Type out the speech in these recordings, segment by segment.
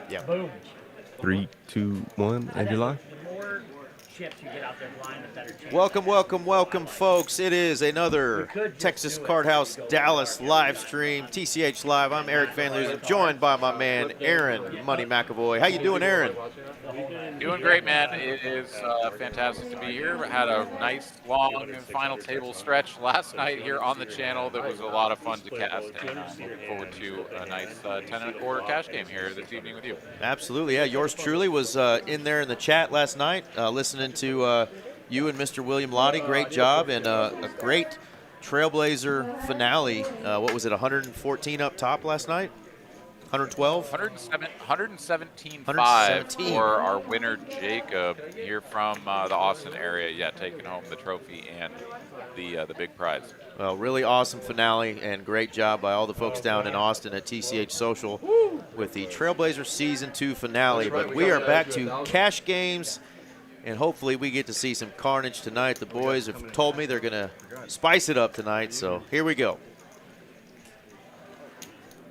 Yeah. Boom. 3, 2, 1, and you're live. The more chips you get out there blind, the better chance. Welcome, welcome, welcome, folks. It is another Texas Card House Dallas live stream, TCH Live. I'm Eric Van Loosen, joined by my man Aaron Money McAvoy. How you doing, Aaron? Doing great, man. It is fantastic to be here. We had a nice, long final table stretch last night here on the channel that was a lot of fun to cast, and I'm looking forward to a nice 10 and a quarter cash game here this evening with you. Absolutely, yeah. Yours truly was in there in the chat last night, listening to you and Mr. William Lottie. Great job, and a great Trailblazer finale. What was it, 114 up top last night? 112? 117.5 for our winner, Jacob, here from the Austin area. Yeah, taking home the trophy and the big prize. Well, really awesome finale, and great job by all the folks down in Austin at TCH Social with the Trailblazer Season 2 finale. But we are back to cash games, and hopefully we get to see some carnage tonight. The boys have told me they're going to spice it up tonight, so here we go.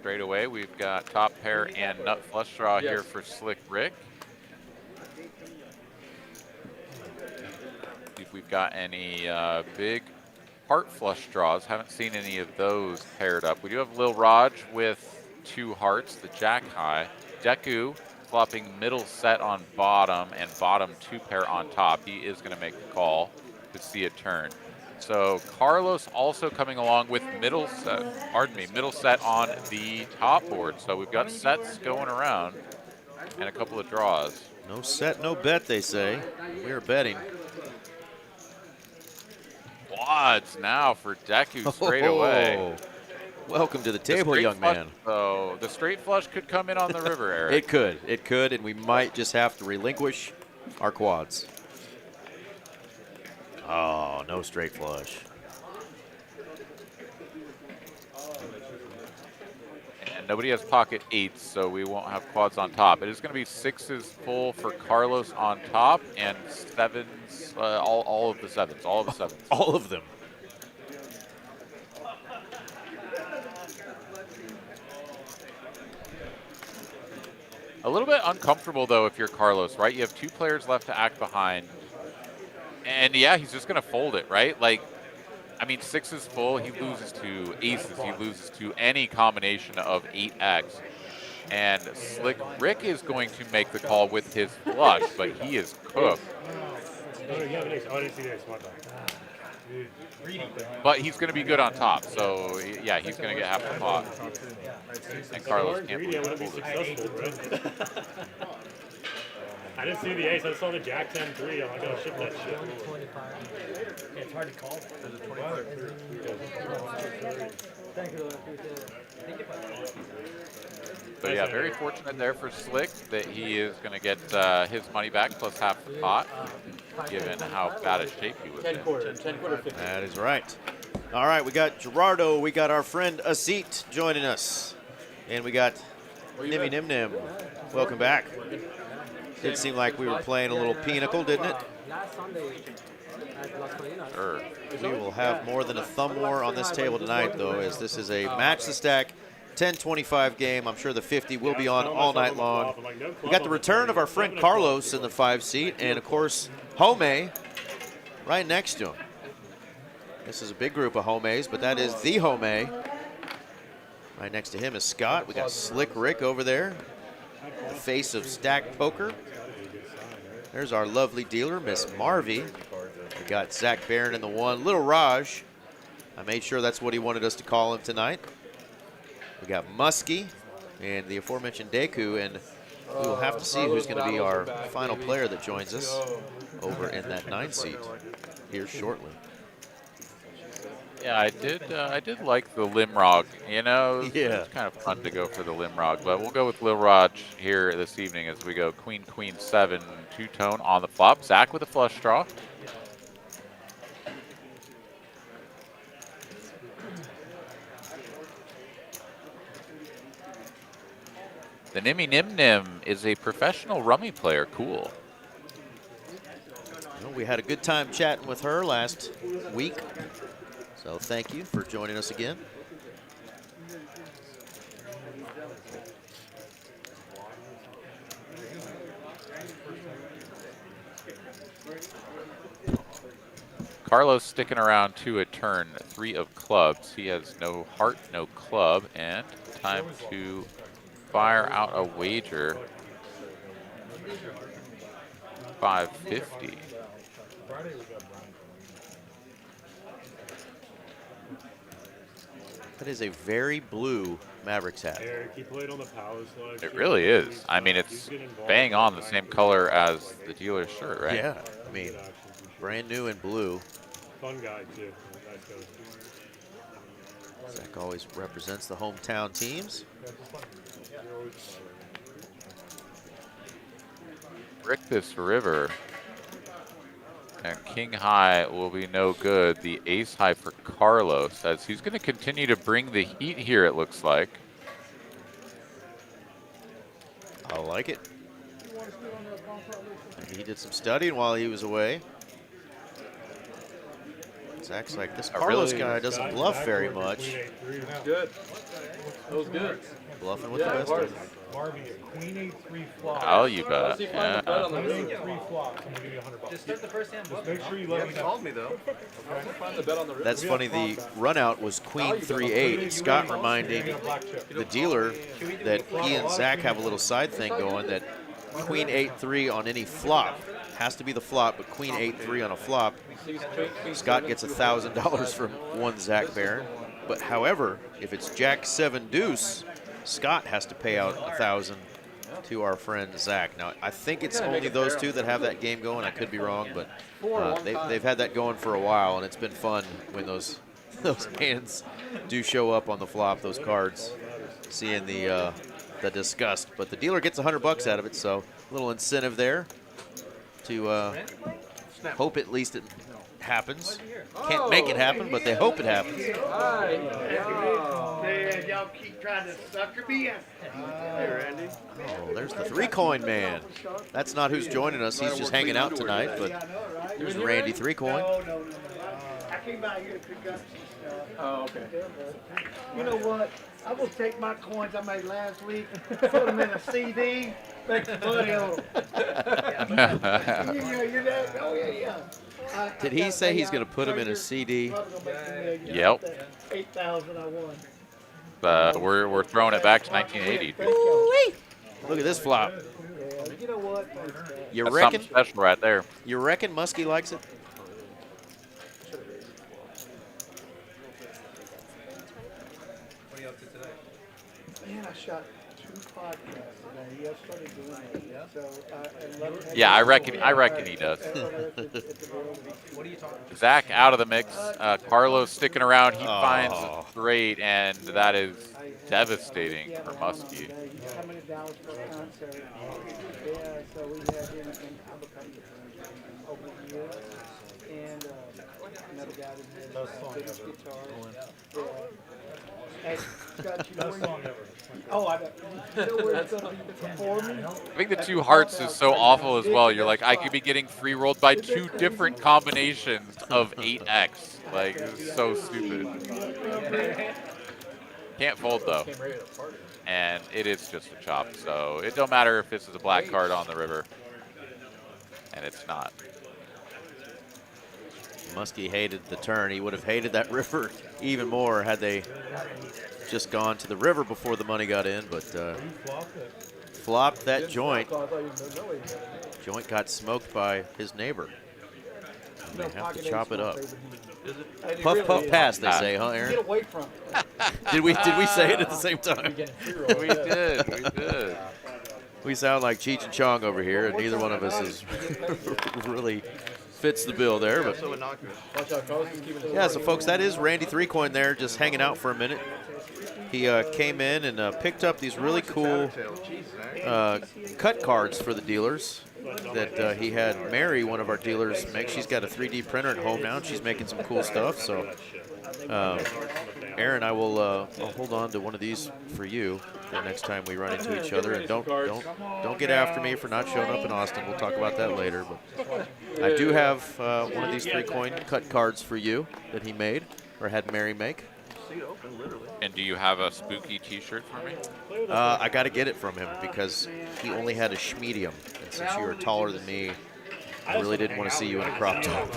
Straight away, we've got top pair and nut flush draw here for Slick Rick. See if we've got any big heart flush draws. Haven't seen any of those paired up. We do have Lil Raj with 2 hearts, the jack high. Deku flopping middle set on bottom and bottom 2 pair on top. He is going to make the call to see a turn. So Carlos also coming along with middle set on the top board. So we've got sets going around and a couple of draws. No set, no bet, they say. We are betting. Quads now for Deku straight away. Welcome to the table, young man. So the straight flush could come in on the river, Eric. It could, and we might just have to relinquish our quads. Oh, no straight flush. And nobody has pocket 8s, so we won't have quads on top. It is going to be 6s full for Carlos on top and 7s, all of the 7s, all of the 7s. All of them. A little bit uncomfortable, though, if you're Carlos, right? You have 2 players left to act behind. And, yeah, he's just going to fold it, right? Like, I mean, 6 is full. He loses to aces. He loses to any combination of 8x. And Slick Rick is going to make the call with his flush, but he is cooked. But he's going to be good on top, so yeah, he's going to get half the pot. And Carlos can't believe it. I didn't see the ace. I saw the jack 10-3. I'm like, oh, ship that shit. Yeah, it's hard to call. But yeah, very fortunate there for Slick that he is going to get his money back plus half the pot, given how bad a shape he was in. 10-quarter. That is right. All right, we got Gerardo. We got our friend Asit joining us. And we got Nimmy Nim Nim. Welcome back. Did seem like we were playing a little pinochle, didn't it? Sure. We will have more than a thumb war on this table tonight, though, as this is a match the stack 10-25 game. I'm sure the 50 will be on all night long. We got the return of our friend Carlos in the 5 seat, and of course, Home right next to him. This is a big group of Homes, but that is the Home. Right next to him is Scott. We got Slick Rick over there, the face of Stacked Poker. There's our lovely dealer, Miss Marvy. We got Zach Barron in the 1. Lil Raj. I made sure that's what he wanted us to call him tonight. We got Muskie and the aforementioned Deku, and we will have to see who's going to be our final player that joins us over in that 9 seat here shortly. Yeah, I did like the Limrog. You know, Yeah. It's kind of fun to go for the Limrog, but we'll go with Lil Raj here this evening as we go Queen 7 2-tone on the flop. Zach with a flush draw. The Nimmy Nim Nim is a professional rummy player. Cool. Well, we had a good time chatting with her last week, so thank you for joining us again. Carlos sticking around to a turn, 3 of clubs. He has no heart, no club, and time to fire out a wager. 550. That is a very blue Mavericks hat. Eric, he played on the power slide. It really is. I mean, it's bang on the same color as the dealer's shirt, right? Yeah, I mean, brand new in blue. Fun guy, too. Nice guy. Zach always represents the hometown teams. Brick this river. And king high will be no good. The ace high for Carlos, as he's going to continue to bring the heat here, it looks like. I like it. Maybe he did some studying while he was away. Zach's like, this Carlos guy doesn't bluff very much. Good. That was good. Bluffing with the best of them. Marvin, queen 8-3 flop. Oh, you bet. See if I can bet on the Queen river. 8-3 flop. I'm gonna give you $100. Just start the first hand. Just make sure you You let haven't me know. called me though. I'm trying to bet on the river. That's funny, the run out was queen 3-8. Scott reminding the dealer that he and Zach have a little side thing going, that queen 8-3 on any flop has to be the flop, but queen 8-3 on a flop, Scott gets $1,000 from one Zach Barron. But however, if it's Jack 7 deuce, Scott has to pay out $1,000 to our friend Zach. Now, I think it's only those two that have that game going. I could be wrong, but they've had that going for a while, and it's been fun when those hands do show up on the flop, those cards, seeing the disgust. But the dealer gets $100 out of it, so a little incentive there to hope at least it happens. Can't make it happen, but they hope it happens. Y'all keep trying to sucker me. Hey, Randy. Oh, there's the Threecoin man. That's not who's joining us. He's just hanging out tonight, but there's Randy Threecoin. No. I came out here to pick up some stuff. Oh, okay. You know what? I will take my coins I made last week, put them in a CD, make the money on them. You're that? Oh, yeah. Did he say he's going to put him in a CD? Yep. 8,000 I won. We're throwing it back to 1980. Look at this flop. You know what? You That's reckon? something special right there. You reckon Muskie likes it? Man, I shot 2 podcasts today. I started doing it. So, Yeah, I reckon he does. What are you talking about? Zach out of the mix. Carlos sticking around. He Oh. finds straight, and that is devastating for Muskie. He's coming to Dallas for a concert. Yeah, so we had him in Albuquerque over the years. And another guy that has bass guitar. Yeah. Hey, Scott, you know where you... Oh, I don't. You know where it's going to be performing? I think the 2 hearts is so awful as well. You're like, I could be getting free rolled by 2 different combinations of 8x. Like, it's so stupid. Can't fold though. And it is just a chop. So it don't matter if this is a black card on the river. And it's not. Muskie hated the turn. He would have hated that river even more had they just gone to the river before the money got in, but flopped that joint. Joint got smoked by his neighbor. And they have to chop it up. Puff, puff, pass, they say, huh, Aaron? Get away from it. Did we say it at the same time? We did. We sound like Cheech and Chong over here, and neither one of us is really fits the bill there. But yeah, so folks, that is Randy Threecoin there, just hanging out for a minute. He came in and picked up these really cool cut cards for the dealers that he had Mary, one of our dealers, make. She's got a 3D printer at home now, and she's making some cool stuff. So, Aaron, I will I'll hold on to one of these for you the next time we run into each other. And don't get after me for not showing up in Austin. We'll talk about that later. But I do have one of these Threecoin cut cards for you that he made or had Mary make. And do you have a spooky T-shirt for me? I got to get it from him because he only had a schmedium. And since you are taller than me, I really didn't want to see you in a crop top.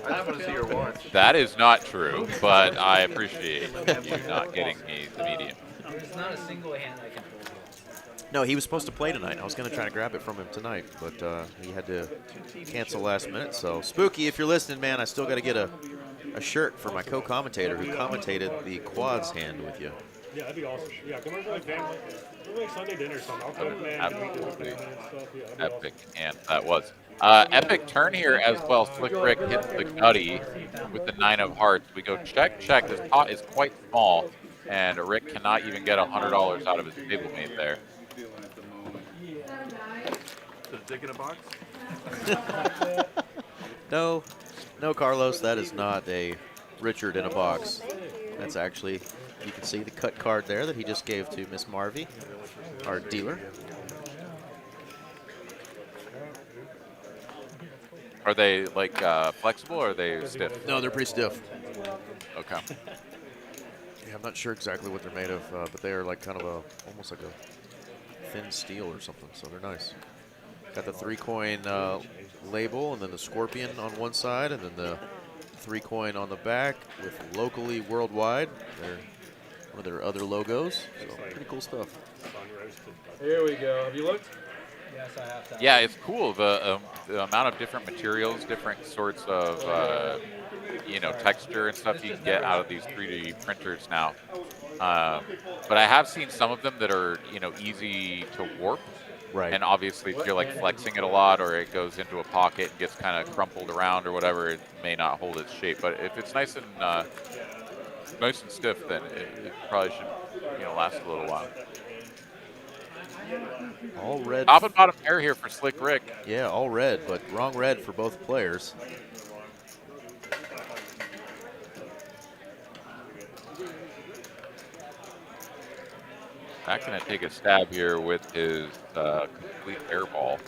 I want to see your watch. That is not true, but I appreciate you not getting me the medium. There's not a single hand I can hold. No, he was supposed to play tonight. I was going to try to grab it from him tonight, but he had to cancel last minute. So, Spooky, if you're listening, man, I still got to get a shirt for my co-commentator who commentated the quads hand with you. Yeah, that'd be awesome. Yeah, come over like family. Like Sunday dinner or something. I'll cook, man. Absolutely And stuff. Yeah, that'd be epic hand that was. Epic turn here as well. Slick Rick hits the gutty with the 9 of hearts. We go check, check. This pot is quite small, and Rick cannot even get $100 out of his stablemate there. The dick in a box? No, Carlos, that is not a Richard in a box. That's actually, you can see the cut card there that he just gave to Miss Marvy, our dealer. Are they like flexible or are they stiff? No, they're pretty stiff. Okay. Yeah, I'm not sure exactly what they're made of, but they are like kind of almost like a thin steel or something, so they're nice. Got the Threecoin label and then the scorpion on one side and then the Threecoin on the back with locally worldwide. They're one of their other logos, so pretty cool stuff. Here we go. Have you looked? Yes, I have to. Yeah, it's cool. The amount of different materials, different sorts of texture and stuff you can get out of these 3D printers now. But I have seen some of them that are easy to warp. Right. And obviously, if you're like flexing it a lot, or it goes into a pocket and gets kind of crumpled around or whatever, it may not hold its shape. But if it's nice and stiff, then it probably should last a little while. All red. Top and bottom pair here for Slick Rick. Yeah, all red, but wrong red for both players. Not going to take a stab here with his complete air ball.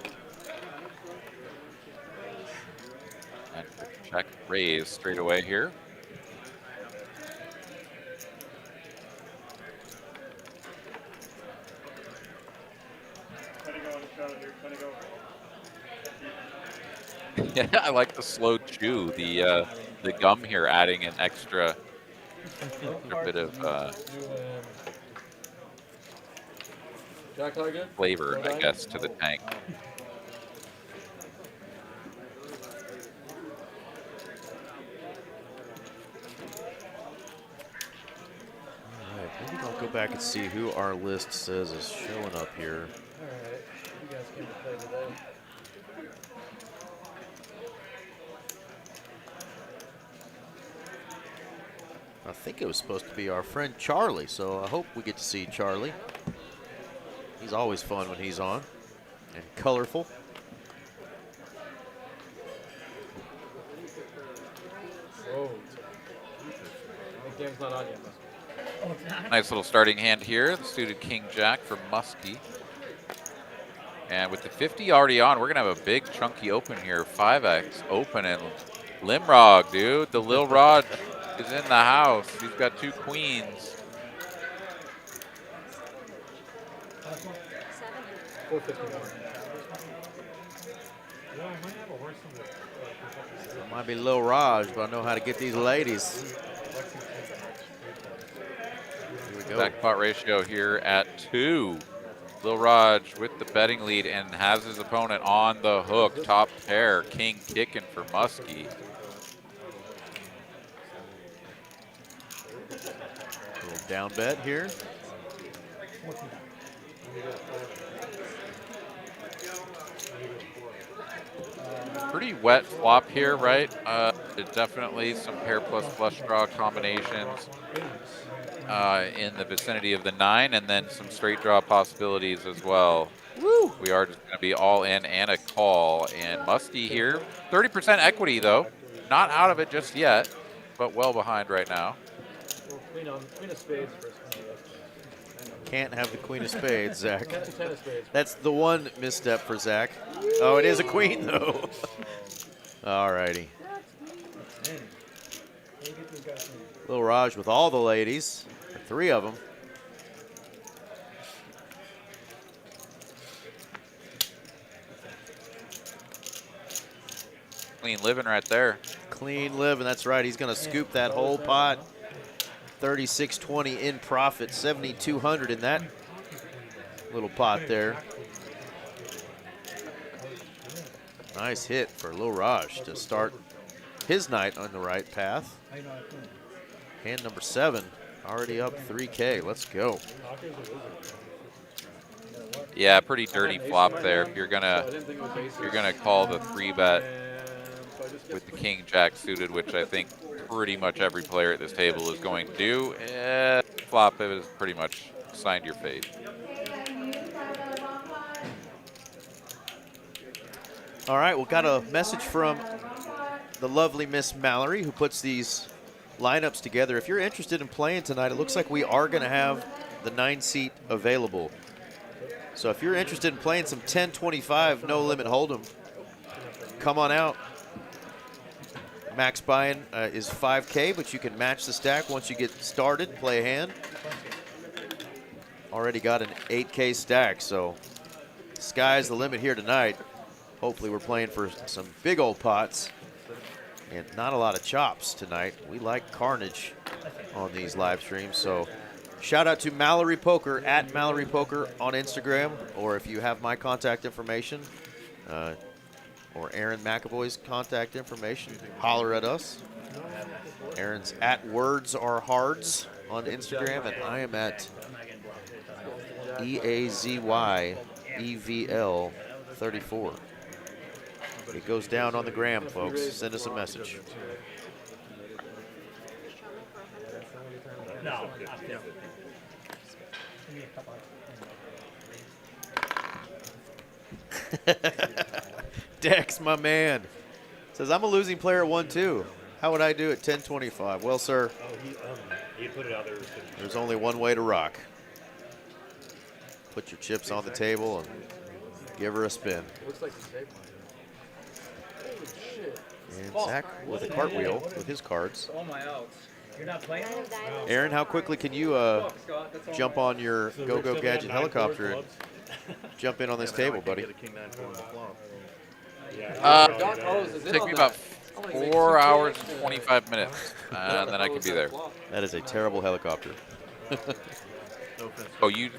And check raise straight away here. Yeah, I like the slow chew. The gum here adding an extra bit of Jack high good? flavor, I guess, to the tank. All right, maybe I'll go back and see who our list says is showing up here. Alright. You guys came to play today. I think it was supposed to be our friend Charlie, so I hope we get to see Charlie. He's always fun when he's on and colorful. Whoa. The game's not on yet, Nice little starting hand here. The suited King Jack for Muskie. And with the 50 already on, we're going to have a big chunky open here. 5X open and Limrog, dude. The Lil Raj is in the house. He's got 2 queens. 451. That might be Lil Raj, but I know how to get these ladies. Here we go. Backpot ratio here at 2. Lil Raj with the betting lead and has his opponent on the hook. Top pair, king kicking for Muskie. Little down bet here. Pretty wet flop here, right? Definitely some pair plus flush draw combinations in the vicinity of the 9, and then some straight draw possibilities as well. Woo! We are just going to be all in and a call. And Muskie here, 30% equity though. Not out of it just yet, but well behind right now. Well, queen of spades first. Can't have the queen of spades, Zach. 10 of spades. That's the one misstep for Zach. Oh, it is a queen, though. All righty. Lil Raj with all the ladies, 3 of them. Clean living right there. Clean living, that's right. He's going to scoop that whole pot. 36.20 in profit, 7,200 in that little pot there. Nice hit for Lil Raj to start his night on the right path. Hand number 7, already up 3K. Let's go. Yeah, pretty dirty flop there. If you're gonna call the 3-bet with the king jack suited, which I think pretty much every player at this table is going to do. Flop, it was pretty much signed your fate. All right, we got a message from the lovely Miss Mallory who puts these lineups together. If you're interested in playing tonight, it looks like we are going to have the 9-seat available. So if you're interested in playing some 10-25 no limit hold'em, come on out. Max buy-in is 5K, but you can match the stack once you get started. Play a hand. Already got an 8K stack, so sky's the limit here tonight. Hopefully we're playing for some big old pots and not a lot of chops tonight. We like carnage on these live streams, so shout out to Mallory Poker at Mallory Poker on Instagram, or if you have my contact information or Aaron McAvoy's contact information, holler at us. Aaron's at Words Are Hards on Instagram, and I am at EAZYEVL34. It goes down on the gram, folks. Send us a message. No. Dex, my man, says, I'm a losing player at 1-2. How would I do at 10-25? Well, sir, He put it out there. there's only one way to rock. Put your chips on the table and give her a spin. Looks like he's saved mine. Holy shit. And Zach with a cartwheel with his cards. All my outs. You're not playing? Aaron, how quickly can you jump on your Go-Go Gadget helicopter and jump in on this table, buddy? Take me about 4 hours and 25 minutes, and then I can be there. That is a terrible helicopter. Oh, you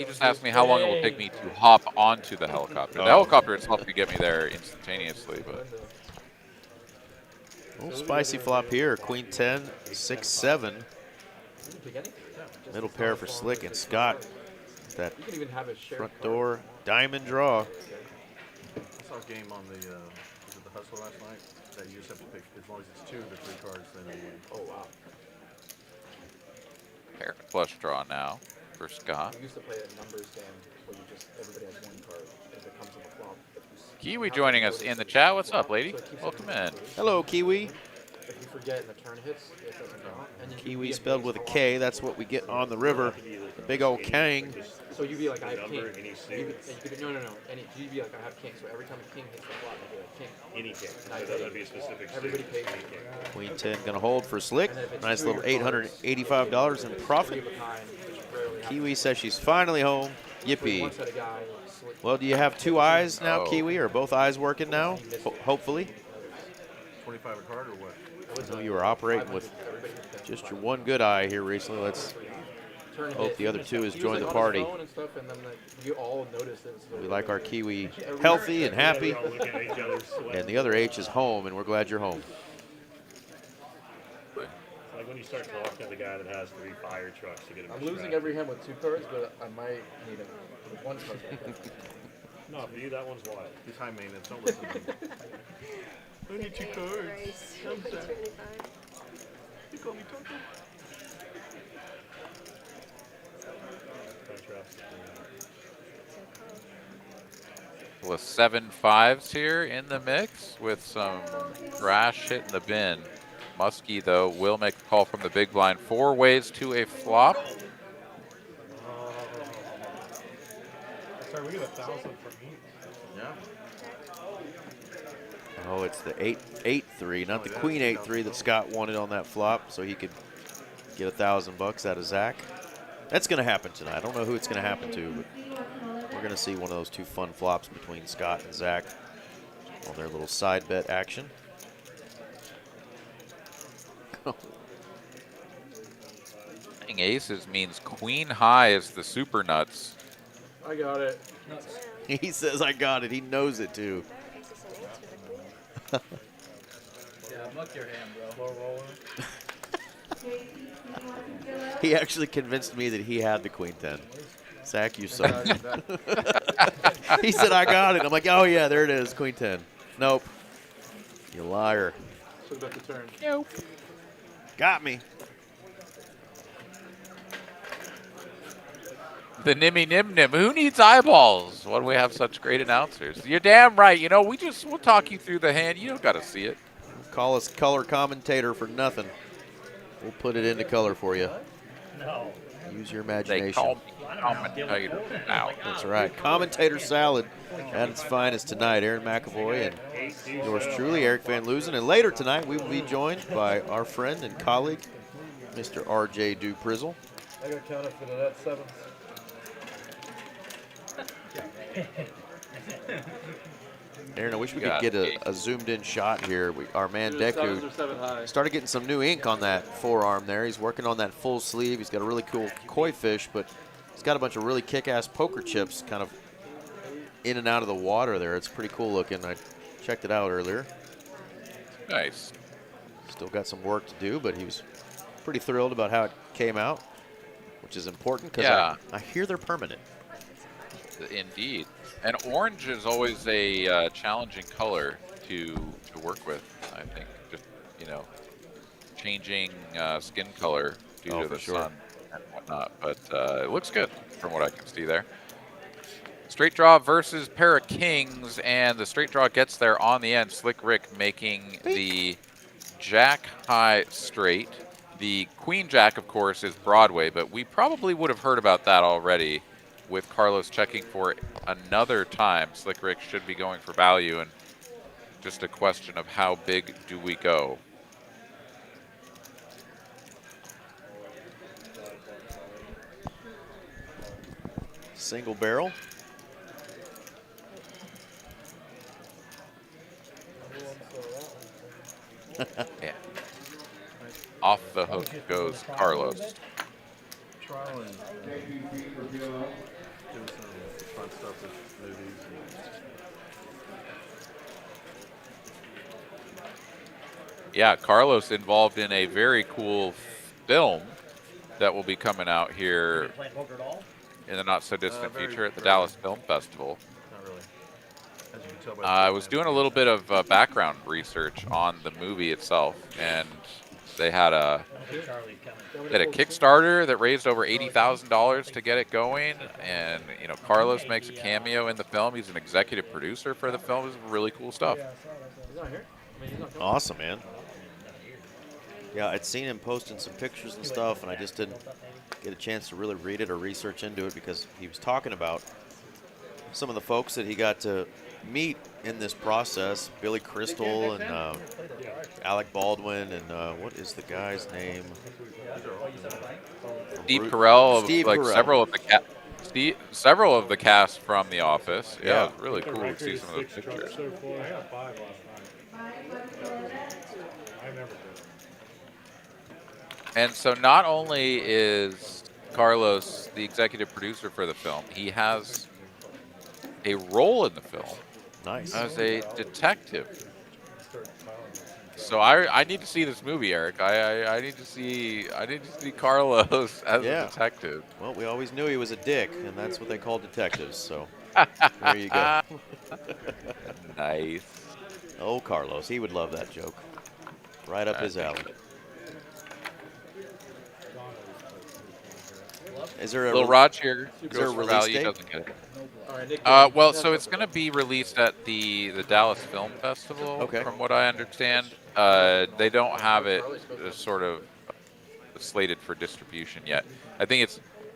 just asked me how long it will take me to hop onto the helicopter. The helicopter itself could get me there instantaneously, but A little spicy flop here. Queen 10, 6-7. Middle pair for Slick and Scott. That front door diamond draw. I saw a game on the, was it the Hustle last night? That you just have to pick, as long as it's 2 of the 3 cards, then you win. Oh, wow. pair flush draw now for Scott. We used to play a numbers game where you just, everybody has 1 card. If it comes to the flop, Kiwi joining us in the chat. What's up, lady? Welcome in. Hello, Kiwi. if you forget and the turn hits, it doesn't count. And you Kiwi spelled with a K. That's what we get on the river. The big old Kang. So you'd be like, I have king. No. You'd be like, I have king. So every time a king hits the flop, you'd be like, king. Any king. Nice. That'd be a specific. Everybody pays me. Queen 10 gonna hold for Slick. Nice little $885 in profit. Kiwi says she's finally home. Yippee. Well, do you have 2 eyes now, Kiwi? Are both eyes working now? Hopefully. 25 a card or what? I know you were operating with just your 1 good eye here recently. Let's hope the other 2 has joined the party. We like our Kiwi healthy and happy. And the other H is home, and we're glad you're home. Like when you start talking to the guy that has 3 fire trucks to get him. I'm losing every hand with 2 cards, but I might need it with 1 card. No, for you, that one's wild. He's high maintenance. Don't listen to him. I need 2 cards. You call me Tonto? With 7 5s here in the mix with some trash hitting the bin. Muskie, though, will make a call from the big blind. 4 ways to a flop. Sorry, we get 1,000 from each. Yeah. Oh, it's the 8-3, not the Queen 8-3 that Scott wanted on that flop, so he could get $1,000 out of Zach. That's going to happen tonight. I don't know who it's going to happen to, but we're going to see one of those 2 fun flops between Scott and Zach. on their little side bet action. Playing aces means queen high is the super nuts. I got it. He says, I got it. He knows it, too. Yeah, muck your hand, bro. Low rolling. He actually convinced me that he had the queen 10. Zach, you suck. He said, I got it. I'm like, oh, yeah, there it is, queen 10. Nope. You liar. So about the turn. Nope. Got me. The Nimmy Nim Nim. Who needs eyeballs when we have such great announcers? You're damn right. You know, we'll talk you through the hand. You don't got to see it. Call us color commentator for nothing. We'll put it into color for you. No. Use your They imagination. call me commentator now. That's right. Commentator salad at its finest tonight. Aaron McAvoy and yours truly, Eric Van Loozen. And later tonight, we will be joined by our friend and colleague, Mr. R.J. Duprizzle. I got counterfeited at 7. Aaron, I wish we could Got get it. a zoomed-in shot here. Our man Deku 7 high. started getting some new ink on that forearm there. He's working on that full sleeve. He's got a really cool koi fish, but he's got a bunch of really kick-ass poker chips kind of in and out of the water there. It's pretty cool looking. I checked it out earlier. Nice. Still got some work to do, but he was pretty thrilled about how it came out, which is important because Yeah. I hear they're permanent. Indeed. And orange is always a challenging color to work with, I think. Just, you know, changing skin color due Oh, to for the sure. sun and whatnot. But it looks good from what I can see there. Straight draw versus pair of kings, and the straight draw gets there on the end. Slick Rick making the jack high straight. The queen jack, of course, is Broadway, but we probably would have heard about that already with Carlos checking for another time. Slick Rick should be going for value, and just a question of how big do we go. Single barrel. Yeah. Off the hook goes Carlos. Trial and doing some fun stuff with movies. Yeah, Carlos involved in a very cool film that will be coming out here Playing poker at all? in the not so distant Very future at the rarely. Dallas Film Festival. Not really. As you can tell by I was doing a little bit of background research on the movie itself, and they had a Charlie coming. They had a Kickstarter that raised over $80,000 to get it going, and you know Carlos makes a cameo in the film. He's an executive producer for the film. It's really cool stuff. He's not here. I mean, he's not coming. Awesome, man. Yeah, I'd seen him posting some pictures and stuff, and I just didn't get a chance to really read it or research into it because he was talking about some of the folks that he got to meet in this process. Billy Crystal and Alec Baldwin and what is the guy's name? Steve Carell, Steve like Carell. several of the cast from The Office. Yeah, Yeah. it was really The cool to record see is some of those 6 pictures. trucks so far. I got 5 last night. I never did. And so not only is Carlos the executive producer for the film, he has a role in the film Nice. as a detective. So I need to see this movie, Eric. I need to see Carlos as Yeah. a detective. Well, we always knew he was a dick, and that's what they call detectives. So there you go. Nice. Oh, Carlos, he would love that joke. Right up his alley. Is there a Lil Raj here there goes a for release value, date? doesn't get it. All right, Nick. Well, so it's going to be released at the Dallas Film Festival, Okay. from what I understand. They don't have it sort of slated for distribution yet. I think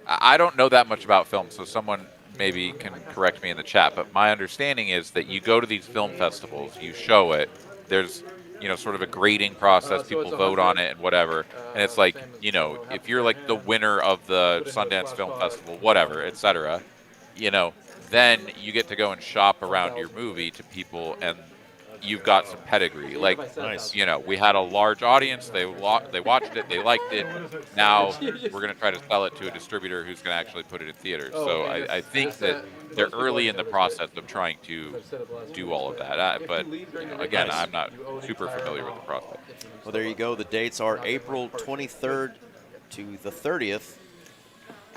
I don't know that much about film, so someone maybe can correct me in the chat, but my understanding is that you go to these film festivals, you show it, there's sort of a grading process, So people it's vote on 100, it and whatever, and it's like, same as if you're like the winner of the Sundance Film Festival, whatever, etc., then you get to go and shop around your movie to people, and you've got some pedigree. Like, Nice. you know, we had a large audience. They watched it. They liked it. Now we're going to try to sell it to a distributor who's going to actually put it in theaters. So I think that they're early in the process of trying to do all of that. But you know, again, I'm not super familiar with the process. Well, there you go. The dates are April 23rd to the 30th.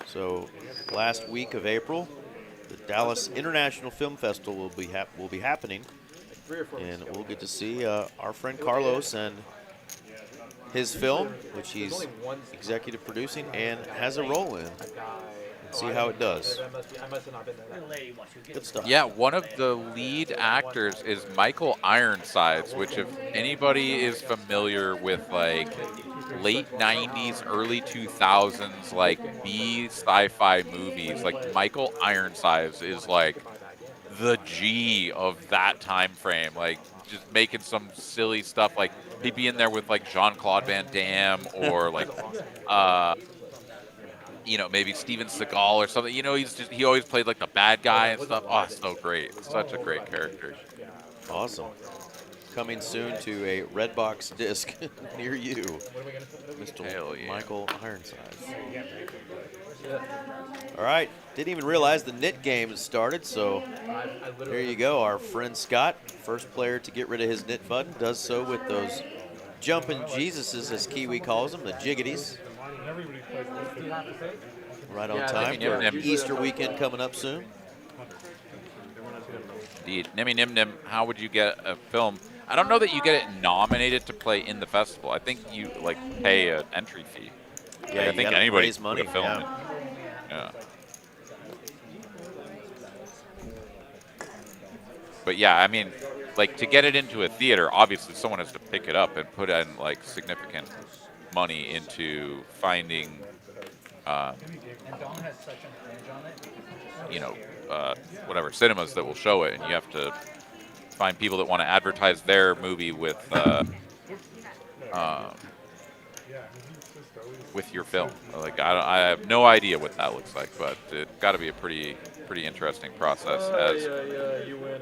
So last week of April, the Dallas International Film Festival will be happening, and we'll get to see our friend Carlos and his film, which he's executive producing and has a role in. See how it does. Good stuff. Yeah, one of the lead actors is Michael Ironsides, which if anybody is familiar with like late 90s, early 2000s, like B sci-fi movies, like Michael Ironsides is like the G of that time frame, like just making some silly stuff. Like he'd be in there with like Jean-Claude Van Damme or like you know, maybe Steven Seagal or something. You know, he always played like the bad guy and stuff. Oh, it's so great. Such a great character. Awesome. Coming soon to a Redbox disc near you, Mr. Michael Ironsides. All right. Didn't even realize the knit game has started, so there you go. Our friend Scott, first player to get rid of his knit button, does so with those jumping Jesuses, as Kiwi calls them, the jiggities. Right on time for Easter weekend coming up soon. Indeed. Nimmy Nim Nim, how would you get a film? I don't know that you get it nominated to play in the festival. I think you like pay an entry fee. Yeah, I think anybody raise money. could film it. Yeah. But yeah, I mean, like to get it into a theater, obviously someone has to pick it up and put in like significant money into finding, you know, whatever cinemas that will show it, and you have to find people that want to advertise their movie with your film. Like I have no idea what that looks like, but it's got to be a pretty interesting process. As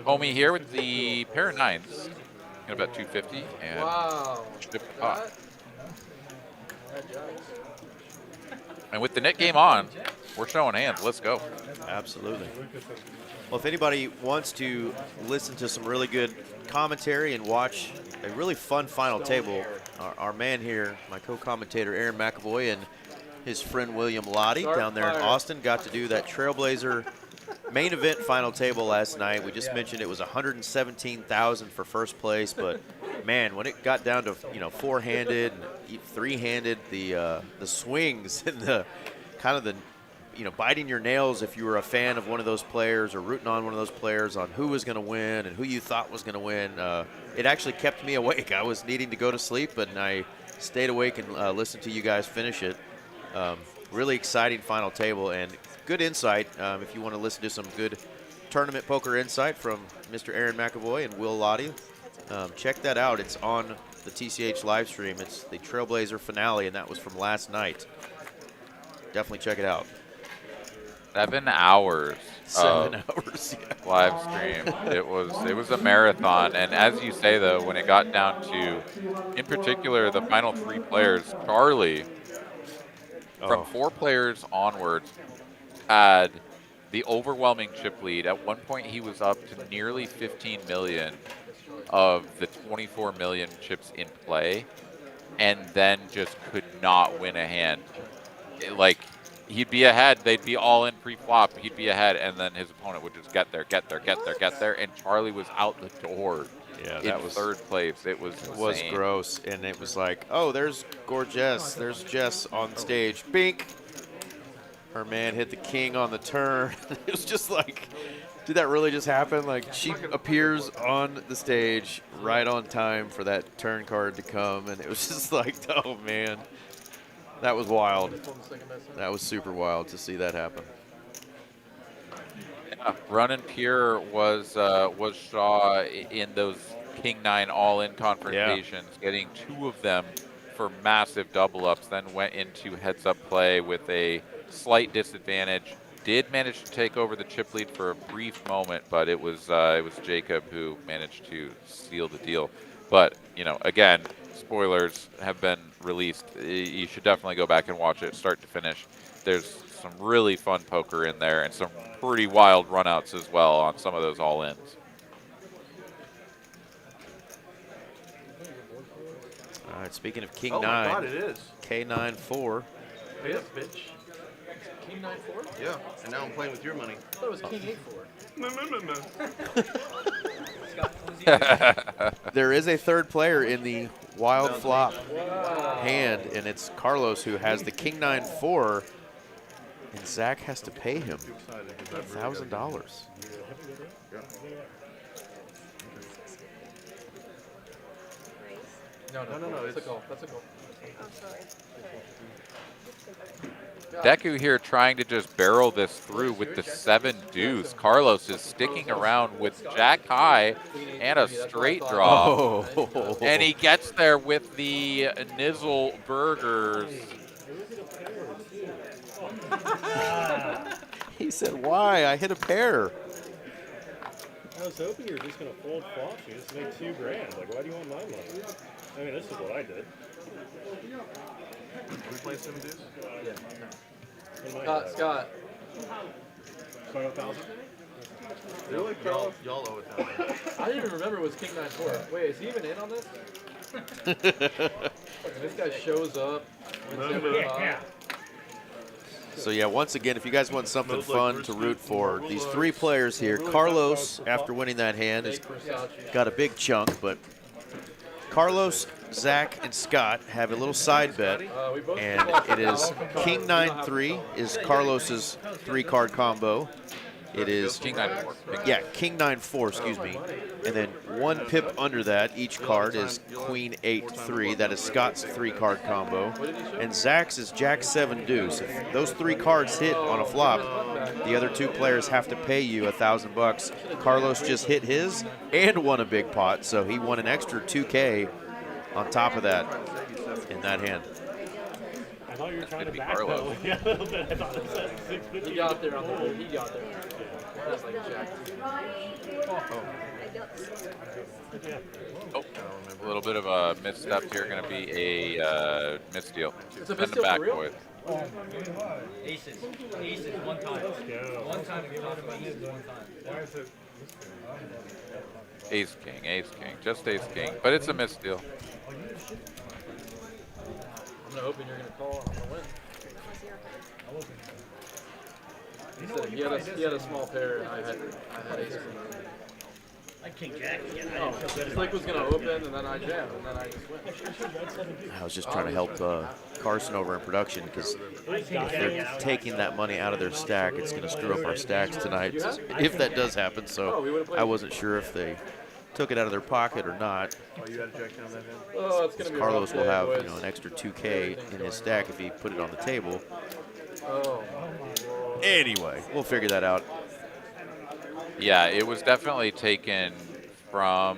homie here with the pair of nines, at about 250 and pot. And with the net game on, we're showing hands. Let's go. Absolutely. Well, if anybody wants to listen to some really good commentary and watch a really fun final table, our man here, my co-commentator Aaron McAvoy and his friend William Lottie down there in Austin got to do that Trailblazer main event final table last night. We just mentioned it was $117,000 for first place, but man, when it got down to four-handed and three-handed, the swings and the kind of the biting your nails if you were a fan of one of those players or rooting on one of those players on who was going to win and who you thought was going to win, it actually kept me awake. I was needing to go to sleep, and I stayed awake and listened to you guys finish it. Really exciting final table and good insight. If you want to listen to some good tournament poker insight from Mr. Aaron McAvoy and Will Lottie, check that out. It's on the TCH live stream. It's the Trailblazer finale, and that was from last night. Definitely check it out. 7 hours. 7 hours. Yeah. Live stream. It was a marathon, and as you say though, when it got down to, in particular, the final three players, Charlie, from 4 players onwards, had the overwhelming chip lead. At one point, he was up to nearly 15 million of the 24 million chips in play, and then just could not win a hand. He'd be ahead, they'd be all in pre-flop, he'd be ahead, and then his opponent would just get there, and Charlie was out the door. Yeah, that was third place. It was gross, and it was like, oh, there's Gorgeous, there's Jess on stage, bink. Her man hit the king on the turn. It was just like, did that really just happen? Like, she appears on the stage right on time for that turn card to come, and it was just like, oh man, that was wild. That was super wild to see that happen. Yeah, Run and Pure was Shaw in those King-9 all-in confrontations, getting 2 of them for massive double-ups, then went into heads-up play with a slight disadvantage, did manage to take over the chip lead for a brief moment, but it was Jacob who managed to seal the deal. But you know, again, spoilers have been released. You should definitely go back and watch it start to finish. There's some really fun poker in there and some pretty wild runouts as well on some of those all-ins. All right, speaking of King Oh 9, my God, it is. K9-4. Pay up, bitch. King 9-4? Yeah, and now I'm playing with your money. I thought it was King 8-4. There is a third player in the wild flop hand, and it's Carlos who has the King 9-4, and Zach has to pay him $1,000. No, that's a goal. That's a goal. Deku here trying to just barrel this through with the 7 deuce. Carlos is sticking around with jack high and a straight draw. Oh. And he gets there with the Nizzle Burgers. He said, why? I hit a pair. I was hoping you were just going to fold flops and just make $2,000. Like, why do you want my money? I mean, this is what I did. We play 7 deuce? Yeah. Scott. 5,000? Really? Y'all owe it down. I didn't even remember it was King 9-4. Wait, is he even in on this? This guy shows up. wins every pot. So yeah, once again, if you guys want something fun to root for, these 3 players here, Carlos, after winning that hand, has got a big chunk, but Carlos, Zach, and Scott have a little side bet, and it is King 9-3 is Carlos's 3-card combo. It is King 9-4. Yeah, King 9-4, excuse me. And then 1 pip under that, each card is Queen 8-3. That is Scott's 3-card combo. And Zach's is Jack 7 deuce. If those 3 cards hit on a flop, the other 2 players have to pay you $1,000. Carlos just hit his and won a big pot, so he won an extra $2K on top of that in that hand. I thought you were trying to be back Carlos. though. Yeah, a little bit. I thought it said 650. He got there on the road. He got there. That's like Jack. Oh, a little bit of a misstep here. Going to be a misdeal. It's a Send misdeal them back, for real? boys. Aces. Aces, one time. One time to get out of my aces, one time. Why is it? Ace king, just ace king. But it's a misdeal. I'm hoping you're going to call. I'm going to win. He had a small pair, and I had ace queen. I king jack. Oh, it's like it was going to open, and then I jammed, and then I just went. I was just trying to help Carson over in production because if they're taking that money out of their stack, it's going to screw up our stacks tonight if that does happen. So I wasn't sure if they took it out of their pocket or not. Oh, you had a jack down that hand? Oh, it's going to be Carlos will have boys. an extra 2K in his stack if he put it on the table. Oh. Anyway, we'll figure that out. Yeah, it was definitely taken from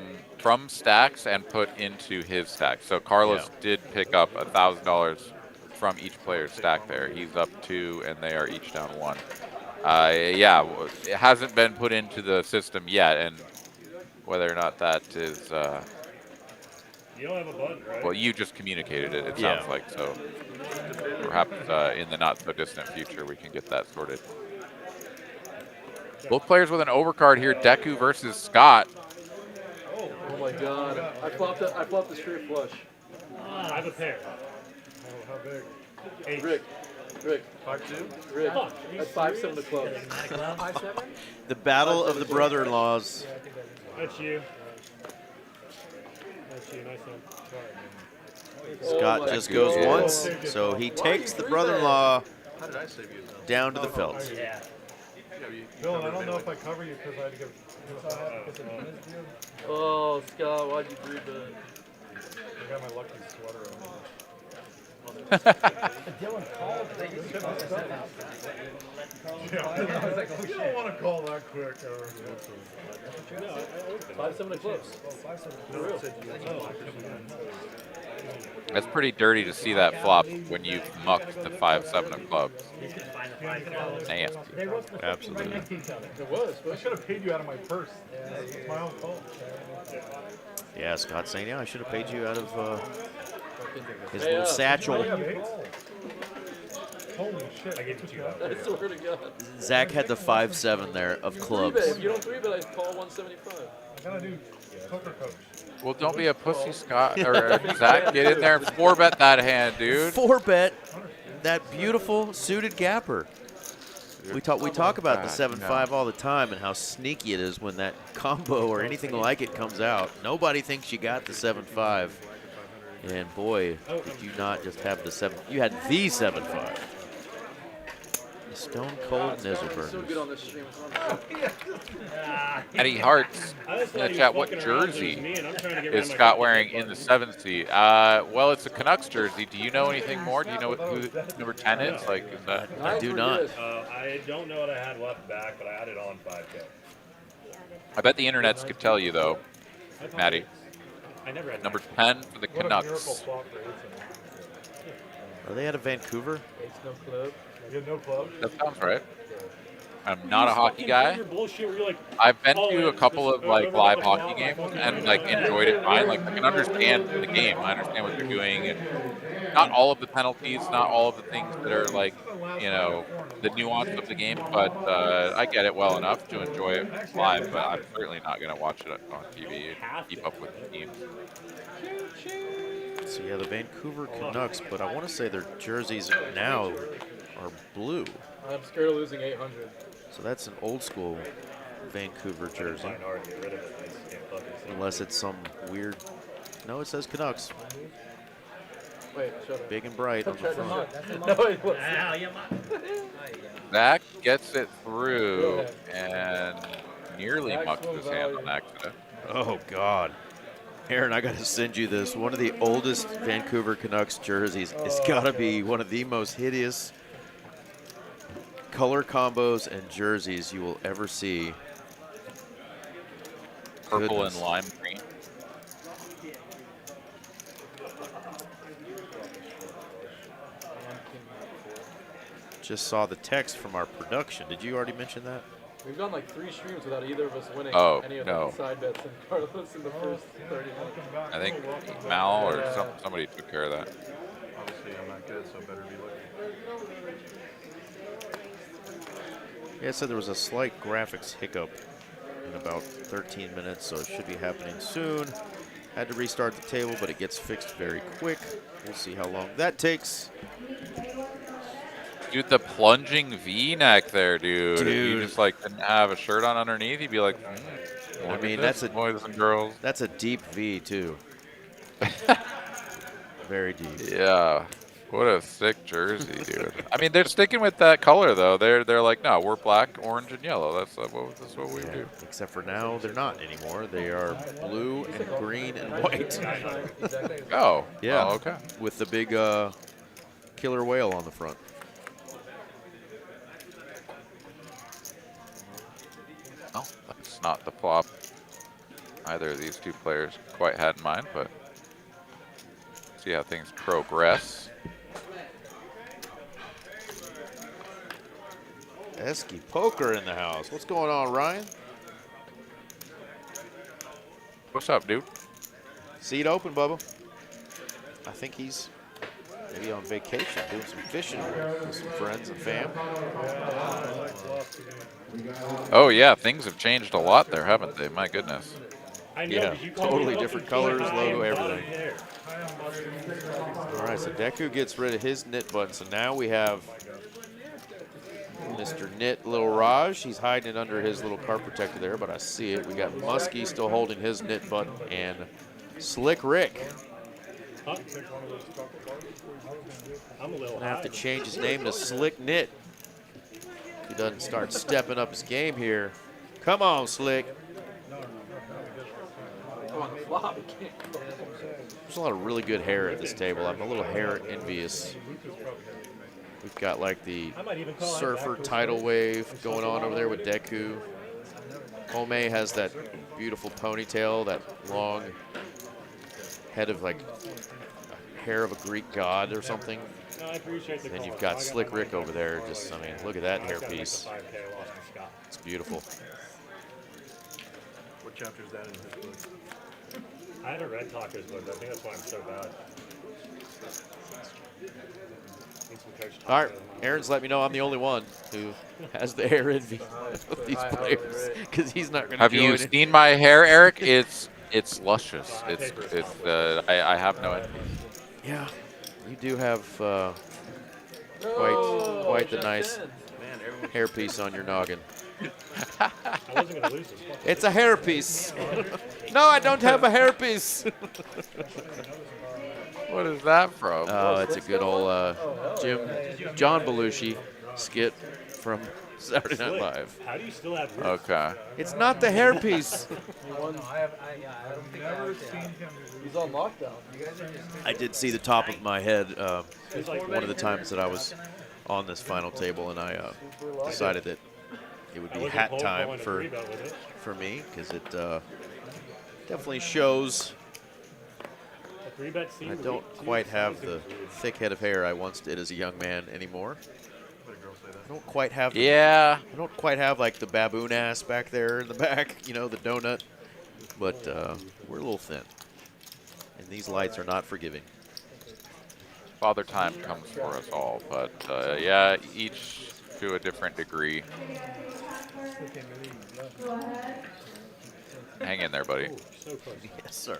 stacks and put into his stack. So Carlos did pick up $1,000 from each player's stack there. He's up 2, and they are each down 1. Yeah, it hasn't been put into the system yet, and whether or not that is, You don't have a button, right? well, you just communicated it, it sounds like, so perhaps in the not-so-distant future we can get that sorted. Both players with an overcard here, Deku versus Scott. Oh my god. I flopped the straight flush. I have a pair. How big? 8. Rick. 5-2? Rick. That's 5-7 of clubs. 5-7? The battle of the brother-in-laws. That's you. That's you. Nice one. Sorry. Scott Oh my just goes God. once, so he takes the brother-in-law How did I save you? down to the felt. Yeah. Bill, I don't know if I cover you because I had to give. Oh, Scott, why'd you do that? I got my lucky sweater on. You don't want to call that quick. No, I opened it. 5-7 of clubs. No, it said you That's pretty dirty to see that flop when you've mucked the 5-7 of clubs. Nasty. Absolutely. It was. I should have paid you out of my purse. It's my own fault. Yeah, Scott saying, yeah, I should have paid you out of his Hey, little satchel. Holy shit. I gave you 2 out. I swear to God. Zach had the 5-7 there of clubs. If you don't 3-bet, I call 175. I gotta do poker coach. Well, don't be a pussy, Scott. Or Zach, get in there and 4-bet that hand, dude. 4-bet that beautiful suited gapper. We talk about the 7-5 all the time and how sneaky it is when that combo or anything like it comes out. Nobody thinks you got the 7-5. And boy, did you not just have the 7. You had the 7-5. The Stone Cold Nizzleburgers. So good on this stream. Eddie Hart's in the chat, what jersey is Scott wearing in the 7th seed? Well, it's a Canucks jersey. Do you know anything more? Do you know who number 10 is? Like, is that? I do not. I don't know what I had left back, but I had it on 5K. I bet the internets could tell you, though, Maddie. I never had Number 10 for the What a miracle Canucks. flop for Are they out of Vancouver? It's no club. You have no club? That sounds right. I'm not a hockey guy. Bullshit where you're like, I've been to a couple of like live hockey games and like enjoyed it fine. Like I can understand the game. I understand what they're doing, and not all of the penalties, not all of the things that are like, you know, the nuance of the game. But I get it well enough to enjoy it live. But I'm certainly not gonna watch it on TV and keep up with the teams. So yeah, the Vancouver Canucks, but I want to say their jerseys now are blue. I'm scared of losing 800. So that's an old school Vancouver jersey. fine art, get rid of it. I just can't fucking see. Unless it's some weird. No, it says Canucks. Wait, shut up. Big and bright on the front. No, it wasn't. Zach gets it through and nearly mucks his hand on accident. Oh, God. Aaron, I got to send you this. One of the oldest Vancouver Canucks jerseys. It's got to be one of the most hideous color combos and jerseys you will ever see. Purple Goodness. and lime green. Just saw the text from our production. Did you already mention that? We've gone like 3 streams without either of us winning any of no. the side bets and Carlos in the first 30 minutes. I think Mal or somebody took care of that. Obviously, I'm not good, so I better be lucky. Yeah, it said there was a slight graphics hiccup in about 13 minutes, so it should be happening soon. Had to restart the table, but it gets fixed very quick. We'll see how long that takes. Dude, the plunging V-neck there, dude. If you Dude. just like didn't have a shirt on underneath, you'd be like, I look mean, at that's this, a boys and girls. That's a deep V too. Very deep. Yeah, what a sick jersey, dude. I mean, they're sticking with that color though. They're like, no, we're black, orange, and yellow. That's what we Yeah, do. except for now, they're not anymore. They are blue and green and white. Oh, Yeah. oh, okay. With the big killer whale on the front. Well, that's not the flop either of these two players quite had in mind, but see how things progress. Esky Poker in the house. What's going on, Ryan? What's up, dude? Seat open, Bubba. I think he's maybe on vacation doing some fishing with some friends and fam. Oh yeah, things have changed a lot there, haven't they? My goodness. I know, Yeah, but you called totally me different up colors, and logo, I am everything. there. All right, so Deku gets rid of his knit button. So now we have Mr. Knit Lil Raj. He's hiding it under his little card protector there, but I see it. We got Muskie still holding his knit button, and Slick Rick I'm a little gonna have to high. change his name to Slick Knit. He doesn't start stepping up his game here. Come on, Slick. Oh, on the flop. There's a lot of really good hair at this table. I'm a little hair envious. We've got like the I might even call that surfer back to tidal a wave going on over there with Deku. Ome has that beautiful ponytail, that long head of like hair of a Greek god or something. No, I appreciate the Then call. you've I got got Slick my Rick money over back there. tomorrow, Just, I but, mean, look at that I've got to bet hairpiece. the 5K, I lost my Scott. It's beautiful. What chapter is that in his book? I had a Red Talkers book. I think that's why I'm so bad. Need some Coach All right, Taco. Aaron's let me know I'm the only one who has the hair envy of these players because he's not going to Have join you it. seen my hair, Eric? It's luscious. I have no envy. Yeah, you do have quite the nice hairpiece on your noggin. I wasn't going to lose this. It's a hairpiece. No, I don't have a hairpiece. What is that from? Oh, it's a good old John Belushi skit from Saturday Night Live. How do you still have roots? Okay. It's not the hairpiece. He's on lockdown. I did see the top of my head one of the times that I was on this final table, and I decided that it would be hat time for me because it definitely shows I don't quite have the thick head of hair I once did as a young man anymore. I don't quite have I don't quite have like the baboon ass back there in the back, you know, the donut. But we're a little thin. And these lights are not forgiving. Father time comes for us all, but yeah, each to a different degree. Hang in there, buddy. Yes, sir.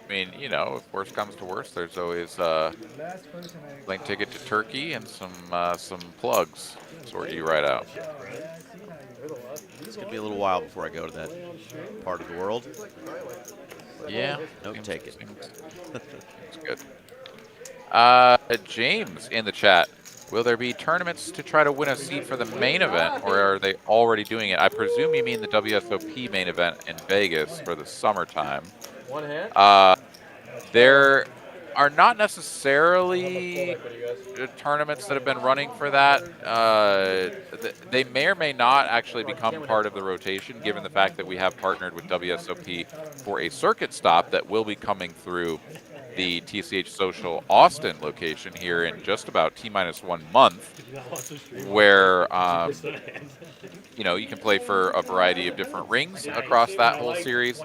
I mean, you know, if worst comes to worst, there's always a plane ticket to Turkey and some plugs. Sort you right out. It's going to be a little while before I go to that part of the world. Yeah. Nope, take it. It's good. James in the chat. Will there be tournaments to try to win a seat for the main event, or are they already doing it? I presume you mean the WSOP main event in Vegas for the summertime. One hand? There are not necessarily tournaments that have been running for that. They may or may not actually become part of the rotation, given the fact that we have partnered with WSOP for a circuit stop that will be coming through the TCH Social Austin location here in just about T-1 month, where you know, you can play for a variety of different rings across that whole series.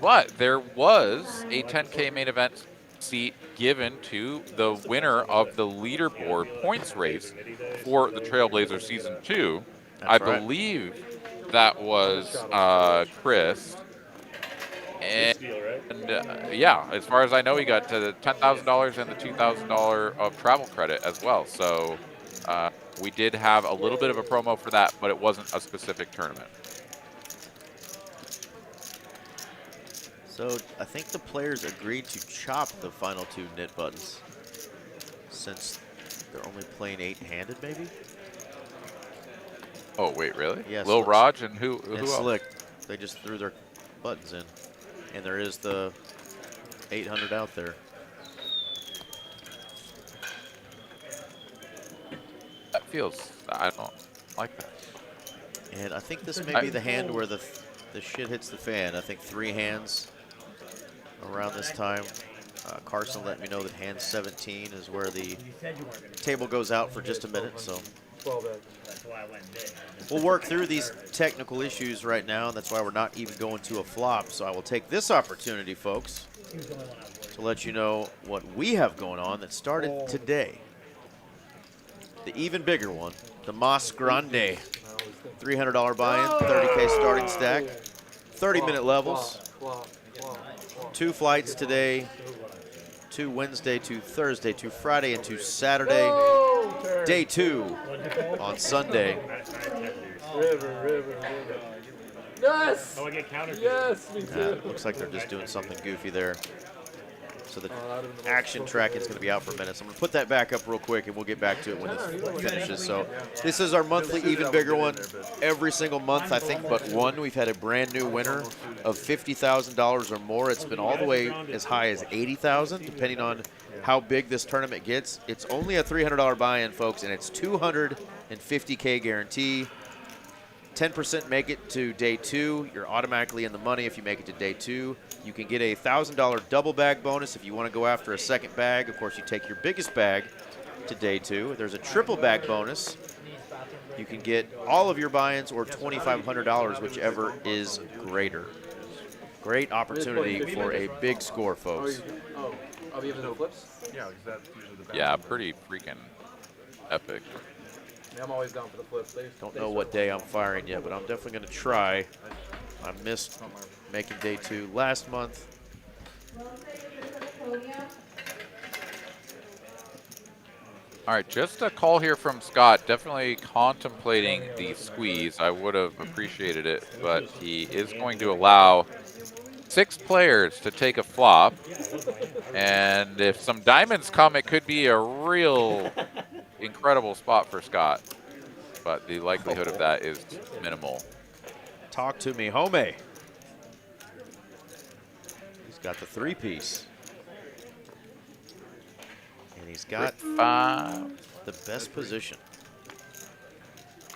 But there was a 10K main event seat given to the winner of the leaderboard points race for the Trailblazer Season 2. I believe that was Chris. And yeah, as far as I know, he got to the $10,000 and the $2,000 of travel credit as well. So we did have a little bit of a promo for that, but it wasn't a specific tournament. So I think the players agreed to chop the final two knit buttons since they're only playing 8-handed, maybe? Oh, wait, really? Yes. Lil Raj and who else? Slick. They just threw their buttons in. And there is the 800 out there. That feels, I don't like that. And I think this may be the hand where the shit hits the fan. I think 3 hands around this time. Carson let me know that hand 17 is where the table goes out for just a minute. So we'll work through these technical issues right now. That's why we're not even going to a flop. So I will take this opportunity, folks, to let you know what we have going on that started today. The even bigger one, the Mas Grande. $300 buy-in, 30K starting stack, 30-minute levels. 2 flights today, 2 Wednesday, 2 Thursday, 2 Friday, and 2 Saturday. Day 2 on Sunday. River. Yes! Oh, I get countered. Yes, me too. Looks like they're just doing something goofy there. So the action tracking is going to be out for a minute. So I'm going to put that back up real quick, and we'll get back to it when this finishes. So this is our monthly even bigger one. Every single month, I think, but one, we've had a brand new winner of $50,000 or more. It's been all the way as high as $80,000, depending on how big this tournament gets. It's only a $300 buy-in, folks, and it's 250K guarantee. 10% make it to day 2. You're automatically in the money if you make it to day 2. You can get a $1,000 double bag bonus if you want to go after a second bag. Of course, you take your biggest bag to day 2. There's a triple bag bonus. You can get all of your buy-ins or $2,500, whichever is greater. Great opportunity for a big score, folks. I'll be able to flips? Yeah, because that's usually the Yeah, pretty freaking epic. Yeah, I'm always down for the flips. Don't know what day I'm firing yet, but I'm definitely going to try. I missed making day 2 last month. All right, just a call here from Scott. Definitely contemplating the squeeze. I would have appreciated it, but he is going to allow 6 players to take a flop. And if some diamonds come, it could be a real incredible spot for Scott. But the likelihood of that is minimal. Talk to me, Home. He's got the 3-piece. And he's got the best position.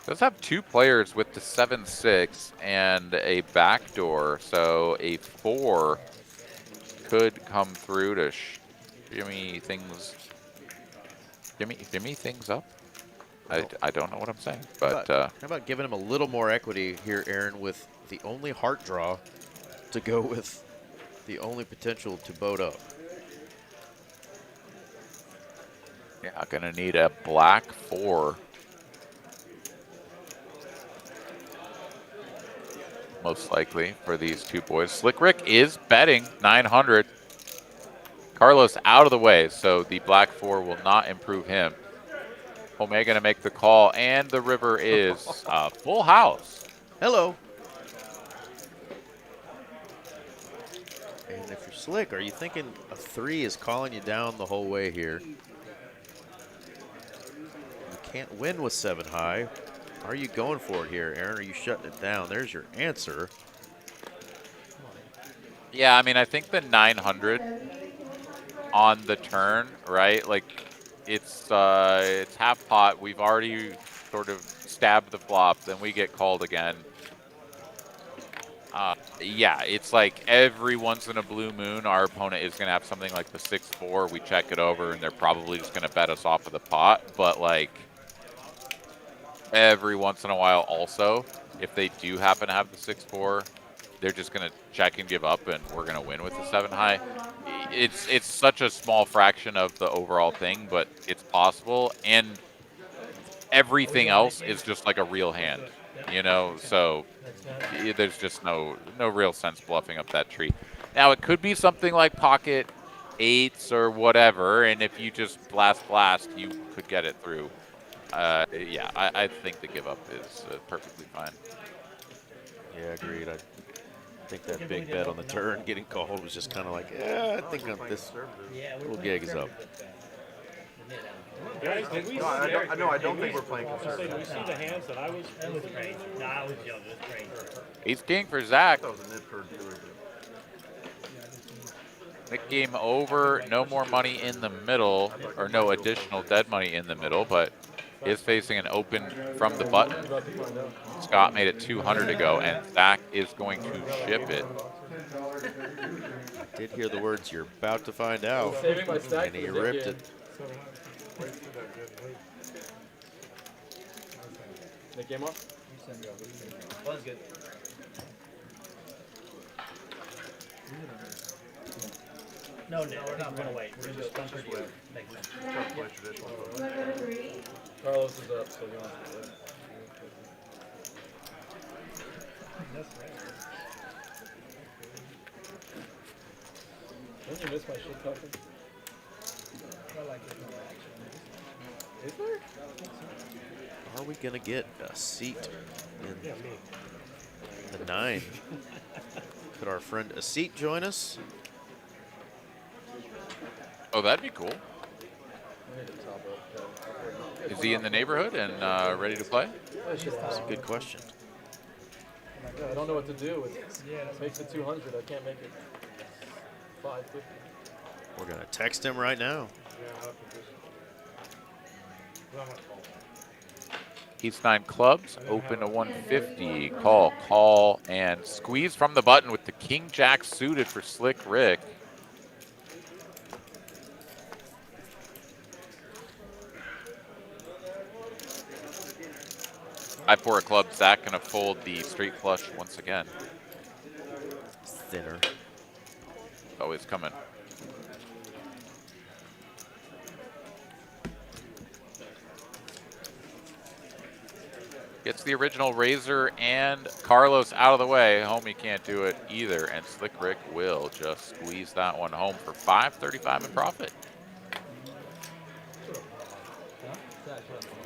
Does have 2 players with the 7-6 and a backdoor, so a 4 could come through to jimmy things up. I don't know what I'm saying, but how about giving him a little more equity here, Aaron, with the only heart draw to go with the only potential to boat up. Yeah, gonna need a black 4. Most likely for these 2 boys. Slick Rick is betting 900. Carlos out of the way, so the black 4 will not improve him. Omega gonna make the call, and the river is a full house. Hello. And if you're Slick, are you thinking a 3 is calling you down the whole way here? You can't win with 7 high. Are you going for it here, Aaron? Are you shutting it down? There's your answer. Yeah, I mean, I think the 900 on the turn, right? Like, it's half pot. We've already sort of stabbed the flop. Then we get called again. Yeah, it's like every once in a blue moon, our opponent is going to have something like the 6-4. We check it over, and they're probably just going to bet us off of the pot. But, like, every once in a while also, if they do happen to have the 6-4, they're just going to check and give up, and we're going to win with the 7 high. It's such a small fraction of the overall thing, but it's possible. And everything else is just like a real hand, you know? So there's just no real sense bluffing up that tree. Now, it could be something like pocket 8s or whatever, and if you just blast, you could get it through. Yeah, I think the give up is perfectly fine. Yeah, agreed. I think that big bet on the turn getting called was just kind of like, yeah, I think this little gig is up. Guys, did we I don't think we're playing Did we conservative. see the hands that I was? That was crazy. Nah, I was young. It was crazy. Ace king for Zach. That was a nit for dealer. Nick game over. No more money in the middle, or no additional dead money in the middle, but is facing an open from the button. Scott made it 200 to go, and Zach is going to ship it. I did hear the words, "You're about to find out," and he ripped it. Nick game off? Was good. No, we're not going to wait. We're just going to make sense. Play traditional. Carlos is up, so you want to play. Didn't you miss my shit talking? Is there? Are we gonna get a seat in the 9? Could our friend a seat join us? Oh, that'd be cool. Is he in the neighborhood and ready to play? That's a good question. I don't know what to do. It makes it 200. I can't make it 550. We're gonna text him right now. Ace 9 clubs, open to 150. Call, call, and squeeze from the button with the King Jack suited for Slick Rick. I-4 a club, Zach gonna fold the straight flush once again. Thinner. Always coming. Gets the original Razor and Carlos out of the way. Homie can't do it either, and Slick Rick will just squeeze that one home for $5.35 in profit.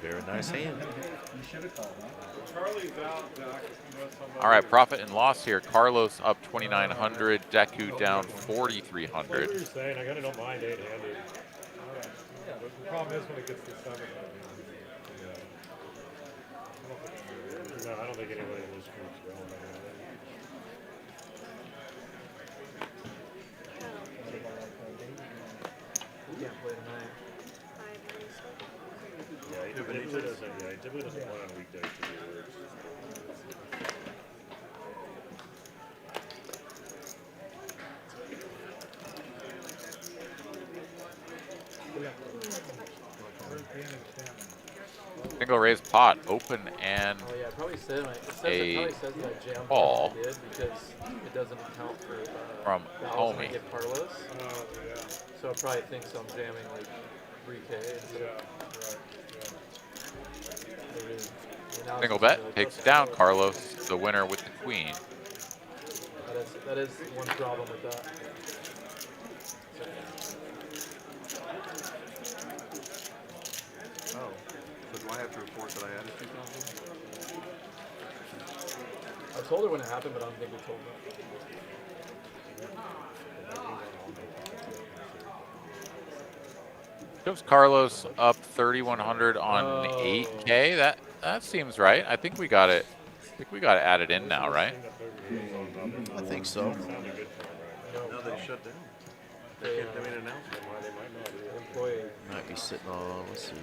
Very nice hand. All right, profit and loss here. Carlos up 2,900, Deku down 4,300. What you're saying, I kind of don't mind 8-handed. The problem is when it gets to 7. No, I don't think anybody in this group's going to. We can't play tonight. Yeah, he typically doesn't play on weekdays to do works. Single raise pot, open and Oh yeah, it probably says it a probably says that jam call did because it doesn't account for from Dallas when I Homie. get Carlos. Oh, yeah. So it probably thinks I'm jamming like 3K. Instead of Single bet, takes down Carlos, the winner with the queen. That is one problem with that. Oh, so do I have to report that I added 2,000? I told her when it happened, but I don't think we told her. Shows Carlos up 3,100 on 8K. That seems right. I think we got it. I think we got it added in now, right? I think so. No, they shut down. They can't make an announcement. They might not. Employee. Might be sitting on, let's see.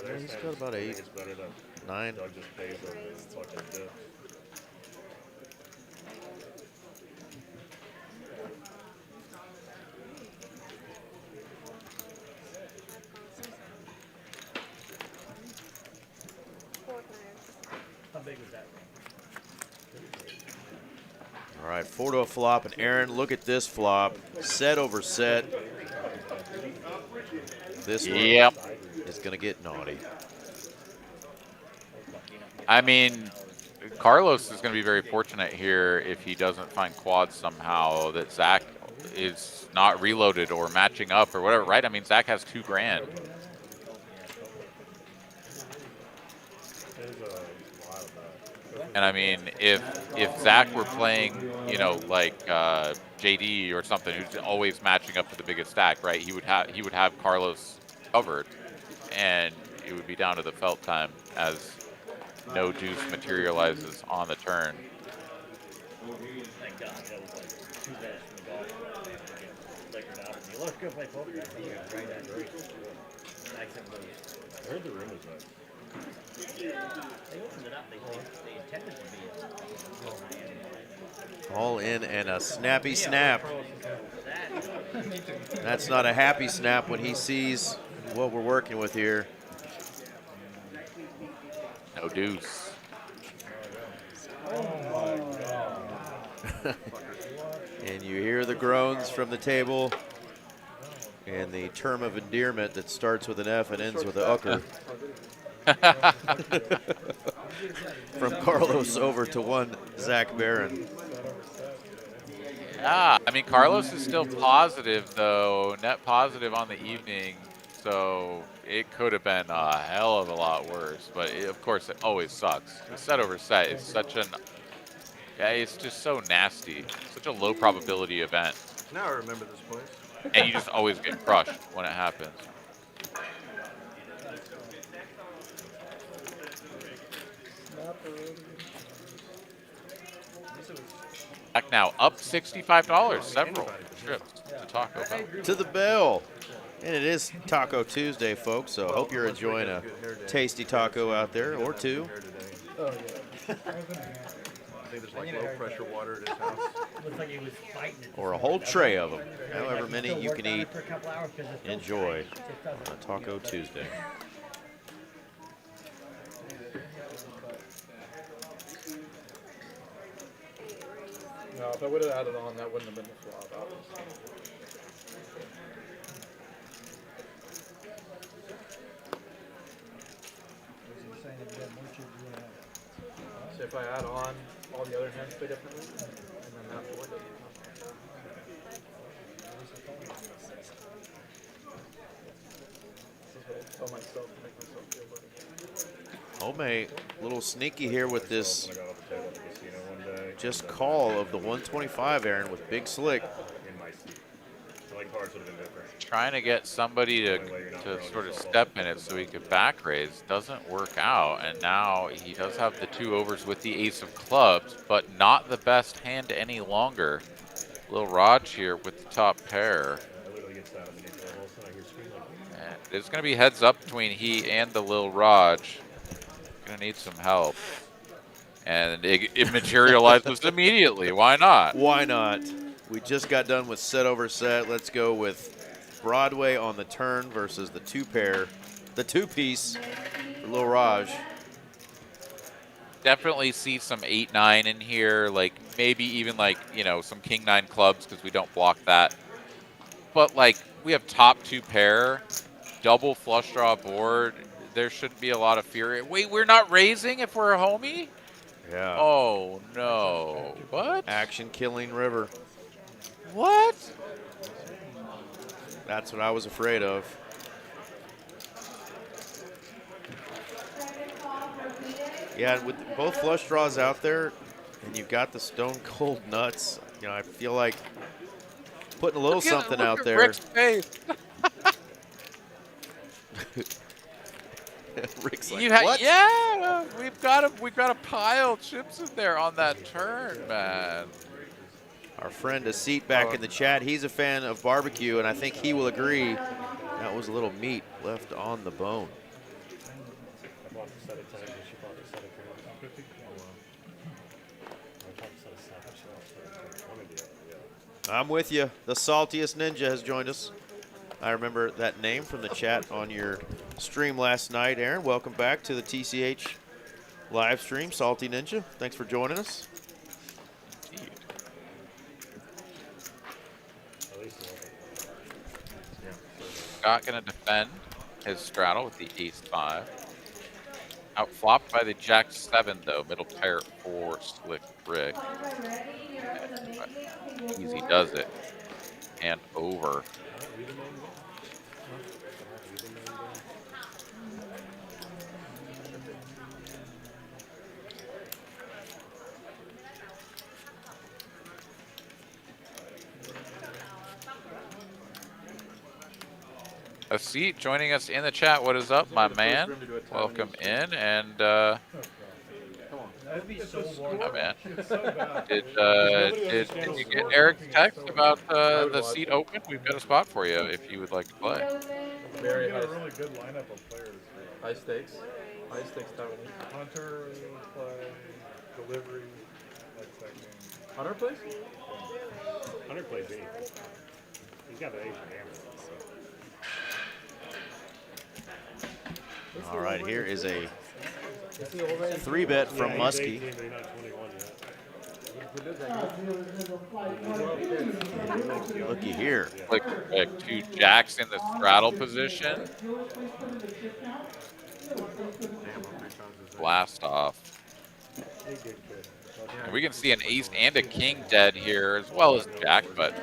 Yeah, He's got about 8, it's better that 9. Doug just pays them and fucking dips. How big was that? All right, 4 to a flop, and Aaron, look at this flop. Set over set. This one is going to get naughty. I mean, Carlos is going to be very fortunate here if he doesn't find quads somehow that Zach is not reloaded or matching up or whatever, right? I mean, Zach has $2 grand. And I mean, if Zach were playing, you know, like JD or something, who's always matching up to the biggest stack, right? He would have Carlos covered, and it would be down to the felt time as no juice materializes on the turn. Thank God, that was like 2 bets from the golf. Figured out. And you look good play poker. I think you're right at great. Nice and loose. I heard the room is nice. They opened it up. They intended to be All in and a snappy snap. That's not a happy snap when he sees what we're working with here. No deuce. And you hear the groans from the table and the term of endearment that starts with an F and ends with an ucker. From Carlos over to one Zach Barron. Yeah, I mean, Carlos is still positive, though, net positive on the evening, so it could have been a hell of a lot worse, but of course it always sucks. The set over set is such an, yeah, it's just so nasty, such a low probability event, Now I remember this place. and you just always get crushed when it happens. Back now, up $65, several trips to talk about. To the bell. And it is Taco Tuesday, folks, so hope you're enjoying a tasty taco out there, or two. Oh, yeah. I think there's like low pressure water at his house. Looks like he was fighting it. Or a whole tray of them. However many you can eat, enjoy on a Taco Tuesday. No, if I would have added on, that wouldn't have been the flop, obviously. So if I add on, all the other hands play differently, and then that board doesn't come. This is what I tell myself to make myself feel better. Homemade, a little sneaky here with this When I got off the table at the casino one day. just call of the 125, Aaron, with Big Slick. In my seat. So like cards would have been different. Trying to get somebody to sort of step in it so he could back raise doesn't work out, and now he does have the 2 overs with the ace of clubs, but not the best hand any longer. Lil Raj here with the top pair. I literally get that underneath the whole thing. I hear scream like, And there's going to be heads up between he and the Lil Raj. Going to need some help. And it materializes immediately. Why not? Why not? We just got done with set over set. Let's go with Broadway on the turn versus the 2-pair, the 2-piece for Lil Raj. Definitely see some 8-9 in here, like maybe even like, you know, some king-9 clubs because we don't block that. But like we have top 2 pair, double flush draw board. There shouldn't be a lot of fear. Wait, we're not raising if we're a homie? Yeah. Oh no. What? Action killing river. What? That's what I was afraid of. Yeah, with both flush draws out there, and you've got the stone cold nuts, you know, I feel like putting a little something out there. Rick's face. Rick's like, You what? Yeah, we've got a pile of chips in there on that turn, man. Our friend, a seat back in the chat, he's a fan of barbecue, and I think he will agree that was a little meat left on the bone. I bought a set of 10 and she bought a set of 50. I bought a set of 7. She bought a set of 10. One or the other, yeah. I'm with you. The saltiest ninja has joined us. I remember that name from the chat on your stream last night. Aaron, welcome back to the TCH live stream. Salty Ninja, thanks for joining us. At least a little bit. Scott gonna defend his straddle with the ace-5. Outflopped by the jack-7 though. Middle pair for Slick Rick. Easy does it. And over. A seat joining us in the chat. What is up, my man? Welcome in, and That'd be so boring. my man. Did you get Eric's text about the seat open? We've got a spot for you if you would like to play. Very We got high, a really good lineup of players. high stakes. High stakes Taiwanese. Hunter play, delivery, that's that game. Hunter plays? Hunter plays anything. He's got the Asian hammer. All right, here is a Is he already? 3-bet from He's Muskie. 18, but he's not 21 yet. Looky here. Click Rick. 2 jacks in the straddle position. Blast off. And we can see an ace and a king dead here, as well as jack, but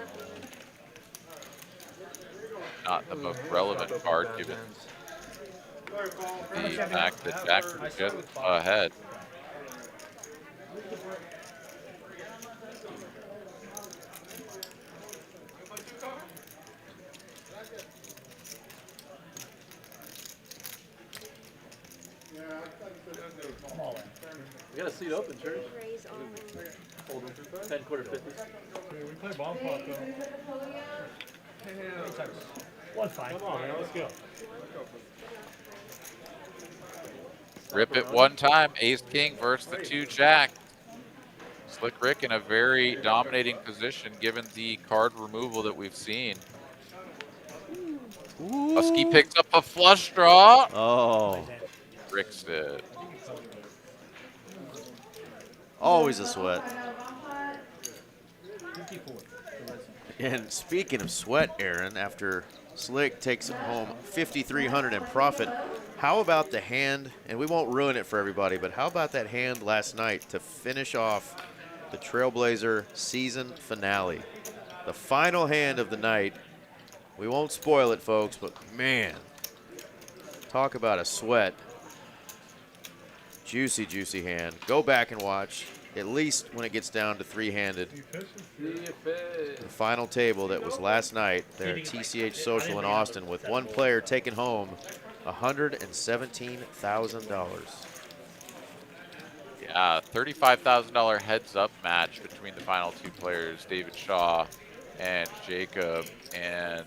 not the most relevant card given the fact that jack was just ahead. We got a seat open, church. 10 quarter 50s. We play bomb pot though. One's fine. Come on, man, let's go. Rip it one time. Ace King versus the 2 Jack. Slick Rick in a very dominating position given the card removal that we've seen. Husky picks up a flush draw. Oh, Rick's it. always a sweat. And speaking of sweat, Aaron, after Slick takes it home 5,300 in profit, how about the hand, and we won't ruin it for everybody, but how about that hand last night to finish off the Trailblazer season finale? The final hand of the night. We won't spoil it, folks, but man, talk about a sweat. Juicy, juicy hand. Go back and watch, at least when it gets down to three-handed. The final table that was last night there at TCH Social in Austin, with one player taking home $117,000. Yeah, $35,000 heads-up match between the final 2 players, David Shaw and Jacob. And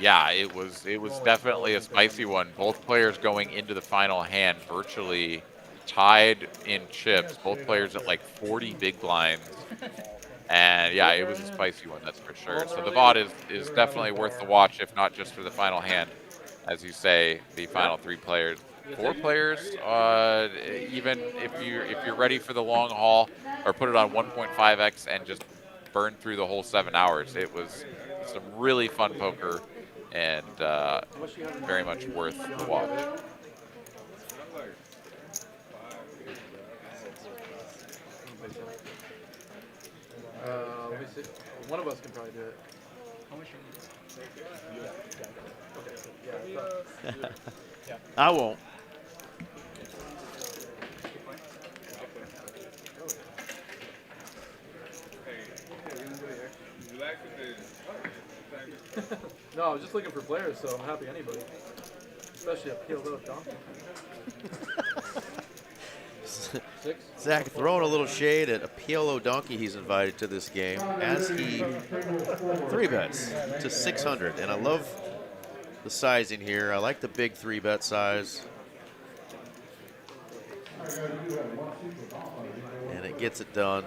yeah, it was definitely a spicy one. Both players going into the final hand virtually tied in chips. Both players at like 40 big blinds. And yeah, it was a spicy one, that's for sure. So the VOD is definitely worth the watch, if not just for the final hand. As you say, the final 3 players, 4 players, even if you're ready for the long haul, or put it on 1.5x and just burn through the whole 7 hours. It was some really fun poker, and very much worth the watch. Let me see. One of us can probably do it. I won't. No, I was just looking for players, so I'm happy anybody. Especially a PLO donkey. 6? Zach throwing a little shade at a PLO donkey he's invited to this game as he 3-bets to 600. And I love the sizing here. I like the big 3-bet size. And it gets it done.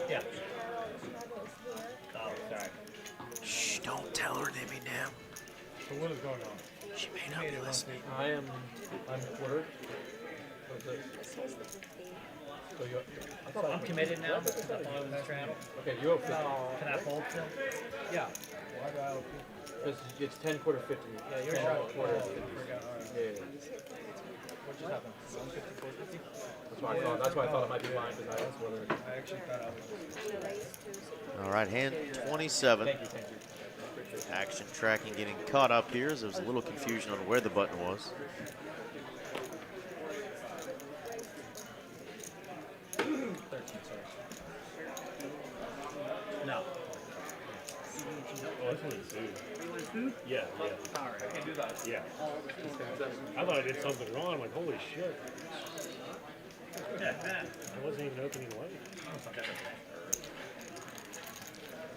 Yeah. Oh, sorry. Shh, don't tell her, Nimmy-Nam. So what is going on? She may not be listening. I'm quartered. What's this? So you, I thought I'm committed now because I thought it was straddle. Okay, you owe 50. Can I fold still? Yeah. Why do I owe 50? It's 10 quarter 50. Yeah, you're 10 right. quarter 50. Yeah. What just happened? 150, 450? That's why I thought it might be mine, because I was wondering. I actually thought I was. All right, hand 27. Thank you. Action tracking getting caught up here, as there was a little confusion on where the button was. No. Oh, this one is food. Yeah, yeah. Alright, I can do that. Yeah. I thought I did something wrong. I'm like, holy shit. I wasn't even opening late.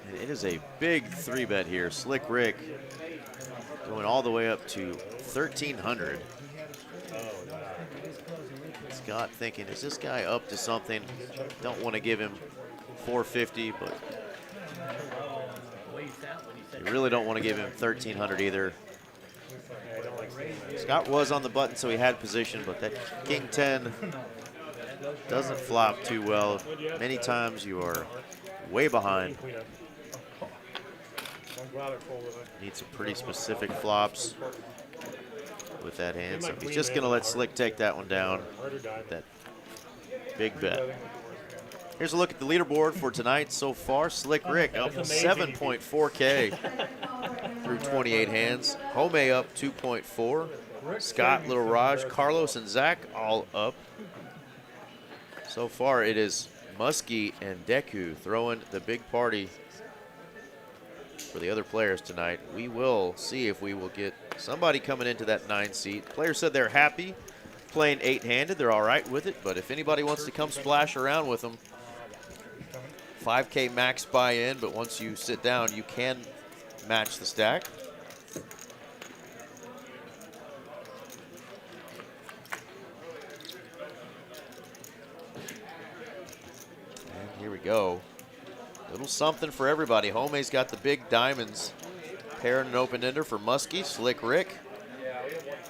And it is a big 3-bet here. Slick Rick going all the way up to 1,300. Scott thinking, is this guy up to something? Don't want to give him 450, but you really don't want to give him 1,300 either. Scott was on the button, so he had position, but that King 10 doesn't flop too well. Many times you are way behind. Need some pretty specific flops. with that hand. So he's just going to let Slick take that one down. Harder dime. That big bet. Here's a look at the leaderboard for tonight so far. Slick Rick up 7.4K through 28 hands. Home up 2.4. Scott, Lil Raj, Carlos, and Zach all up. So far it is Muskie and Deku throwing the big party for the other players tonight. We will see if we will get somebody coming into that 9 seat. Players said they're happy playing 8-handed. They're all right with it, but if anybody wants to come splash around with them, 5K max buy-in, but once you sit down, you can match the stack. And here we go. Little something for everybody. Homey's got the big diamonds. Pair and an open-ender for Muskie. Slick Rick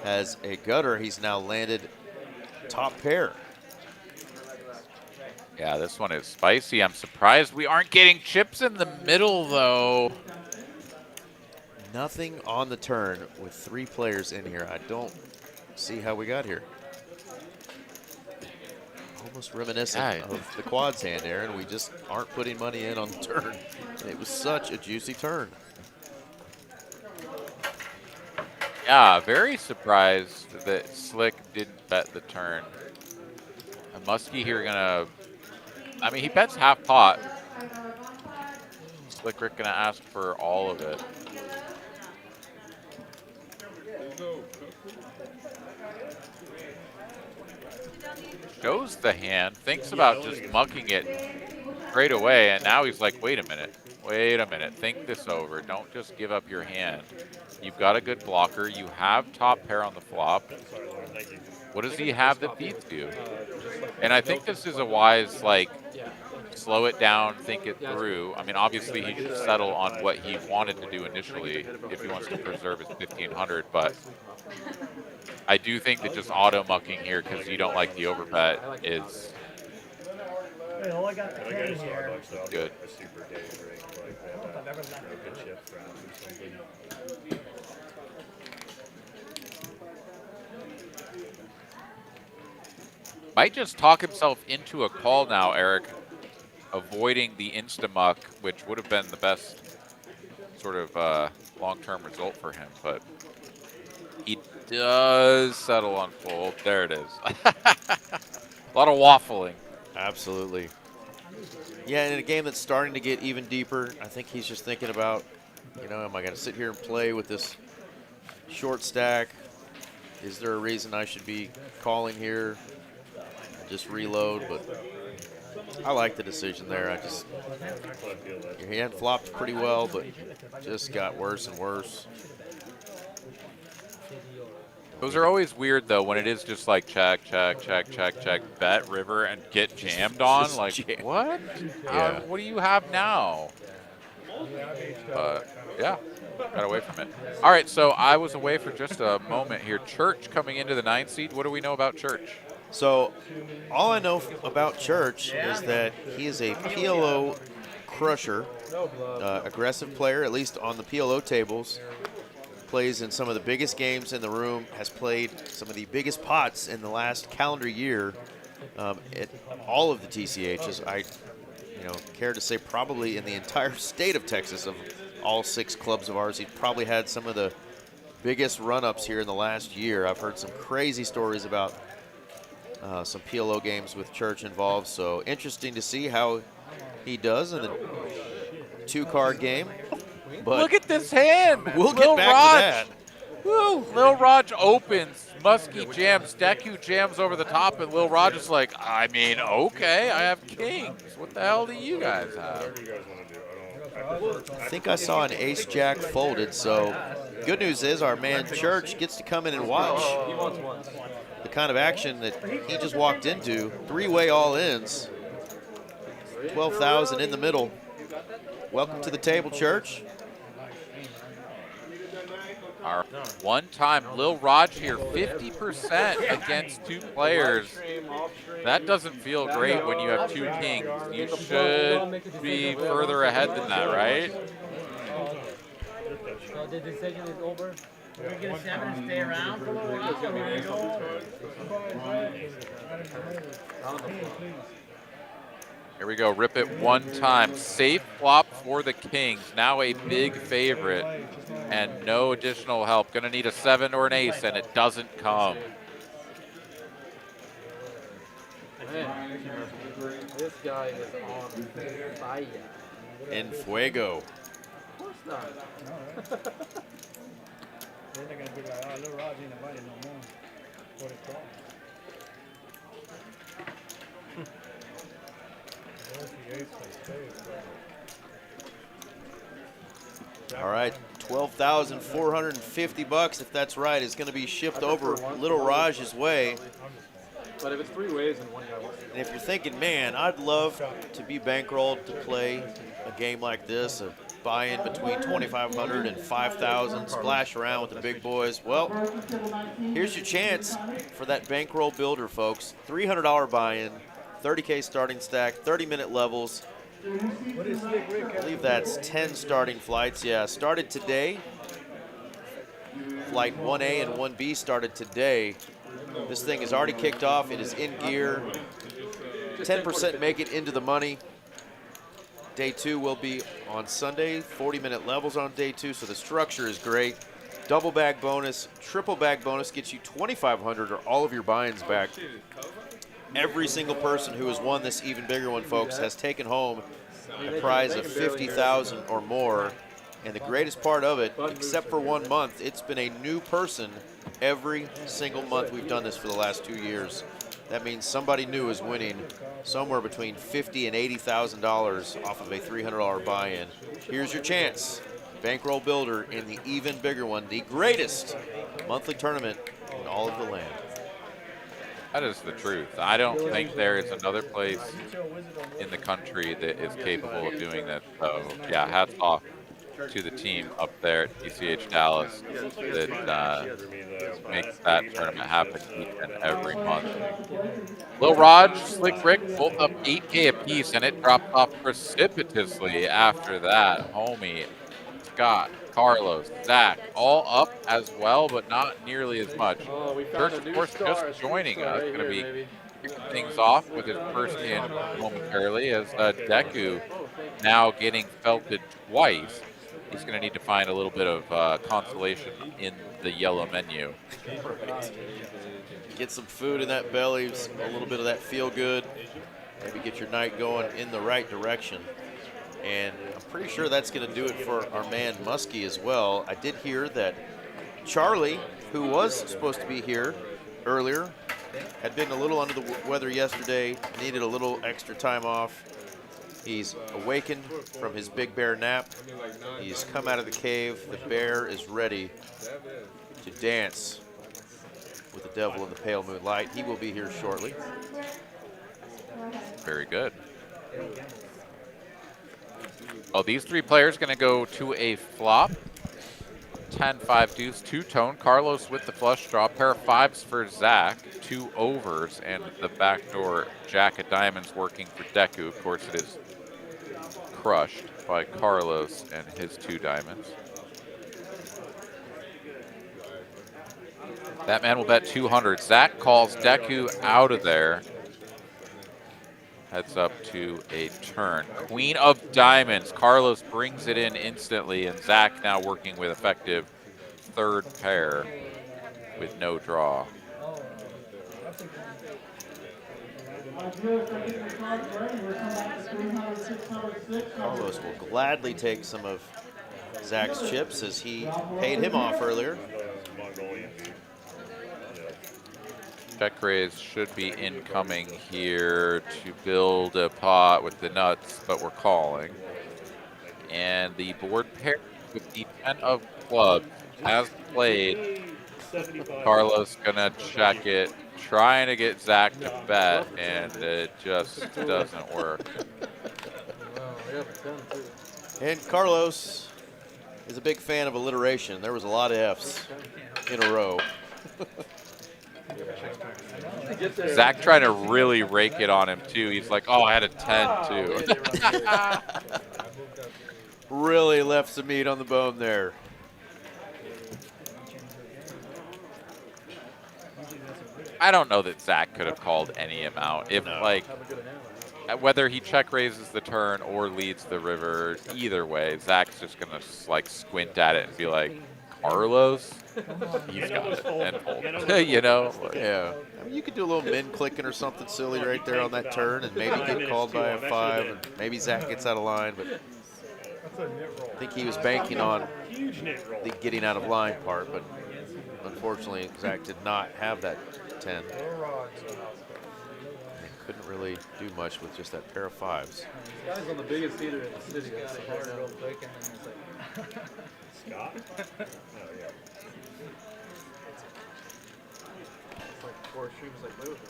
has a gutter. He's now landed top pair. Yeah, this one is spicy. I'm surprised we aren't getting chips in the middle, though. Nothing on the turn with 3 players in here. I don't see how we got here. Almost reminiscent of the quads hand, Aaron. We just aren't putting money in on the turn. It was such a juicy turn. Yeah, very surprised that Slick didn't bet the turn. And Muskie here gonna, I mean, he bets half pot. Slick Rick gonna ask for all of it. Shows the hand, thinks about just mucking it straight away, and now he's like, wait a minute, think this over. Don't just give up your hand. You've got a good blocker. You have top pair on the flop. What does he have that beats you? And I think this is a wise, like, slow it down, think it through. I mean, obviously he should settle on what he wanted to do initially if he wants to preserve his 1500, but I do think that just auto mucking here because you don't like the overbet is Hey, all I got to When I go to say here. Starbucks, though, I'll Good. get like a super day drink, like they have that, a good chip wrap or something. might just talk himself into a call now, Eric, avoiding the insta-muck, which would have been the best sort of long-term result for him, but he does settle on fold. There it is. A lot of waffling. Absolutely. Yeah, and in a game that's starting to get even deeper, I think he's just thinking about, you know, am I going to sit here and play with this short stack? Is there a reason I should be calling here? Just reload, but I like the decision there. Your hand flopped pretty well, but just got worse and worse. Those are always weird, though, when it is just like check, bet, river, and get jammed on. Just like, jam. what? Yeah. What do you have now? Yeah, got away from it. All right, so I was away for just a moment here. Church coming into the 9 seed. What do we know about Church? So all I know about Church is that he is a PLO crusher, aggressive player, at least on the PLO tables. Plays in some of the biggest games in the room, has played some of the biggest pots in the last calendar year at all of the TCHs. I care to say probably in the entire state of Texas of all 6 clubs of ours, he's probably had some of the biggest run-ups here in the last year. I've heard some crazy stories about some PLO games with Church involved, so interesting to see how he does in the 2-card game. But look at this hand. We'll Lil get back Raj. to that. Woo. Lil Raj opens. Muskie jams. Deku jams over the top, and Lil Raj is like, I mean, okay, I have kings. What the hell do you guys have? Whatever you guys want to do. I think I saw an ace-jack folded, so good news is our man Church gets to come in and watch the kind of action that he just walked into. 3-way all-ins, 12,000 in the middle. Welcome to the table, Church. Our one time, Lil Raj here, 50% against 2 players. That doesn't feel great when you have 2 kings. You should be further ahead than that, right? So the decision is over? We're gonna get a 7 and stay around for a little while. There you go. Here we go. Rip it one time. Safe flop for the Kings. Now a big favorite and no additional help. Gonna need a 7 or an ace, and it doesn't come. Man, this guy is on fire. En fuego. Of course not. Then they're gonna be like, oh, Lil Raj ain't invited no more. What it costs. All right, $12,450, if that's right, is going to be shipped over Lil Raj's way. But if it's 3 ways and one guy wants to And if you're thinking, man, I'd love to be bankrolled to play a game like this, a buy-in between $2,500 and $5,000, splash around with the big boys, well, here's your chance for that bankroll builder, folks. $300 buy-in, 30K starting stack, 30-minute levels. I believe that's 10 starting flights. Yeah, started today. Flight 1A and 1B started today. This thing is already kicked off. It is in gear. 10% make it into the money. Day 2 will be on Sunday. 40-minute levels on day 2, so the structure is great. Double bag bonus, triple bag bonus gets you $2,500 or all of your buy-ins back. Every single person who has won this even bigger one, folks, has taken home a prize of $50,000 or more. And the greatest part of it, except for 1 month, it's been a new person every single month we've done this for the last 2 years. That means somebody new is winning somewhere between $50,000 and $80,000 off of a $300 buy-in. Here's your chance. Bankroll Builder in the even bigger one, the greatest monthly tournament in all of the land. That is the truth. I don't think there is another place in the country that is capable of doing that. So, yeah, hats off to the team up there at TCH Dallas that makes that tournament happen each and every month. Lil Raj, Slick Rick, both up 8K apiece, and it dropped off precipitously after that. Homie, Scott, Carlos, Zach, all up as well, but not nearly as much. Church, of course, just joining us, going to be kicking things off with his first hand momentarily as Deku now getting felted twice. He's going to need to find a little bit of consolation in the yellow menu. Right. Get some food in that belly, a little bit of that feel good. Maybe get your night going in the right direction. And I'm pretty sure that's going to do it for our man Muskie as well. I did hear that Charlie, who was supposed to be here earlier, had been a little under the weather yesterday, needed a little extra time off. He's awakened from his big bear nap. He's come out of the cave. The bear is ready to dance with the devil in the pale moonlight. He will be here shortly. Very good. Well, these 3 players going to go to a flop. 10-5 deuce, 2-tone. Carlos with the flush draw. Pair of 5s for Zach. 2 overs, and the backdoor jack of diamonds working for Deku. Of course, it is crushed by Carlos and his 2 diamonds. That man will bet 200. Zach calls Deku out of there. Heads up to a turn. Queen of diamonds. Carlos brings it in instantly, and Zach now working with effective 3rd pair with no draw. Carlos will gladly take some of Zach's chips as he paid him off earlier. Check raise should be incoming here to build a pot with the nuts, but we're calling. And the board pair with the 10 of clubs has played. Carlos gonna check it, trying to get Zach to bet, and it just doesn't work. And Carlos is a big fan of alliteration. There was a lot of F's in a row. Zach trying to really rake it on him too. He's like, oh, I had a 10 too. Really left some meat on the bone there. I don't know that Zach could have called any amount. If like whether he check raises the turn or leads the river, either way, Zach's just gonna like squint at it and be like, Carlos, he's got it and fold. You know? Yeah. I mean, you could do a little min clicking or something silly right there on that turn and maybe get called by a 5, and maybe Zach gets out of line, but I think he was banking on the getting out of line part, but unfortunately Zach did not have that 10. Couldn't really do much with just that pair of 5s. This guy's on the biggest heater in the city. That's hard real quick, and then it's like Scott? Oh, yeah. it's like 4 streams like play with him.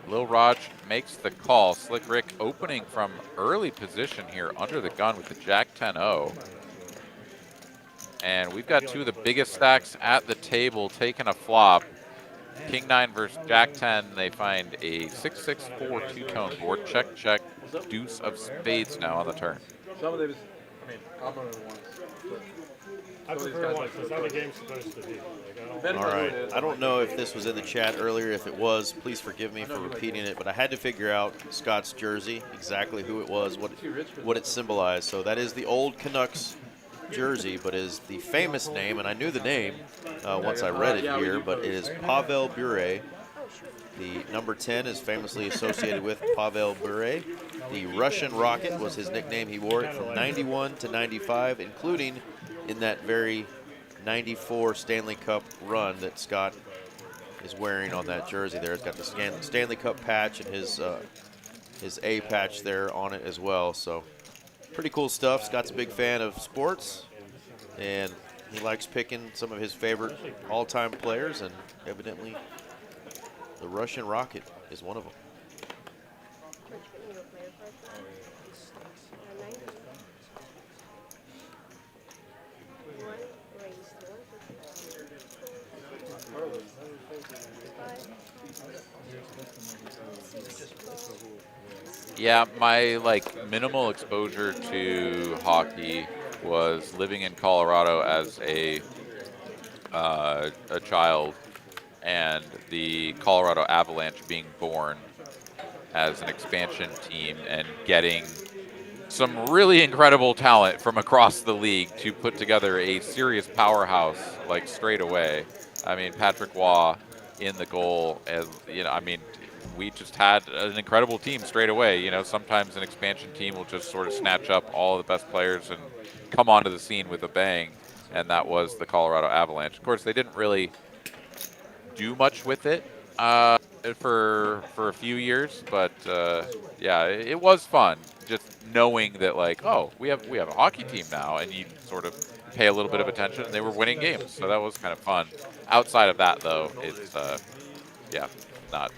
Lil Raj makes the call. Slick Rick opening from early position here under the gun with the Jack 10-0. And we've got 2 of the biggest stacks at the table taking a flop. King 9 versus Jack 10. They find a 6-6-4 two-tone board. Check, check. Deuce of spades now on the turn. Some of them, I mean, I'm one of the ones. I prefer one, because that's how the game's supposed to be. Like, All right. I don't know if this was in the chat earlier. If it was, please forgive me for repeating it, but I had to figure out Scott's jersey, exactly who it was, what it symbolized. So that is the old Canucks jersey, but is the famous name, and I knew the name once I read it here, but it is Pavel Bure. The number 10 is famously associated with Pavel Bure. The Russian Rocket was his nickname. He wore it from 91 to 95, including in that very 94 Stanley Cup run that Scott is wearing on that jersey there. It's got the Stanley Cup patch and his A patch there on it as well. So pretty cool stuff. Scott's a big fan of sports, and he likes picking some of his favorite all-time players, and evidently the Russian Rocket is one of them. Yeah, my like minimal exposure to hockey was living in Colorado as a child, and the Colorado Avalanche being born as an expansion team and getting some really incredible talent from across the league to put together a serious powerhouse like straight away. I mean, Patrick Waugh in the goal, as you know, I mean, we just had an incredible team straight away. You know, sometimes an expansion team will just sort of snatch up all of the best players and come onto the scene with a bang, and that was the Colorado Avalanche. Of course, they didn't really do much with it for a few years, but yeah, it was fun just knowing that, like, oh, we have a hockey team now, and you sort of pay a little bit of attention, and they were winning games, so that was kind of fun. Outside of that, though, it's yeah, not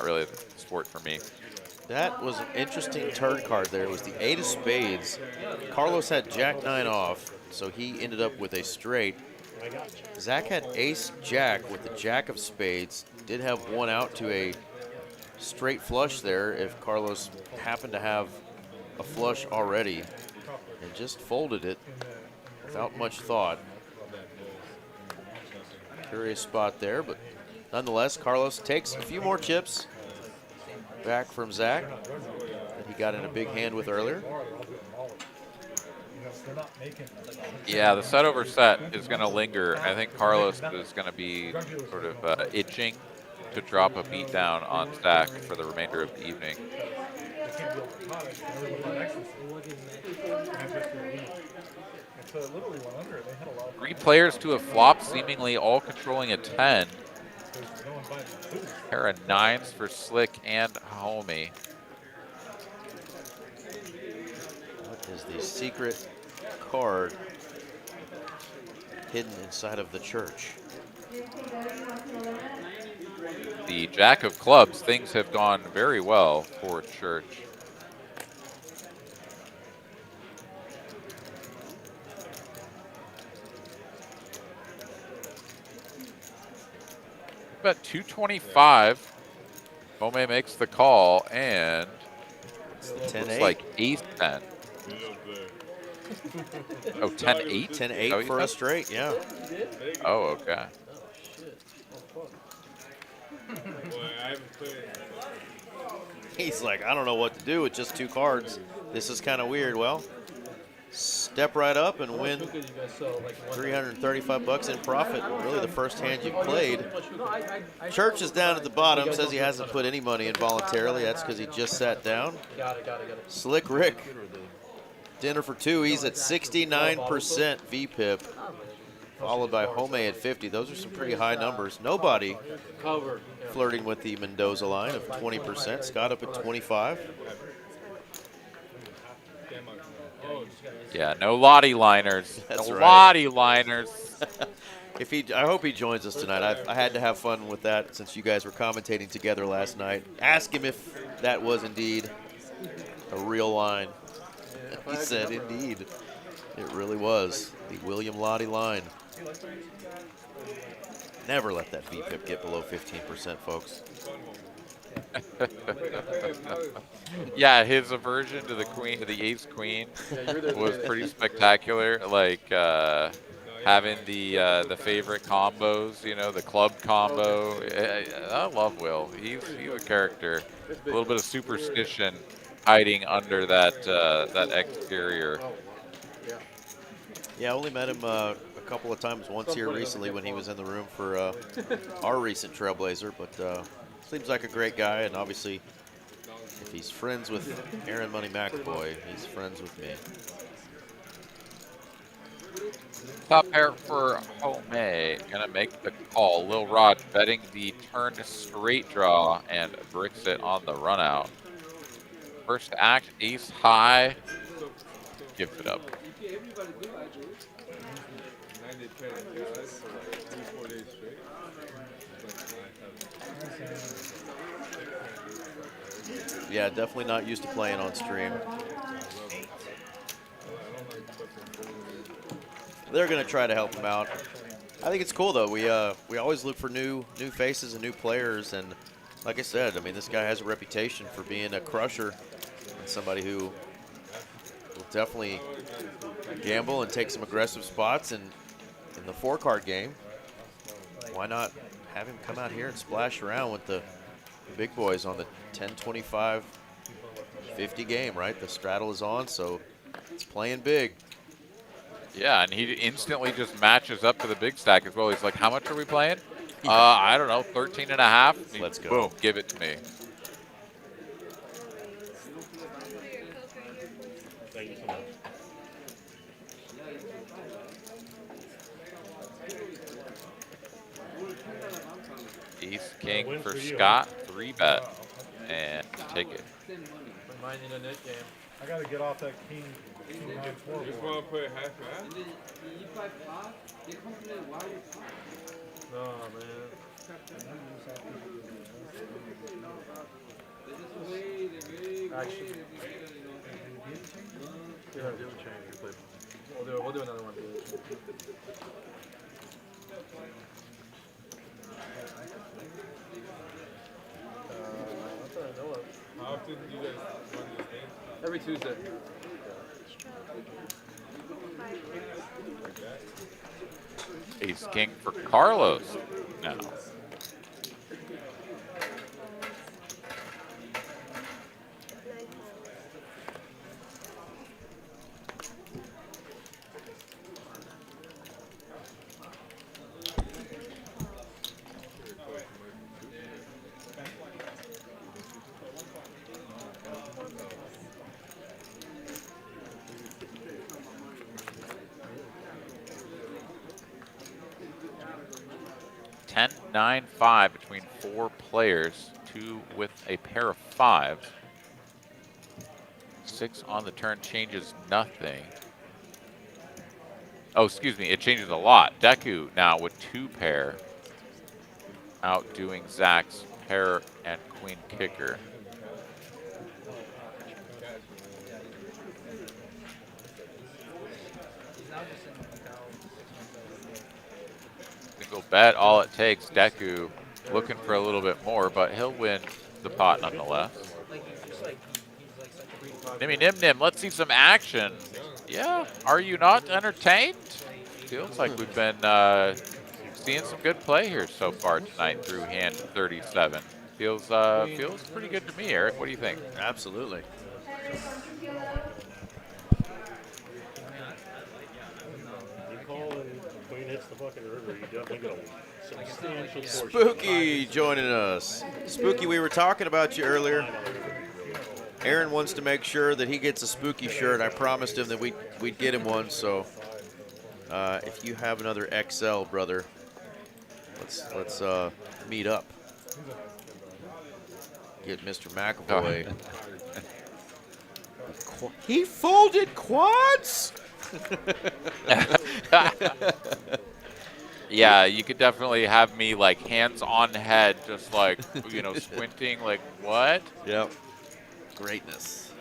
really a sport for me. That was an interesting turn card there. It was the 8 of spades. Carlos had Jack 9 off, so he ended up with a straight. Zach had ace jack with the Jack of spades. Did have one out to a straight flush there if Carlos happened to have a flush already, and just folded it without much thought. Curious spot there, but nonetheless, Carlos takes a few more chips back from Zach that he got in a big hand with earlier. Yeah, the set over set is going to linger. I think Carlos is going to be sort of itching to drop a beat down on stack for the remainder of the evening. Three players to a flop, seemingly all controlling a 10. Pair of 9s for Slick and Homie. What is the secret card hidden inside of the church? The Jack of clubs. Things have gone very well for Church. Bet 225. Homie makes the call, and it's looks like ace 10. Oh, 10-8? 10-8 for a straight, yeah. Oh, okay. He's like, I don't know what to do with just 2 cards. This is kind of weird. Well, step right up and win 335 bucks in profit. Really the first hand you played. Church is down at the bottom, says he hasn't put any money in voluntarily. That's because he just sat down. Got it. Slick Rick, dinner for 2. He's at 69% VPIP, followed by Home at 50. Those are some pretty high numbers. Nobody flirting with the Mendoza line of 20%. Scott up at 25. Yeah, no Lottie liners. That's no right. Lottie liners. I hope he joins us tonight. I had to have fun with that since you guys were commentating together last night. Ask him if that was indeed a real line. He said, indeed, it really was the William Lottie line. Never let that VPIP get below 15%, folks. Yeah, his aversion to the queen, the ace queen, was pretty spectacular. Like having the favorite combos, you know, the club combo. I love Will. He's a character. A little bit of superstition hiding under that that exterior. Yeah, I only met him a couple of times. Once here recently when he was in the room for our recent Trailblazer, but seems like a great guy, and obviously if he's friends with Aaron Money McAvoy, he's friends with me. Top pair for Home. Gonna make the call. Lil Raj betting the turn straight draw and bricks it on the run out. First act, ace high. Gives it up. Yeah, definitely not used to playing on stream. They're going to try to help him out. I think it's cool though. We always look for new faces and new players, and like I said, I mean, this guy has a reputation for being a crusher and somebody who will definitely gamble and take some aggressive spots. And in the 4-card game, why not have him come out here and splash around with the big boys on the 10, 25, 50 game, right? The straddle is on, so it's playing big. Yeah, and he instantly just matches up to the big stack as well. He's like, how much are we playing? I don't know, 13 and a half. Let's go. Boom, give it to me. Thank you so much. Ace king for Scott, 3-bet, and take it. Reminding the net game. I gotta get off that king 9-4. Just want to put half half? No, man. Actually, Yeah, do a change. You play. we'll do another one. How often do you guys run this game? Every Tuesday. Ace king for Carlos now. Ten, 9, 5 between 4 players, 2 with a pair of 5s. 6 on the turn changes nothing. Oh, excuse me, it changes a lot. Deku now with 2 pair, outdoing Zach's pair and queen kicker. Single bet, all it takes. Deku looking for a little bit more, but he'll win the pot nonetheless. Nimmy Nim Nim, let's see some action. Yeah, are you not entertained? Feels like we've been seeing some good play here so far tonight through hand 37. Feels pretty good to me, Eric. What do you think? Absolutely. You call and Queen hits the fucking river, you definitely get a substantial portion. Spooky joining us. Spooky, we were talking about you earlier. Aaron wants to make sure that he gets a Spooky shirt. I promised him that we'd get him one, so if you have another XL, brother, let's meet up. Get Mr. McAvoy. He folded quads? Yeah, you could definitely have me like hands on head, just like, you know, squinting like, what? Yep. Greatness.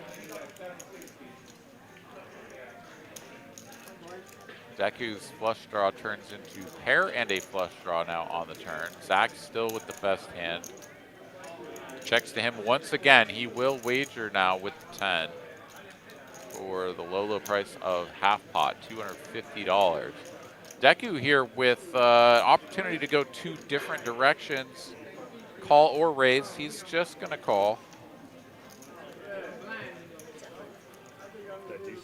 Deku's flush draw turns into pair and a flush draw now on the turn. Zach still with the best hand. Checks to him once again. He will wager now with the 10 for the low price of half pot, $250. Deku here with opportunity to go 2 different directions, call or raise. He's just going to call.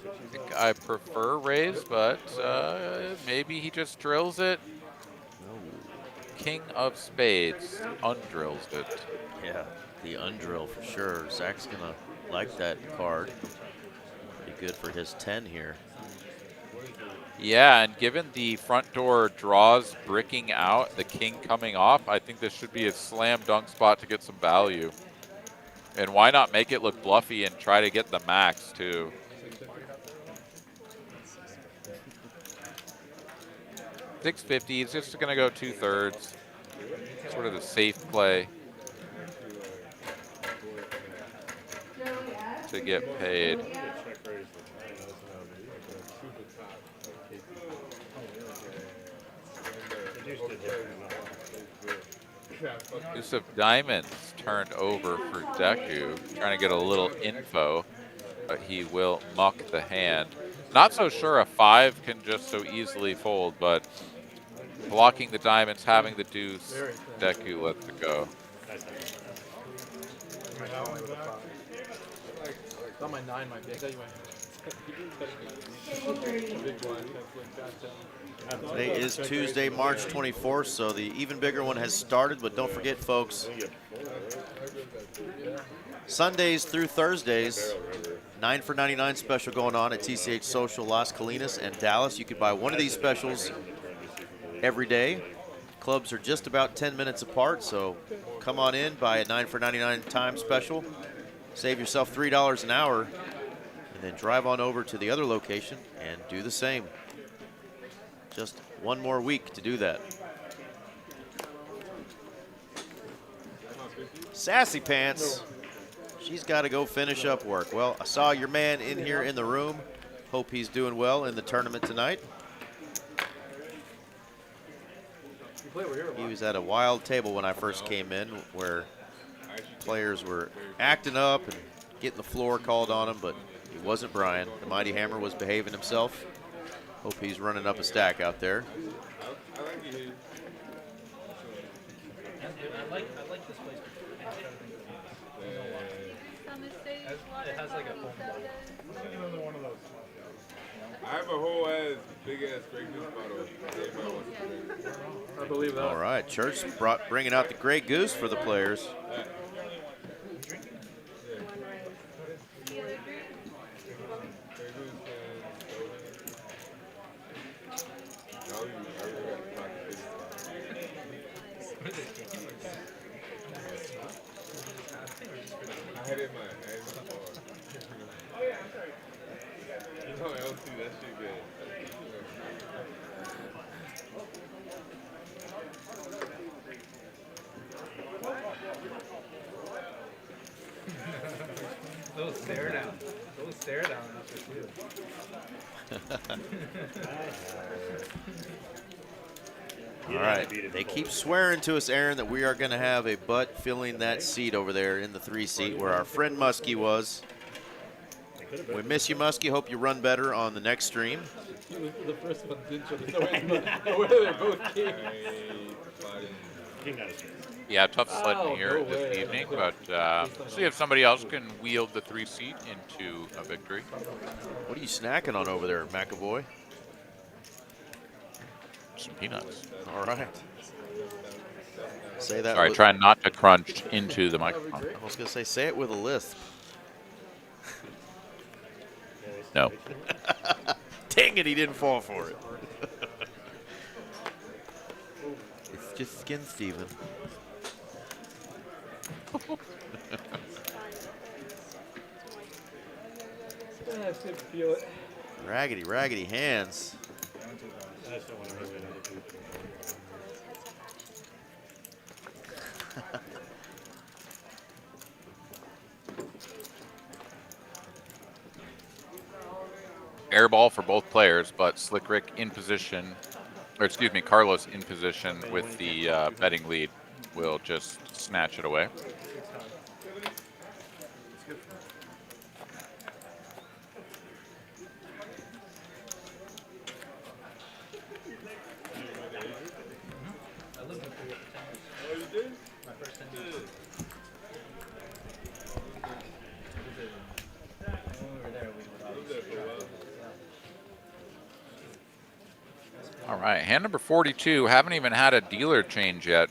I think I prefer raise, but maybe he just drills it. King of spades undrills it. Yeah, the undrill for sure. Zach's gonna like that card. Pretty good for his 10 here. Yeah, and given the front door draws bricking out, the king coming off, I think this should be a slam dunk spot to get some value. And why not make it look bluffy and try to get the max too? $650, he's just gonna go 2/3. Sort of the safe play to get paid. Use of diamonds turned over for Deku, trying to get a little info, but he will muck the hand. Not so sure a 5 can just so easily fold, but blocking the diamonds, having the deuce, Deku lets it go. Thought my 9 might be. I thought you Today is Tuesday, March 24th, so the even bigger one has started, but don't forget, folks, Sundays through Thursdays, 9 for $99 special going on at TCH Social Las Colinas and Dallas. You could buy one of these specials every day. Clubs are just about 10 minutes apart, so come on in, buy a 9 for $99 time special, save yourself $3 an hour, and then drive on over to the other location and do the same. Just one more week to do that. Sassy Pants, she's got to go finish up work. Well, I saw your man in here in the room. Hope he's doing well in the tournament tonight. He was at a wild table when I first came in where players were acting up and getting the floor called on him, but it wasn't Brian. The Mighty Hammer was behaving himself. Hope he's running up a stack out there. I like it. I like this place. It has like a home Another one of those. I have a whole ass, big ass Grey Goose bottle. I believe that. All right, Church bringing out the Grey Goose for the players. I had it in my hands before. You know, LC, that shit good. Little stare down. Little stare down after two. All right, they keep swearing to us, Aaron, that we are going to have a butt filling that seat over there in the 3 seat where our friend Muskie was. We miss you, Muskie. Hope you run better on the next stream. The first one didn't show the way they're both king. King out of space. Yeah, tough sledding here no this way. evening, but see if somebody else can wield the 3-seat into a victory. What are you snacking on over there, McAvoy? Some peanuts. All right. Say that. Sorry, trying not to crunch into the microphone. I was gonna say it with a lisp. No. Dang it, he didn't fall for it. It's just skin Steven. I should feel it. Raggedy hands. I just don't want to really another people. Air ball for both players, but Slick Rick in position, or excuse me, Carlos in position with the betting lead will just snatch it away. All right, hand number 42. Haven't even had a dealer change yet.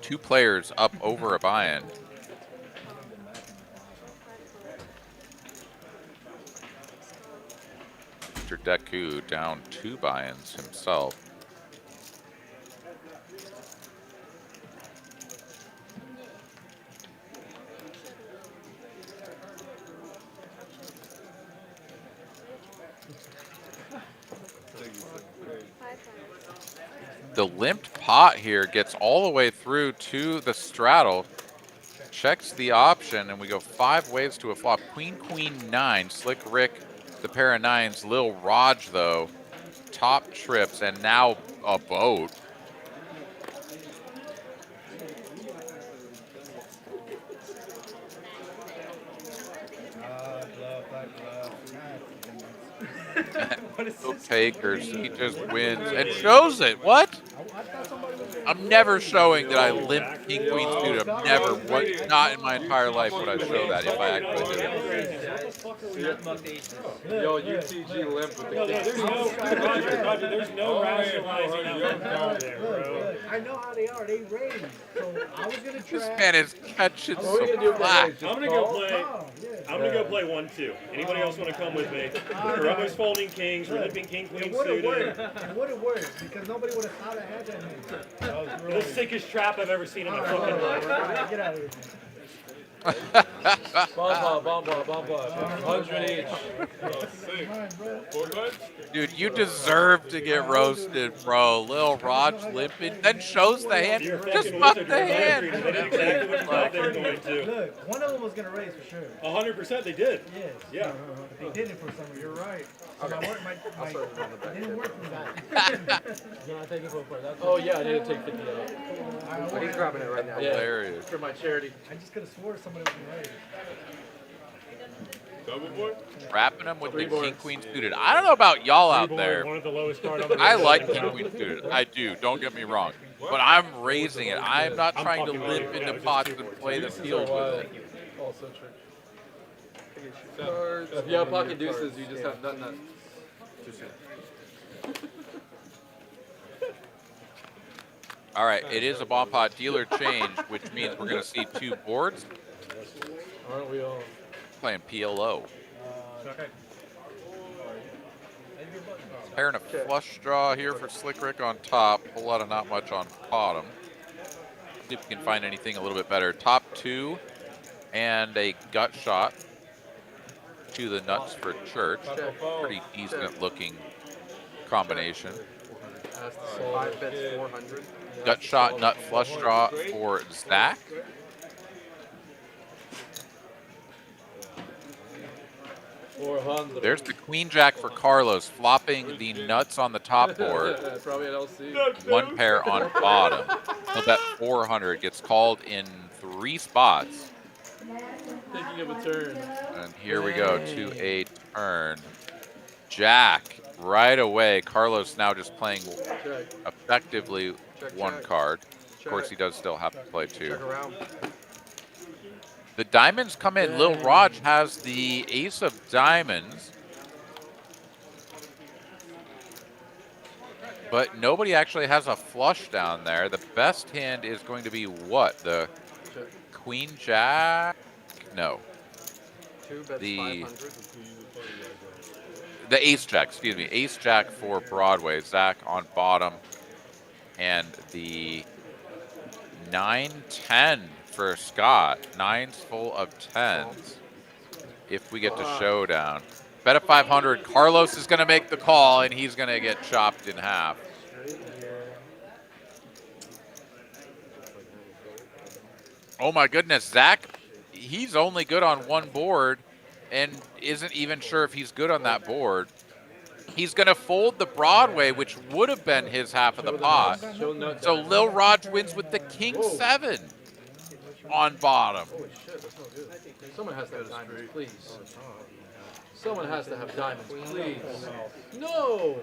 2 players up over a buy-in. Mr. Deku down 2 buy-ins himself. The limped pot here gets all the way through to the straddle, checks the option, and we go 5 ways to a flop. Queen, queen, 9. Slick Rick, the pair of 9s. Lil Raj, though, top trips, and now a boat. No takers, he just wins and shows it. What? I'm never showing that I limp king queen suited. I'm never, not in my entire life would I show that if I actually did it. Yo, UTG limp with the Roger, there's no rationalizing out there, bro. I know how they are. They raise. So I was gonna try. This man is catching What are we some gonna do with flack. that? I'm gonna go play. Oh, yeah. I'm gonna go play 1-2. Anybody else want to come with me? We're almost folding kings. We're limping king queen It would have suited. worked. It would have worked because nobody would have thought I had that hand. The sickest trap I've ever seen in my fucking life. Get out of here. Bomb ball. 100 each. Dude, you deserve to get roasted, bro. Lil Raj limping, then shows the hand. You're Just fucking fuck wizard. the You're hand. They did exactly what you thought they were going to. Look, one of them was gonna raise for sure. 100% they did. Yes. Yeah. They did it for some reason. You're right. So my work, it didn't work for that. You're not taking full part. Oh yeah, I need to take 50 out. But he's grabbing it right now. Yeah, Hilarious. for my charity. I just could have swore somebody was gonna raise. Double board? Wrapping him with the king queen suited. I don't know about y'all out there. One of the lowest card on the I board. like king queen suited. I do. Don't get me wrong. But I'm raising it. I'm not trying to limp into pots and play the field with it. Also true. If you have pocket deuces, you just have nut. All right, it is a bomb pot dealer change, which means we're going to see 2 boards. Aren't we all? Playing PLO. Pairing a flush draw here for Slick Rick on top. A whole lot of not much on bottom. See if we can find anything a little bit better. Top 2 and a gut shot to the nuts for church. Pretty decent looking combination. 5 bets 400. Gut shot, nut flush draw for Zach. There's the queen jack for Carlos, flopping the nuts on the top board. Probably an LC. 1 pair on bottom. He'll bet 400. Gets called in 3 spots. Thinking of a turn. And Here we go to a turn. Jack right away. Carlos now just playing effectively one card. Of course, he does still have to play two. The diamonds come in. Lil Raj has the ace of diamonds. But nobody actually has a flush down there. The best hand is going to be what? The Queen Jack? No. The Ace Jack, excuse me. Ace Jack for Broadway. Zach on bottom. And the 9-10 for Scott. 9's full of 10s. If we get to showdown. Bet at 500. Carlos is going to make the call, and he's going to get chopped in half. Oh my goodness, Zach, he's only good on one board and isn't even sure if he's good on that board. He's going to fold the Broadway, which would have been his half of the pot. So Lil Raj wins with the King 7 on bottom. Holy shit, that's not good. Someone has to have diamonds, please. Someone has to have diamonds, please. No!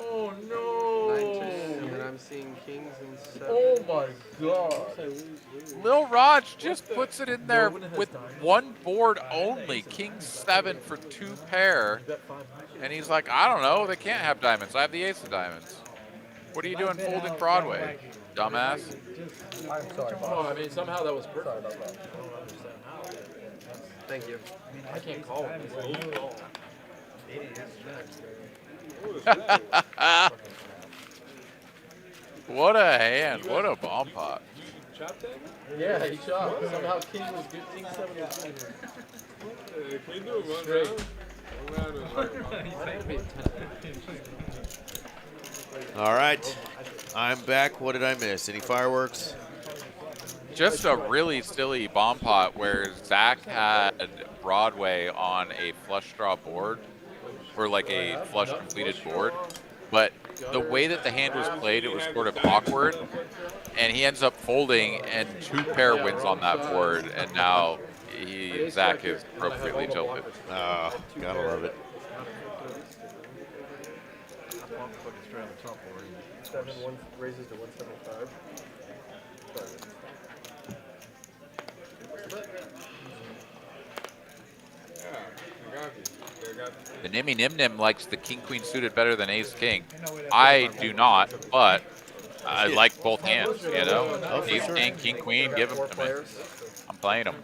Oh no! 19, and I'm seeing kings and 7. Oh my god! Lil Raj just puts it in there with one board only. King 7 for 2 pair. And he's like, I don't know, they can't have diamonds. I have the ace of diamonds. What are you doing folding Broadway, dumbass? I'm sorry. Oh, I mean, somehow that was perfect. I don't understand how. Thank you. I can't call it. What a hand. What a bomb pot. Yeah, he shot. Somehow King was good. King 7 was good. Can you do it one Straight. All right. I'm back. What did I miss? Any fireworks? Just a really silly bomb pot where Zach had Broadway on a flush draw board, or like a flush completed board. But the way that the hand was played, it was sort of awkward. And he ends up folding, and 2 pair wins on that board. And now Zach is appropriately tilted. Oh, gotta love it. 7 raises to 175. The Nimmy Nim Nim likes the King Queen suited better than Ace King. I do not, but I like both hands, you know? Ace King, King Queen, give them to me. I'm playing them.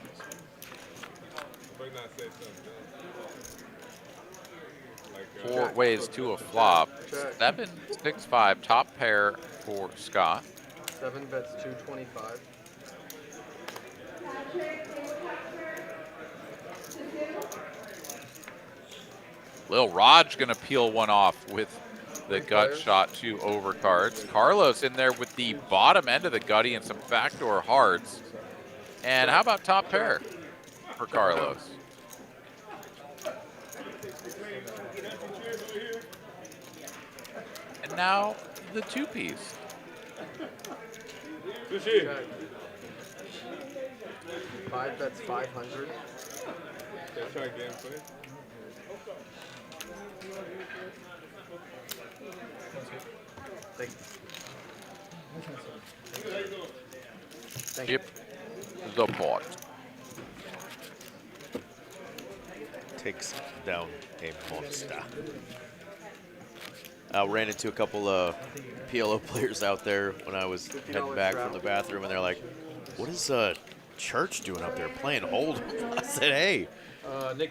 Four ways to a flop. 7, 6, 5, top pair for Scott. 7 bets 225. Lil Raj gonna peel one off with the gut shot 2 over cards. Carlos in there with the bottom end of the gutty and some backdoor hearts. And how about top pair for Carlos? And now the 2-piece. 5 bets 500. Try again, please. Thank Chip the pot. Takes down a monster. Ran into a couple of PLO players out there when I was heading back from the bathroom, and they're like, what is Church doing up there playing hold? I said, hey.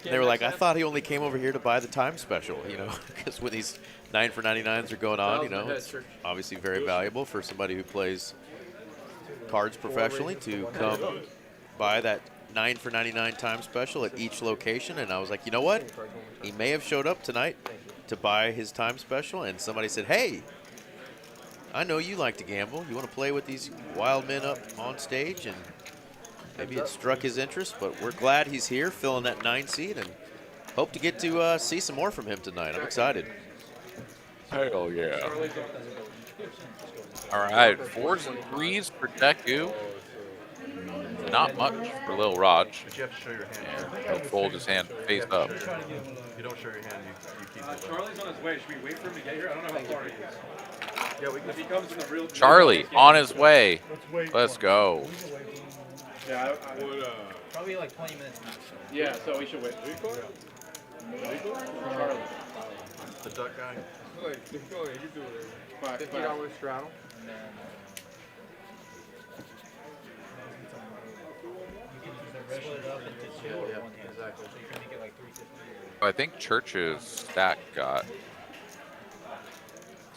They were like, I thought he only came over here to buy the time special, you know, because when these 9 for 99s are going on, you know, it's obviously very valuable for somebody who plays cards professionally to come buy that 9 for 99 time special at each location. And I was like, you know what? He may have showed up tonight to buy his time special, and somebody said, hey, I know you like to gamble. You want to play with these wild men up on stage? And maybe it struck his interest, but we're glad he's here filling that 9 seat, and hope to get to see some more from him tonight. I'm excited. Hell yeah. All right, 4s and 3s for Deku. not much for Lil Raj. But you have to show your hand. And he'll fold his hand face up. If you don't show your hand, you keep it. Charlie's on his way. Should we wait for him to get here? I don't know how far he is. Yeah, we can. If he comes in the real Charlie on his way. Let's go. Yeah, I would. Probably like 20 minutes max. Yeah, so we should wait. Threecoin? Charlie. The duck guy. Like, Threecoin, you can do it. $50 straddle. Split it up into two or Yeah, one hand. exactly. So you can make it like 350. I think Church's stack got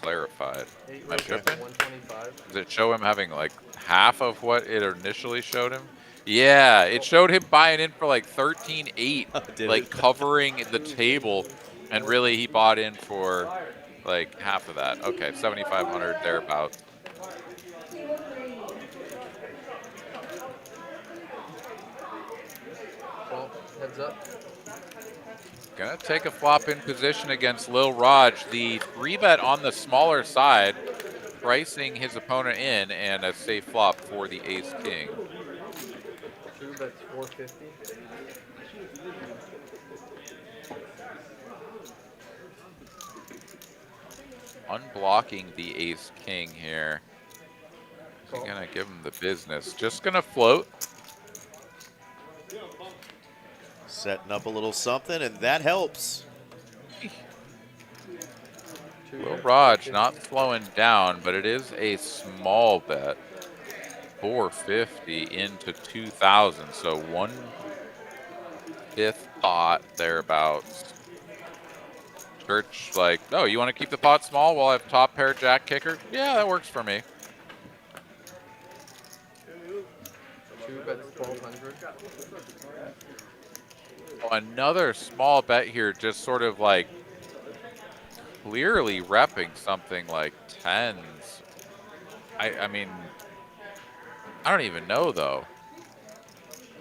clarified. 8 Am I raises to tripping? 125. Does it show him having like half of what it initially showed him? Yeah, it showed him buying in for like 13.8, Did like it? covering the table, and really he bought in for like half of that. Okay, 7,500 thereabouts. Well, heads up. Gonna take a flop in position against Lil Raj. The 3-bet on the smaller side, pricing his opponent in, and a safe flop for the ace-king. 2 bets 450. Unblocking the ace-king here. He's gonna give him the business. Just gonna float. Setting up a little something, and that helps. Lil Raj not slowing down, but it is a small bet. 450 into 2,000, so 1/5 pot thereabouts. Church like, oh, you want to keep the pot small while I have top pair jack kicker? Yeah, that works for me. 2 bets 1,200. Another small bet here, just sort of like clearly repping something like tens. I mean, I don't even know though.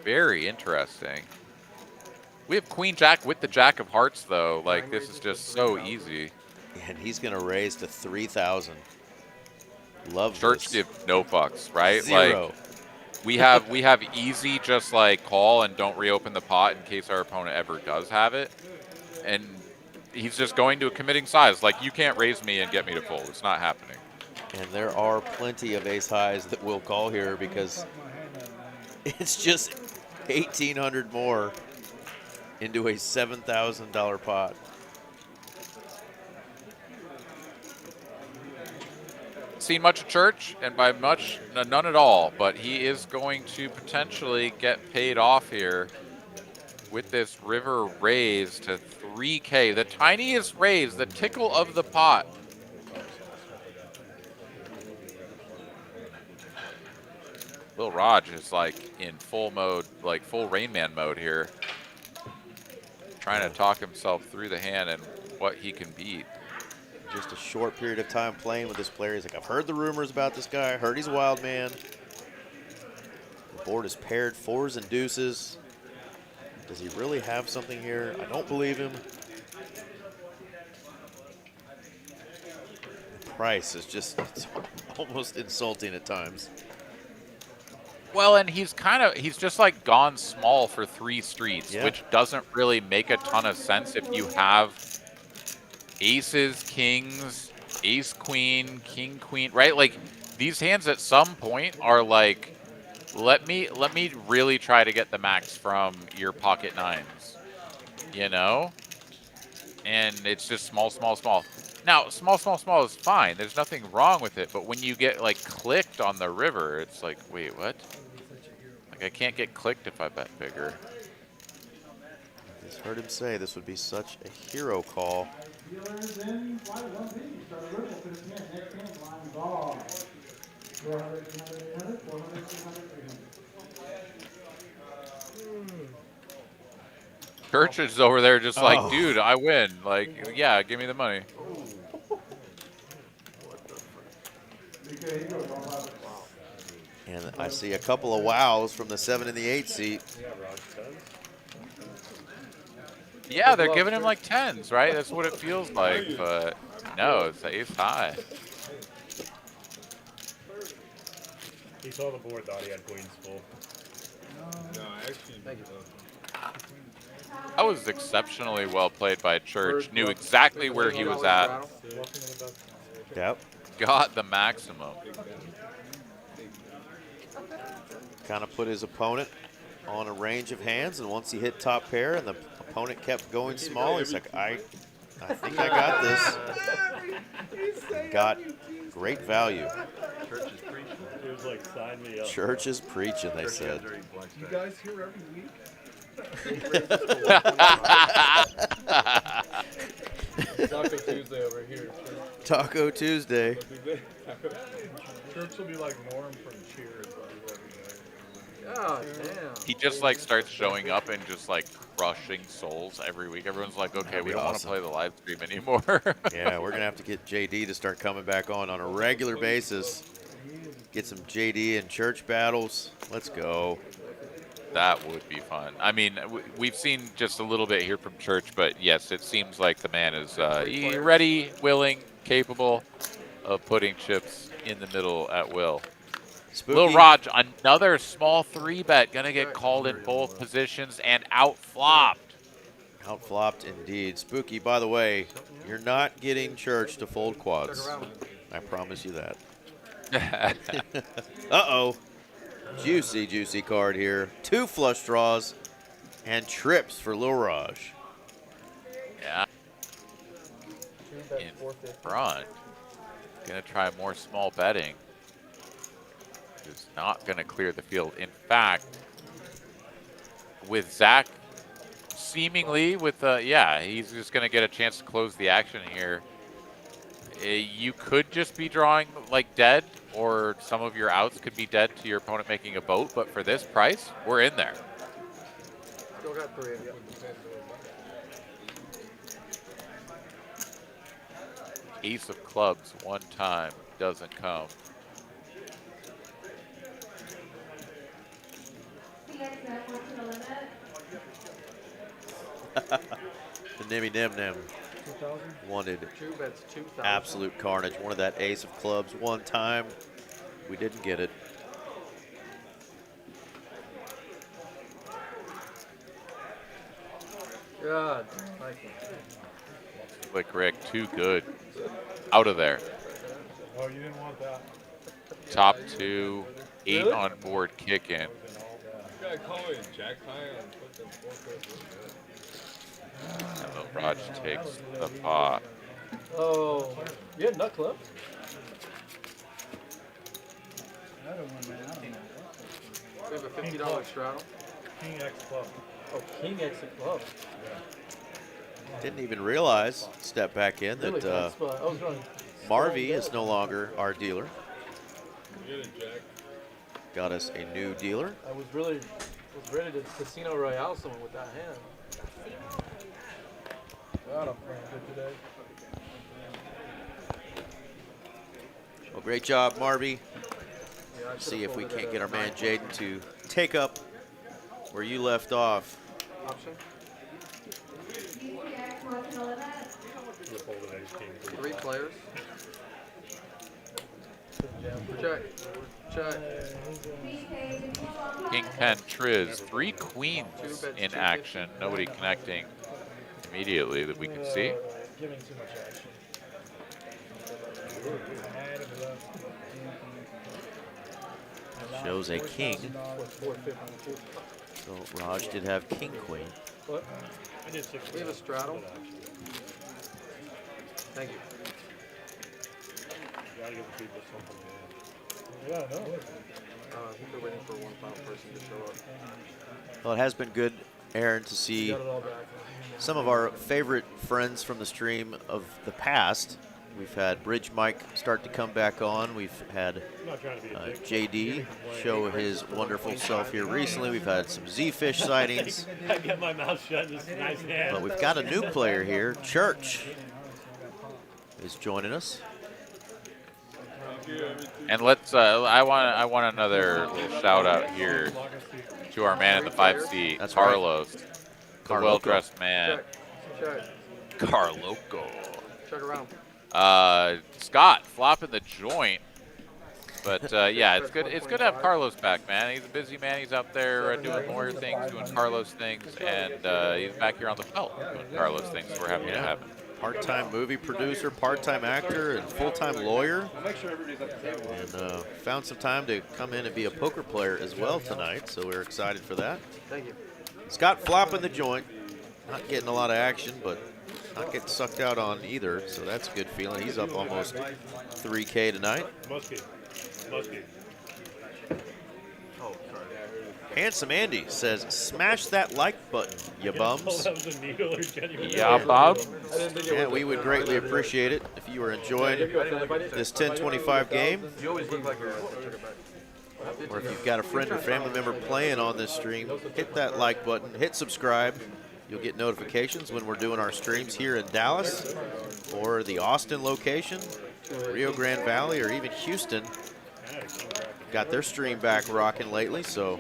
Very interesting. We have queen jack with the jack of hearts though. Like this is just so easy. And he's going to raise to 3,000. Love Church this. give no fucks, right? Zero. Like we have easy just like call and don't reopen the pot in case our opponent ever does have it. And he's just going to a committing size. Like you can't raise me and get me to fold. It's not happening. And there are plenty of ace highs that will call here because it's just 1,800 more into a $7,000 pot. Seen much of Church, and by much, none at all, but he is going to potentially get paid off here with this river raise to 3K. The tiniest raise, the tickle of the pot. Lil Raj is like in full mode, like full Rain Man mode here. Trying to talk himself through the hand and what he can beat. Just a short period of time playing with this player. He's like, I've heard the rumors about this guy. I heard he's a wild man. The board is paired 4s and deuces. Does he really have something here? I don't believe him. The price is just it's almost insulting at times. Well, and he's just like gone small for 3 streets, Yeah. which doesn't really make a ton of sense if you have aces, kings, ace, queen, king, queen, right? Like these hands at some point are like, let me really try to get the max from your pocket nines, you know? And it's just small, small, small. Now, small, small, small is fine. There's nothing wrong with it. But when you get like clicked on the river, it's like, wait, what? Like I can't get clicked if I bet bigger. Just heard him say this would be such a hero call. Church is over there just like, dude, I win. Like, yeah, give me the money. And I see a couple of wows from the 7 and the 8 seat. Yeah, they're giving him like tens, right? That's what it feels like, but no, it's ace high. He saw the board, thought he had queens full. No, actually. Thank you. That was exceptionally well played by Church. Knew exactly where he was at. Yep. Got the maximum. Kind of put his opponent on a range of hands, and once he hit top pair and the opponent kept going small, he's like, I think I got this. Got great value. Church is preaching. It was like, sign me up. Church is preaching, they said. You guys here every week? Taco Tuesday over here. Taco Tuesday. Church will be like Norm from Cheers. God damn. He just like starts showing up and just like crushing souls every week. Everyone's like, okay, we don't want to play the live stream anymore. Yeah, we're going to have to get JD to start coming back on a regular basis. Get some JD and Church battles. Let's go. That would be fun. I mean, we've seen just a little bit here from Church, but yes, it seems like the man is ready, willing, capable of putting chips in the middle at will. Spooky. Lil Raj, another small 3-bet, gonna get called in both positions and out-flopped. Out-flopped indeed. Spooky, by the way, you're not getting Church to fold quads. I promise you that. Uh-oh. Juicy, juicy card here. 2 flush draws and trips for Lil Raj. Yeah. In front. Gonna try more small betting. Is not gonna clear the field. In fact, with Zach seemingly with yeah, he's just gonna get a chance to close the action here. You could just be drawing like dead, or some of your outs could be dead to your opponent making a boat, but for this price, we're in there. Still got 3 of you. Ace of clubs one time doesn't come. The Nimmy Nim Nim wanted absolute carnage. Wanted that ace of clubs one time. We didn't get it. God. Slick Rick, too good. Out of there. Oh, you didn't want that. Top 2, 8 on board kick in. You gotta call it Jack High on fucking 4 And Lil Raj takes the pot. Oh, you had nut club? We have a $50 straddle. King X club. Oh, King X of clubs. Didn't even realize, step back in, Really that tough spot. I was going Marvy is no longer our dealer. Get it, Jack. Got us a new dealer. I was ready to Casino Royale someone with that hand. God, I'm playing good today. Well, great job, Marvy. Yeah, See if we can't get our man Jaden to take up where you left off. Option. Flip over the ace king. 3 players. Check. Check. King 10 Triz, 3 queens in action. Nobody connecting immediately that we can see. Giving too much action. Shows a king. So Raj did have king queen. What? I did 6. We have a straddle. Thank you. Gotta give the people something. Yeah, no. I think they're waiting for one final person to show up. Well, it has been good, Aaron, to see Got it all back. some of our favorite friends from the stream of the past. We've had Bridge Mike start to come back on. We've had JD show his wonderful self here recently. We've had some Z-Fish sightings. I get my mouth shut. This is a nice hand. But we've got a new player here. Church is joining us. And let's I want another little shout out here to our man in the 5 seat, That's Carlos, the Carloco. well-dressed man. Check. Carloco. Check around. Scott flopping the joint. But yeah, it's good. It's good to have Carlos back, man. He's a busy man. He's out there doing lawyer things, doing Carlos things, and he's back here on the felt doing Carlos things. So we're happy to have him. Part-time movie producer, part-time actor, and full-time lawyer. And found some time to come in and be a poker player as well tonight, so we're excited for that. Thank you. Scott flopping the joint. Not getting a lot of action, but not getting sucked out on either, so that's a good feeling. He's up almost 3K tonight. Must be. Must be. Oh, sorry. Handsome Andy says, smash that like button, you bums. That was a needle or genuine. Yeah, Bob. Yeah, we would greatly appreciate it if you were enjoying this 1025 game, You always look like you're or if you've got a friend or family member playing on this stream, hit that like button, hit subscribe. You'll get notifications when we're doing our streams here in Dallas or the Austin location, Rio Grande Valley, or even Houston. Got their stream back rocking lately, so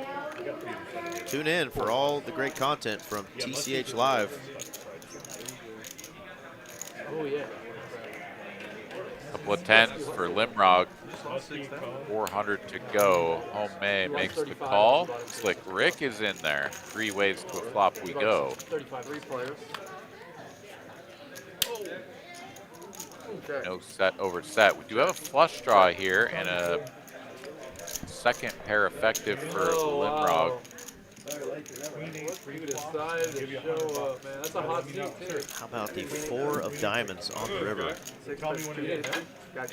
tune in for all the great content from TCH Live. Oh, yeah. Couple of 10s for Limrog. 400 to go. Homemade makes the call. Slick Rick is in there. 3 ways to a flop we go. 35 3 players. Okay. No set over set. We do have a flush draw here and a second pair effective for Limrog. You decided to show up, man. That's a hot seat, too. How about the 4 of diamonds on the river?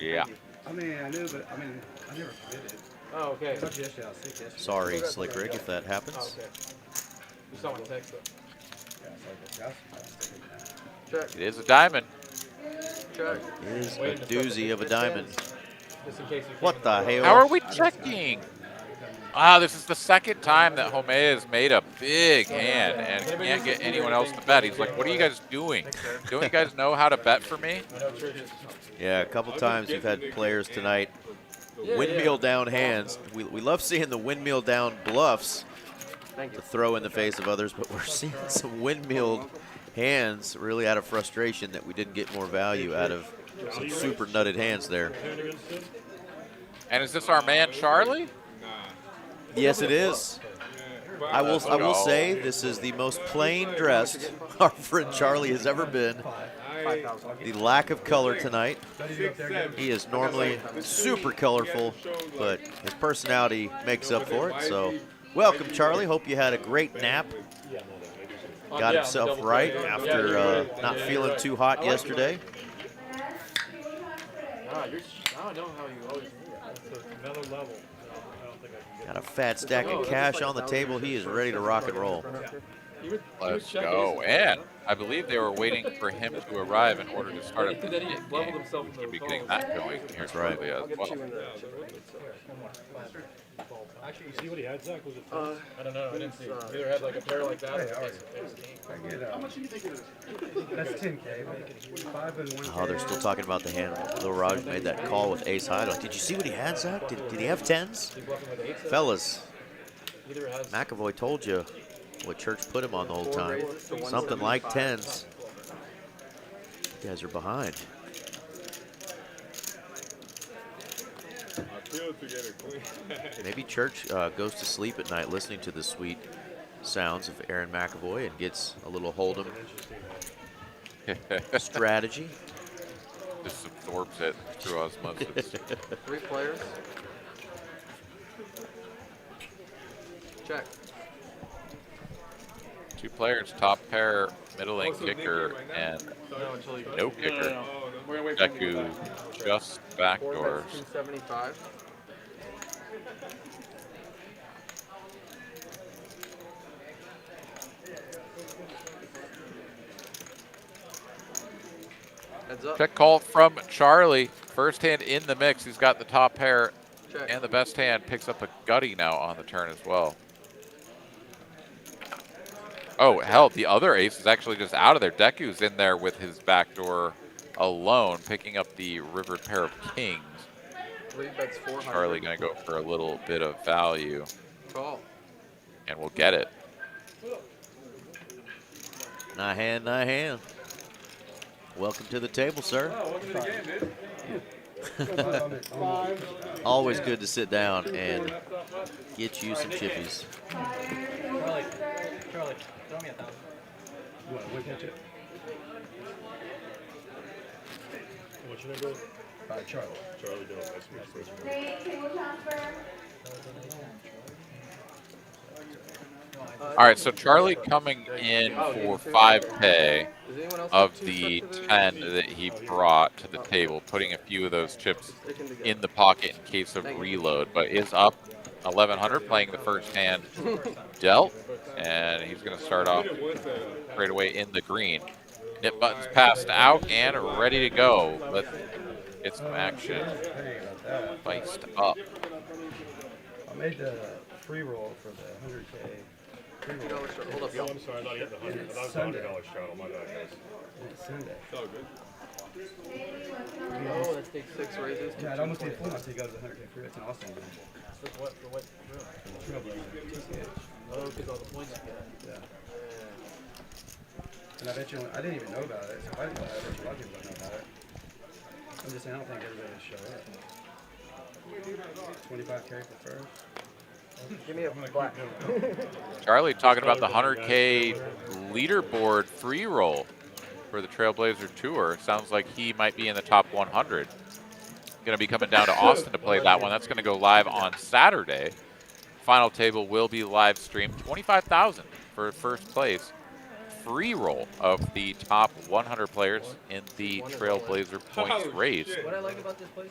Yeah. I mean, I knew, but I mean, I never committed. Oh, okay. I talked to you yesterday. I was sick yesterday. Sorry, Slick Rick, if that Oh, happens. okay. You saw my text, though. It is a diamond. Check. It is a doozy of a diamond. Just in case you What the hell? How are we checking? Ah, this is the second time that Homea has made a big hand and can't get anyone else to bet. He's like, what are you guys doing? Don't you guys know how to bet for me? Yeah, a couple times you've had players tonight windmill down hands. We love seeing the windmill down bluffs to throw in the face of others, but we're seeing some windmilled hands really out of frustration that we didn't get more value out of some super nutted hands there. And is this our man Charlie? Yes, it is. I will say this is the most plain dressed our friend Charlie has ever been. The lack of color tonight. He is normally super colorful, but his personality makes up for it. So welcome, Charlie. Hope you had a great nap. Got himself right after not feeling too hot yesterday. I don't know how you always do that. It's another level. I don't think I can get Got a fat stack of cash on the table. He is ready to rock and roll. Let's go. And I believe they were waiting for him to arrive in order to start a Then he game. leveled himself Should be in the getting phone. that going here That's right. shortly as well. Actually, you see what he had, Zach? Was it I don't know. I didn't see it. Either had like a pair like that or a case of king. I get, that's 10K. 5 and 1K. Oh, they're still talking about the hand. Lil Raj made that call with ace high. Like, did you see what he had, Zach? Did he have 10s? Fellas, Either has McAvoy told you what Church put him on the whole time. Something like 10s. You guys are behind. Maybe Church goes to sleep at night listening to the sweet sounds of Aaron McAvoy and gets a little Hold'em strategy. Just absorbs it through osmosis. 3 players. Check. 2 players, top pair, middling kicker, and no kicker. Deku just backdoors. 275. Heads up. Check call from Charlie. First hand in the mix. He's got the top pair Check. and the best hand. Picks up a gutty now on the turn as well. Oh, hell, the other ace is actually just out of there. Deku's in there with his backdoor alone, picking up the rivered pair of kings. 3 bets 400. Charlie going to go for a little bit of value, Call. and we'll get it. Nah hand, nah hand. Welcome to the table, sir. welcome to the game, dude. Always good to sit down and get you some chippies. Charlie, throw me 1,000. You want to win that chip? What's your name, bro? Charlie. Charlie Dillon. Nice to meet you. All right, so Charlie coming in for 5K of the 10 that he brought to the table, putting a few of those chips in the pocket in case of reload, but is up 1,100 playing the first hand dealt, and he's going to start off right away in the green. Nip buttons passed out and ready to go. Let's get some action spiced up. I made the free roll for the 100K. Hold up, Oh, I'm sorry. I thought you had the $100. I thought it was $100 straddle. My bad, guys. It's Sunday. It's all good. Oh, that's take 6 raises. Yeah, I'd almost take 4 once he goes to 100K free. It's an awesome game. For what? For what? Trailblazer, TCH. Oh, because all the points you get. Yeah. And I bet you, I didn't even know about it. So if I didn't know about it, I bet you a lot of people don't know about it. I'm just saying, I don't think everybody will show up. 25K for first. Give me a black. Charlie talking about the 100K leaderboard free roll for the Trailblazer Tour. Sounds like he might be in the top 100. Going to be coming down to Austin to play that one. That's going to go live on Saturday. Final table will be live streamed. 25,000 for first place. Free roll of the top 100 players in the Trailblazer points race. What I like about this place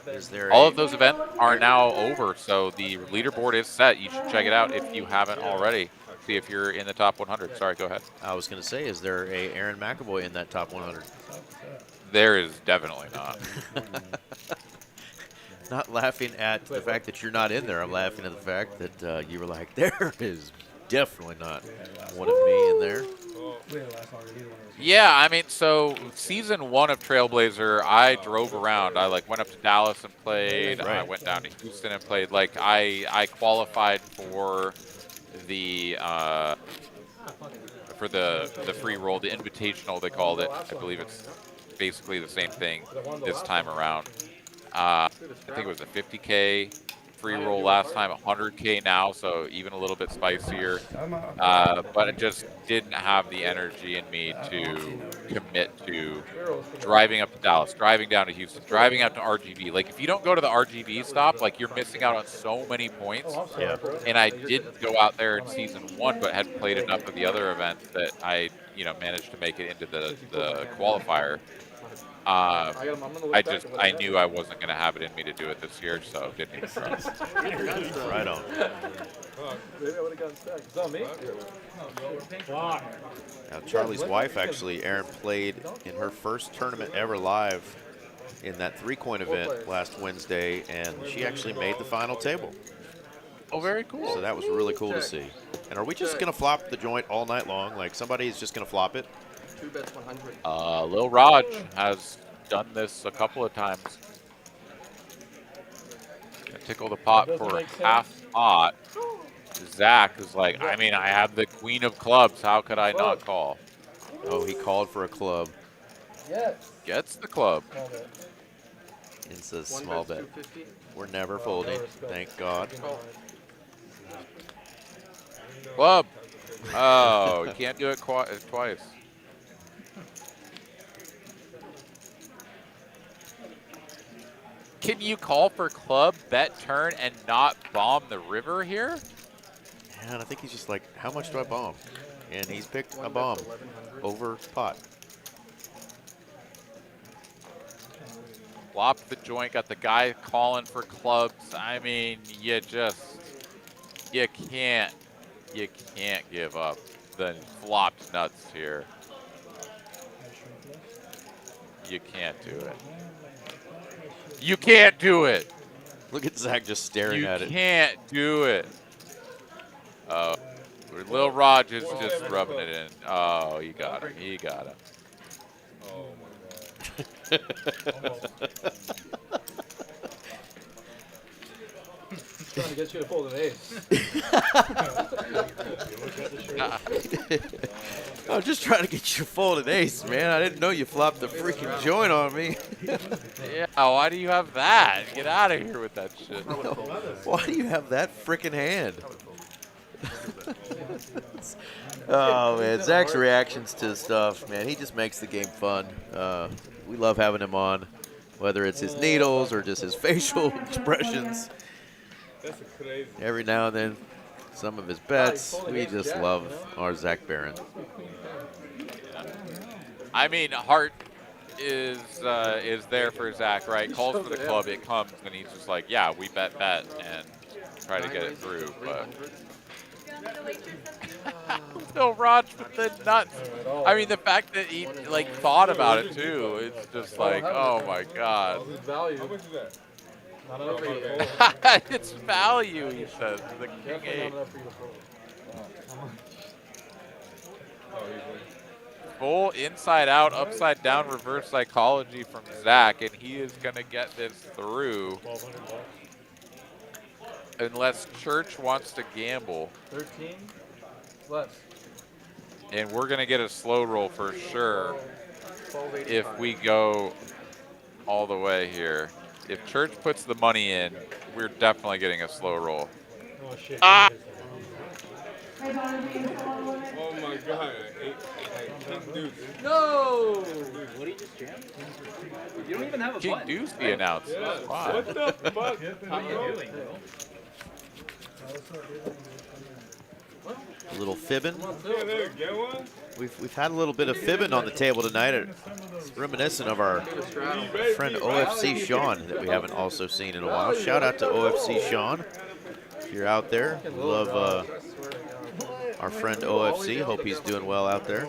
Is there All of those events are now over, so the leaderboard is set. You should check it out if you haven't already. See if you're in the top 100. Sorry, go ahead. I was going to say, is there a Aaron McAvoy in that top 100? There is definitely not. Not laughing at the fact that you're not in there. I'm laughing at the fact that you were like, there is definitely not one of me in there. Yeah, I mean, so season 1 of Trailblazer, I drove around. I went up to Dallas and played. I went down to Houston and played. I qualified for the free roll, the invitational they called it. I believe it's basically the same thing this time around. I think it was a 50K free roll last time, 100K now, so even a little bit spicier. But it just didn't have the energy in me to commit to driving up to Dallas, driving down to Houston, driving out to RGB. If you don't go to the RGB stop, you're missing out on so many points. Yeah. And I didn't go out there in season 1, but had played enough of the other events that I, managed to make it into the qualifier. I knew I wasn't going to have it in me to do it this year, so didn't even try. Right on. Maybe I would have gotten stuck. It's on me. Now, Charlie's wife, actually, Erin, played in her first tournament ever live in that Threecoin event last Wednesday, and she actually made the final table. Oh, very cool. So that was really cool to see. And are we just going to flop the joint all night long? Somebody's just going to flop it? 2 bets 100. Lil Raj has done this a couple of times. Gonna tickle the pot for half pot. Zach is like, I have the queen of clubs. How could I not call? Oh, he called for a club. Yes. Gets the club. It's a small bet. We're never folding. Thank God. Club. Oh, you can't do it twice. Can you call for club, bet turn, and not bomb the river here? And I think he's just like, how much do I bomb? And he's picked a bomb over pot. Flopped the joint, got the guy calling for clubs. You can't give up the flopped nuts here. You can't do it. You can't do it. Look at Zach just staring at it. You can't do it. Lil Raj is just rubbing it in. Oh, he got him. He got him. Oh my God. Trying to get you to fold an ace. I was just trying to get you a folded ace, man. I didn't know you flopped the freaking joint on me. Yeah, why do you have that? Get out of here with that shit. Why do you have that freaking hand? Oh, man. Zach's reactions to stuff, man, he just makes the game fun. We love having him on, whether it's his needles or just his facial expressions. That's crazy. Every now and then, some of his bets. We just love our Zach Barron. I mean, heart is there for Zach, right? Calls for the club, it comes, and he's just like, yeah, we bet, and try to get it through. But Lil Raj with the nuts. I mean, the fact that he like thought about it too, it's just like, oh my god. How much is that? Not enough for you to fold. It's value, he says. The king eight. Not enough for you to fold. Full inside out, upside down reverse psychology from Zach, and he is going to get this through. Unless Church wants to gamble. 13 less. And we're going to get a slow roll for sure if we go all the way here. If Church puts the money in, we're definitely getting a slow roll. Oh, shit. Ah! Oh my god. King Deuce. No! What do you just jam? You don't even have a King button. Deuce be announced. Yeah. Wow. What the fuck? How you doing, bro? A little fibbing. Yeah, there, get one? We've had a little bit of fibbing on the table tonight. It's reminiscent of our friend OFC Sean that we haven't also seen in a while. Shout out to OFC Sean. If you're out there, we love our friend OFC. Hope he's doing well out there.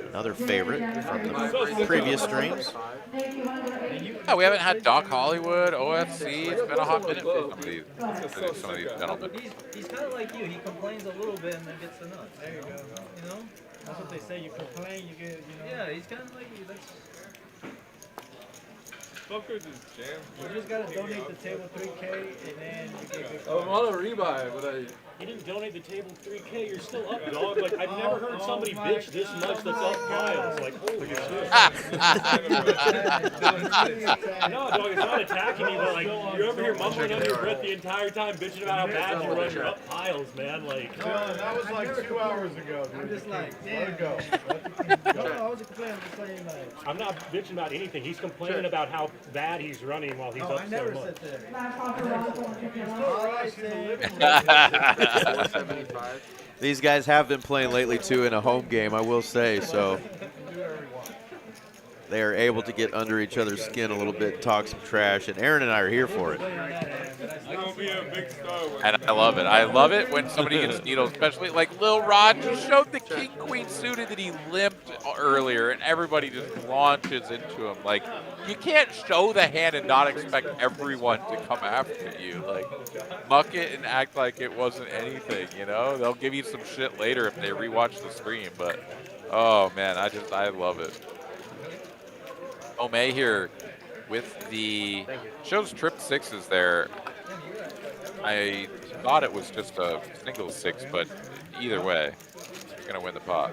Another favorite from the previous streams. Yeah, we haven't had Doc Hollywood, OFC. It's been a hot minute for some of these gentlemen. He's kind of like you. He complains a little bit and then gets the nuts. There you go. You know? That's what they say. You complain, you get, you know. Yeah, he's kind of like you. That's... Fucker just jam. You just gotta donate the table 3K and then you get good. I want to rebuy, but I. You didn't donate the table 3K, you're still up, dog. Like, I've never heard somebody bitch this much that's up piles. Like, holy shit. No, dog, it's not attacking me, but like, you're over here mumbling under your breath the entire time, bitching about how bad you run your up piles, man. Like, that was like 2 hours ago, dude. I'm just like, Let it go. no, I wasn't complaining, I'm just saying, like. I'm not bitching about anything. He's complaining about how bad he's running while he's up so much. These guys have been playing lately too in a home game, I will say, so they are able to get under each other's skin a little bit, talk some trash, and Aaron and I are here for it. And I love it. I love it when somebody gets needled, especially like Lil Raj just showed the king queen suited that he limped earlier, and everybody just launches into him. Like, you can't show the hand and not expect everyone to come after you. Like, muck it and act like it wasn't anything, you know? They'll give you some shit later if they rewatch the stream, but oh man, I love it. Omei here with the shows trip sixes there. I thought it was just a single six, but either way, it's gonna win the pot.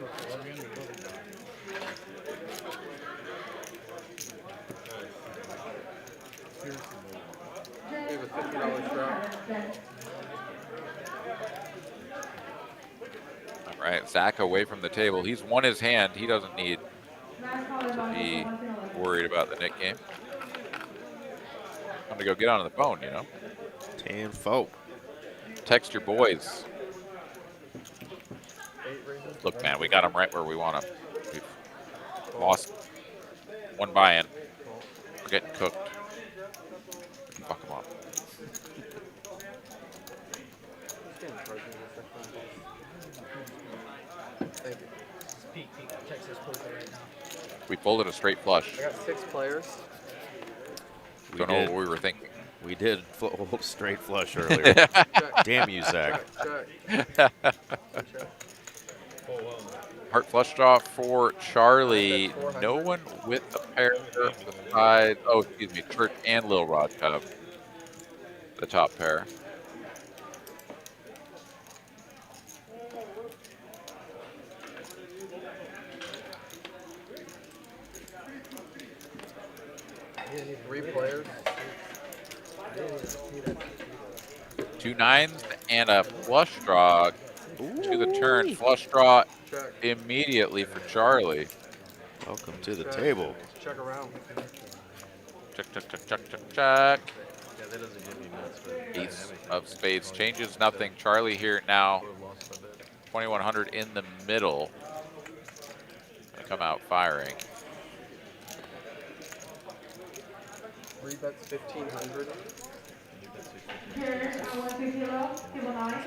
All right, Zach away from the table. He's won his hand. He doesn't need to be worried about the Nick game. I'm gonna go get on the phone, you know. 10-4. Text your boys. Look, man, we got them right where we want them. We've lost one buy-in. We're getting cooked. Fuck them up. Thank you. We folded a straight flush. I got 6 players. Don't know what we were thinking. We did hold straight flush earlier. Damn you, Zach. Heart flush draw for Charlie. No one with a pair besides, oh, excuse me, Church and Lil Raj have the top pair. 3 players. 2 9s and a flush draw to the turn. Flush draw immediately for Charlie. Welcome to the table. Check around. Check, check, check, check, check, check. Yeah, that doesn't give me nuts, but Ace of spades changes nothing. Charlie here now. 2100 in the middle. Gonna come out firing. 3 bets 1500.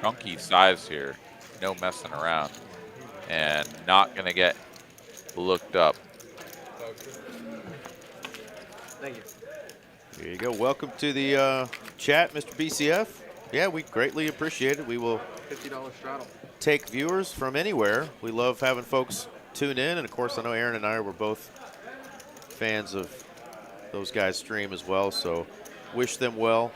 Chunky size here. No messing around. And not gonna get looked up. Thank you. Here you go. Welcome to the chat, Mr. BCF. Yeah, we greatly appreciate it. We will $50 straddle. take viewers from anywhere. We love having folks tune in, and of course, I know Aaron and I were both fans of those guys' stream as well. So, wish them well.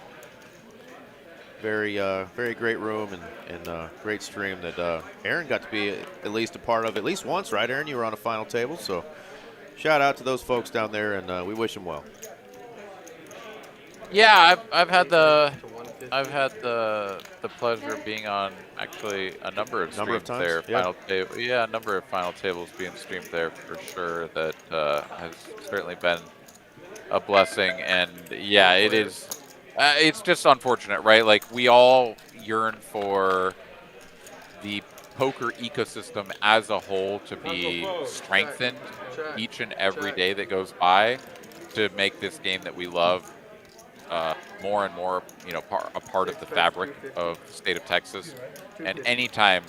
Very, very great room and great stream that Aaron got to be at least a part of at least once, right, Aaron? You were on a final table, so shout out to those folks down there, and we wish them well. Yeah, I've had the pleasure of being on actually a number of streams times? there. Yeah. Final table, yeah, a number of final tables being streamed there for sure. That has certainly been a blessing, and yeah, it is. It's just unfortunate, right? Like, we all yearn for the poker ecosystem as a whole to be strengthened each and every day that goes by to make this game that we love more and more, you know, a part of the fabric of the state of Texas. And anytime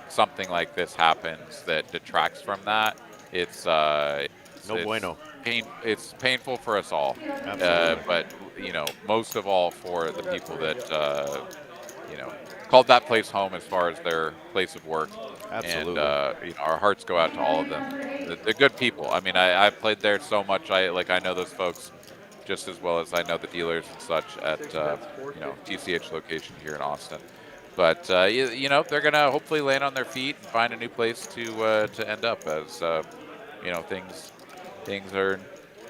something like this happens that detracts from that, it's bueno. It's painful for us all. But you know, most of all for the people that you know, called that place home as far as their place of work. Absolutely. And you know, our hearts go out to all of them. They're good people. I mean, I've played there so much. I know those folks just as well as I know the dealers and such at you know, TCH location here in Austin. But you know, they're gonna hopefully land on their feet and find a new place to end up, as you know, things are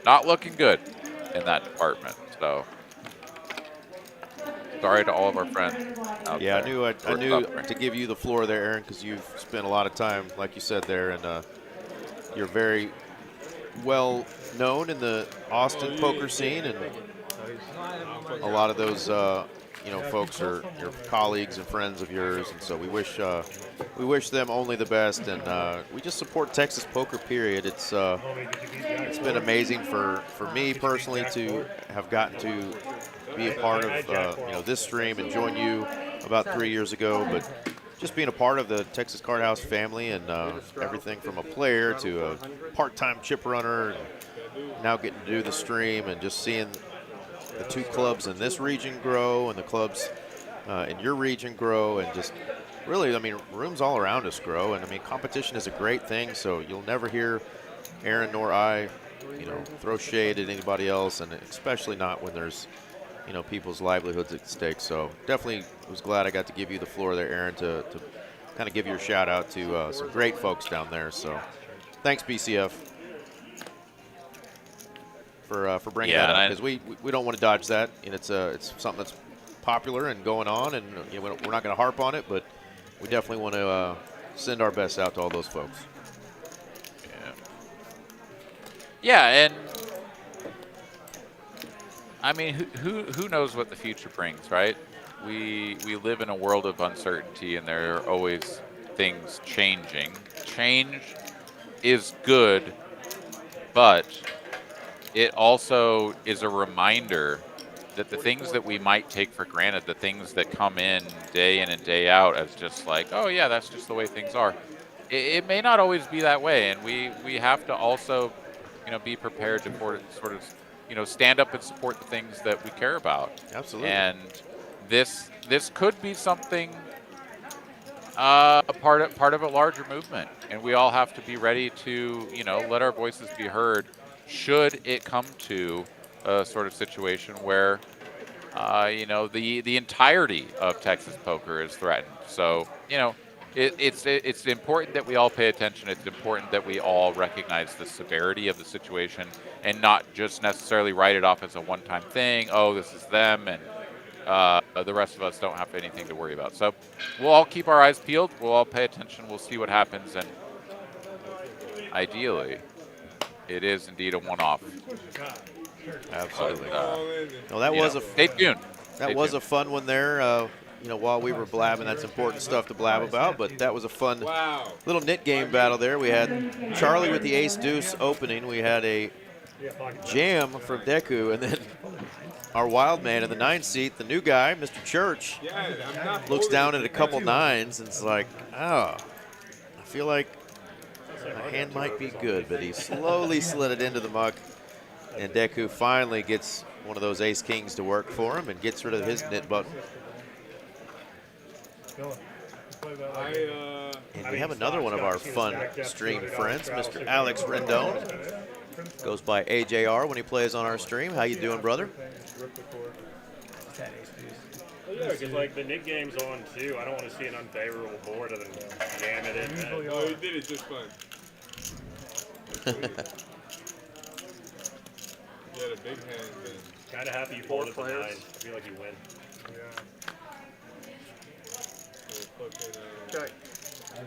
not looking good in that department. So sorry to all of our friends out Yeah, there. I knew to give you the floor there, Aaron, because you've spent a lot of time, like you said there, and you're very well known in the Austin poker scene, and a lot of those you know, folks are your colleagues and friends of yours, and so we wish them only the best, and we just support Texas poker. Period. It's been amazing for me personally to have gotten to be a part of you know, this stream and join you about 3 years ago, but just being a part of the Texas Card House family, and everything from a player to a part-time chip runner, and now getting to do the stream and just seeing the two clubs in this region grow and the clubs in your region grow, and just really, I mean, rooms all around us grow. And I mean, competition is a great thing, so you'll never hear Aaron nor I, you know, throw shade at anybody else, and especially not when there's, you know, people's livelihoods at stake. So definitely was glad I got to give you the floor there, Aaron, to kind of give your shout out to some great folks down there. So thanks, BCF, for bringing that up, because we don't want to dodge that, and it's something that's popular and going on, and you know, we're not going to harp on it, but we definitely want to send our best out to all those folks. Yeah, and I mean, who knows what the future brings, right? We live in a world of uncertainty, and there are always things changing. Change is good, but it also is a reminder that the things that we might take for granted, the things that come in and day out as just like, oh yeah, that's just the way things are, it may not always be that way, and we have to also, you know, be prepared to sort of, you know, stand up and support the things that we care about. Absolutely. And this could be something, a part of a larger movement, and we all have to be ready to, you know, let our voices be heard should it come to a sort of situation where you know, the entirety of Texas poker is threatened. So, you know, It's important that we all pay attention. It's important that we all recognize the severity of the situation and not just necessarily write it off as a one-time thing. Oh, this is them, and the rest of us don't have anything to worry about. So we'll all keep our eyes peeled. We'll all pay attention. We'll see what happens, and ideally, it is indeed a one-off. Absolutely. Well, that was stay tuned. That was a fun one there. You know, while we were blabbing, that's important stuff to blab about, but that was a fun little knit game battle there. We had Charlie with the ace deuce opening. We had a jam from Deku, and then our wild man in the 9 seat, the new guy, Mr. Church, looks down at a couple nines and it's like, oh, I feel like my hand might be good, but he slowly slid it into the muck, and Deku finally gets one of those ace kings to work for him and gets rid of his knit button. And we have another one of our fun stream friends, Mr. Alex Rendon. Goes by AJR when he plays on our stream. How you doing, brother? Yeah, because like the Nick game's on too. I don't want to see an unfavorable board other than jam it in. Oh, he did it just fine. You had a big hand then. Kind of happy you folded the 9. I feel like you win. Check.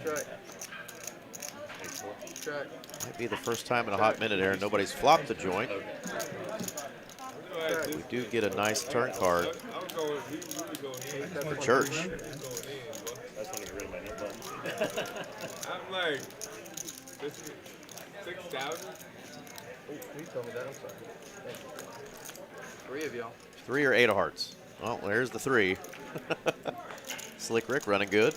Check. Check. Might be the first time in a hot minute, Aaron. Nobody's flopped the joint. We do get a nice turn card for Church. That's when you get rid of my knit button. I'm like, this is 6,000? Oh, you told me that. I'm sorry. Thank you. 3 of y'all. 3 or 8 of hearts. Well, there's the 3. Slick Rick running good.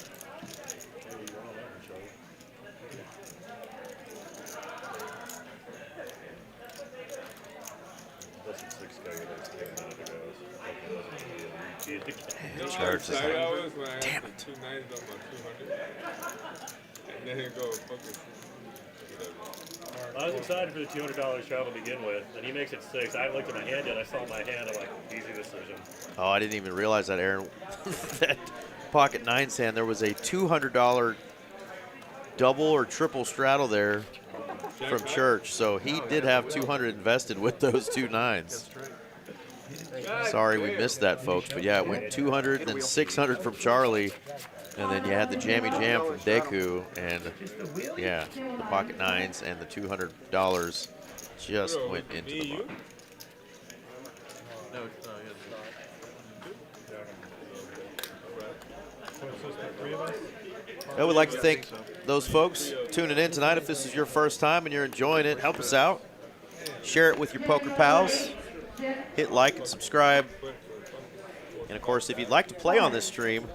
Church is like, damn it. 2 nines on my 200. And then go fucking. I was excited for the $200 travel to begin with, and he makes it 6. I haven't looked at my hand yet. I saw my hand. I'm like, easy decision. oh, I didn't even realize that, Aaron. That pocket 9's hand, there was a $200 double or triple straddle there from Church. So he did have 200 invested with those 2 9s. Sorry we missed that, folks. But yeah, it went 200, then 600 from Charlie. And then you had the jammy jam from Deku. And yeah, the pocket 9s and the $200 just went into the mud. I would like to thank those folks tuning in tonight. If this is your first time and you're enjoying it, help us out. Share it with your poker pals. Hit like and subscribe. And of course, if you'd like to play on this stream,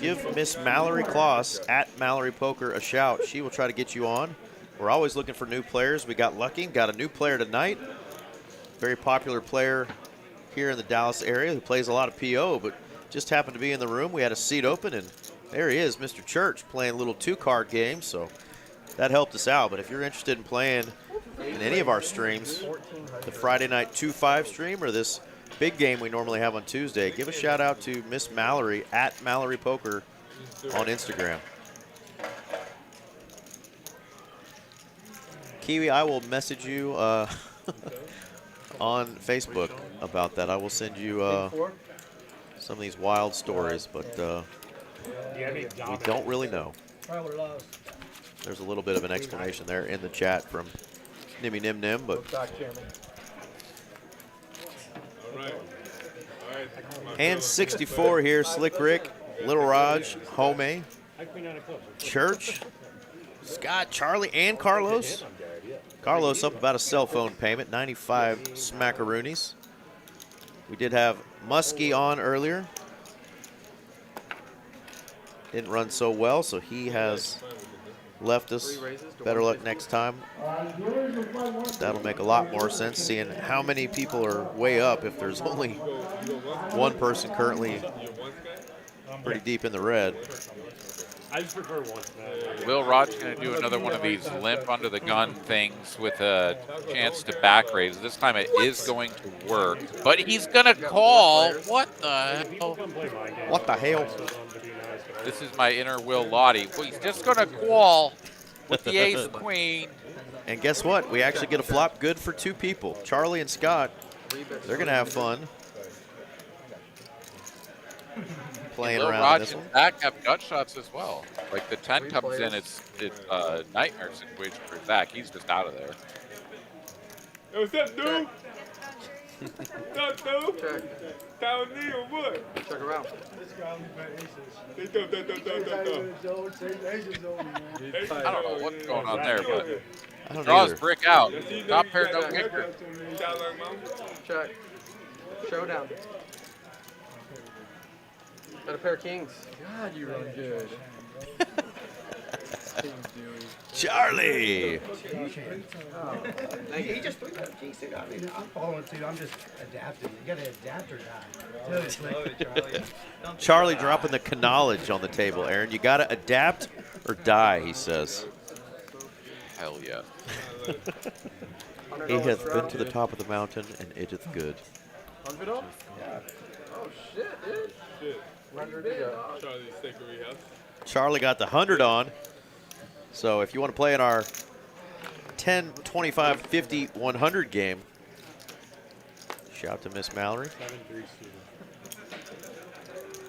give Miss Mallory Kloss at Mallory Poker a shout. She will try to get you on. We're always looking for new players. We got lucky, got a new player tonight. Very popular player here in the Dallas area who plays a lot of PO, but just happened to be in the room. We had a seat open, and there he is, Mr. Church, playing a little 2-card game, so that helped us out. But if you're interested in playing in any of our streams, the Friday night 2-5 stream or this big game we normally have on Tuesday, give a shout out to Miss Mallory at Mallory Poker on Instagram. Kiwi, I will message you on Facebook about that. I will send you some of these wild stories, but we don't really know. There's a little bit of an explanation there in the chat from Nimmy Nim Nim, but and 64 here, Slick Rick, Lil Raj, Home, Church, Scott, Charlie, and Carlos. Carlos up about a cell phone payment, 95 smackaroonies. We did have Muskie on earlier. Didn't run so well, so he has left us. Better luck next time. That'll make a lot more sense, seeing how many people are way up if there's only one person currently pretty deep in the red. I just prefer one. Lil Raj is going to do another one of these limp under the gun things with a chance to back raise. This time it is going to work, but he's going to call. What the hell? What the hell? This is my inner Will Lottie. Well, he's just going to call with the ace queen. And guess what? We actually get a flop good for 2 people. Charlie and Scott, they're going to have fun playing Lil around Raj in this one. and Zach have gut shots as well. Like the 10 comes in, it's a nightmare situation for Zach. He's just out of there. Yo, what's up, dude? What's up, dude? Check. Down there or what? Check around. They throw. I don't know what's going on there, but I don't draws either. brick out. Top pair, no kicker. Check. Showdown. Got a pair of kings. God, you run good. Charlie! He just threw that G6. I mean, I'm following too. I'm just adapting. You gotta adapt or die. Charlie dropping the knowledge on the table, Aaron. You got to adapt or die, he says. Hell yeah. He hath been to the top of the mountain, and it is good. $100? Yeah. Oh, shit, dude. Shit. 100 to go. Charlie's Stickery House. Charlie got the 100 on. So if you want to play in our 10, 25, 50, 100 game, shout to Miss Mallory.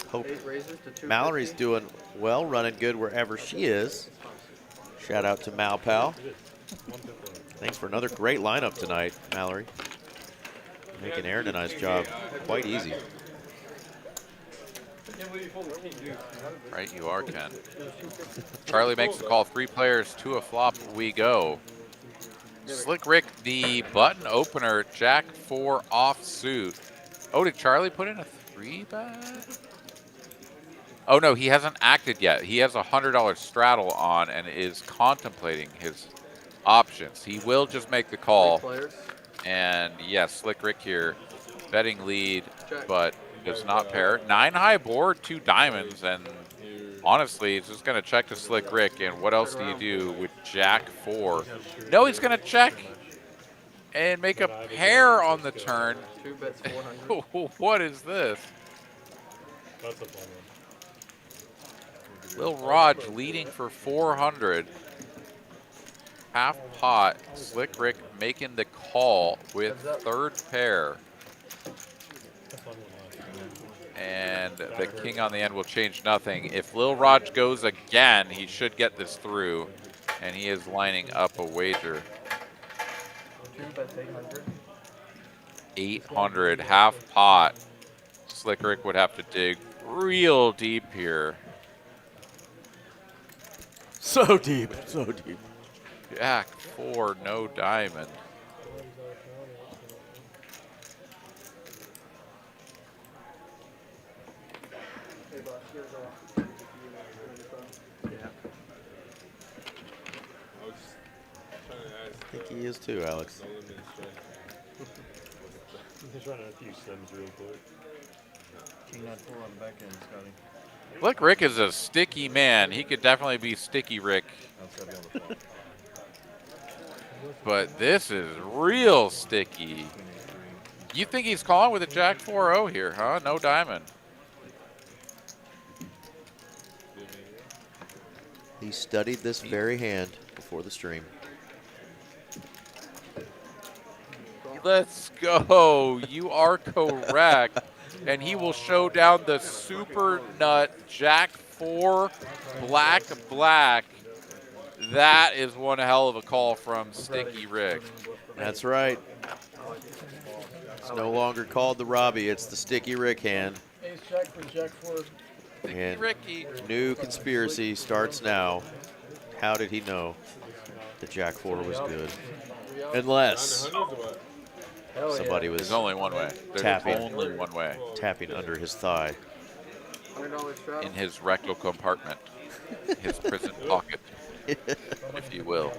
Hope Mallory's doing well, running good wherever she is. Shout out to Mal Pal. Thanks for another great lineup tonight, Mallory. Making Aaron and I's job quite easy. Right, you are, Ken. Charlie makes the call. 3 players to a flop. We go. Slick Rick, the button opener, Jack 4 offsuit. Oh, did Charlie put in a 3-bet? Oh, no, he hasn't acted yet. He has a $100 straddle on and is contemplating his options. He will just make the call. And yes, Slick Rick here, betting lead, but does not pair. 9 high board, 2 diamonds, and honestly, it's just going to check to Slick Rick. And what else do you do with Jack 4? No, he's going to check and make a pair on the turn. 2 bets 400. What is this? That's a fun one. Lil Raj leading for 400. Half pot. Slick Rick making the call with 3rd pair. And the king on the end will change nothing. If Lil Raj goes again, he should get this through. And he is lining up a wager. 2 bets 800. 800, half pot. Slick Rick would have to dig real deep here. So deep, so deep. Jack 4, no diamond. I think he is too, Alex. Just running a few sims real quick. King 9-4 on the back end, Scotty. Slick Rick is a sticky man. He could definitely be Sticky Rick. But this is real sticky. You think he's calling with a Jack 4-0 here, huh? No diamond. He studied this very hand before the stream. Let's go. You are correct. And he will show down the super nut Jack 4 black. That is one hell of a call from Sticky Rick. That's right. It's no longer called the Robbie, it's the Sticky Rick hand. Ace Jack for Jack 4. And Ricky. new conspiracy starts now. How did he know that Jack 4 was good? Unless somebody was There's only one way. There's tapping, only one way. tapping under his thigh. $100 In his rectal compartment. His prison pocket, if you will.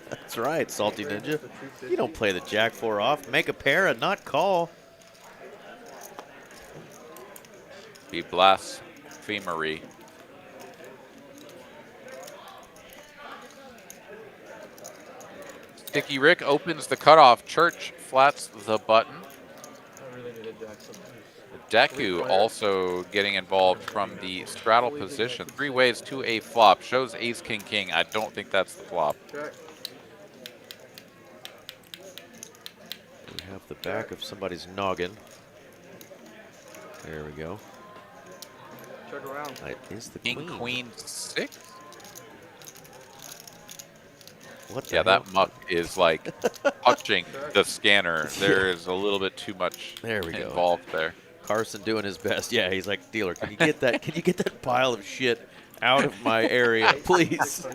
That's right, Salty Ninja. You don't play the Jack 4 off. Make a pair and not call. Be blasphemery. Sticky Rick opens the cutoff. Church flats the button. I really needed Jackson. Deku also getting involved from the straddle position. 3 ways to a flop. Shows ace, king, king. I don't think that's the flop. Check. We have the back of somebody's noggin. There we go. Check around. Is the King, queen 6? What the Yeah, hell? that muck is like touching the scanner. There is a little bit too much There we go. involved there. Carson doing his best. Yeah, he's like, dealer, can you get that? Can you get that pile of shit out of my area, please?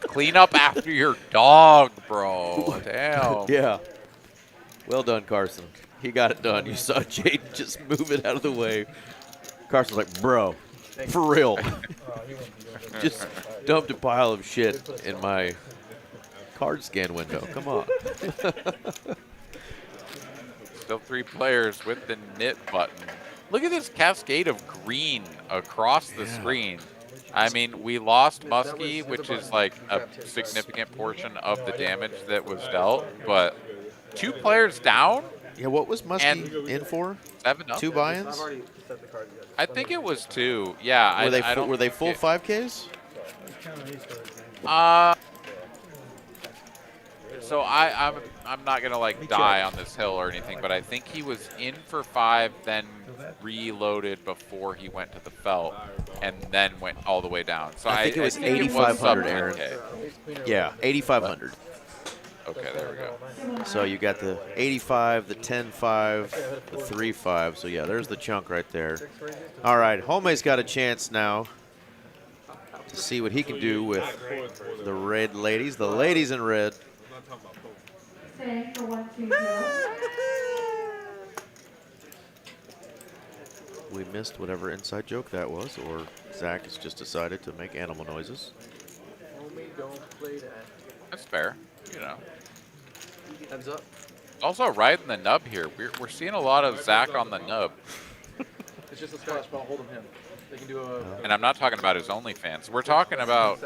Clean up after your dog, bro. Damn. Yeah. Well done, Carson. He got it done. You saw Jaden just move it out of the way. Carson's like, bro, for real. Just dumped a pile of shit in my card scan window. Come on. Still 3 players with the knit button. Look at this cascade of green across the screen. I mean, we lost Muskie, which is like a significant portion of the damage that was dealt, but 2 players down? Yeah, what was Muskie in for? 7 up. 2 buy-ins? I've already set the cards. I think it was 2. Yeah, Were they full 5Ks? So I'm not gonna like die on this hill or anything, but I think he was in for 5, then reloaded before he went to the felt, and then went all the way down. So I think it was 8,500, Aaron. Okay. Yeah, 8,500. Okay, there we go. So you got the 85, the 10-5, the 3-5. So yeah, there's the chunk right there. All right, Homey's got a chance now to see what he can do with the red ladies. The ladies in red. We missed whatever inside joke that was, or Zach has just decided to make animal noises. Homie, don't play that. That's fair, you know. Heads up. Also riding the nub here. We're seeing a lot of Zach on the nub. It's just a splash ball. Hold him. They can do a. And I'm not talking about his OnlyFans. We're talking about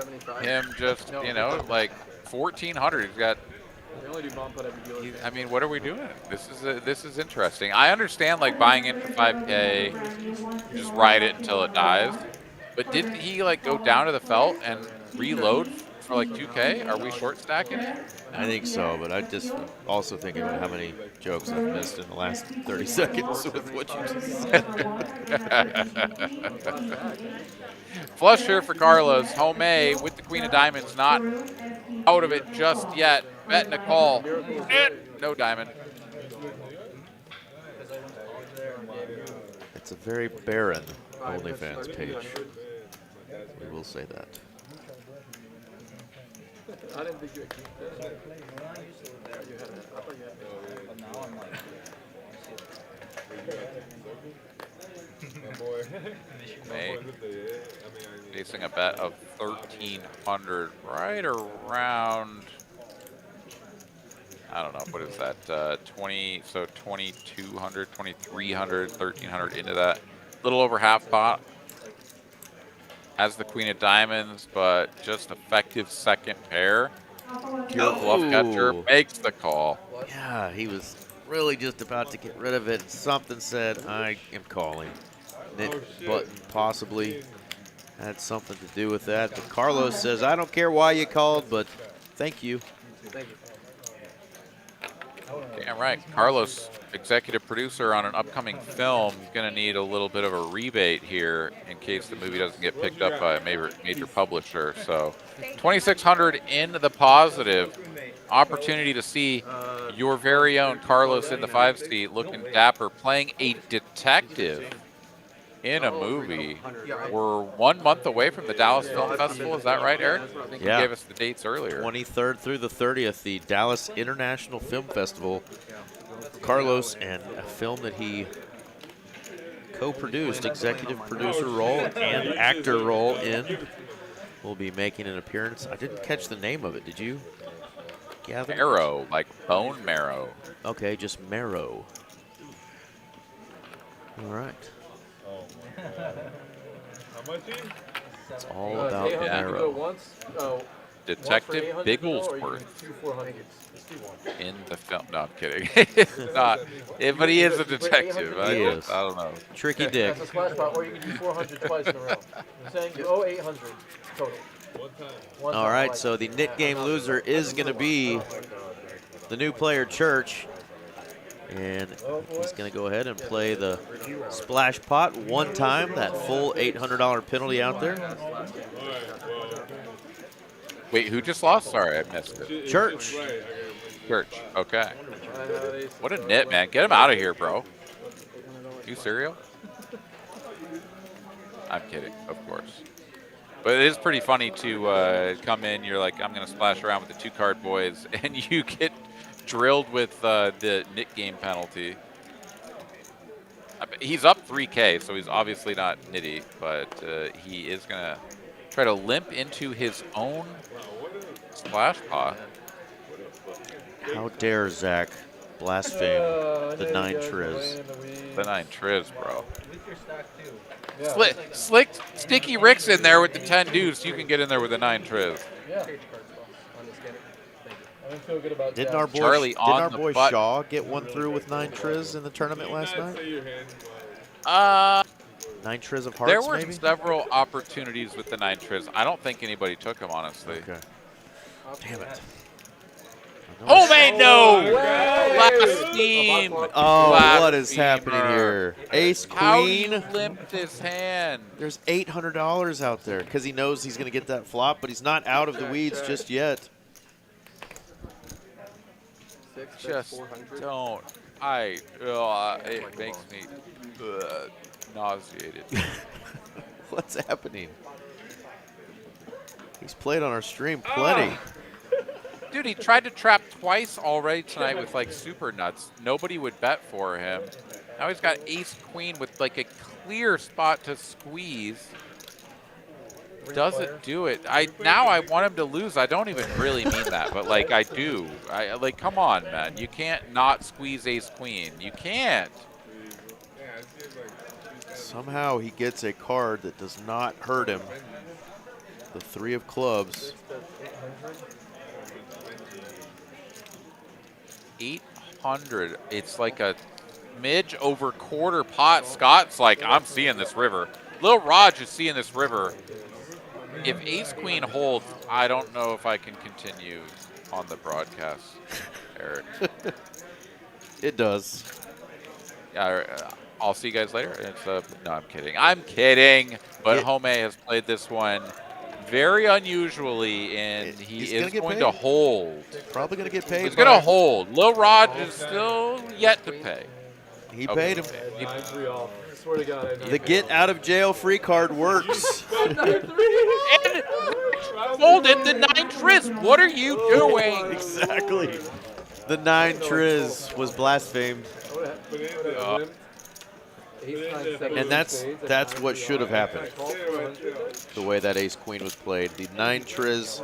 him just, you know, like 1,400. He's got. They only do bomb putt every dealer. I mean, what are we doing? This is interesting. I understand like buying in for 5K, just ride it until it dies. But didn't he like go down to the felt and reload for like 2K? Are we short stacking it? I think so, but I just also thinking about how many jokes I've missed in the last 30 seconds with what you just said. Flush here for Carlos. Homey with the queen of diamonds, not out of it just yet. Betting a call. No diamond. It's a very barren OnlyFans page. We will say that. I didn't think you had keep that. You had it. I thought you had it. But now I'm like, May facing a bet of 1,300, right around. I don't know, what is that, 20, so 2,200, 2,300, 1,300 into that. A little over half pot. Has the queen of diamonds, but just effective second pair. Pure bluff catcher makes the call. Yeah, he was really just about to get rid of it. Something said, I am calling. Knit button possibly had something to do with that. But Carlos says, I don't care why you called, but thank you. Thank you. Damn right. Carlos, executive producer on an upcoming film, is going to need a little bit of a rebate here in case the movie doesn't get picked up by a major publisher. So 2,600 in the positive. Opportunity to see your very own Carlos in the 5 seat looking dapper, playing a detective in a movie. We're 1 month away from the Dallas Film Festival. Is that right, Eric? I think you gave us the dates earlier. 23rd through the 30th, the Dallas International Film Festival. Carlos, and a film that he co-produced, executive producer role and actor role in, will be making an appearance. I didn't catch the name of it. Did you, Gavin? Marrow, like bone marrow. Okay, just marrow. All right. How much? It's all about Hey, marrow. once. Oh, Detective Or Bigglesworth two 400s. Let's do one. in the film. No, I'm kidding. It's not. But he is a detective. He is. I don't know. Tricky dick. That's a splash pot, or you can do 400 twice in a row. I'm saying you owe 800 total. One All time, right, like so the knit game loser is going to be the new player, Church. And he's going to go ahead and play the splash pot one time, that full $800 penalty out there. Wait, who just lost? Sorry, I missed it. Church. Church. Okay. What a nit, man. Get him out of here, bro. You serial? I'm kidding, of course. But it is pretty funny to come in, you're like, I'm going to splash around with the 2-card boys, and you get drilled with the knit game penalty. He's up 3K, so he's obviously not nitty, but he is going to try to limp into his own splash pot. How dare Zach blaspheme the 9 triz. The 9 triz, bro. Slick Sticky Rick's in there with the 10 deuce. You can get in there with the 9 triz. Yeah. I don't feel good about Didn't that. our boy, Charlie didn't on our the boy butt. Shaw get one through with 9 triz in the tournament last night? 9 triz of hearts, There were maybe? several opportunities with the 9 triz. I don't think anybody took them, honestly. Okay. Damn it. Oh, man, no! Blaspheme! Oh, what is happening here? Ace How do you Queen. limp this hand? There's $800 out there because he knows he's going to get that flop, but he's not out of the weeds just yet. Just don't. It makes me nauseated. What's happening? He's played on our stream plenty. Dude, he tried to trap twice already tonight with like super nuts. Nobody would bet for him. Now he's got ace queen with like a clear spot to squeeze. Doesn't do it. Now I want him to lose. I don't even really mean that, but like I do. Like come on, man. You can't not squeeze ace queen. You can't. Somehow he gets a card that does not hurt him. The 3 of clubs. 800. It's like a midge over quarter pot. Scott's like, I'm seeing this river. Lil Raj is seeing this river. If ace queen holds, I don't know if I can continue on the broadcast, Eric. It does. I'll see you guys later. No, I'm kidding. I'm kidding. But Home has played this one very unusually, and he is going to hold. Probably going to get paid. He's going to hold. Lil Raj is still yet to pay. He paid him. Swear to God, The get out of jail free card works. And folded the 9 triz. What are you doing? Exactly. The 9 triz was blasphemed. And that's what should have happened. The way that ace queen was played. The 9 triz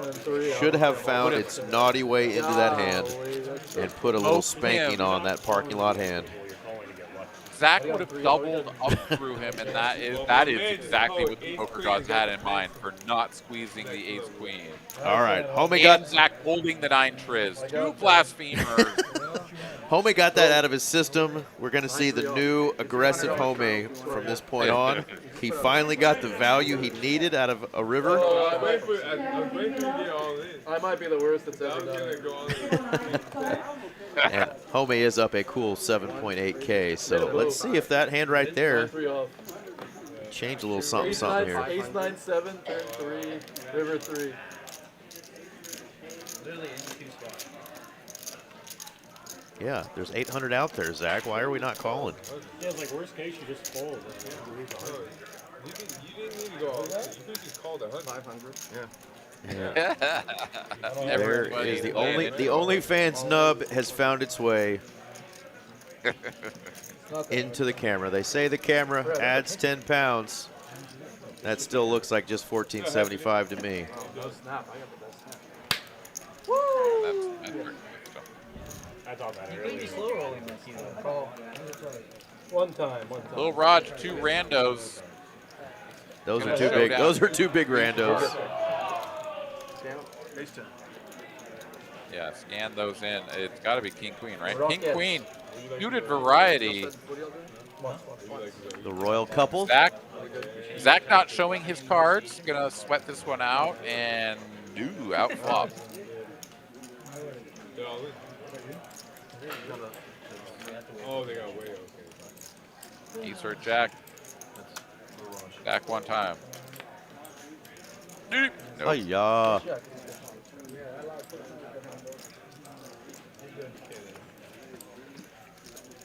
should have found its naughty way into that hand and put a little spanking on that parking lot hand. Zach would have doubled up through him, and that is exactly what the poker gods had in mind for not squeezing the ace queen. All right, Home and got Zach holding the 9 triz. 2 blasphemers. Home got that out of his system. We're going to see the new aggressive Home from this point on. He finally got the value he needed out of a river. I might be the worst that's ever done. And Home is up a cool 7.8K, so let's see if that hand right there changed a little something here. Ace 9, 7, turn 3, river 3. Literally in 2 spots. Yeah, there's 800 out there, Zach. Why are we not calling? Yeah, it's like worst case, you just fold. You didn't need to go all that. You could just call the 500. Yeah. There is the OnlyFans nub has found its way into the camera. They say the camera adds 10 pounds. That still looks like just $14.75 to me. No snap. I got the best snap. Woo! I thought that You earlier. could be slow rolling like you though. One time. Lil Raj, 2 randos. Those are too big. Those are too big randos. Ace 10. Yeah, scan those in. It's got to be king queen, right? We're all King kids. queen. Muted variety. What are y'all doing? The royal couple. Zach not showing his cards. Gonna sweat this one out and do out flop. Oh, they got way okay. Ace or jack. Back one time. Nope. Oh yeah.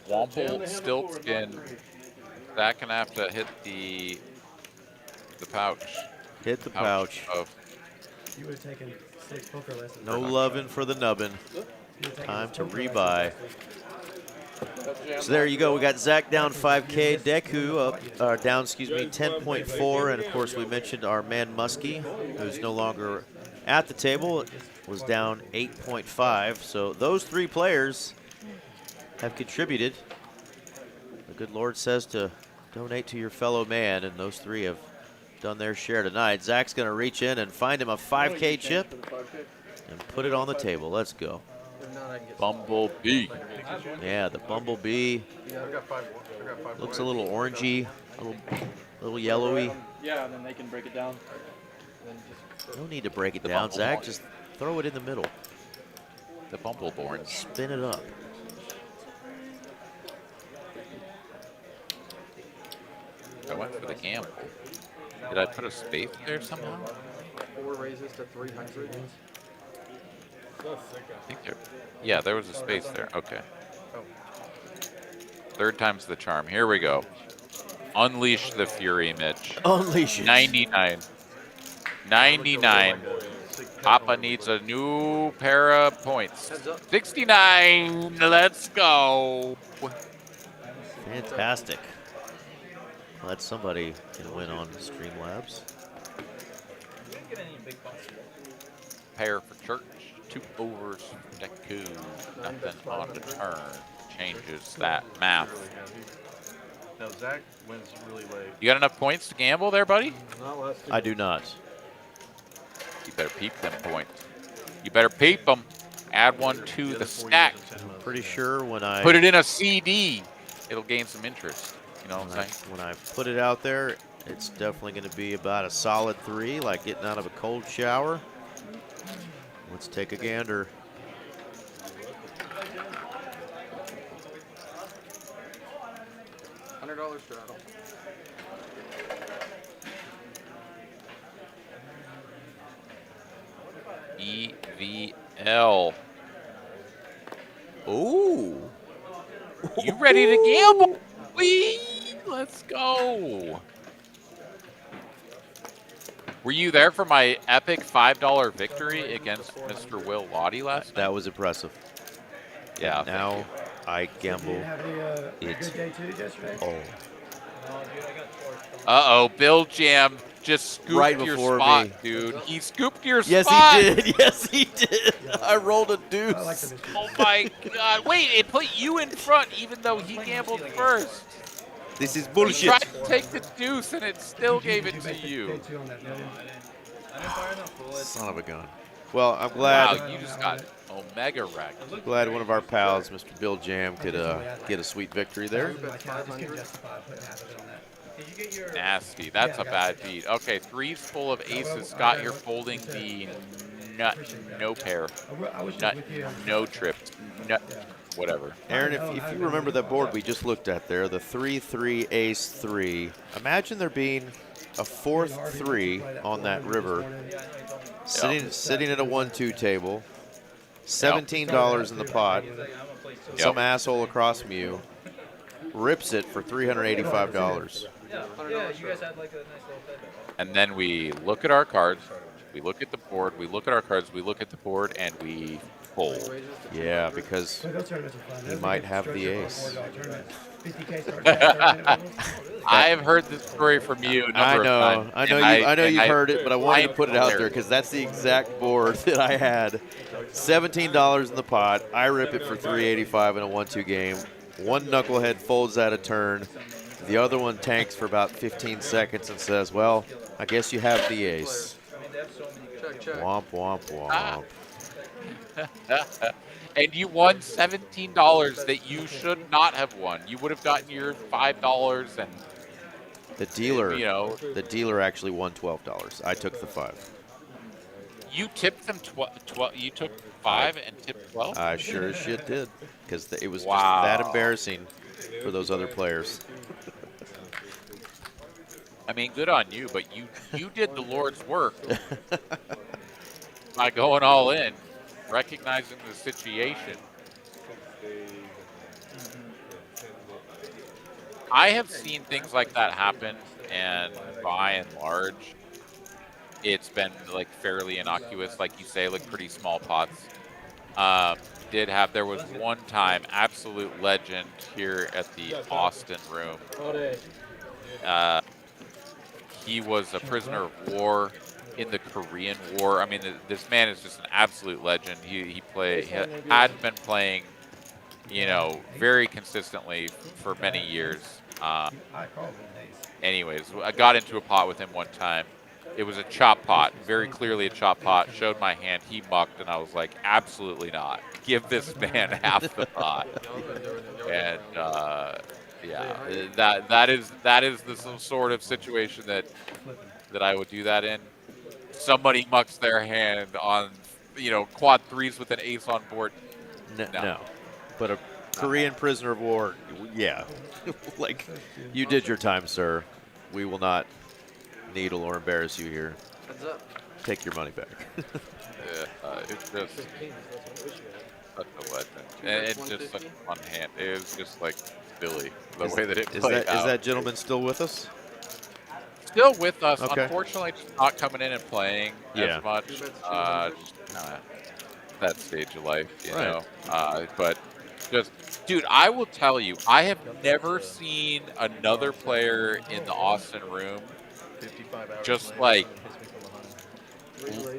Womple, Stiltskin. Zach gonna have to hit the pouch. Hit the pouch. Of You would have taken 6 poker lessons. No loving for the nubbin. Time to rebuy. So there you go. We got Zach down 5K, Deku up, down, excuse me, 10.4, and of course we mentioned our man Muskie, who's no longer at the table, was down 8.5. So those 3 players have contributed. The good Lord says to donate to your fellow man, and those 3 have done their share tonight. Zach's going to reach in and find him a 5K chip and put it on the table. Let's go. Bumblebee. Yeah, the Bumblebee looks a little orangey, a little yellowy. Yeah, and then they can break it down. No need to break it down, Zach. Just throw it in the middle. The Bumbleborn. Spin it up. I went for the gamble. Did I put a space there somehow? 4 raises to 300. I think there. Yeah, there was a space there. Okay. Third time's the charm. Here we go. Unleash the fury, Mitch. Unleash it. 99. 99. Papa needs a new pair of points. 69. Let's go. Fantastic. Glad somebody can win on Streamlabs. Pair for church. 2 overs for Deku. Nothing on the turn. Changes that math. Now Zach wins really late. You got enough points to gamble there, buddy? I do not. You better peep them points. You better peep them. Add 1 to the stack. I'm pretty sure when I put it in a CD, it'll gain some interest. You know what I'm saying? When I put it out there, it's definitely going to be about a solid 3, like getting out of a cold shower. Let's take a gander. $100 straddle. EVL. Ooh. You ready to gamble? Whee! Let's go. Were you there for my epic $5 victory against Mr. Will Lottie last night? That was impressive. Yeah. And now I gamble Good day too yesterday? Uh-oh, Bill Jam just scooped Right your before spot, me. dude. He scooped your Yes, spot. he did. Yes, he did. I rolled a deuce. Oh my God! Wait, it put you in front, even though he gambled first. This is He bullshit. tried to take the deuce, and it still gave it to you. Son of a gun. Well, I'm glad. Wow, you just got omega wrecked. Glad one of our pals, Mr. Bill Jam, could get a sweet victory there. Nasty. That's a bad beat. Okay, 3's full of aces. Scott, you're folding the nut, no pair, nut, no trip, nut, whatever. Aaron, if you remember that board we just looked at there, the 3-3 ace 3. Imagine there being a 4th 3 on that river, sitting at a 1-2 table, $17 in the pot. Some asshole across from you rips it for $385. Yeah, you guys had like a nice little bed. And then we look at our cards, we look at the board, we look at our cards, we look at the board, and we fold. Yeah, because he might have the ace. I've heard this story from you a number of times. I know you've heard it, but I wanted to put it out there because that's the exact board that I had. $17 in the pot. I rip it for $385 in a 1-2 game. One knucklehead folds out a turn. The other one tanks for about 15 seconds and says, well, I guess you have the ace. Check, check. Womp, womp, womp. And you won $17 that you should not have won. You would have gotten your $5 and The dealer, you know, the dealer actually won $12. I took the 5. you tipped them 12. You took 5 and tipped 12. I sure as shit did, because it was Wow. just that embarrassing for those other players. I mean, good on you, but you did the Lord's work by going all in, recognizing the situation. I have seen things like that happen, and by and large, it's been like fairly innocuous, like you say, like pretty small pots. There was one time, absolute legend here at the Austin room. He was a prisoner of war in the Korean War. I mean, this man is just an absolute legend. He had been playing, you know, very consistently for many years. Anyways, I got into a pot with him one time. It was a chop pot, very clearly a chop pot. Showed my hand, he mucked, and I was like, absolutely not. Give this man half the pot. And yeah, that is the sort of situation that I would do that in. Somebody mucks their hand on, you know, quad 3s with an ace on board. No. But a Korean prisoner of war, yeah. Like, you did your time, sir. We will not needle or embarrass you here. Take your money back. Yeah, it's just such a legend. And it's just such a fun hand. It was just like Billy, the way that it played out. Is that gentleman still with us? Still with us. Okay. Unfortunately, just not coming in and playing as much. Just that stage of life, you know. But just, dude, I will tell you, I have never seen another player in the Austin room just like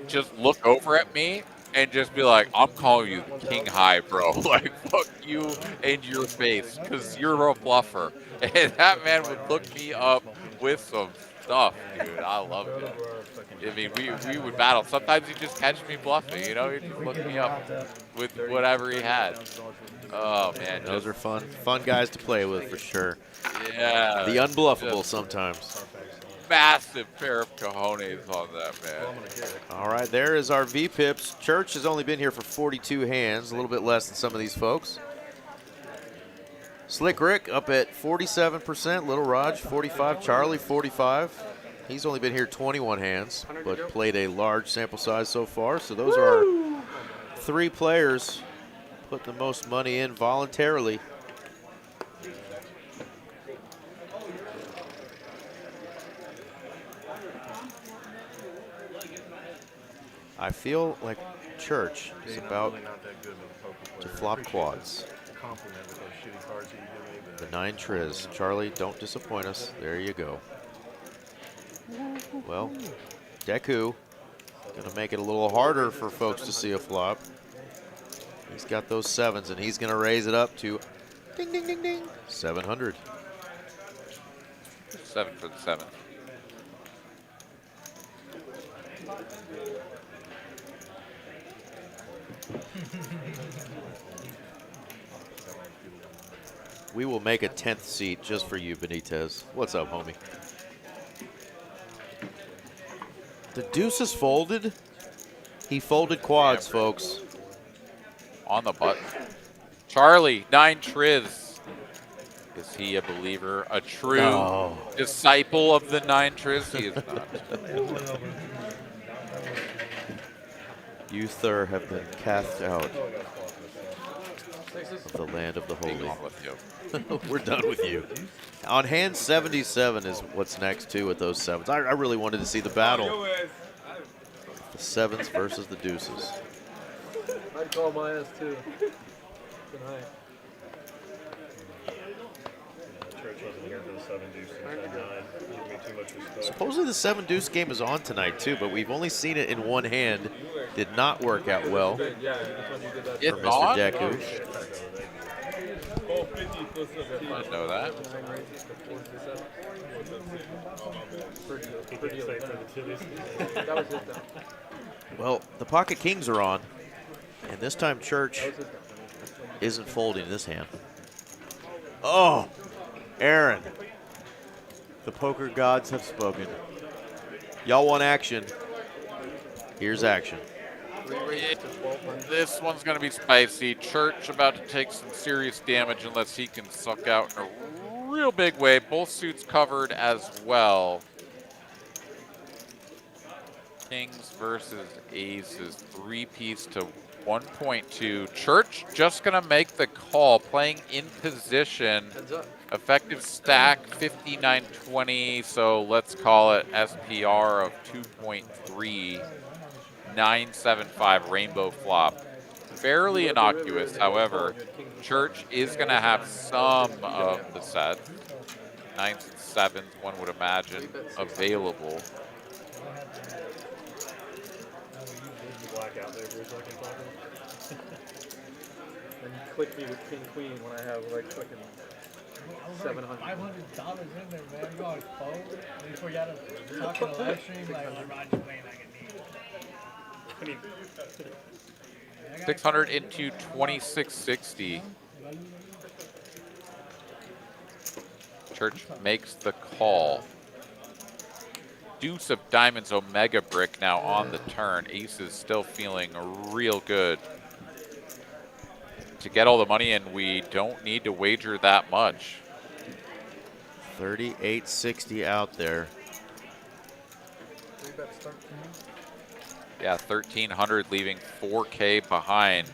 just look over at me and just be like, I'm calling you king high, bro. Like, fuck you in your face, because you're a bluffer. And that man would look me up with some stuff, dude. I loved it. I mean, we would battle. Sometimes he'd just catch me bluffing, you know? He'd just look me up with whatever he had. Oh, man. Those are fun guys to play with, for sure. Yeah. The unbluffable sometimes. Massive pair of cojones on that, man. All right, there is our V-Pips. Church has only been here for 42 hands, a little bit less than some of these folks. Slick Rick up at 47%, Lil Raj 45, Charlie 45. He's only been here 21 hands, but played a large sample size so far. So those are our 3 players putting the most money in voluntarily. I feel like Church is about to flop quads. The 9 Triz. Charlie, don't disappoint us. There you go. Well, Deku gonna make it a little harder for folks to see a flop. He's got those 7s, and he's gonna raise it up to ding, ding, ding, ding, 700. 7 for the 7th. We will make a 10th seat just for you, Benitez. What's up, homie? The deuce is folded. He folded quads, folks. On the button. Charlie, 9 Triz. Is he a believer? A true disciple of the 9 Triz? He is not. You, sir, have been cast out of the land of the holy. We're done with you. On hand 77 is what's next, too, with those 7s. I really wanted to see the battle. The 7s versus the deuces. I'd call my ass, too. Tonight. Church wasn't here for the 7 deuce and 10 9. Give me too much respect. Supposedly the 7 deuce game is on tonight, too, but we've only seen it in one hand. Did not work out well for Mr. Deku. 50 puts up I didn't know that. That was his down. Well, the pocket kings are on, and this time Church isn't folding this hand. Oh, Aaron. The poker gods have spoken. Y'all want action. Here's action. This one's going to be spicy. Church about to take some serious damage unless he can suck out in a real big way. Both suits covered as well. Kings versus aces. 3-piece to 1.2. Church just going to make the call, playing in position. Effective stack 5920, so let's call it SPR of 2.3. 975 rainbow flop. Fairly innocuous, however, Church is going to have some of the sets. 9s and 7s, one would imagine, available. Black out there for a second, talking. And you click me with king queen when I have like fucking $700. $500 in there, man. You always fold. Before you got to talk on the live stream, like, Lil Raj is playing like a need. I mean, 600 into 2660. Church makes the call. Deuce of diamonds, Omega brick now on the turn. Aces still feeling real good. To get all the money in, we don't need to wager that much. 3860 out there. Yeah, 1,300 leaving 4K behind.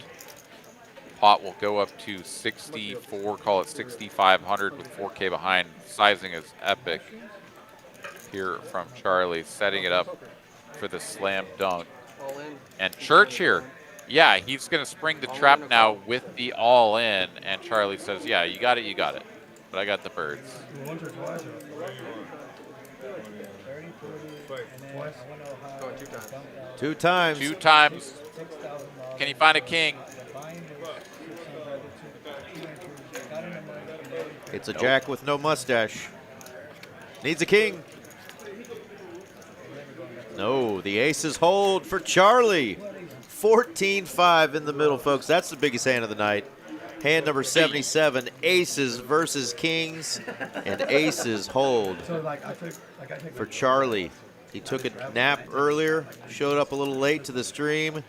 Pot will go up to 64, call it 6,500 with 4K behind. Sizing is epic here from Charlie, setting it up for the slam dunk. And Church here, yeah, he's going to spring the trap now with the all in. And Charlie says, yeah, you got it, you got it. But I got the birds. Once or twice. 2 times. 2 times. Can you find a king? It's a jack with no mustache. Needs a king. No, the aces hold for Charlie. 14-5 in the middle, folks. That's the biggest hand of the night. Hand number 77, aces versus kings, and aces hold for Charlie. He took a nap earlier, showed up a little late to the stream,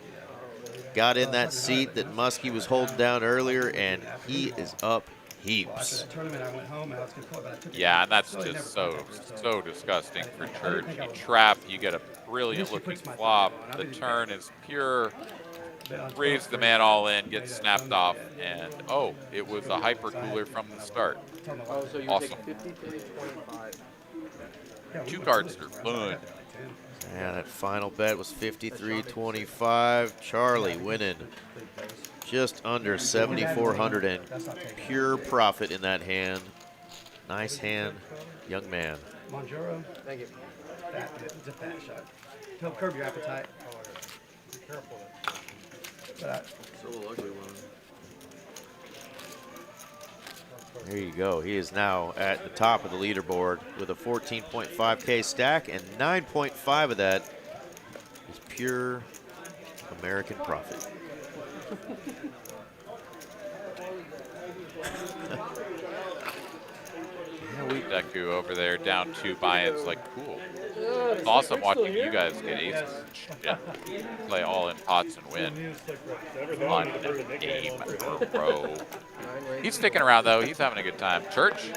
got in that seat that Muskie was holding down earlier, and he is up heaps. Yeah, and that's just so disgusting for Church. You trap, you get a brilliant looking flop. The turn is pure. Raise the man all in, gets snapped off, and oh, it was a hyper cooler from the start. Awesome. 2 cards are fun. Yeah, that final bet was 53.25. Charlie winning just under 7,400 and pure profit in that hand. Nice hand, young man. Monjuro. Thank you. It's a fat shot. Help curb your appetite. Be careful. So ugly one. There you go. He is now at the top of the leaderboard with a 14.5K stack, and 9.5 of that is pure American profit. Deku over there down 2 buy-ins, like, cool. It's awesome watching you guys get aces and shit. Play all in pots and win. On a game or row. He's sticking around though, he's having a good time. Church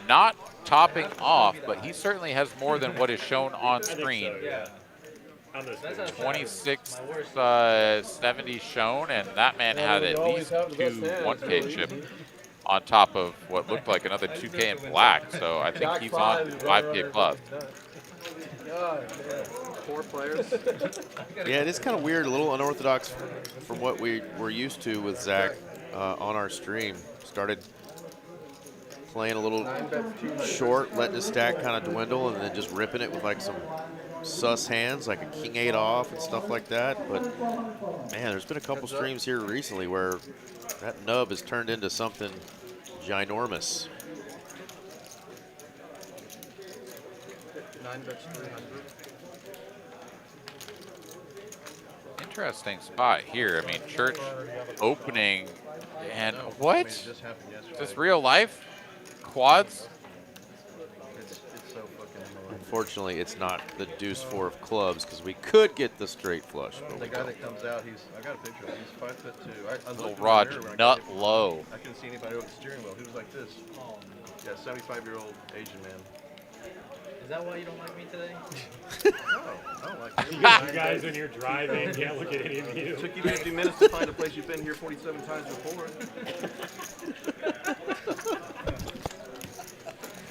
not topping off, but he certainly has more than what is shown on screen. 26 70 shown, and that man had at least 2 1K chip on top of what looked like another 2K in black, so I think he's on 5K plus. 4 players. Yeah, it is kind of weird, a little unorthodox from what we were used to with Zach on our stream. Started playing a little short, letting his stack kind of dwindle, and then just ripping it with like some sus hands, like a king 8 off and stuff like that. But man, there's been a couple streams here recently where that nub has turned into something ginormous. 9 bets 300. Interesting spot here. I mean, Church opening, and what? Is this real life? Quads? It's so fucking annoying. Unfortunately, it's not the deuce 4 of clubs because we could get the straight flush. But The we guy don't. that comes out, I got a picture of him. He's 5'2". I Lil looked in the Raj, mirror when I got nut hit. low. I couldn't see anybody over the steering wheel. He was like this. Yeah, 75-year-old Asian man. Is that why you don't like me today? No, I don't like him. You guys, when you're driving, can't look at any of you. It took you 50 minutes to find a place you've been here 47 times before.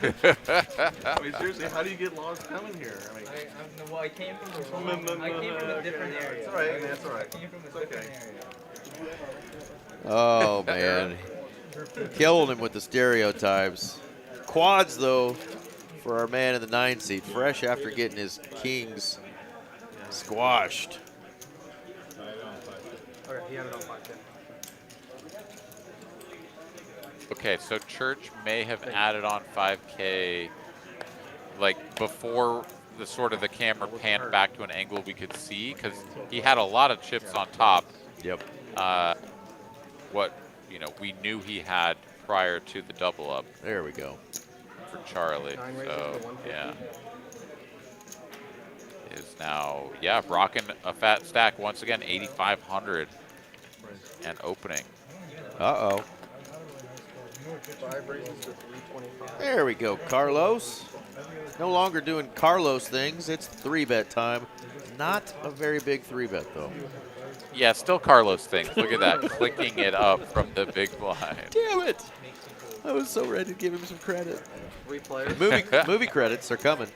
I mean, seriously, how do you get lost coming here? I mean, Well, I came from a different area. It's all right, man. It's all right. I came from a It's different okay. area. Oh, man. Killing him with the stereotypes. Quads, though, for our man in the 9 seat, fresh after getting his kings squashed. Okay, he had it on 5K. Okay, so Church may have added on 5K, like before the sort of the camera panned back to an angle we could see, because he had a lot of chips on top. Yep. What we knew he had prior to the double up. There we go. For Charlie. 9 raises So to 150. yeah. Is now rocking a fat stack once again, 8,500 and opening. Uh-oh. 5 raises to 325. There we go, Carlos. No longer doing Carlos things. It's 3-bet time. Not a very big 3-bet, though. Yeah, still Carlos things. Look at that, clicking it up from the big blind. Damn it! I was so ready to give him some credit. 3 players. Movie credits are coming.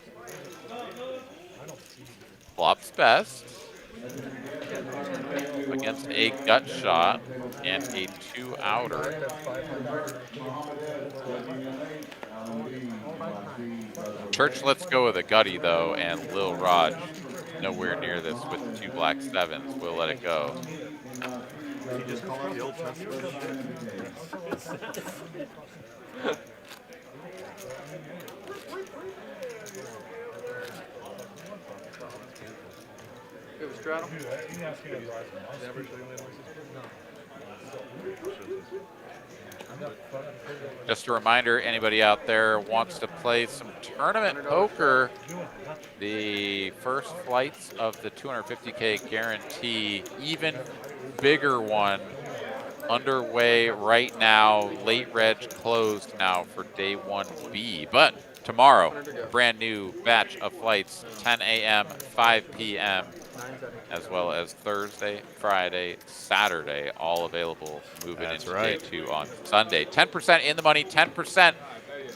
Flops best against a gut shot and a 2-outer. Church lets go of the gutty though, and Lil Raj nowhere near this with 2 black 7s. We'll let it go. You just call out the old Testament. It was straddle. Just a reminder, anybody out there wants to play some tournament poker, the first flights of the 250K guarantee, even bigger one, underway right now. Late reg closed now for day 1B. But tomorrow, a brand new batch of flights, 10 a.m., 5 p.m., as well as Thursday, Friday, Saturday, all available moving into day 2 on Sunday. 10% in the money, 10%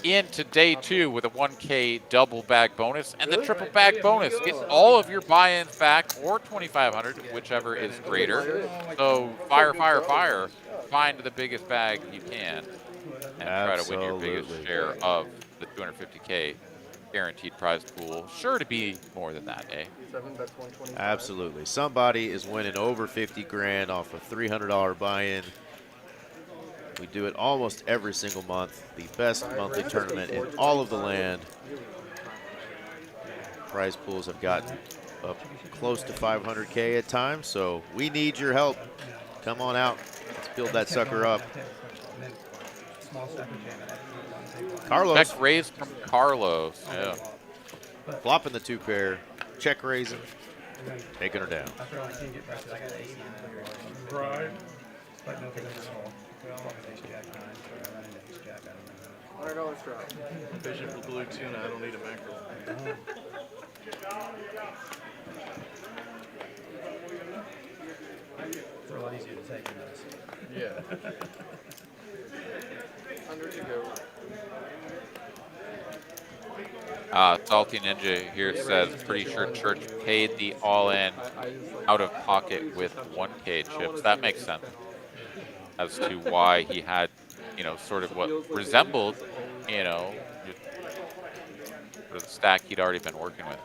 into day 2 with a 1K double bag bonus and the triple bag bonus. Get all of your buy-ins back or 2,500, whichever is greater. So fire, fire, fire. Find the biggest bag you can and try to win your biggest share of the 250K guaranteed prize pool. Sure to be more than that, eh? 7 bets 125. Absolutely. Somebody is winning over 50 grand off a $300 buy-in. We do it almost every single month. The best monthly tournament in all of the land. Prize pools have gotten up close to 500K at times, so we need your help. Come on out. Let's build that sucker up. Carlos. Check raise from Carlos. Yeah. Flopping the 2-pair. Check raising. Taking her down. Right. $100 straddle. Fishing for blue tuna, I don't need a mackerel. It's a lot easier to take than this. Yeah. 100 to go. Salty Ninja here says, pretty sure Church paid the all-in out of pocket with 1K chips. That makes sense as to why he had, sort of what resembled, the stack he'd already been working with.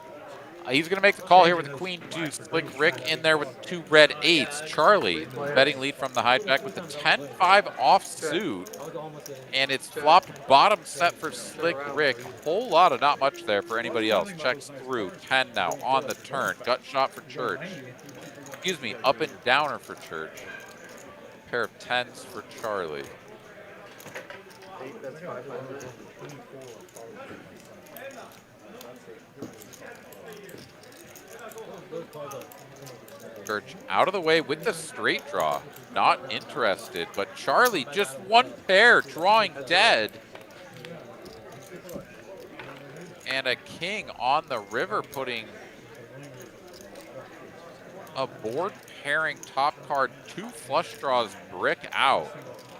He's going to make the call here with the queen deuce. Slick Rick in there with 2 red 8s. Charlie betting lead from the hijack with the 10-5 offsuit. And it's flopped bottom set for Slick Rick. A whole lot of not much there for anybody else. Checks through. 10 now on the turn. Gut shot for Church. Excuse me, up and downer for Church. Pair of 10s for Charlie. 8, that's 500. Church out of the way with the straight draw. Not interested, but Charlie just 1 pair drawing dead. And a king on the river putting a board pairing top card, 2 flush draws brick out.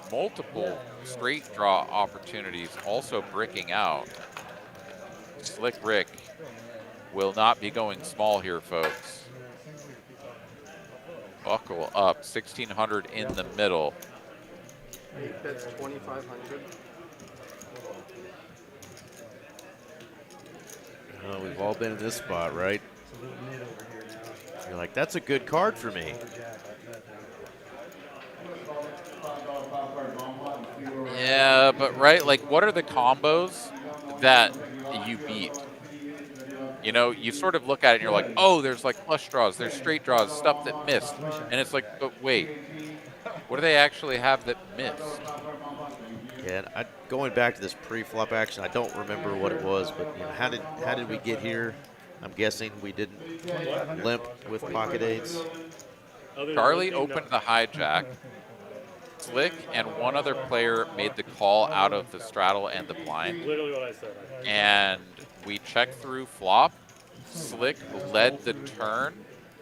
Multiple straight draw opportunities also bricking out. Slick Rick will not be going small here, folks. Buckle up, 1,600 in the middle. 8 bets 2,500. We've all been in this spot, right? You're like, that's a good card for me. Yeah, but right, like what are the combos that you beat? You know, you sort of look at it and you're like, oh, there's like flush draws, there's straight draws, stuff that missed. And it's like, but wait, what do they actually have that missed? Yeah, and going back to this pre-flop action, I don't remember what it was, but you know, how did we get here? I'm guessing we didn't limp with pocket eights. Charlie opened the hijack. Slick and one other player made the call out of the straddle and the blind. Literally what I said. And we checked through flop. Slick led the turn.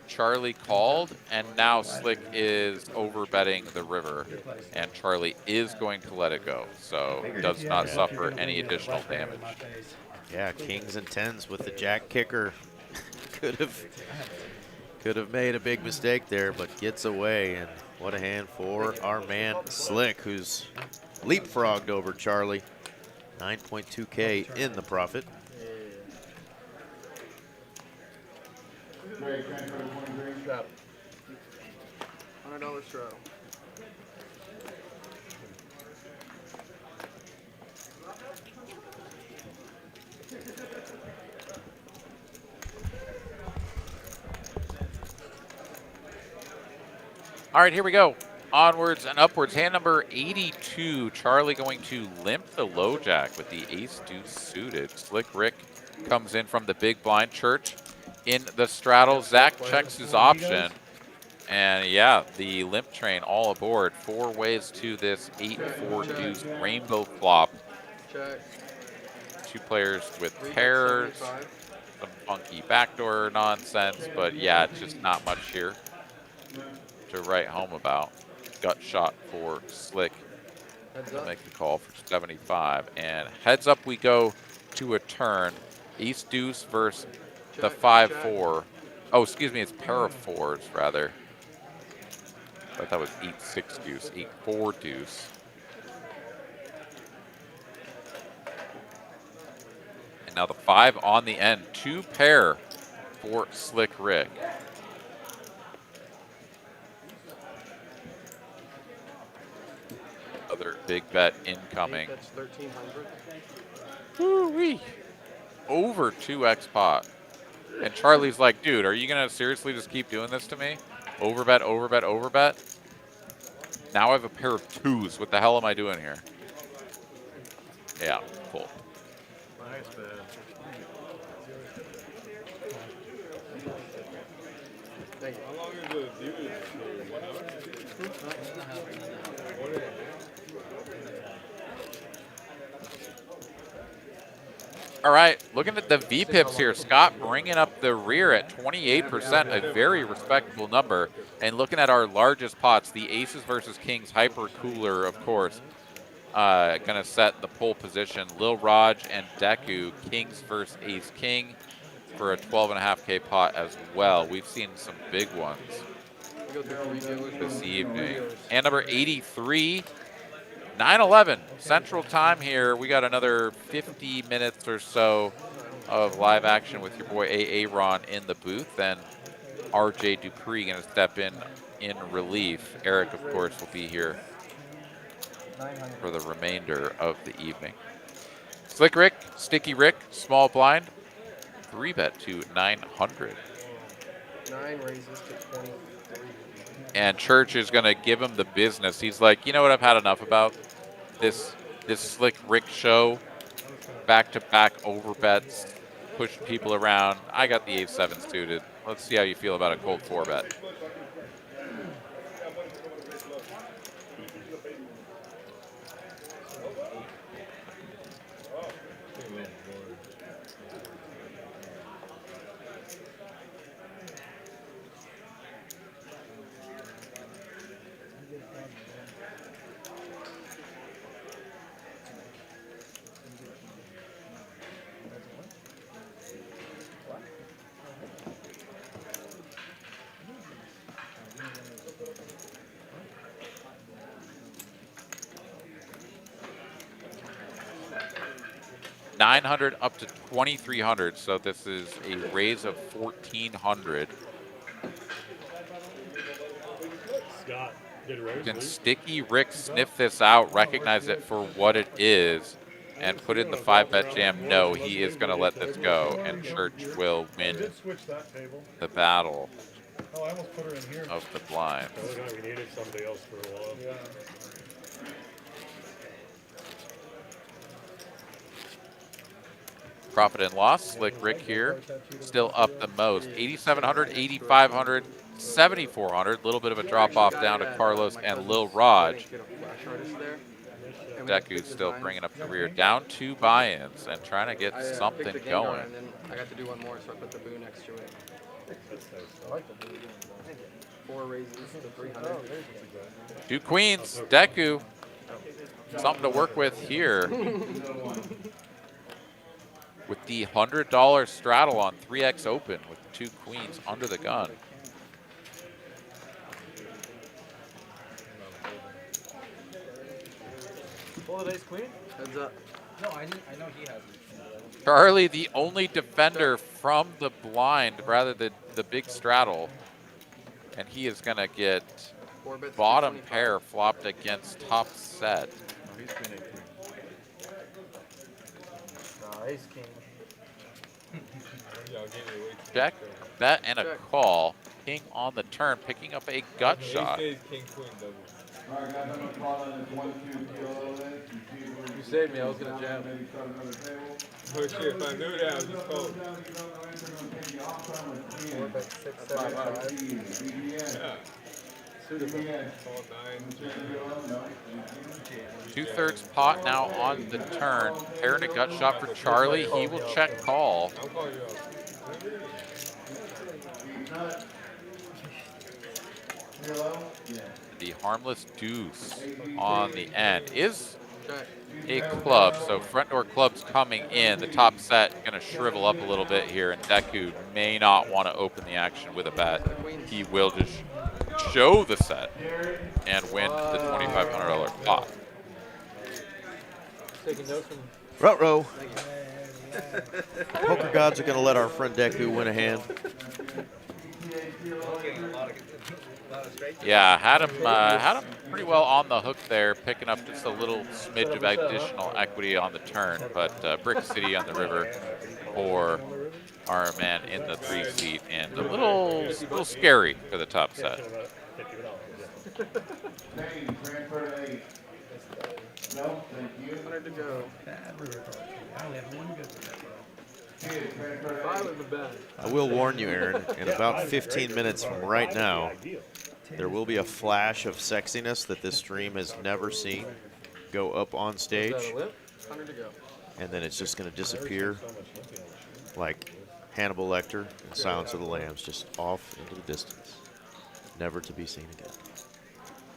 Charlie called, and now Slick is overbetting the river, and Charlie is going to let it go, so does not suffer any additional damage. Yeah, kings and 10s with the jack kicker. could have made a big mistake there, but gets away, and what a hand for our man Slick, who's leapfrogged over Charlie. 9.2K in the profit. Straddle. $100 straddle. All right, here we go. Onwards and upwards. Hand number 82. Charlie going to limp the low jack with the ace deuce suited. Slick Rick comes in from the big blind. Church in the straddle. Zach checks his option. And yeah, the limp train all aboard. 4 ways to this 8-4 deuce rainbow flop. Check. 2 players with pairs. Some funky backdoor nonsense, but yeah, just not much here to write home about. Gut shot for Slick to make the call for 75. And heads up we go to a turn. Ace deuce versus the 5-4. Oh, excuse me, it's pair of 4s rather. I thought that was 8-6 deuce, 8-4 deuce. And now the 5 on the end, 2 pair for Slick Rick. Other big bet incoming. That's 1,300. Woo-wee. Over 2x pot. And Charlie's like, dude, are you going to seriously just keep doing this to me? Overbet, overbet, overbet. Now I have a pair of 2s. What the hell am I doing here? Yeah, cool. Nice bet. Thank you. How long is the deuce? 1 hour? All right, looking at the VPIPs here. Scott bringing up the rear at 28%, a very respectable number. And looking at our largest pots, the aces versus kings hyper cooler, of course, going to set the pole position. Lil Raj and Deku, kings versus ace king for a 12.5K pot as well. We've seen some big ones this evening. And number 83. 9/11 Central Time here. We got another 50 minutes or so of live action with your boy Aaron in the booth. Then RJ Dupree going to step in relief. Eric, of course, will be here for the remainder of the evening. Slick Rick, Sticky Rick, small blind, 3-bet to 900. 9 raises to 23. And Church is going to give him the business. He's like, you know what I've had enough about? This Slick Rick show, back-to-back over bets, pushing people around. I got the 8-7 suited. Let's see how you feel about a cold 4-bet. $900 up to $2,300, so this is a raise of $1,400. Scott, did Rose Can lose? Sticky Rick sniff this out, recognize it for what it is, and put in the 5-bet jam? No, he is going to let this go, and Church will win the battle of the blind. So look like we needed somebody else for a while. Yeah. Profit and loss, Slick Rick here, still up the most. 8,700, 8,500, 7,400. A little bit of a drop off down to Carlos and Lil Raj. Deku's still bringing up the rear. Down 2 buy-ins and trying to get something going. And then I got to do one more, so I put the boo next to it. I like the blue. 4 raises to 300. 2 queens, Deku. Something to work with here. With the $100 straddle on 3x open with 2 queens under the gun. Full of ace queen? Heads up. No, I know he has it. Charlie, the only defender from the blind, rather than the big straddle. And he is going to get 4 bets to bottom 25. pair flopped against top set. Ace king. Check, bet, and a call. King on the turn, picking up a gut shot. King, queen, double. You saved me, I was going to jam. Oh shit, if I knew that, I was just cold. 4 bet 6, 7, 5. Yeah. All 9. 2/3 pot now on the turn. Pairing a gut shot for Charlie. He will check call. I'll call you out. The harmless deuce on the end is a club. So front door clubs coming in. The top set going to shrivel up a little bit here, and Deku may not want to open the action with a bet. He will just show the set and win the $2,500 pot. Taking notes from Ruh-roh. Poker gods are going to let our friend Deku win a hand. Yeah, had him pretty well on the hook there, picking up just a little smidge of additional equity on the turn. But Brick City on the river for our man in the 3 seat, and a little scary for the top set. No, thank you. 100 to go. I only have 1 good one. 5 in the bag. I will warn you, Aaron, in about 15 minutes from right now, there will be a flash of sexiness that this stream has never seen go up on stage, 100 to go. and then it's just going to disappear like Hannibal Lecter in Silence of the Lambs, just off into the distance, never to be seen again.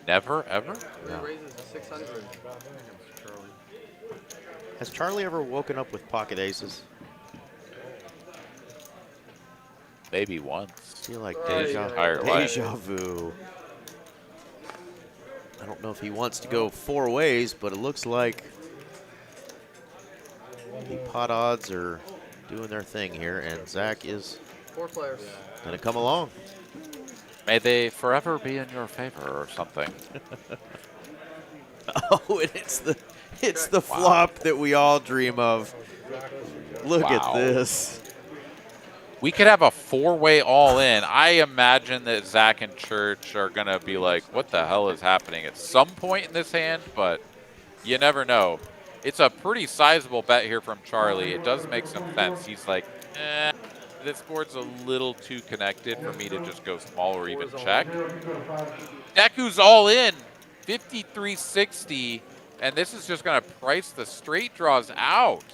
Never, ever? 3 raises to 600. Has Charlie ever woken up with pocket aces? Maybe once. I feel like Entire life. deja vu. I don't know if he wants to go 4 ways, but it looks like the pot odds are doing their thing here, and Zach is 4 players. going to come along. May they forever be in your favor or something. Oh, and it's the flop that we all dream of. Look at this. We could have a 4-way all-in. I imagine that Zach and Church are going to be like, what the hell is happening at some point in this hand, but you never know. It's a pretty sizable bet here from Charlie. It does make some sense. He's like, this board's a little too connected for me to just go small or even check. Deku's all in, 53.60, and this is just going to price the straight draws out.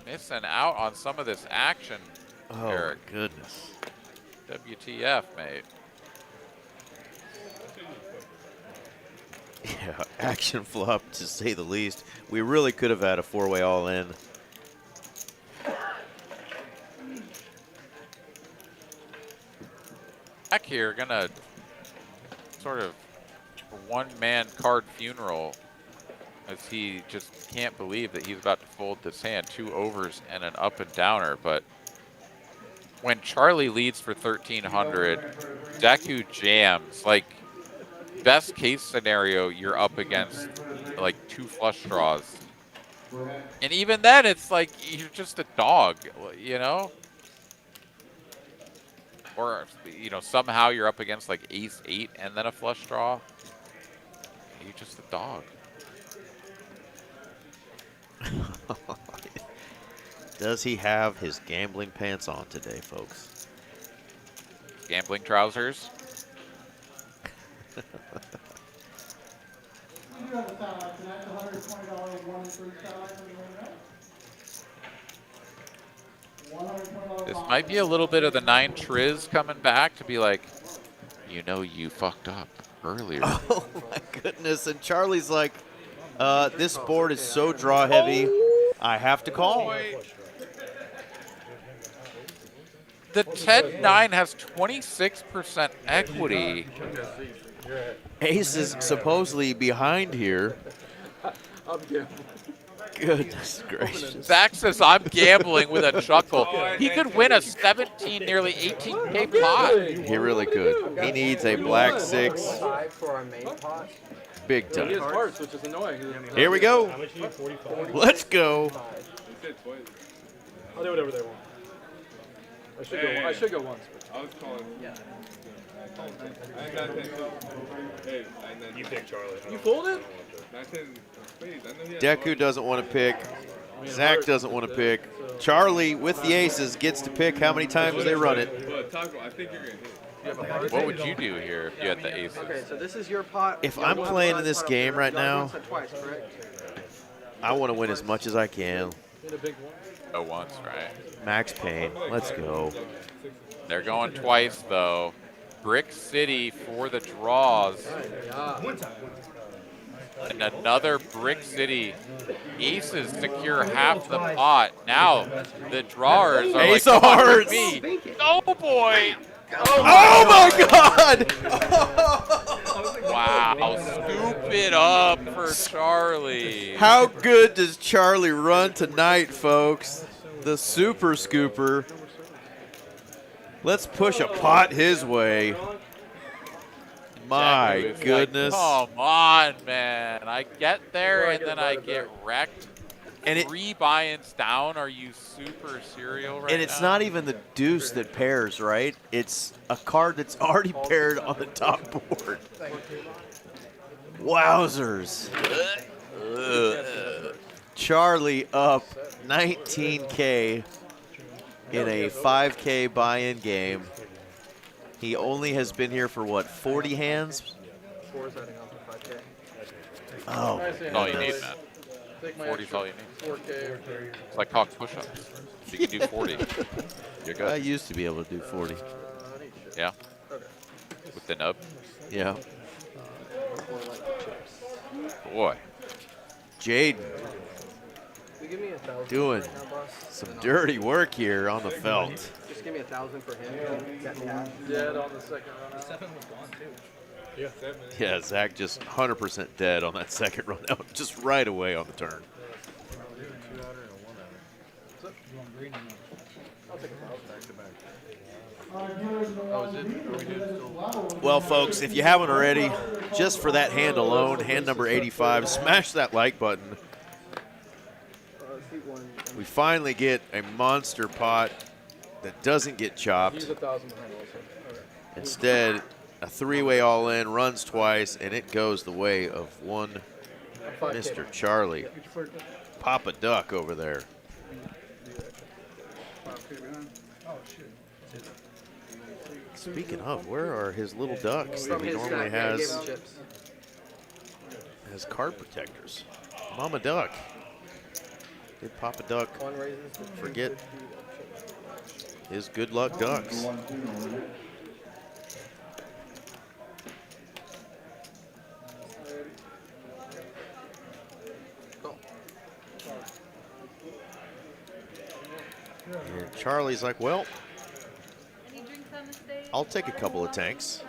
Missing out on some of this action, Eric. Oh, goodness. WTF, mate. Yeah, action flop, to say the least. We really could have had a 4-way all-in. Back here, gonna sort of one-man card funeral as he just can't believe that he's about to fold this hand. 2 overs and an up and downer, but when Charlie leads for 1,300, Deku jams. Like, best case scenario, you're up against like 2 flush draws. And even then, it's like you're just a dog, you know? Or, you know, somehow you're up against like ace-8 and then a flush draw. You're just a dog. Does he have his gambling pants on today, folks? Gambling trousers. This might be a little bit of the 9 triz coming back to be like, you know, you fucked up earlier. Oh my goodness! And Charlie's like, this board is so draw heavy, I have to call. The 10-9 has 26% equity. Ace is supposedly behind here. I'm gambling. Goodness gracious. Zach says, I'm gambling with a chuckle. He could win a 17, nearly 18K pot. He really could. He needs a black 6. For our main pot. Big He time. has hearts, which is annoying. Here we go. How much you need? 45? Let's go. I'll do whatever they want. I should go once. I was calling. Yeah. You pick Charlie. You folded? Deku doesn't want to pick. Zach doesn't want to pick. Charlie, with the aces, gets to pick how many times they run it. But Taco, I think you're gonna hit. What would you do here if you had the aces? Okay, so this is your pot. If I'm playing in this game right now, Twice, correct? I want to win as much as I can. Go once, right? Max Payne, let's go. They're going twice, though. Brick City for the draws. And another Brick City. Aces secure half the pot. Now the drawers are Ace like, of hearts. me. Oh, boy. Oh my God! Wow, scoop it up for Charlie. How good does Charlie run tonight, folks? The super scooper. Let's push a pot his way. My goodness. Like, come on, man. I get there and then I get wrecked. And 3 buy-ins down. Are you super serial right now? And it's not even the deuce that pairs, right? It's a card that's already paired on the top board. Wowzers. Charlie up 19K in a 5K buy-in game. He only has been here for, what, 40 hands? 4 is adding up to 5K. Oh, That's all you need, man. 40 is all you need. 4K. It's like cock push-ups. If you can do 40, you're good. I used to be able to do 40. Yeah? With the nub? Yeah. Boy. Jaden Give me 1,000 doing right now, boss. some dirty work here on the felt. Just give me 1,000 for him. Dead on the second run. 7 was gone too. Yeah. Yeah, Zach just 100% dead on that second run out, just right away on the turn. I'll take a foul. Back to back. Oh, is it? Are we doing still? Well, folks, if you haven't already, just for that hand alone, hand number 85, smash that like button. We finally get a monster pot that doesn't get chopped. He's 1,000 behind also. Okay. Instead, a three-way all-in, runs twice, and it goes the way of one Mr. Charlie. Papa Duck over there. Speaking of, where are his little ducks that he normally has as card protectors? Mama Duck. Did Papa Duck forget his good luck ducks? And Charlie's like, well, I'll take a couple of tanks.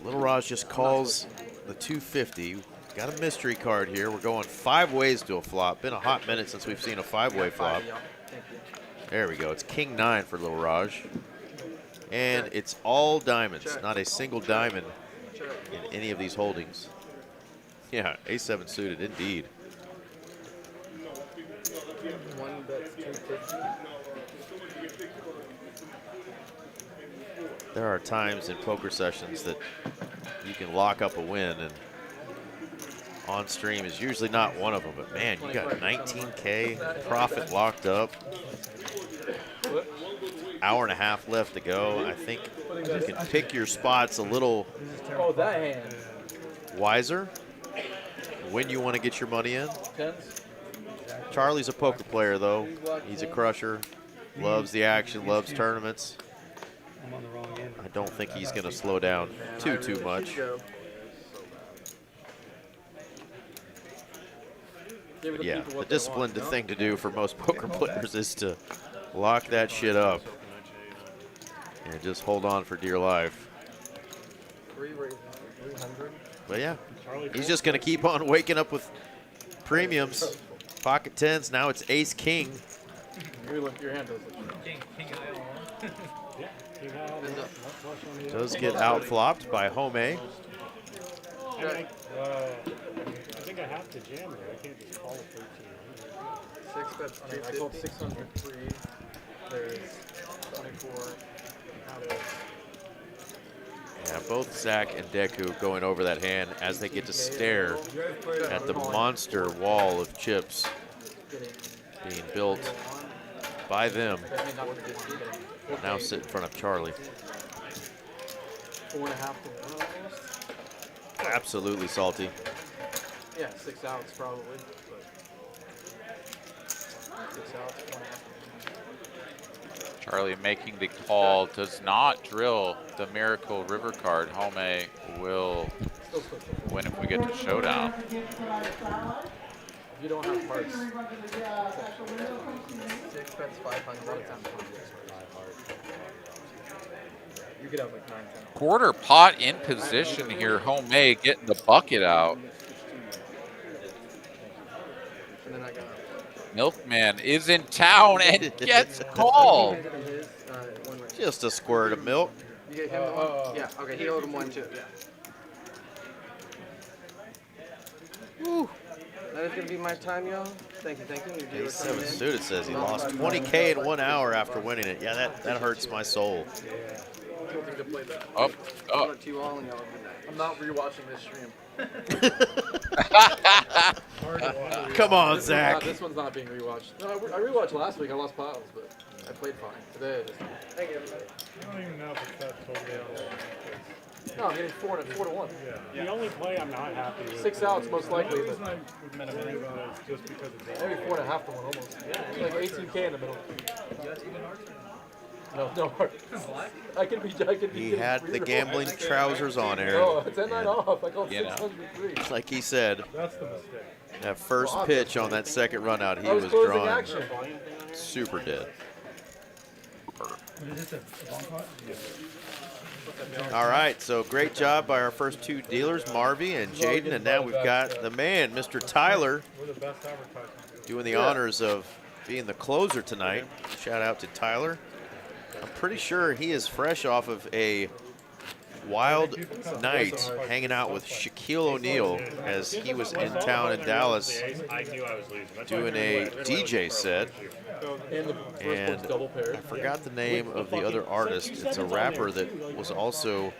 Lil Raj just calls the 250. Got a mystery card here. We're going 5 ways to a flop. Been a hot minute since we've seen a 5-way flop. There we go. It's King 9 for Lil Raj. And it's all diamonds, not a single diamond in any of these holdings. Yeah, A7 suited indeed. One bet's 250. There are times in poker sessions that you can lock up a win, and on stream is usually not one of them. But man, you got 19K profit locked up. Hour and a half left to go. I think you can pick your spots a little wiser when you want to get your money in. Charlie's a poker player, though. He's a crusher. Loves the action, loves tournaments. I don't think he's going to slow down too much. Yeah, the disciplined thing to do for most poker players is to lock that shit up and just hold on for dear life. But yeah, he's just going to keep on waking up with premiums. Pocket tens, now it's ace king. Your hand Does get out flopped by Home. I think I have to jam there. I can't just call it 1300. 6 bets, I called 600 free. There's 24. Yeah, both Zach and Deku going over that hand as they get to stare at the monster wall of chips being built by them. Now sit in front of Charlie. 4.5 to 1 almost. Absolutely salty. Yeah, 6 outs probably. 6 outs, 1.5. Charlie making the call, does not drill the Miracle River card. Home will win if we get to showdown. You don't have hearts. 6 bets, 500. You could have like 9, 10. Quarter pot in position here. Home getting the bucket out. And then I got Milkman is in town and gets called. Just a squirt of milk. You get him one? Yeah, okay, he owed him one too. Yeah. Woo. That is going to be my time, y'all. Thank you, thank you. Your dealer coming in. A7 suited says he lost 20K in 1 hour after winning it. Yeah, that hurts my soul. To play that. Up. I'll let you all know. I'm not rewatching this stream. Come on, Zach. This one's not being rewatched. No, I rewatched last week. I lost piles, but I played fine. Today, I just... Thank you, everybody. I don't even know if it's that totally out of No, I'm getting 4 to 1. Yeah. The only play I'm not happy with. 6 outs, most likely. The reason I would worry about it is just because it's Maybe 4.5 to 1 almost. Yeah, like 18K in the middle. No. I could be. He had the gambling trousers on, Aaron. No, 10-9 off. I called 603. Like he said, That's the mistake. that first pitch on that second run out, he was closing drawn action. super dead. What is this, a long pot? All right, so great job by our first two dealers, Marvy and Jaden, and now we've got the man, Mr. Tyler, doing the honors of being the closer tonight. Shout out to Tyler. I'm pretty sure he is fresh off of a wild night hanging out with Shaquille O'Neal as he was in town in Dallas doing a DJ set. And I forgot the name of the other artist. It's a rapper that was also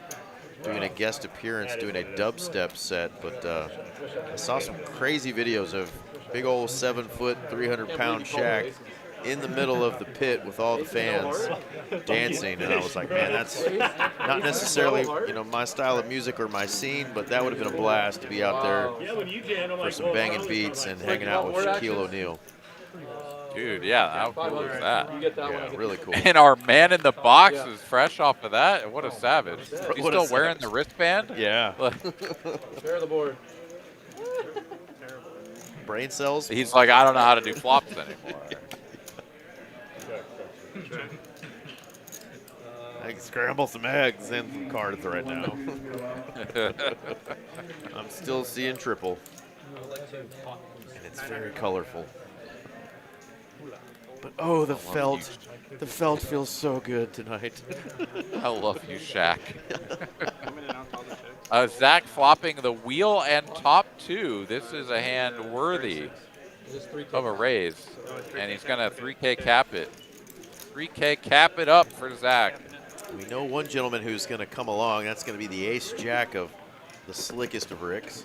doing a guest appearance, doing a dubstep set. But I saw some crazy videos of big old 7-foot, 300-pound Shaq in the middle of the pit with all the fans dancing, and I was like, man, that's not necessarily, you know, my style of music or my scene, but that would have been a blast to be out there for some banging beats and hanging out with Shaquille O'Neal. Dude, yeah, how cool was that? Yeah, really cool. And our man in the box is fresh off of that. What a savage. He's still wearing the wristband? Yeah. Share the board. Brain cells? He's like, I don't know how to do flops anymore. I can scramble some eggs and some cards right now. I'm still seeing triple. And it's very colorful. But oh, the felt. The felt feels so good tonight. I love you, Shaq. Zach flopping the wheel and top two. This is a hand worthy of a raise. And he's going to 3K cap it. 3K cap it up for Zach. We know one gentleman who's going to come along. That's going to be the ace-jack of the slickest of Ricks.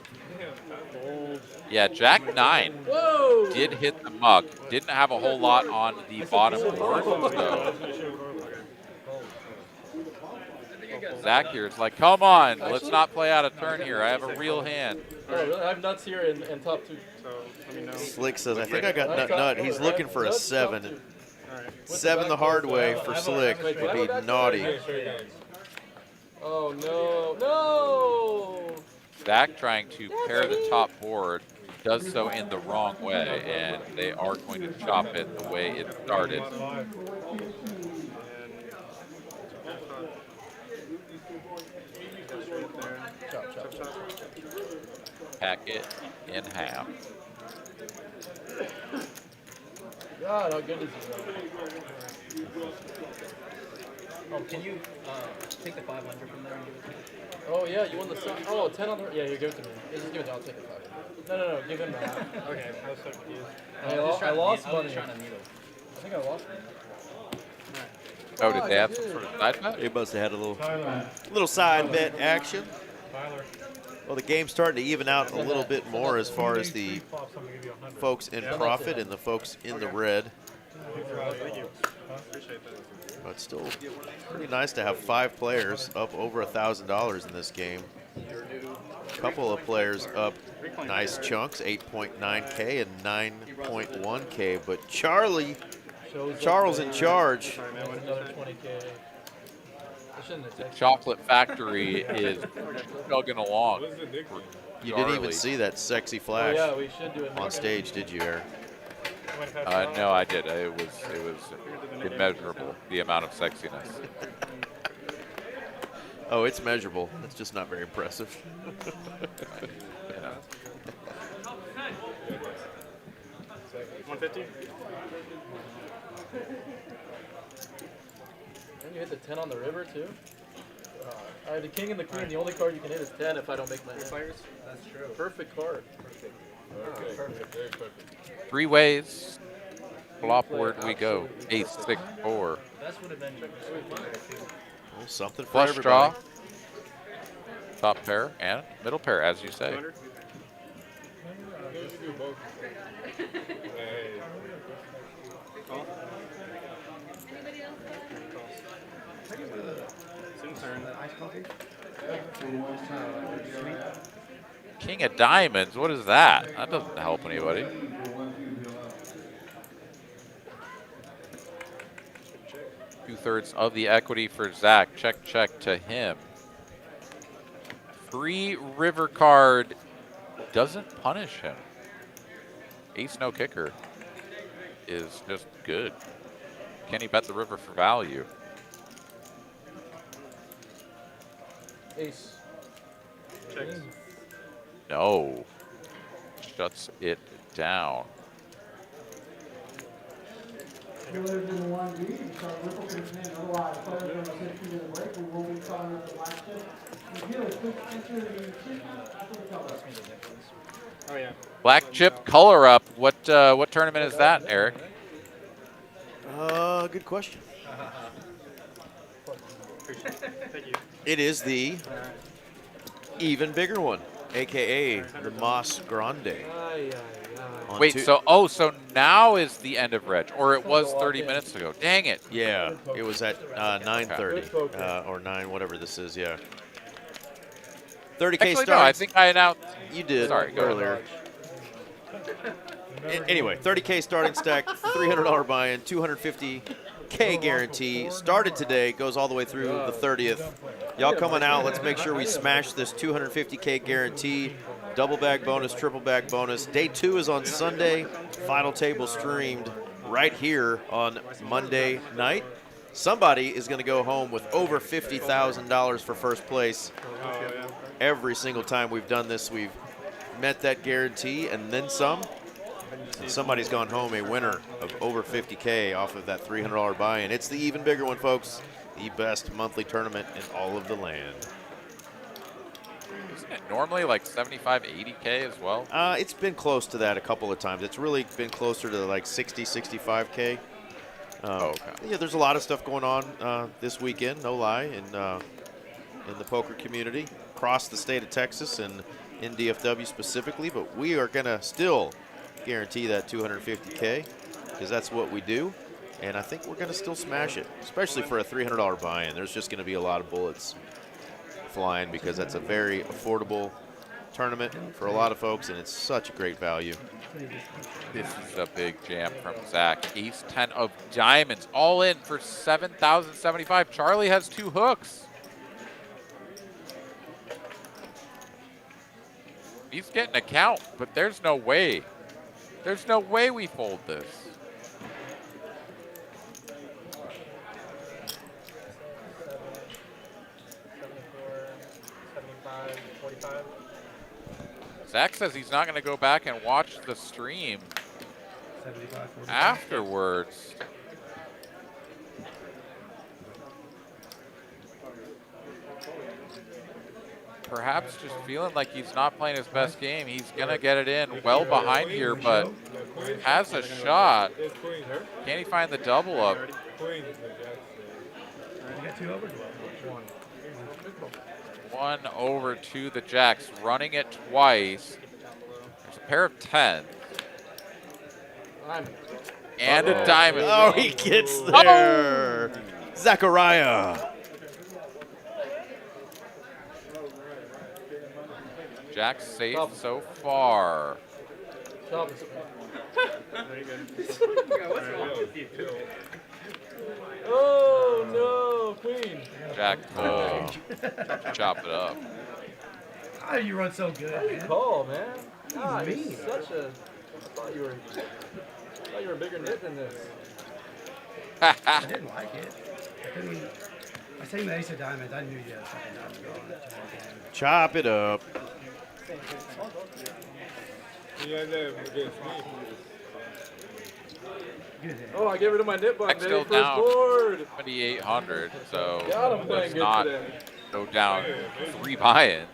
Yeah, Jack 9 did hit the muck. Didn't have a whole lot on the bottom board. So Zach here is like, come on, let's not play out of turn here. I have a real hand. Oh, really? I have nuts here in top two. Slick says, I think I got nut. He's looking for a 7. 7 the hard way for Slick would be naughty. Oh, no. No! Zach trying to pair the top board, does so in the wrong way, and they are going to chop it the way it started. Pack it in half. God, how good is it? Oh, can you take the 500 from there and give it to me? Oh, yeah, you won the sun. Oh, 10 on the. Yeah, you give it to me. Yeah, just give it to me. I'll take it. No, give him that. Okay, I was so confused. I lost money. I was trying to needle. I think I lost money. Oh, did they have some sort of side bet? They must have had a little side bet action. Well, the game's starting to even out a little bit more as far as the folks in profit and the folks in the red. But still pretty nice to have 5 players up over $1,000 in this game. A couple of players up nice chunks, 8.9K and 9.1K. But Charles in charge. Another 20K. The chocolate factory is chugging along. You didn't even see that sexy flash we should do it on stage, did you, Aaron? No, I did. It was immeasurable, the amount of sexiness. Oh, it's measurable. It's just not very impressive. You know. 150? And you hit the 10 on the river, too? I have the king and the queen. The only card you can hit is 10 if I don't make my fires. That's true. Perfect card. Okay, perfect, very perfect. 3 ways. Flopward we go. Ace, 6, 4. That would have been Well, something for Flush everybody. draw. Top pair and middle pair, as you say. King of diamonds, what is that? That doesn't help anybody. Two-thirds of the equity for Zach. Check to him. 3 river card doesn't punish him. Ace no kicker is just good. Can he bet the river for value? Ace. Checks. No. Shuts it down. Players in the 1B, you start ripple content, otherwise players are assisting in the break. We will be starting with the black chip. The dealers, please enter the sequence after the color. Oh yeah. Black chip color up. What tournament is that, Eric? Good question. Thank you. It is the even bigger one, aka the Mas Grande. Ay, ay, ay. Wait, so now is the end of Reg, or it was 30 minutes ago. Dang it. Yeah, it was at 9:30 or 9, whatever this is. Yeah. 30K Actually, start. no, I think I announced. You did. Sorry, go earlier. Anyway, 30K starting stack, $300 buy-in, 250K guarantee. Started today, goes all the way through the 30th. Y'all coming out, let's make sure we smash this 250K guarantee. Double bag bonus, triple bag bonus. Day 2 is on Sunday. Final table streamed right here on Monday night. Somebody is going to go home with over $50,000 for first place. Every single time we've done this, we've met that guarantee and then some. And somebody's gone home a winner of over 50K off of that $300 buy-in. It's the even bigger one, folks. The best monthly tournament in all of the land. Isn't it normally like 75, 80K as well? It's been close to that a couple of times. It's really been closer to like 60, 65K. Okay. Yeah, there's a lot of stuff going on this weekend, no lie, in the poker community across the state of Texas and in DFW specifically. But we are going to still guarantee that 250K because that's what we do. And I think we're going to still smash it, especially for a $300 buy-in. There's just going to be a lot of bullets flying because that's a very affordable tournament for a lot of folks, and it's such a great value. This is a big jam from Zach. Ace 10 of diamonds, all in for 7,075. Charlie has 2 hooks. He's getting a count, but there's no way. There's no way we fold this. Zach says he's not going to go back and watch the stream afterwards. Perhaps just feeling like he's not playing his best game. He's going to get it in well behind here, but has a shot. Can he find the double up? One over to the jacks, running it twice. There's a pair of 10s. And a diamond. Oh, he gets there. Oh. Zachariah. Jack's safe so far. Oh no, queen. Jack, chop it up. Oh, you run so good, How do you man. call, man? God, mean. he's such a. I thought you were a bigger nit than this. I didn't like it. I seen the ace of diamonds. I knew you had something diamond going on. Chop it up. Oh, I gave her to my nip button. Jack's still First down board. 2,800, so God, I'm playing does good not today. go down 3 buy-ins,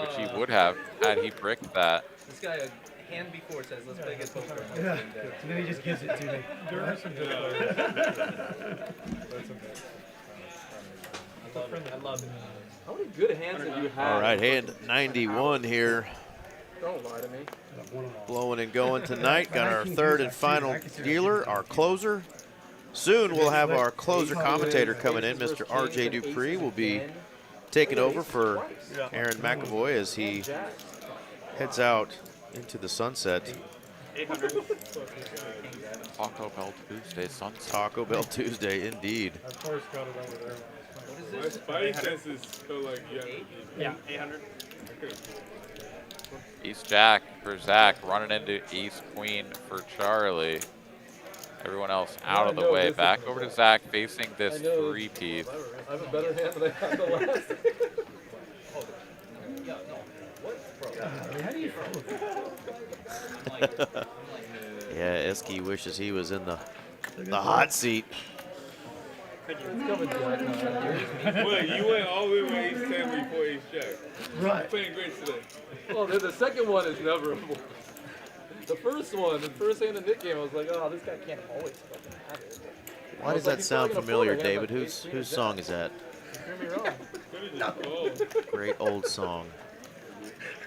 which he would have had he bricked that. This guy a hand before says, let's play good poker. Yeah. And then he just gives it to me. I love it. How many good hands have you had? All right, hand 91 here. Don't lie to me. Blowing and going tonight. Got our third and final dealer, our closer. Soon we'll have our closer commentator coming in. Mr. RJ Dupree will be taking over for Aaron McAvoy as he heads out into the sunset. 800. Taco Bell Tuesday, sunset. Taco Bell Tuesday, indeed. I first got it over there. My spidey senses feel like Yeah, 800. Ace Jack for Zach, running into Ace Queen for Charlie. Everyone else out of the way. Back over to Zach facing this 3-piece. I have a better hand than I had the last. Yeah, Eski wishes he was in the hot seat. Wait, you went all the way with ace 10 before ace jack. Right. You're playing great today. Well, the second one is never. The first one, the first hand of the Nick game, I was like, oh, this guy can't always fucking have it. Why does that sound familiar, David? Whose song is that? Hear me wrong. Great old song.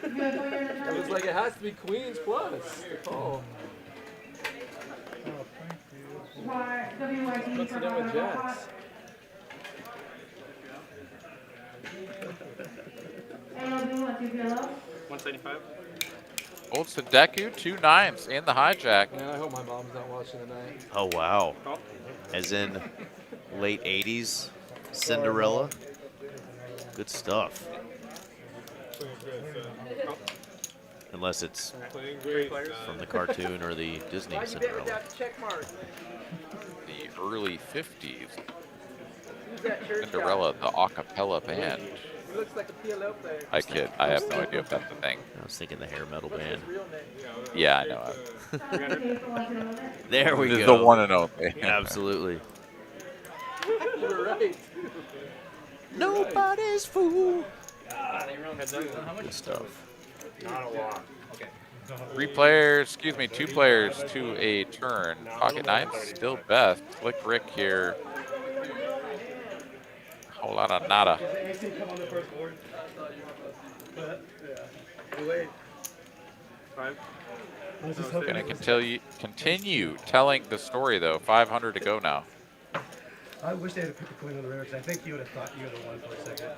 It was like, it has to be queens plus. Oh. What's the name of jacks? Old Sudeku, 2 9s in the hijack. Man, I hope my mom's not watching tonight. Oh, wow. As in late 80s Cinderella. Good stuff. Unless it's from the cartoon or the Disney Cinderella. The early 50s. Cinderella, the a cappella band. He looks like a PLO player. I kid. I have no idea if that's a thing. I was thinking the hair metal band. Yeah, I know. There we This go. is the one and only. Absolutely. You're right. Nobody's fool. Good stuff. Not a lot. Okay. 3 players, excuse me, 2 players to a turn. Pocket nines still best. Flick Rick here. Whole lot of nada. Gonna continue telling the story though. 500 to go now. I wish they had picked the queen on the river because I think you would have thought you were the one for a second.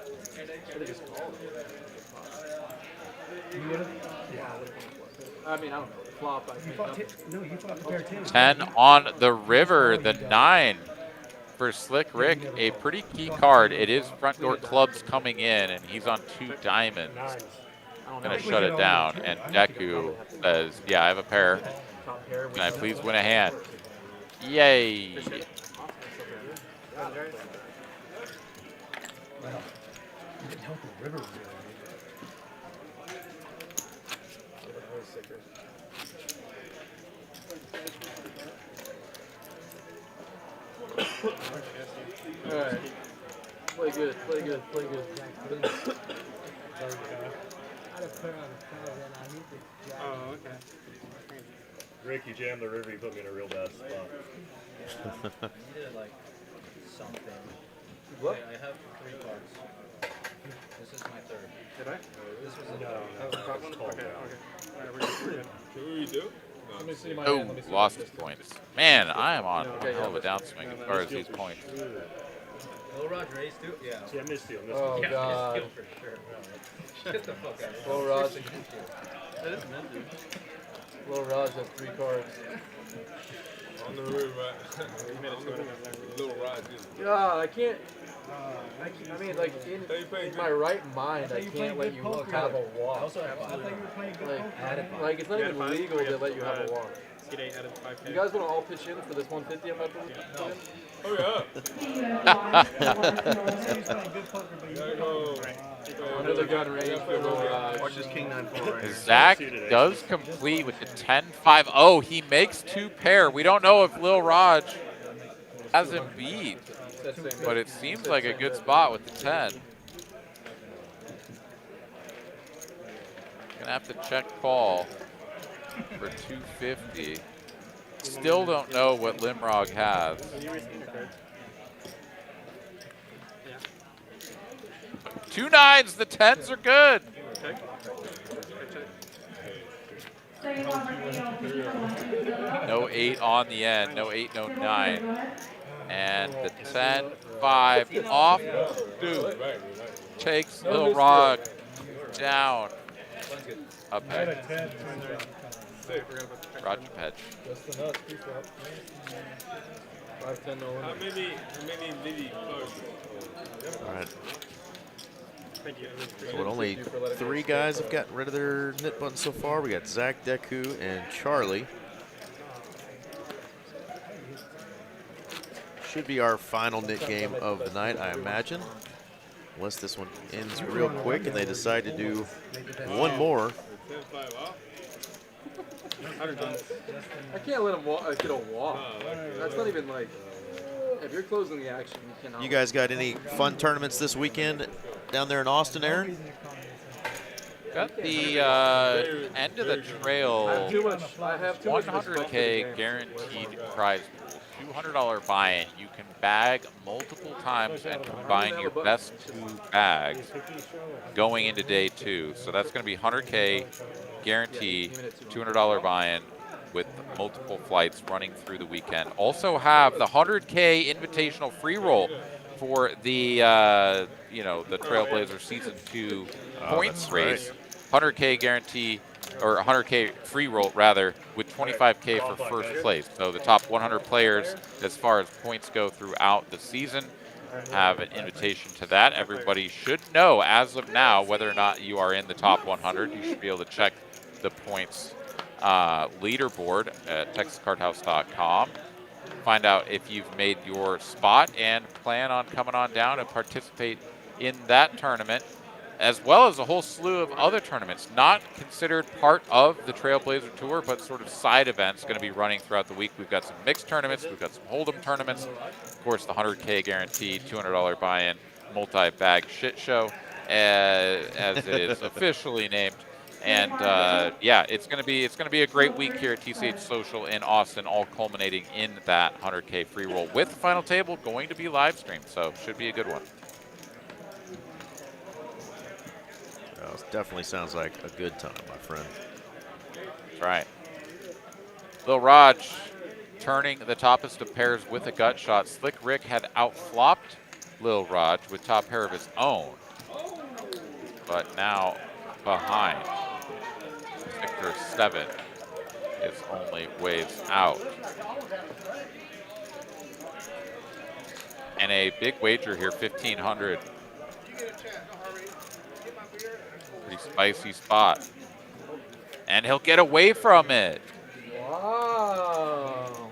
You would have? Yeah. I mean, I don't know. Flop, I think. No, you fought the pair too. 10 on the river. The 9 for Slick Rick. A pretty key card. It is front door clubs coming in, and he's on 2 diamonds. Gonna shut it down. And Deku says, "Yeah, I have a pair. Can I please win a hand?" Yay! Alright. Play good, play good, play good. Oh, okay. Rick, you jammed the river, you put me in a real bad spot. You did like something. What? Okay, I have 3 cards. This is my 3rd. Did I? This was a Okay. Alright, we're good. What do we do? Let me see my Oh, hand. Let me see lost my his points. Man, I am on Okay, a hell of a yeah, downswing as far as these points. Lil Raj raised too? Yeah. Yeah, missed you. Oh, Yeah, God. missed you for sure. Get the fuck out of here. Lil Raj. That is meant to. Lil Raj has 3 cards. On the river, right? Lil Raj. God, I can't. I mean, like, in my right mind, I can't let you have a walk. Like, it's not even legal to let you have a walk. You guys want to all pitch in for this 150 I'm about to put in? Under the gun range for Lil Raj. Watch this King 9-4 right here. Zach does complete with the 10-5. Oh, he makes 2 pair. We don't know if Lil Raj has him beat, but it seems like a good spot with the 10. Gonna have to check call for 250. Still don't know what Limrog has. 2 9s, the 10s are good. No 8 on the end, no 8, no 9. And the 10-5 off dude takes Lil Rog down. Up head. Roger Ped. Just the nuts, peace out. 5-10 no. How many mini cards? All right. So what, only 3 guys have gotten rid of their knit buttons so far. We got Zach, Deku, and Charlie. Should be our final knit game of the night, I imagine. Unless this one ends real quick and they decide to do one more. I can't let him get a walk. That's not even like, if you're closing the action, you cannot. You guys got any fun tournaments this weekend down there in Austin, Aaron? Got the end of the trail. I have too much 100K guaranteed prize pool, $200 buy-in. You can bag multiple times and combine your best 2 bags going into day 2. So that's going to be 100K guarantee, $200 buy-in with multiple flights running through the weekend. Also have the 100K invitational free roll for the you know, the Trailblazer Season 2 points race. Right. 100K guarantee, or 100K free roll rather, with 25K for first place. So the top 100 players, as far as points go throughout the season, have an invitation to that. Everybody should know as of now whether or not you are in the top 100. You should be able to check the points leaderboard at texascardhouse.com. Find out if you've made your spot and plan on coming on down and participate in that tournament, as well as a whole slew of other tournaments not considered part of the Trailblazer Tour, but sort of side events going to be running throughout the week. We've got some mixed tournaments. We've got some Hold'em tournaments. Of course, the 100K guaranteed, $200 buy-in, multi-bag shit show, as it is officially named. And yeah, it's going to be a great week here at TCH Social in Austin, all culminating in that 100K free roll with the final table going to be live streamed. So should be a good one. Well, it definitely sounds like a good time, my friend. That's right. Lil Raj turning the toppest of pairs with a gut shot. Slick Rick had outflopped Lil Raj with top pair of his own, but now behind. Victor 7 is only waves out. And a big wager here, 1,500. Pretty spicy spot. And he'll get away from it. Wow.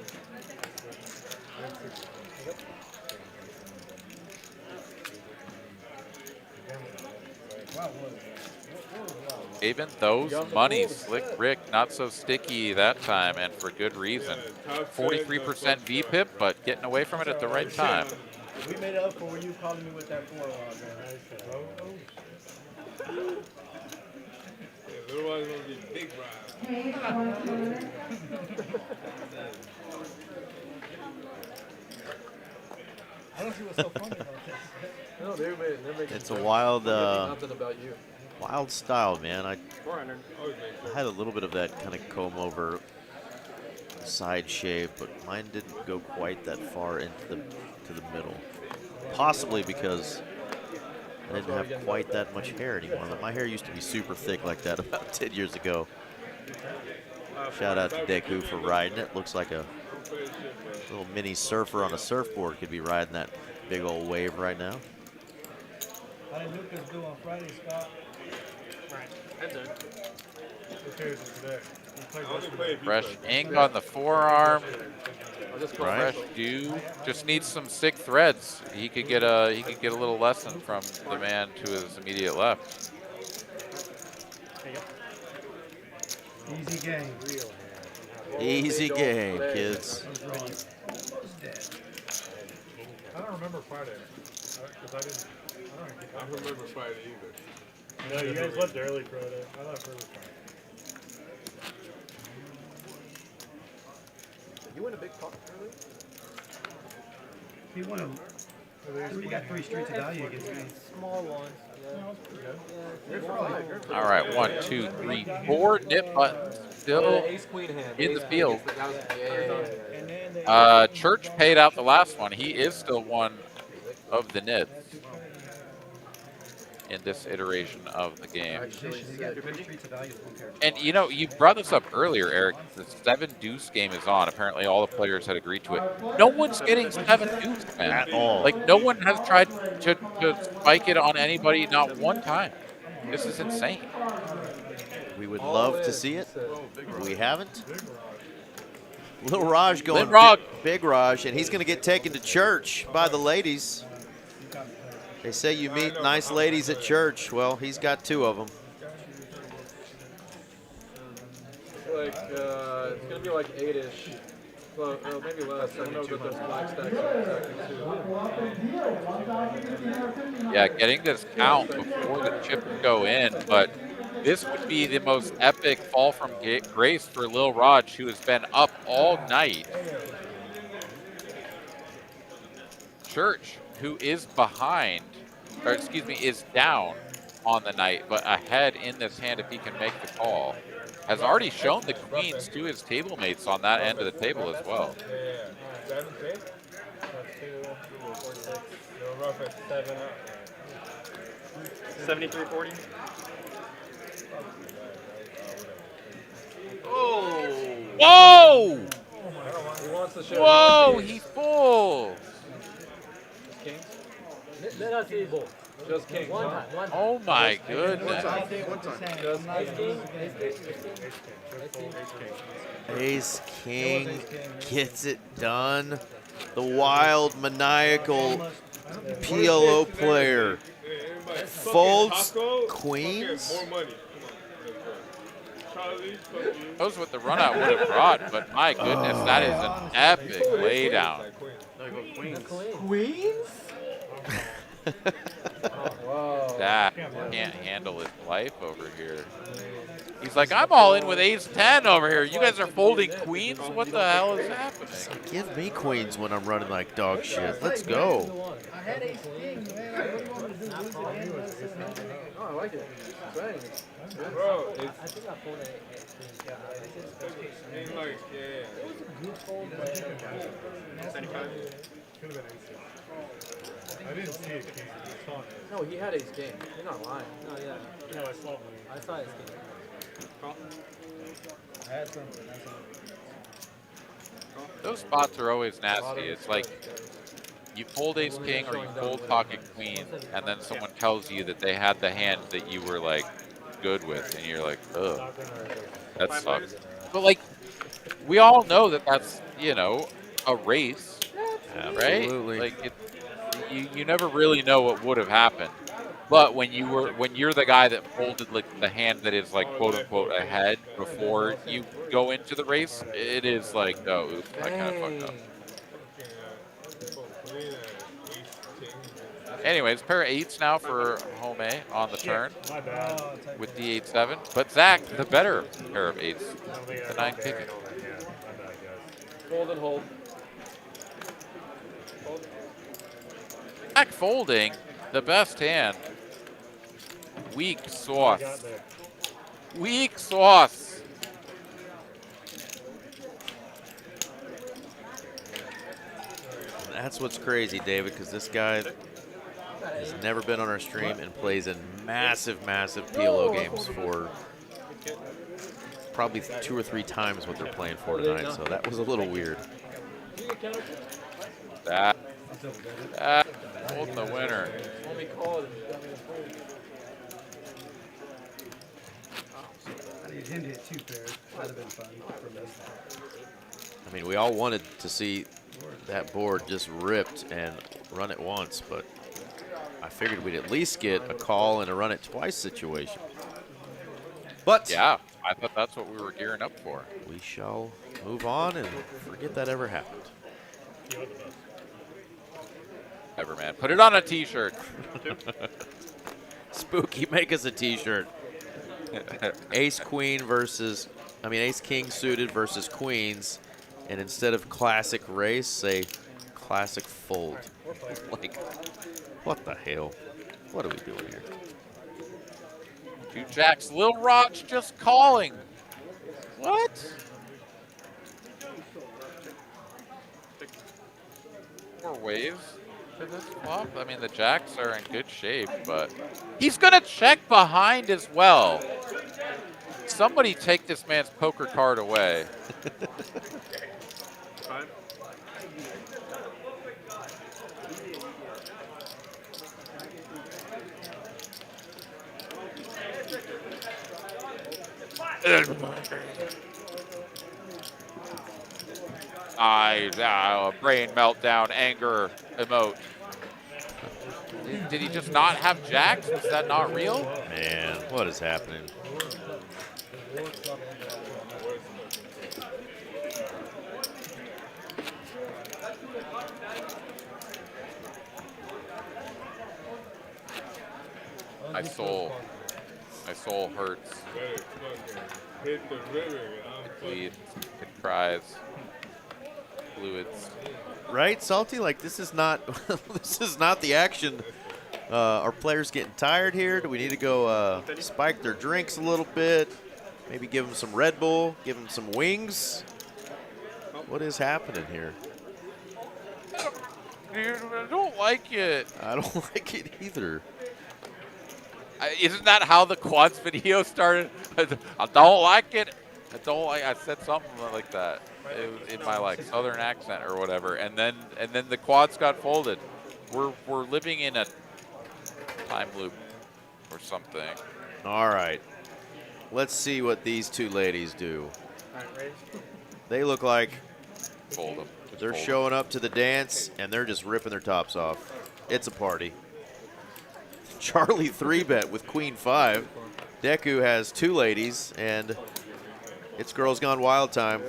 Even those monies, Slick Rick, not so sticky that time, and for good reason. 43% VPIP, but getting away from it at the right time. We made it up for you calling me with that 4 Otherwise, it's going to be big ride. I don't see what's so funny about this. No, they're making It's a wild, nothing about you. wild style, man. I 400. had a little bit of that kind of comb over side shave, but mine didn't go quite that far into the middle. Possibly because I didn't have quite that much hair anymore. My hair used to be super thick like that about 10 years ago. Shout out to Deku for riding it. Looks like a little mini surfer on a surfboard could be riding that big old wave right now. How did Lucas do on Friday, Scott? That's it. Fresh ink on the forearm. Right. Fresh dew. Just needs some sick threads. He could get a little lesson from the man to his immediate left. Easy game. Easy game, kids. I don't remember Friday. Because I don't remember Friday either. No, you guys left early Friday. I left early Friday. You win a big pot early? He won he got 3 streets of value against me. Small ones. All right, 1, 2, 3, 4 nip buttons still Ace Queen hand. in the field. Yeah. Church paid out the last one. He is still one of the nibs in this iteration of the game. And you know, you brought this up earlier, Eric. The 7 deuce game is on. Apparently, all the players had agreed to it. No one's getting 7 deuce, man. At all. Like, no one has tried to spike it on anybody, not one time. This is insane. We would love to see it. We haven't. Lil Raj going Raj. big Raj, and he's going to get taken to church by the ladies. They say you meet nice ladies at church. Well, he's got 2 of them. Like, it's gonna be like 8-ish. Well, maybe less. I don't know that those black stacks are exactly 2. Yeah, getting this count before the chips go in, but this would be the most epic fall from grace for Lil Raj, who has been up all night. Church, who is behind, or excuse me, is down on the night, but ahead in this hand if he can make the call, has already shown the queens to his table mates on that end of the table as well. 73-40. Oh! Whoa! He wants to show. Whoa! He folds. Kings. Let us see both. Just kings. One time. Oh my goodness. One time. Just king. Ace King gets it done. The wild, maniacal PLO player folds queens. Knows what the run out would have brought, but my goodness, that is an epic laydown. Queens? That can't handle his life over here. He's like, I'm all in with ace 10 over here. You guys are folding queens? What the hell is happening? Give me queens when I'm running like dog shit. Let's go. I had ace king, man. I really wanted to lose it. Oh, I like it. Bro, it's I think I folded ace king. it's like, It was a good fold, but I didn't see it. no, he had ace king. You're not lying. no, yeah. No, I saw I saw ace king. I had something. Those spots are always nasty. It's like you fold ace king or you fold pocket queen, and then someone tells you that they had the hand that you were like good with, and you're like, ugh, that sucks. But like, we all know that that's, you know, a race, Absolutely. right? Like, you never really know what would have happened. But when you're the guy that folded like the hand that is like quote unquote ahead before you go into the race, it is like, oh, oops, I kind of fucked up. Anyways, pair of eights now for Home A on the turn with the 8-7. But Zach, the better pair of eights, the 9 kicking. Fold and hold. Zach folding, the best hand. Weak sauce. Weak sauce. That's what's crazy, David, because this guy has never been on our stream and plays in massive, massive PLO games for probably 2 or 3 times what they're playing for tonight, so that was a little weird. That holding the winner. I need him to hit 2 pairs. That'd have been fun for me. I mean, we all wanted to see that board just ripped and run it once, but I figured we'd at least get a call and a run it twice situation. But yeah, I thought that's what we were gearing up for. We shall move on and forget that ever happened. Ever, man. Put it on a t-shirt. Spooky, make us a t-shirt. Ace Queen versus, Ace King suited versus Queens. And instead of classic race, say classic fold. Like, what the hell? What are we doing here? 2 jacks. Lil Raj just calling. What? More waves for this flop. I mean, the jacks are in good shape, but he's going to check behind as well. Somebody take this man's poker card away. Brain meltdown, anger emote. Did he just not have jacks? Is that not real? Man, what is happening? My soul hurts. Hit the river. It bleeds. It cries. Fluids. Right, Salty? Like this is not this is not the action. Are players getting tired here? Do we need to go spike their drinks a little bit? Maybe give them some Red Bull, give them some wings? What is happening here? Dude, I don't like it. I don't like it either. Isn't that how the quads video started? I don't like it. I said something like that in my like southern accent or whatever, and then the quads got folded. We're living in a time loop or something. All right. Let's see what these two ladies do. They look like Fold them. they're showing up to the dance and they're just ripping their tops off. It's a party. Charlie 3-bet with Queen 5. Deku has two ladies, and it's Girls Gone Wild time.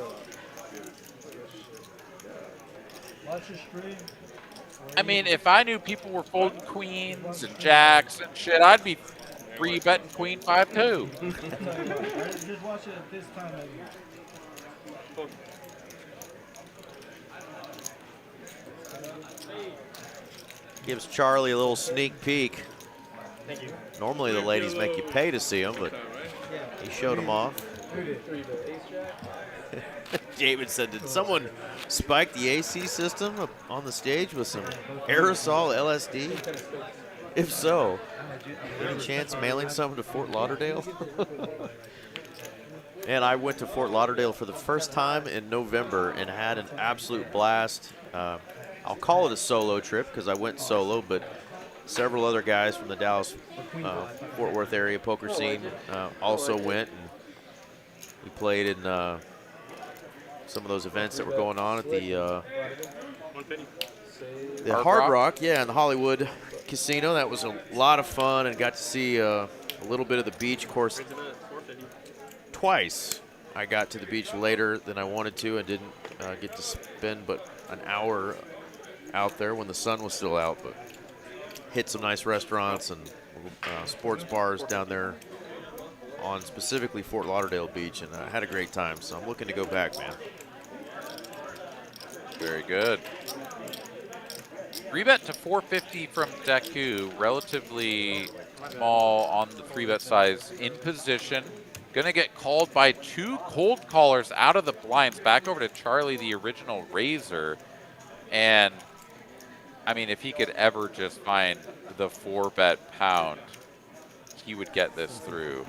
I mean, if I knew people were folding queens and jacks and shit, I'd be 3-betting Queen 5 too. Just watch it at this time. Gives Charlie a little sneak peek. Thank you. Normally the ladies make you pay to see them, but he showed them off. David said, did someone spike the AC system up on the stage with some aerosol LSD? If so, any chance mailing some to Fort Lauderdale? And I went to Fort Lauderdale for the first time in November and had an absolute blast. I'll call it a solo trip because I went solo, but several other guys from the Dallas, Fort Worth area poker scene also went. And we played in some of those events that were going on at the Hard Rock, yeah, in the Hollywood Casino. That was a lot of fun, and got to see a little bit of the beach. Of course, twice I got to the beach later than I wanted to and didn't get to spend but an hour out there when the sun was still out, but hit some nice restaurants and sports bars down there on specifically Fort Lauderdale Beach, and had a great time. So I'm looking to go back, man. Very good. 3-bet to 450 from Deku, relatively small on the 3-bet size, in position. Gonna get called by two cold callers out of the blinds. Back over to Charlie, the original raiser. And I mean, if he could ever just find the 4-bet pound, he would get this through.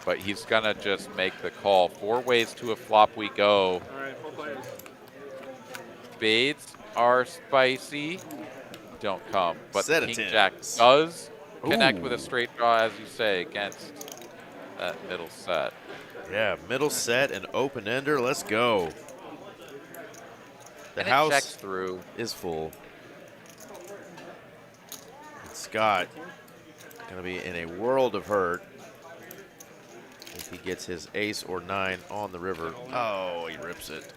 But he's gonna just make the call. 4 ways to a flop we go. All right, 4 players. Spades are spicy. Don't come. But Set of King tens. Jack does connect Ooh. with a straight draw, as you say, against that middle set. Yeah, middle set and open ender. Let's go. The And it house checks through. is full. And Scott gonna be in a world of hurt if he gets his ace or 9 on the river. Oh, he rips it.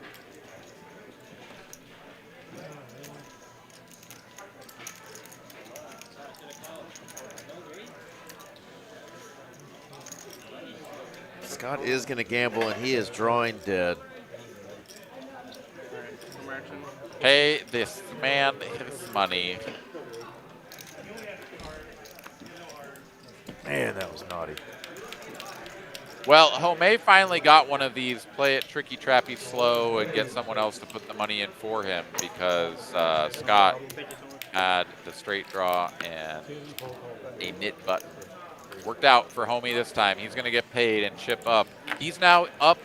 Scott is gonna gamble, and he is drawing dead. Pay this man his money. Man, that was naughty. Well, Homey finally got one of these play it tricky, trappy, slow, and get someone else to put the money in for him, because Scott had the straight draw and a nit button. Worked out for Homey this time. He's going to get paid and chip up. He's now up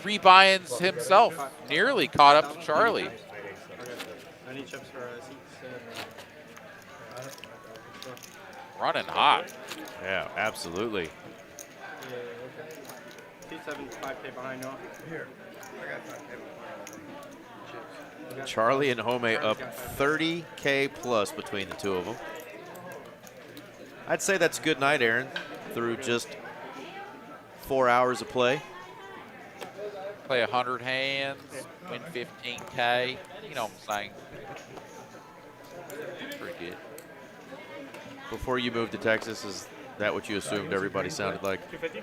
3 buy-ins himself, nearly caught up to Charlie. I need chips for seats. Running hot. Yeah, absolutely. Seat 7, 5K behind Noah. Here, I got 5K. Chips. Charlie and Home up 30K plus between the two of them. I'd say that's a good night, Aaron, through just 4 hours of play. Play 100 hands, win 15K. You know what I'm saying? Pretty good. Before you moved to Texas, is that what you assumed everybody sounded like? 250.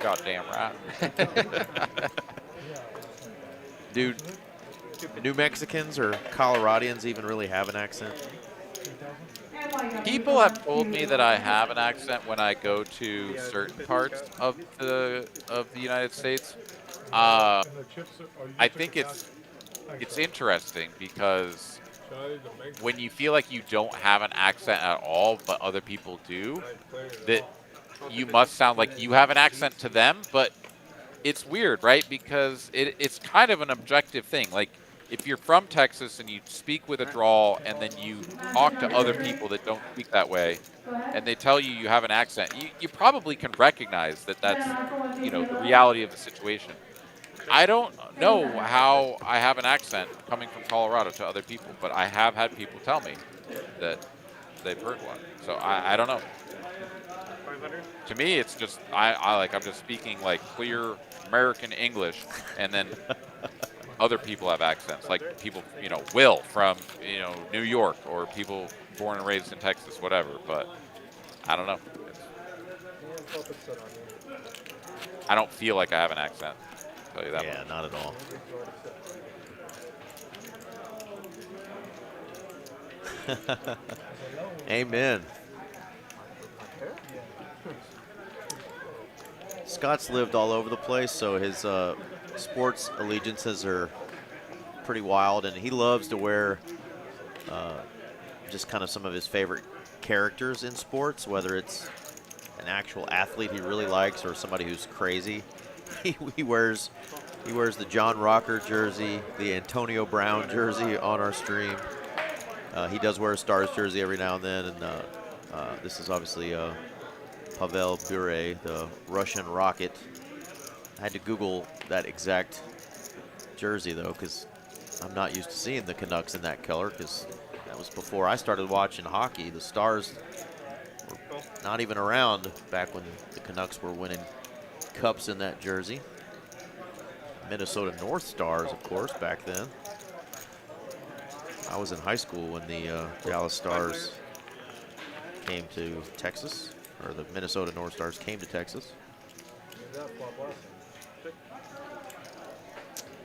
Goddamn right. Dude, New Mexicans or Coloradians even really have an accent? People have told me that I have an accent when I go to certain parts of the United States. I think it's interesting because when you feel like you don't have an accent at all, but other people do, that you must sound like you have an accent to them. But it's weird, right? Because it's kind of an objective thing. Like, if you're from Texas and you speak with a drawl and then you talk to other people that don't speak that way and they tell you you have an accent, you probably can recognize that that's, you know, the reality of the situation. I don't know how I have an accent coming from Colorado to other people, but I have had people tell me that they've heard one. So I don't know. To me, it's just, I'm just speaking like clear American English, and then other people have accents, like people, you know, Will from, you know, New York, or people born and raised in Texas, whatever. But I don't know. I don't feel like I have an accent. I'll tell you that. Yeah, not at all. Amen. Scott's lived all over the place, so his sports allegiances are pretty wild, and he loves to wear just kind of some of his favorite characters in sports, whether it's an actual athlete he really likes or somebody who's crazy. He wears the John Rocker jersey, the Antonio Brown jersey on our stream. He does wear a Stars jersey every now and then, and this is obviously Pavel Bure, the Russian Rocket. I had to Google that exact jersey, though, because I'm not used to seeing the Canucks in that color, because that was before I started watching hockey. The Stars were not even around back when the Canucks were winning cups in that jersey. Minnesota North Stars, of course, back then. I was in high school when the Dallas Stars came to Texas, or the Minnesota North Stars came to Texas.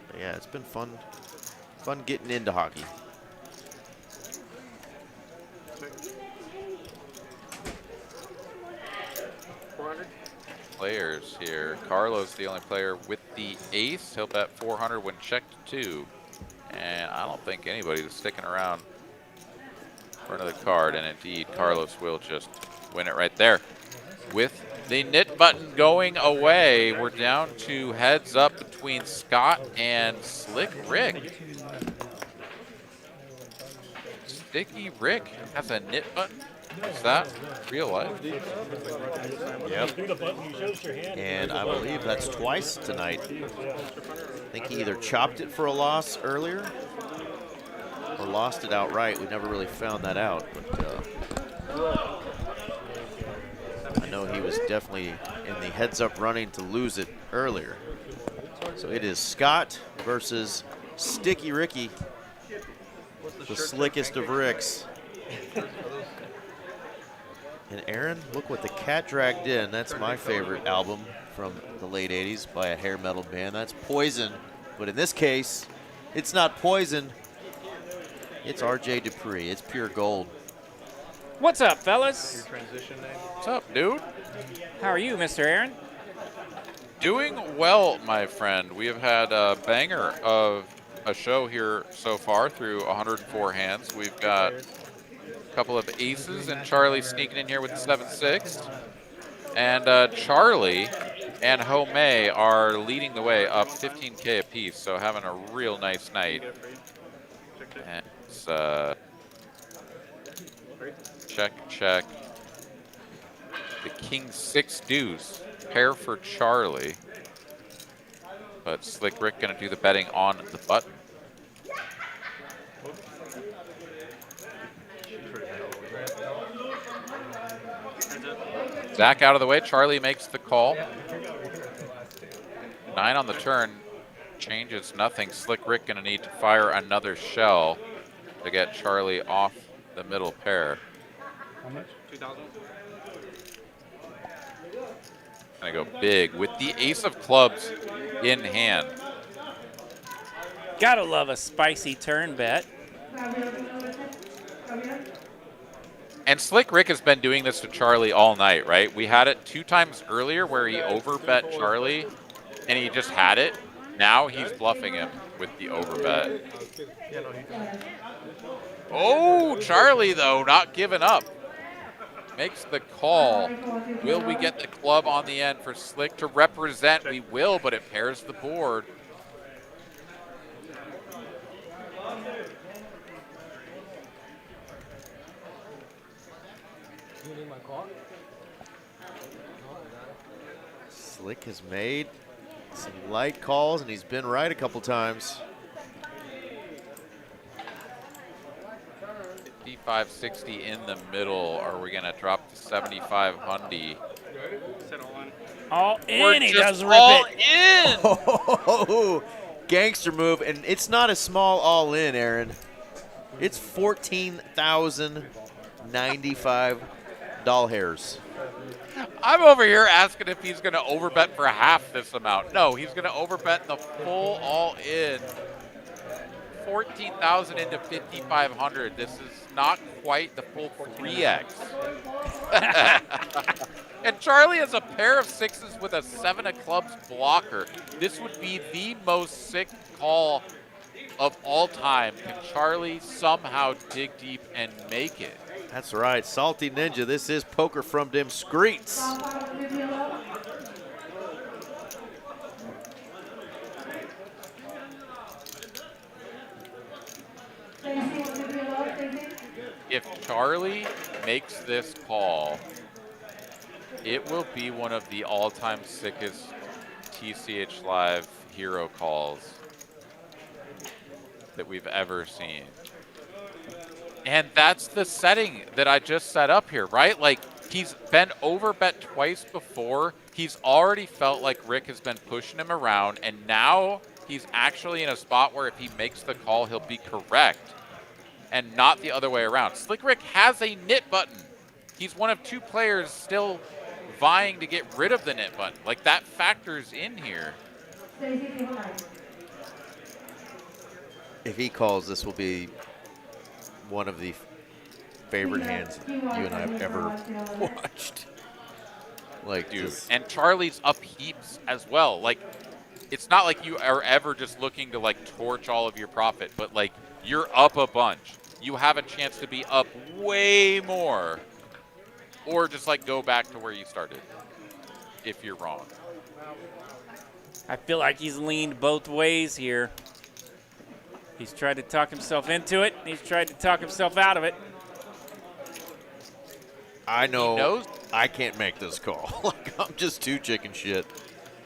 But yeah, it's been fun getting into hockey. Players here. Carlos, the only player with the ace. He'll bet 400 when checked 2. And I don't think anybody's sticking around for another card. And indeed, Carlos will just win it right there. With the knit button going away, we're down to heads up between Scott and Slick Rick. Sticky Rick has a knit button. Is that real life? Yep. And I believe that's twice tonight. I think he either chopped it for a loss earlier or lost it outright. We never really found that out, but I know he was definitely in the heads-up running to lose it earlier. So it is Scott versus Sticky Ricky, the slickest of Ricks. And Aaron, look what the cat dragged in. That's my favorite album from the late 80s by a hair metal band. That's Poison. But in this case, it's not Poison. It's RJ Dupree. It's pure gold. What's up, fellas? Your transition name? What's up, dude? How are you, Mr. Aaron? Doing well, my friend. We have had a banger of a show here so far through 104 hands. We've got a couple of aces, and Charlie sneaking in here with the 7-6. And Charlie and Home are leading the way up 15K apiece, so having a real nice night. And it's check, check. The King 6 deuce, pair for Charlie. But Slick Rick gonna do the betting on the button. Back out of the way. Charlie makes the call. 9 on the turn. Changes nothing. Slick Rick going to need to fire another shell to get Charlie off the middle pair. How much? 2,000. Going to go big with the ace of clubs in hand. Gotta love a spicy turn bet. And Slick Rick has been doing this to Charlie all night, right? We had it 2 times earlier where he overbet Charlie and he just had it. Now he's bluffing him with the overbet. Oh, Charlie, though, not giving up. Makes the call. Will we get the club on the end for Slick to represent? We will, but it pairs the board. Slick has made some light calls, and he's been right a couple times. 55.60 in the middle. Are we going to drop to 7500? All in, We're he just does rip all it. in. Oh, gangster move, and it's not a small all-in, Aaron. It's 14,095 doll hairs. I'm over here asking if he's going to overbet for half this amount. No, he's going to overbet the full all-in. 14,000 into 5,500. This is not quite the full 3x. And Charlie has a pair of 6s with a 7 of clubs blocker. This would be the most sick call of all time. Can Charlie somehow dig deep and make it? That's right, Salty Ninja. This is poker from them streets. If Charlie makes this call, it will be one of the all-time sickest TCH Live hero calls that we've ever seen. And that's the setting that I just set up here, right? Like, he's been overbet twice before. He's already felt like Rick has been pushing him around, and now he's actually in a spot where if he makes the call, he'll be correct and not the other way around. Slick Rick has a knit button. He's one of 2 players still vying to get rid of the knit button. Like, that factors in here. If he calls, this will be one of the favorite hands you and I have ever watched. Like, dude, and Charlie's up heaps as well. Like, it's not like you are ever just looking to like torch all of your profit, but like you're up a bunch. You have a chance to be up way more, or just like go back to where you started if you're wrong. I feel like he's leaned both ways here. He's tried to talk himself into it. He's tried to talk himself out of it. I know I can't make this call. Like, I'm just too chicken shit.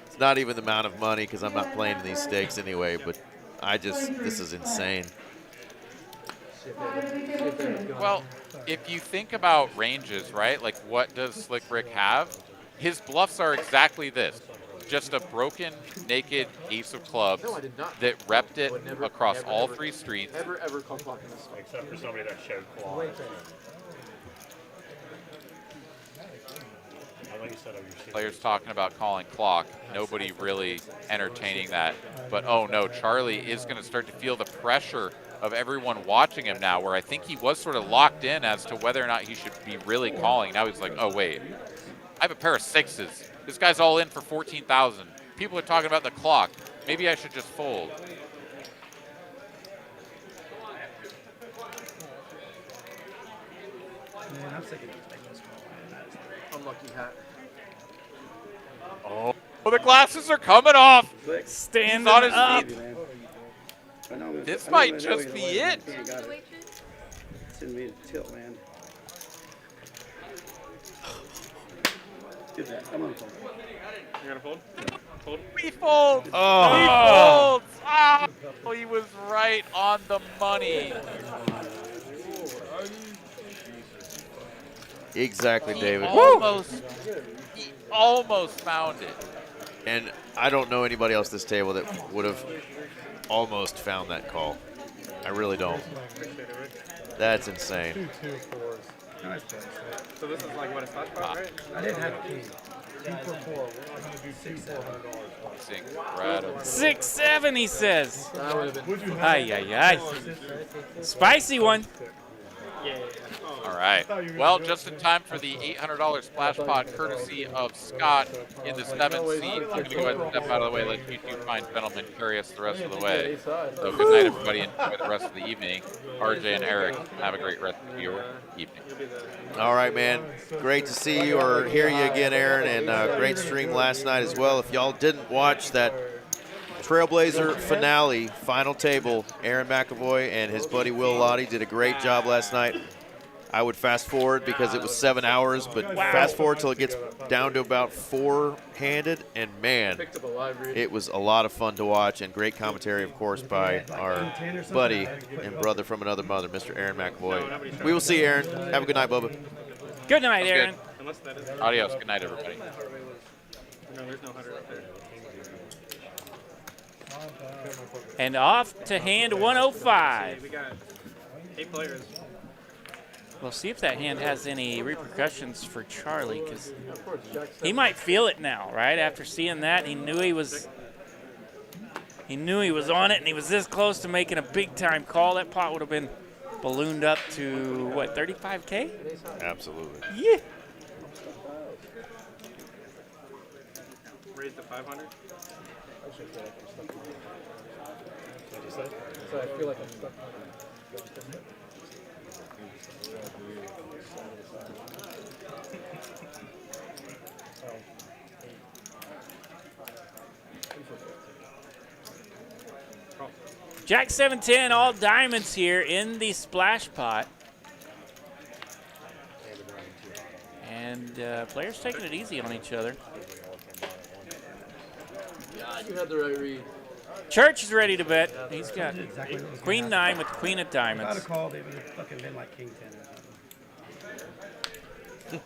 It's not even the amount of money because I'm not playing in these stakes anyway, but this is insane. Well, if you think about ranges, right? Like, what does Slick Rick have? His bluffs are exactly this. Just a broken, naked ace of clubs that repped it across all 3 streets. Ever call clocking this? Except for somebody that showed claws. Players talking about calling clock. Nobody really entertaining that. But oh no, Charlie is going to start to feel the pressure of everyone watching him now, where I think he was sort of locked in as to whether or not he should be really calling. Now he's like, oh wait, I have a pair of 6s. This guy's all in for 14,000. People are talking about the clock. Maybe I should just fold. Man, I'm sick of taking this call. Unlucky hat. Oh, the glasses are coming off. Standing on his up. feet. This might just be it. It's in me to tilt, man. Get that. Come on, fold. You're gonna fold? Fold? He folds. Oh. He folds. Oh, he was right on the money. Exactly, David. He almost found it. And I don't know anybody else at this table that would have almost found that call. I really don't. That's insane. So this is like what a spot spot, right? I didn't have a key. 2 for 4. We're not going to do 2 $400. 6-7, he says. That would have been. Ay, ay, ay. Spicy one. All right. Well, just in time for the $800 splash pod, courtesy of Scott in the 7th seat. I'm going to go ahead and step out of the way, let you two fine gentlemen carry us the rest of the way. So good night, everybody. Enjoy the rest of the evening. RJ and Eric, have a great rest of your evening. All right, man. Great to see you or hear you again, Aaron, and great stream last night as well. If y'all didn't watch that Trailblazer finale, final table, Aaron McAvoy and his buddy Will Lottie did a great job last night. I would fast forward because it was 7 hours, but fast forward till it gets down to about 4-handed, and man, it was a lot of fun to watch, and great commentary, of course, by our buddy and brother from another mother, Mr. Aaron McAvoy. We will see you, Aaron. Have a good night, Bubba. Good night, Aaron. Good. Adios. Good night, everybody. And off to hand 105. We got 8 players. We'll see if that hand has any repercussions for Charlie, because he might feel it now, right? After seeing that, he knew he was on it, and he was this close to making a big-time call. That pot would have been ballooned up to, what, 35K? Absolutely. Yeah. Raise to 500. So I feel like I'm stuck. Jack 710, all diamonds here in the splash pot. And players taking it easy on each other. God, you had the right read. Church is ready to bet. He's got Queen 9 with Queen of Diamonds. Without a call, they would have fucking been like King 10 or something.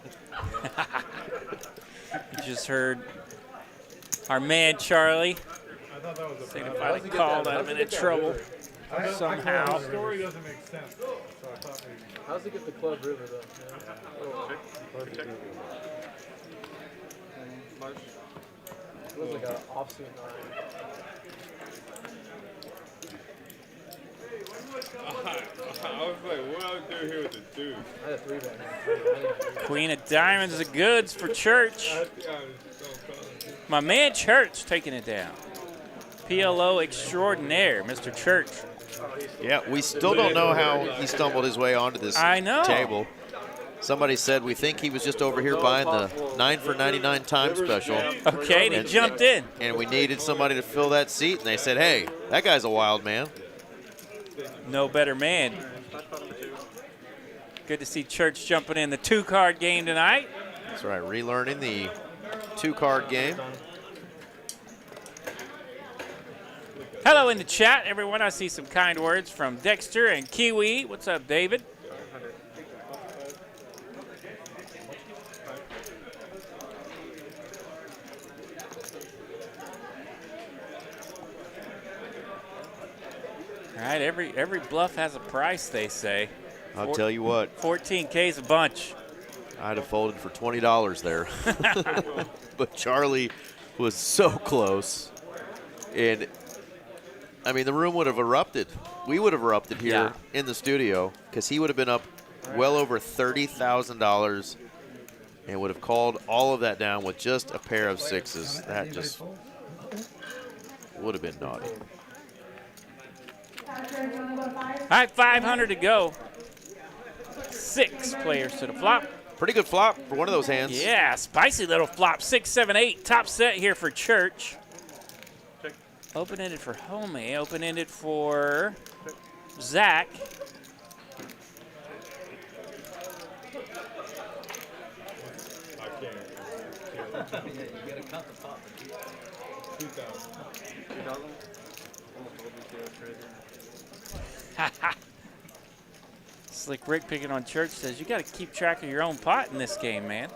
You just heard our man Charlie say if I called, I'd have been in trouble somehow. The story doesn't make sense. So I thought maybe. How's he get the club river though? Check. It was like an offsuit 9. I was like, what else do here with the dude? I had a 3-bet. Queen of Diamonds of goods for Church. My man Church taking it down. PLO extraordinaire, Mr. Church. Yeah, we still don't know how he stumbled his way onto this table. Somebody said we think he was just over here buying the 9 for 99 time special. Okay, and he jumped in. And we needed somebody to fill that seat, and they said, hey, that guy's a wild man. No better man. Good to see Church jumping in the 2-card game tonight. That's right, relearning the 2-card game. Hello in the chat, everyone. I see some kind words from Dexter and Kiwi. What's up, David? All right, every bluff has a price, they say. I'll tell you what. 14K's a bunch. I'd have folded for $20 there. But Charlie was so close. And, I mean, the room would have erupted. We would have erupted here in the studio because he would have been up well over $30,000 and would have called all of that down with just a pair of 6s. That just would have been naughty. All right, 500 to go. 6 players to the flop. Pretty good flop for one of those hands. Yeah, spicy little flop. 6, 7, 8. Top set here for Church. Open-ended for Homie. Open-ended for Zach. Slick Rick picking on Church says, you got to keep track of your own pot in this game, man.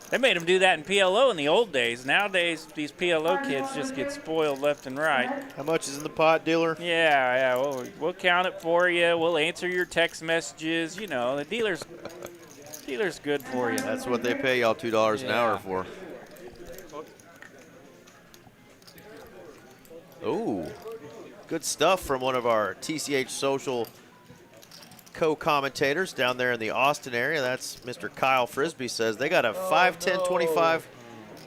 They made him do that in PLO in the old days. Nowadays, these PLO kids just get spoiled left and right. How much is in the pot, dealer? Yeah, we'll count it for you. We'll answer your text messages. You know, the dealer's good for you. That's what they pay y'all $2 an hour for. Ooh, good stuff from one of our TCH Social co-commentators down there in the Austin area. That's Mr. Kyle Frisbee. Says they got a 5-10-25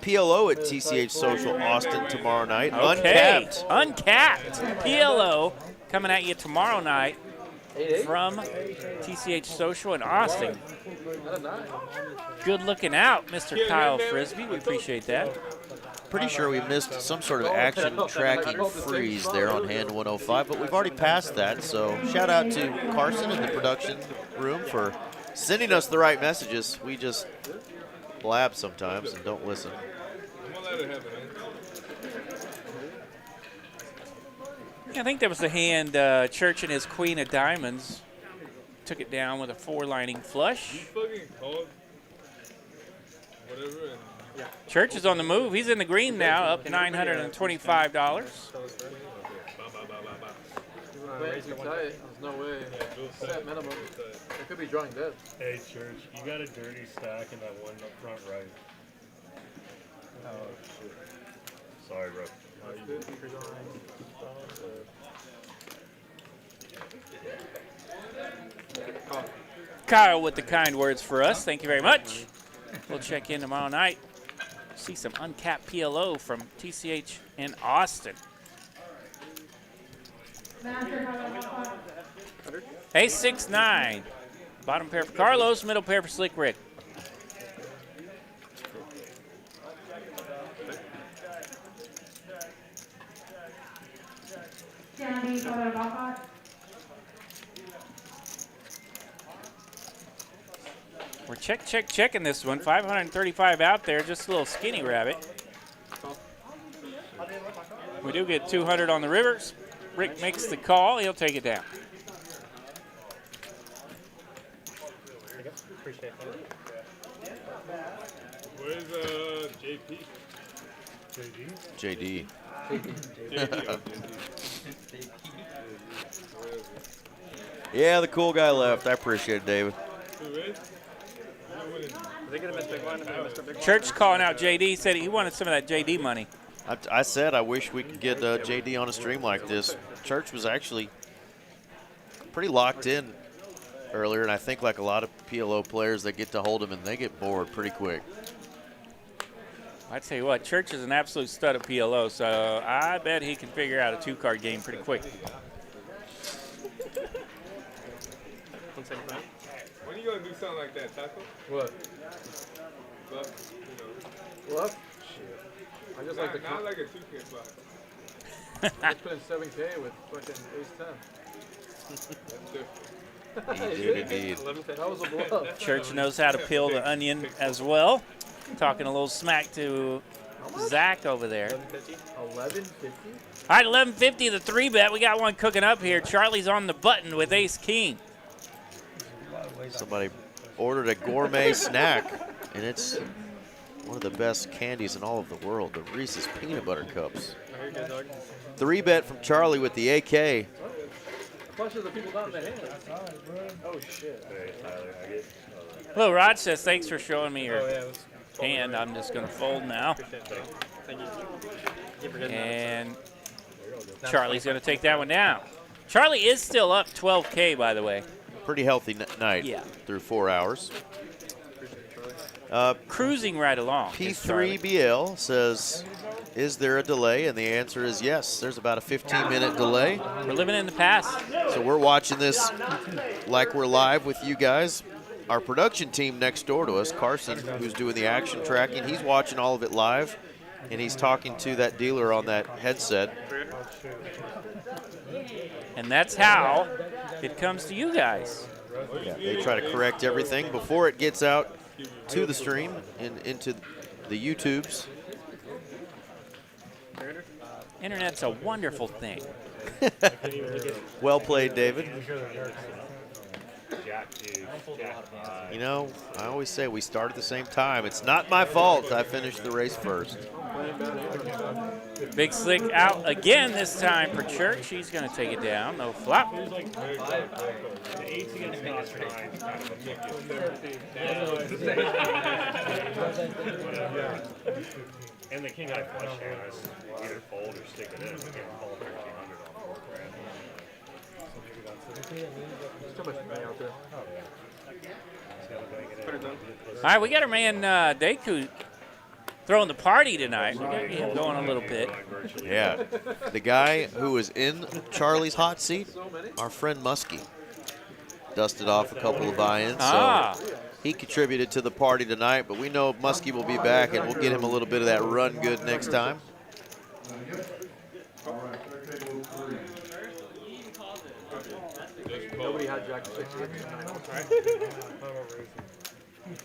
PLO at TCH Social Austin tomorrow night. Okay. Uncapped PLO coming at you tomorrow night from TCH Social in Austin. Good looking out, Mr. Kyle Frisbee. We appreciate that. Pretty sure we missed some sort of action tracking freeze there on hand 105, but we've already passed that. So shout out to Carson in the production room for sending us the right messages. We just blab sometimes and don't listen. I think that was the hand Church and his queen of diamonds took it down with a 4-lining flush. Church is on the move. He's in the green now, up $925. There's no way. Set minimum. They could be drawing dead. Hey, Church, you got a dirty stack in that one up front right. Oh, shit. Sorry, bro. Kyle with the kind words for us. Thank you very much. We'll check in tomorrow night. See some uncapped PLO from TCH in Austin. Ace 6-9. Bottom pair for Carlos, middle pair for Slick Rick. We're checking this one. 535 out there, just a little skinny rabbit. We do get 200 on the rivers. Rick makes the call. He'll take it down. Appreciate that. Where's JP? JD. Yeah, the cool guy left. I appreciate it, David. Church calling out JD, said he wanted some of that JD money. I said I wish we could get JD on a stream like this. Church was actually pretty locked in earlier, and I think like a lot of PLO players, they get to hold him and they get bored pretty quick. I tell you what, Church is an absolute stud of PLO, so I bet he can figure out a 2-card game pretty quick. When are you gonna do something like that, Taco? What? Bluff, you know. Bluff? Shit. I just like the not like a 2K bluff. I put in 7K with fucking ace 10. That's different. He did indeed. That was a bluff. Church knows how to peel the onion as well. Talking a little smack to Zach over there. 1150? All right, 1150 the 3-bet. We got one cooking up here. Charlie's on the button with ace king. Somebody ordered a gourmet snack, and it's one of the best candies in all of the world, the Reese's Peanut Butter Cups. 3-bet from Charlie with the AK. Bunches of people down in the hand. Oh, shit. Lil Raj says, thanks for showing me your hand. I'm just going to fold now. Thank you. And Charlie's going to take that one down. Charlie is still up 12K, by the way. Pretty healthy night through 4 hours. Cruising right along. P3BL says, is there a delay? And the answer is yes. There's about a 15-minute delay. We're living in the past. So we're watching this like we're live with you guys. Our production team next door to us, Carson, who's doing the action tracking, he's watching all of it live, and he's talking to that dealer on that headset. And that's how it comes to you guys. Yeah, they try to correct everything before it gets out to the stream and into the YouTubes. Internet's a wonderful thing. Well played, David. Jack deuce, jack high. You know, I always say we start at the same time. It's not my fault I finished the race first. Big Slick out again this time for Church. He's going to take it down. No flop. The 8s against notch 9s kind of a And the king high flush hand, I just either fold or stick it in. We can't call 1300 on 4 grand. There's too much money out there. All right, we got our man Deku throwing the party tonight. We got him going a little bit. Yeah. The guy who was in Charlie's hot seat, our friend Muskie, dusted off a couple of buy-ins. So he contributed to the party tonight, but we know Muskie will be back, and we'll get him a little bit of that run good next time. Nobody had Jack 6.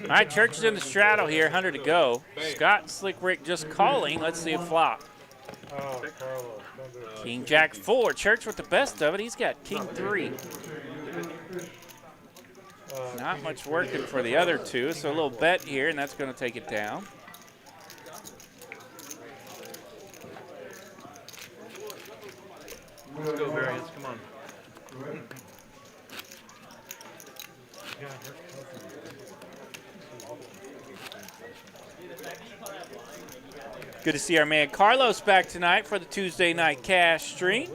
All right, Church is in the straddle here, 100 to go. Scott Slick Rick just calling. Let's see a flop. King Jack 4. Church with the best of it. He's got King 3. Not much working for the other two, so a little bet here, and that's going to take it down. Let's go, variance. Come on. Good to see our man Carlos back tonight for the Tuesday night cash stream.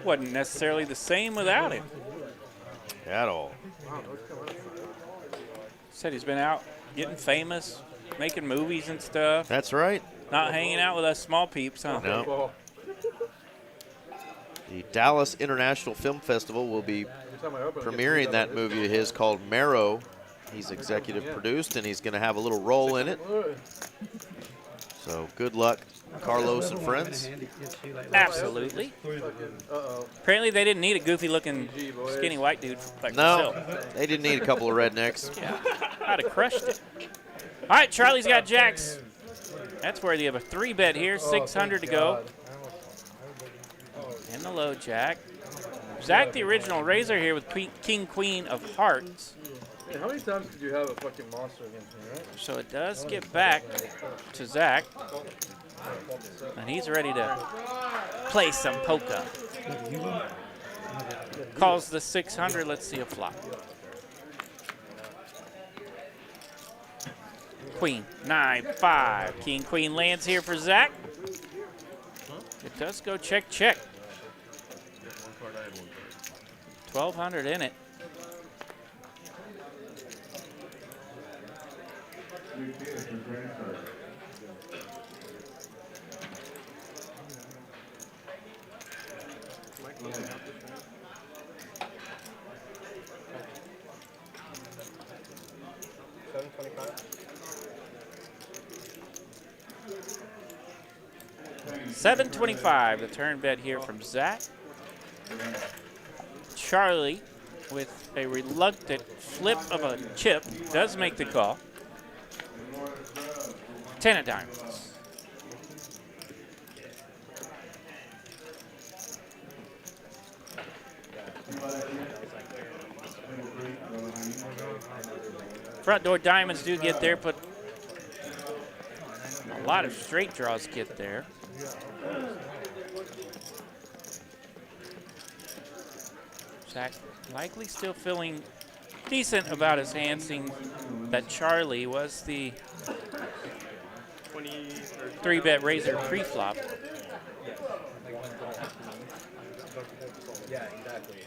Wasn't necessarily the same without him. At all. Said he's been out getting famous, making movies and stuff. That's right. Not hanging out with us small peeps, huh? No. The Dallas International Film Festival will be premiering that movie of his called Marrow. He's executive produced, and he's going to have a little role in it. So good luck, Carlos and friends. Absolutely. Apparently they didn't need a goofy-looking skinny white dude like myself. They didn't need a couple of rednecks. Yeah, I'd have crushed it. All right, Charlie's got jacks. That's worthy of a 3-bet here, 600 to go. And the low jack. Zach, the original raiser here with King, Queen of Hearts. Hey, how many times did you have a fucking monster against me, right? So it does get back to Zach. And he's ready to play some poker. Calls the 600. Let's see a flop. Queen, 9-5. King, Queen lands here for Zach. It does go check, check. 1,200 in it. $725, the turn bet here from Zach. Charlie, with a reluctant flip of a chip, does make the call. 10 of diamonds. Front door diamonds do get there, but a lot of straight draws get there. Zach likely still feeling decent about his hand, seeing that Charlie was the 3-bet raiser pre-flop. Yeah, exactly.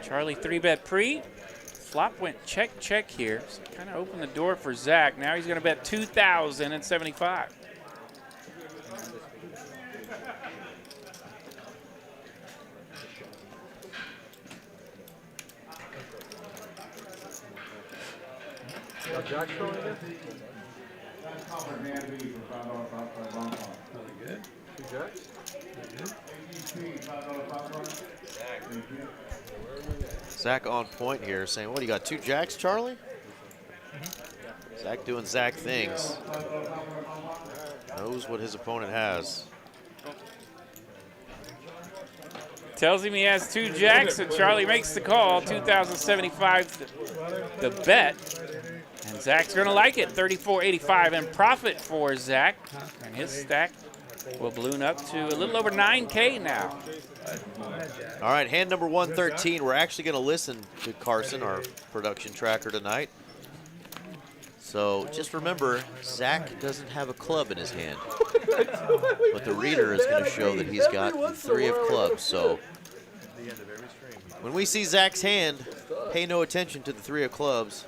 Charlie 3-bet pre. Flop went check, check here. So kind of opened the door for Zach. Now he's going to bet 2,075. Jack throwing again? Really good. 2 jacks? Zach on point here, saying, "What, you got 2 jacks, Charlie?" Zach doing Zach things. Knows what his opponent has. Tells him he has 2 jacks, and Charlie makes the call. 2,075 the bet. And Zach's going to like it. 34.85 in profit for Zach. And his stack will balloon up to a little over 9K now. All right, hand number 113. We're actually going to listen to Carson, our production tracker, tonight. So just remember, Zach doesn't have a club in his hand. But the reader is going to show that he's got the 3 of clubs. So when we see Zach's hand, pay no attention to the 3 of clubs.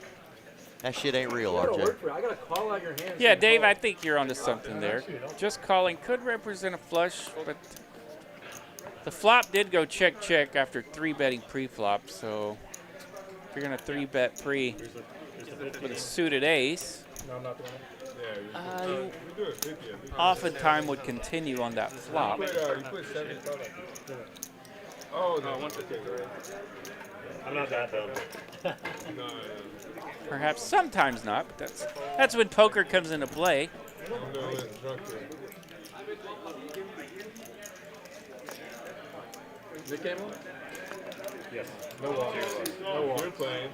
That shit ain't real, RJ. Yeah, Dave, I think you're onto something there. Just calling could represent a flush, but the flop did go check after 3-betting pre-flop. So if you're going to 3-bet pre with a suited ace, oftentimes would continue on that flop. Oh, no, 150. I'm not that dumb. No. Perhaps sometimes not, but that's when poker comes into play. Nick came on? Yes. No walk. No walk. You're playing.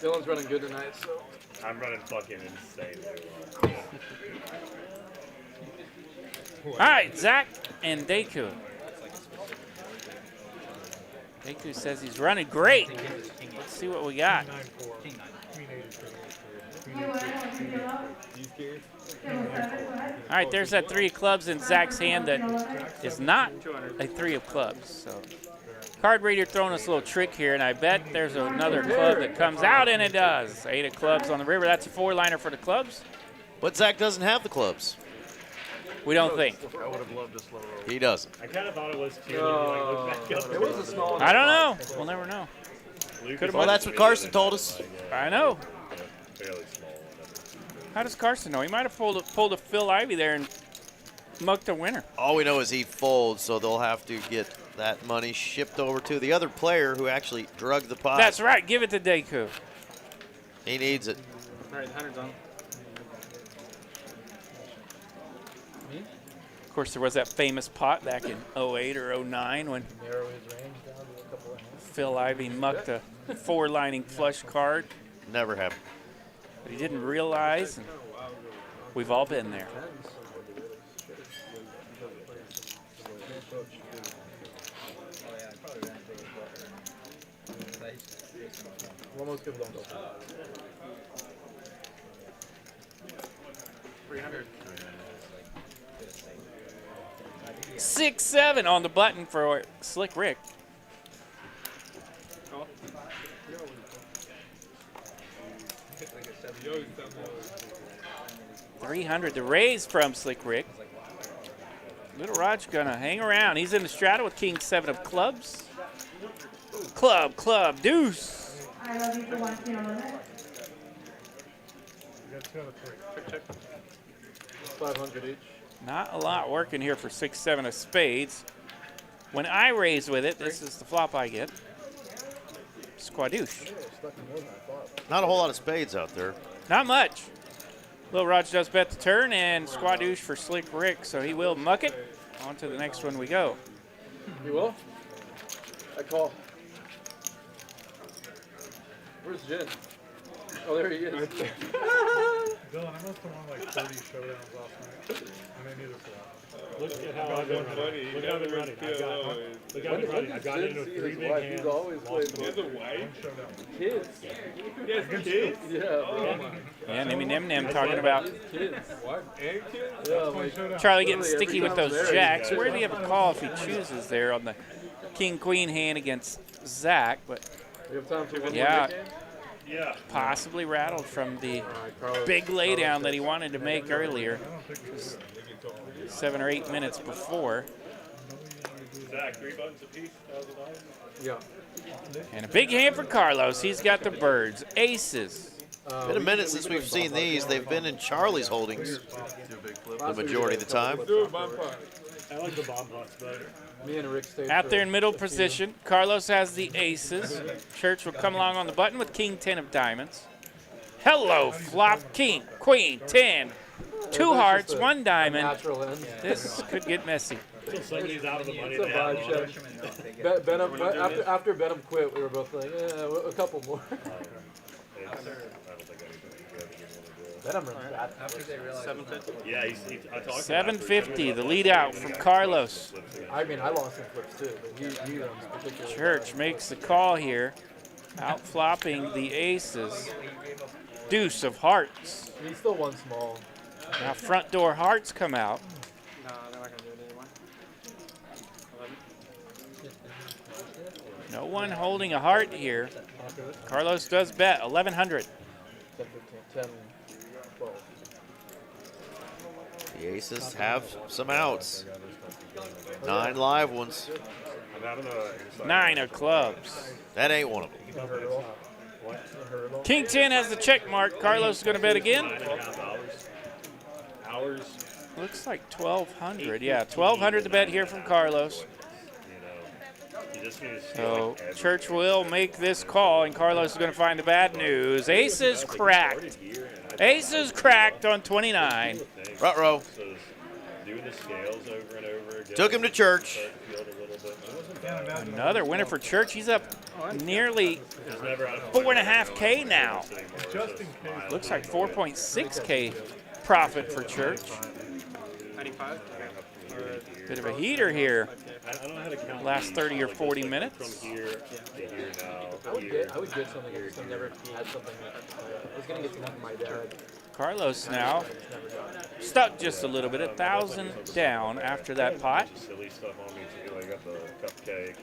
Dylan's running good tonight, so. I'm running fucking insane. All right, Zach and Deku. Deku says he's running great. Let's see what we got. All right, there's that 3 of clubs in Zach's hand that is not a 3 of clubs. So, card reader throwing us a little trick here, and I bet there's another club that comes out, and it does. 8 of clubs on the river. That's a 4-liner for the clubs. But Zach doesn't have the clubs. We don't think. I would have loved a slow roll. He doesn't. I kind of thought it was too. It was a small. I don't know. We'll never know. Well, that's what Carson told us. I know. Fairly small. How does Carson know? He might have pulled a Phil Ivey there and mucked a winner. All we know is he folds, so they'll have to get that money shipped over to the other player who actually drug the pot. That's right. Give it to Deku. He needs it. All right, 100's on. Of course, there was that famous pot back in 08 or 09 when Phil Ivey mucked a 4-lining flush card. Never happened. But he didn't realize, and we've all been there. Almost give them 300. 6-7 on the button for Slick Rick. $300 to raise from Slick Rick. Little Raj gonna hang around. He's in the straddle with King 7 of clubs. Club, deuce. I love you for watching on the 500 each. Not a lot working here for 6-7 of spades. When I raise with it, this is the flop I get. Squadouche. Not a whole lot of spades out there. Not much. Lil Raj does bet the turn, and Squadouche for Slick Rick, so he will muck it. On to the next one we go. You will? I call. Where's Jen? Oh, there he is. Dylan, I must have won like 30 showdowns last night. I mean, neither for that. Look at how I've been running. Look how I've been running. Look how I've been running. I got into 3 big hands. He's always played. He has a wife? Kids. He has kids? Yeah. Oh. Yeah, Nimmy Nim Nim talking about Kids. Wife and kids? Yeah, Charlie getting sticky with those jacks. Where do you have a call if he chooses there on the King-Queen hand against Zach? But we have time for one yeah, more game? Yeah. possibly rattled from the big laydown that he wanted to make earlier. 7 or 8 minutes before. Zach, 3 buttons apiece, $1,000. Yeah. And a big hand for Carlos. He's got the birds, aces. Been a minute since we've seen these. They've been in Charlie's holdings the majority of the time. I like the bomb pots better. Me and Rick stayed Out for there in middle a few. position, Carlos has the aces. Church will come along on the button with king 10 of diamonds. Hello, flop, king, queen, 10. Two hearts, one diamond. Natural end. This could get messy. Until somebody's out of the money. It's a they have vibe on check. Benham, after Benham quit, we were both like, a couple more. Benham runs bad. After they realized 750. Yeah, I talked 750, the lead out from Carlos. I mean, I lost in flips too, but he runs particularly. Church makes the call here, out flopping the aces. Deuce of hearts. He still won small. Now front door hearts come out. No, they're not gonna do it anymore. No one holding a heart here. Carlos does bet 1100. 10, 15, 10, 12. The aces have some outs. 9 live ones. 9 of clubs. That ain't one of them. King 10 has the check mark. Carlos is going to bet again. Hours. Looks like 1200. Yeah, 1200 to bet here from Carlos. So Church will make this call, and Carlos is going to find the bad news. Aces cracked. Aces cracked on 29. Ruh-roh. Doing the scales over and over again. Took him to church. Another winner for Church. He's up nearly 4.5K now. Looks like 4.6K profit for Church. 95? Bit of a heater here. Last 30 or 40 minutes. I would get something. I just never had something. I was gonna get something from my dad. Carlos now stuck just a little bit, 1,000 down after that pot. Silly stuff on me too. I got the cupcake.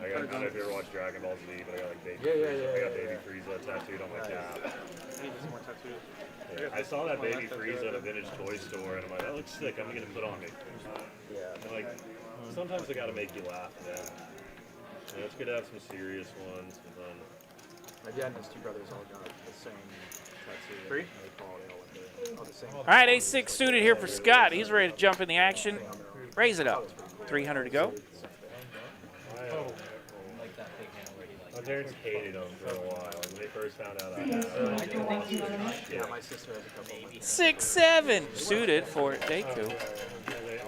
I don't know if you ever watched Dragon Ball Z, but I got like baby Frieza. I got baby Frieza tattooed on my calf. Yeah, I saw that baby Frieza at a vintage toy store, and I'm like, that looks sick. I'm gonna put on me. Yeah. And like, sometimes they gotta make you laugh, man. You know, it's good to have some serious ones, but then. My dad and his two brothers all got the same tattoo. 3? All right, ace-6 suited here for Scott. He's ready to jump in the action. Raise it up. 300 to go. My parents hated them for a while when they first found out I had them. Yeah, my sister has a couple. 6-7 suited for Deku.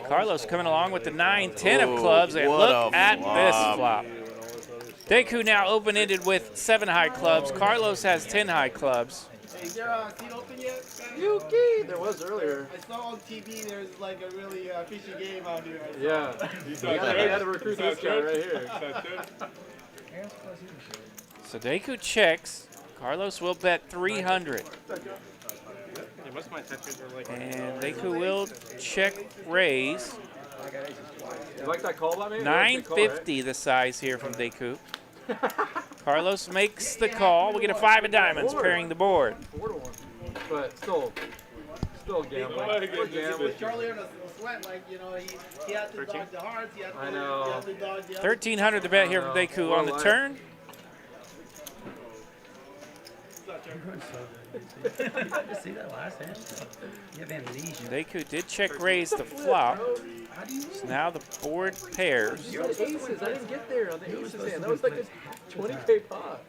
Carlos coming along with the 9-10 of clubs, and what look a at this flop. flop. Deku now open-ended with 7 high clubs. Carlos has 10 high clubs. Hey, is there a seat open yet? Yuki! There was earlier. I saw on TV there's like a really fishy game out here. Yeah. We had to recruit this guy right here. So Deku checks. Carlos will bet 300. And Deku will check raise. You like that call by me? 950 the size here from Deku. Carlos makes the call. We get a 5 of diamonds pairing the board. 4-1. But still gambling. We're gambling. Charlie on a sweat, like, you know, he had to dodge the hearts, he had to, I know. He had to dodge the 1,300 to bet here from Deku on the turn. See that last hand? You have amnesia. Deku did check raise the flop. So now the board pairs. You had aces. I didn't get there on the aces hand. That was like a 20K pot.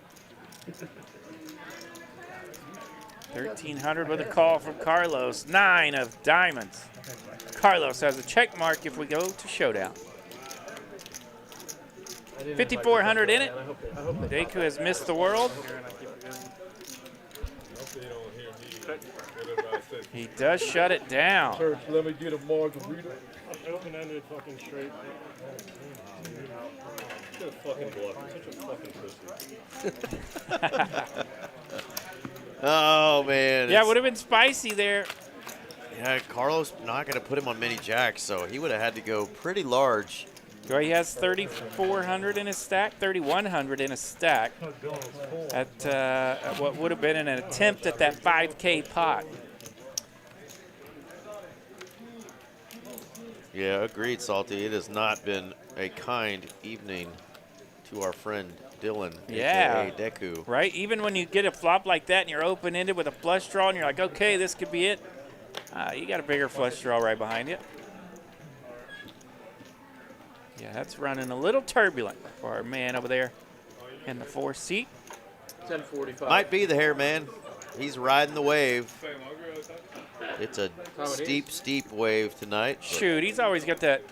1,300 with a call from Carlos. 9 of diamonds. Carlos has a check mark if we go to showdown. 5,400 in it. Deku has missed the world. He does shut it down. Church, let me get a margarita. Open-ended fucking straight. Such a fucking bluff. Such a fucking pussy. Oh, man. Yeah, it would have been spicy there. Yeah, Carlos not going to put him on mini jacks, so he would have had to go pretty large. He has 3,400 in his stack, 3,100 in his stack at what would have been an attempt at that 5K pot. Yeah, agreed, Salty. It has not been a kind evening to our friend Dylan, Yeah, a.k.a. Deku. Right? Even when you get a flop like that and you're open-ended with a flush draw and you're like, okay, this could be it, you got a bigger flush draw right behind you. Yeah, that's running a little turbulent for our man over there in the 4th seat. 10:45. Might be the hair man. He's riding the wave. It's a steep wave tonight. Shoot, he's always got that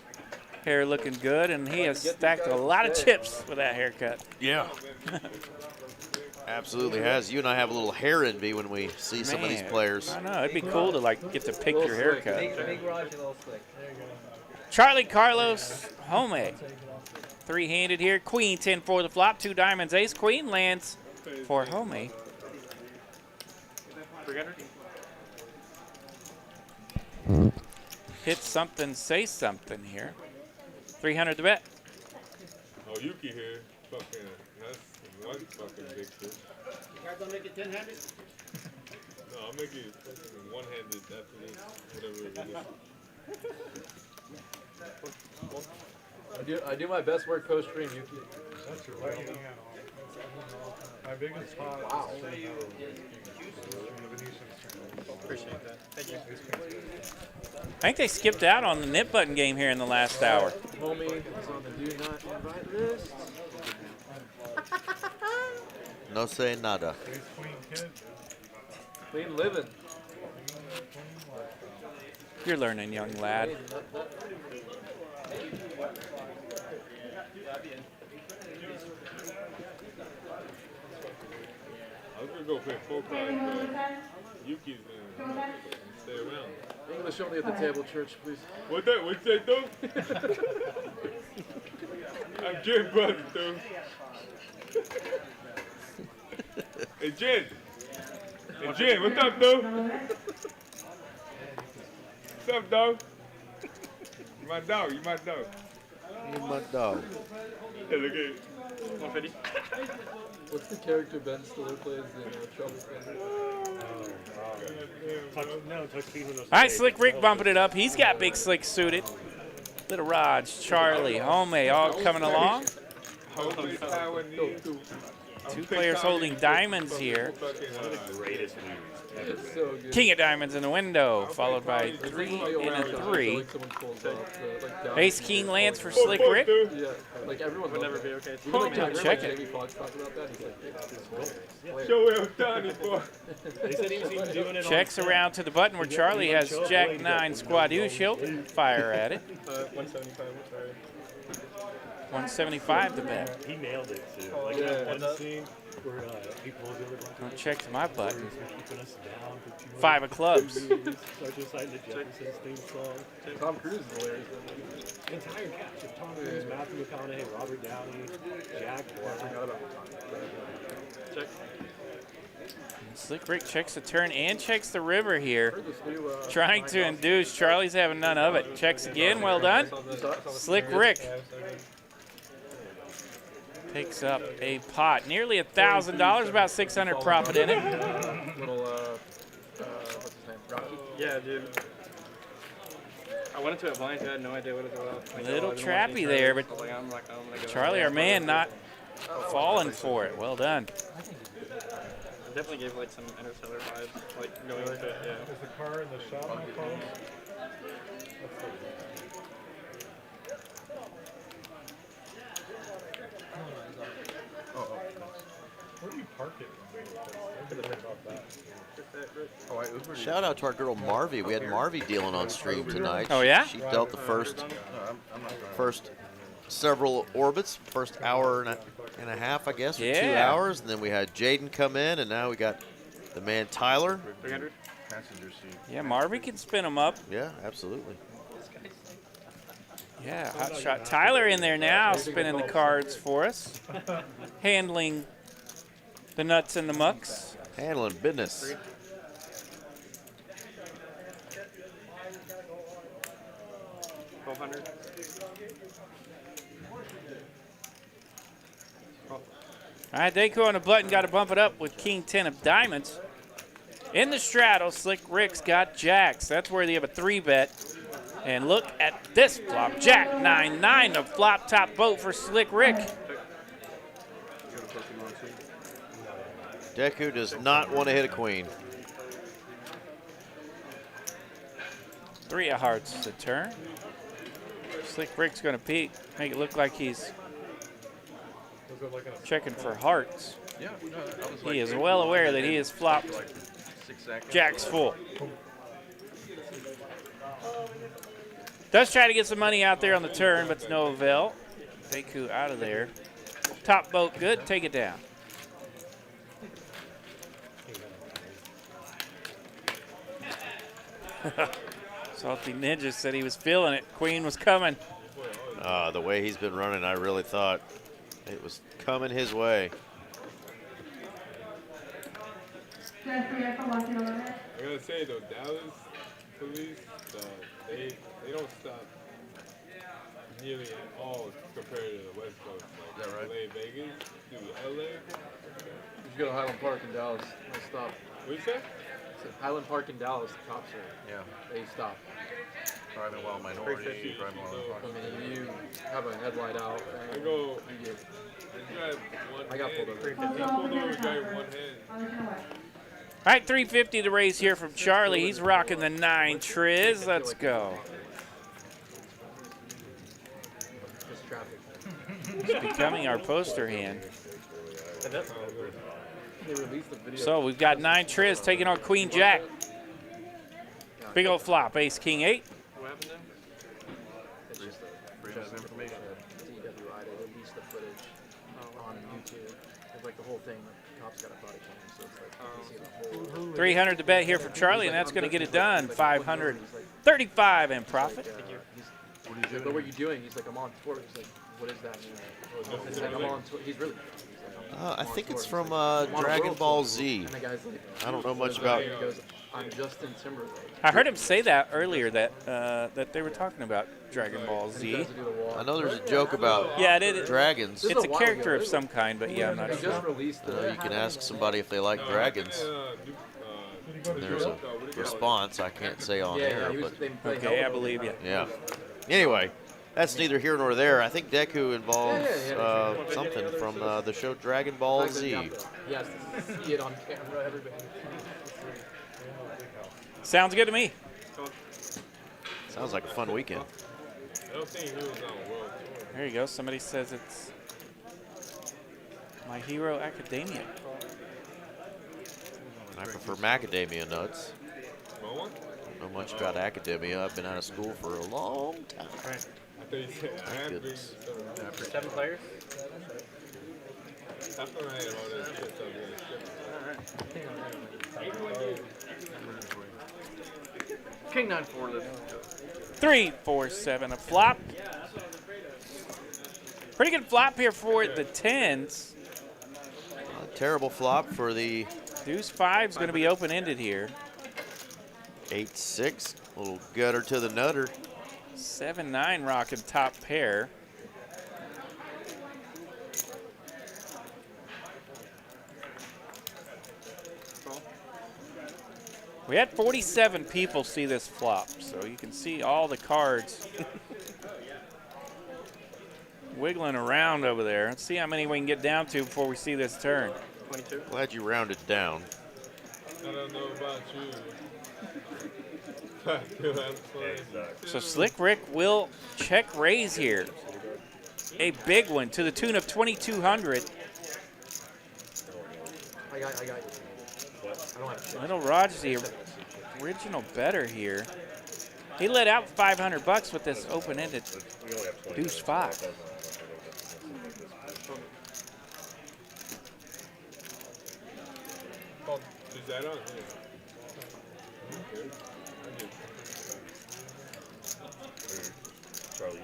hair looking good, and he has stacked a lot of chips with that haircut. Yeah. Absolutely has. You and I have a little hair envy when we see some of these players. I know. It'd be cool to like get to pick your haircut. Big Raj, a little slick. Charlie Carlos Home. 3-handed here. Queen 10 for the flop. 2 diamonds. Ace Queen lands for Home. 300. Hit something, say something here. 300 to bet. Oh, Yuki here. Fucking, that's one fucking big fish. You guys gonna make it 10-handed? No, I'll make it fucking one-handed after this, whatever it is. I do my best work post-stream, Yuki. That's your lucky hand. My biggest spot. Wow. Appreciate that. Thank you. I think they skipped out on the nip button game here in the last hour. Homie is on the do not invite list. No say nada. Clean living. You're learning, young lad. I was gonna go play poker, but Yuki's gonna stay around. English only at the table, church, please. What that? What's that, though? I'm Jen Brothers, though. Hey, Jen. Hey, Jen, what's up, though? What's up, dog? You my dog. You my dog. You my dog. Hey, look at it. 150. What's the character Ben Stiller plays in Trouble All right, Slick Rick bumping it up. He's got Big Slick suited. Lil Raj, Charlie, Home, all coming along. 2 players holding diamonds here. King of diamonds in the window, followed by 3 and a 3. Ace King lands for Slick Rick. Yeah, like everyone would never be okay. Check it. Jamie Foxx talked about that. He's like, Show him Donnie, boy. Checks around to the button where Charlie has Jack 9 Squadoo. She'll fire at it. 175, 175 to bet. He nailed it, too. Like that one scene where he pulls the other bunch Don't check to my button. keeping us down for 2 5 of clubs. Start to recite the Jefferson's theme song. Tom Cruise is hilarious. The entire cast of Tom Cruise, Matthew McConaughey, Robert Downey, Jack Black. Check. Slick Rick checks the turn and checks the river here. Trying to induce. Charlie's having none of it. Checks again. Well done. Slick Rick picks up a pot. Nearly $1,000. About 600 profit in it. Little, what's his name? Rocky? Yeah, dude. I went into it blind, so I had no idea what it was. Like, Little trappy there, but I'm like, I'm gonna go. Charlie, our man, not falling for it. Well done. It definitely gave like some Interstellar vibes, like going into it, yeah. Is the car in the shop on the phone? Where do you park it? Shout out to our girl Marvy. We had Marvy dealing on stream tonight. Oh, yeah? She dealt the first several orbits, first hour and a half, I guess, or 2 Yeah. hours. And then we had Jaden come in, and now we got the man Tyler. 300? Passenger seat. Yeah, Marvin can spin them up. Yeah, absolutely. Yeah, hot shot. Tyler in there now, spinning the cards for us. Handling the nuts and the mucks. Handling business. $1,200. All right, Deku on the button, got to bump it up with King 10 of diamonds. In the straddle, Slick Rick's got jacks. That's where they have a 3-bet. And look at this flop. Jack 9-9, the flop top boat for Slick Rick. Deku does not want to hit a queen. 3 of hearts to turn. Slick Rick's going to peek, make it look like he's checking for hearts. Yeah, no, I was He is well aware that he has flopped jacks full. Does try to get some money out there on the turn, but to no avail. Deku out of there. Top boat good, take it down. Salty Ninja said he was feeling it. Queen was coming. The way he's been running, I really thought it was coming his way. I gotta say though, Dallas police, they don't stop nearly at all compared to the West Coast. Like Is that right? LA, Vegas, dude, LA. You should go to Highland Park in Dallas. They stop. What you say? Highland Park in Dallas, the cops are. Yeah. They stop. Driving while minority, driving while I mean, you have a headlight out. I And go. you get, I drive one I got hand. pulled over. I pulled over, drive one hand. All right, 350 to raise here from Charlie. He's rocking the 9 Triz. Let's go. Just traffic. It's becoming our poster hand. They released the video. So we've got 9 Triz taking on Queen Jack. Big old flop, Ace King 8. What happened then? It's just freedom of information. DWI, they released the footage on YouTube. It's like the whole thing, the cops got a body cam, so it's like you see the whole. 300 to bet here from Charlie, and that's going to get it done. 535 and profit. But what are you doing? He's like, I'm on tour. He's like, what does that mean? He's like, I'm on tour. He's really. I think it's from Dragon Ball Z. And the guy's like, I don't know much about. He goes, I'm Justin Timberlake. I heard him say that earlier, that that they were talking about Dragon Ball Z. I know there's a joke about dragons. It's a character of some kind, but yeah, I'm not They sure. just released You can ask somebody if they like dragons. There's a response I can't say on air, but Okay, I believe you. yeah. Anyway, that's neither here nor there. I think Deku involves something from the show Dragon Ball Z. Yes, see it on camera, everybody. Sounds good to me. Sounds like a fun weekend. I don't think he was on World Tour. There you go. Somebody says it's My Hero Academia. I prefer macadamia nuts. Don't know much about academia. I've been out of school for a long time. I thought you said Thank goodness. For 7 players? That's what I had all that shit King 9-4 live. 3, 4, 7 a flop. Pretty good flop here for the 10s. Terrible flop for the Deuce 5 is going to be open-ended here. 8-6, little gutter to the nutter. 7-9 rocking top pair. We had 47 people see this flop, so you can see all the cards wiggling around over there. Let's see how many we can get down to before we see this turn. 22. Glad you rounded down. I don't know about you. So Slick Rick will check raise here. A big one to the tune of 2,200. I got you. I don't have Lil Raj, the original better here. He let out 500 bucks with this open-ended Deuce 5. Oh, is that on? Charlie.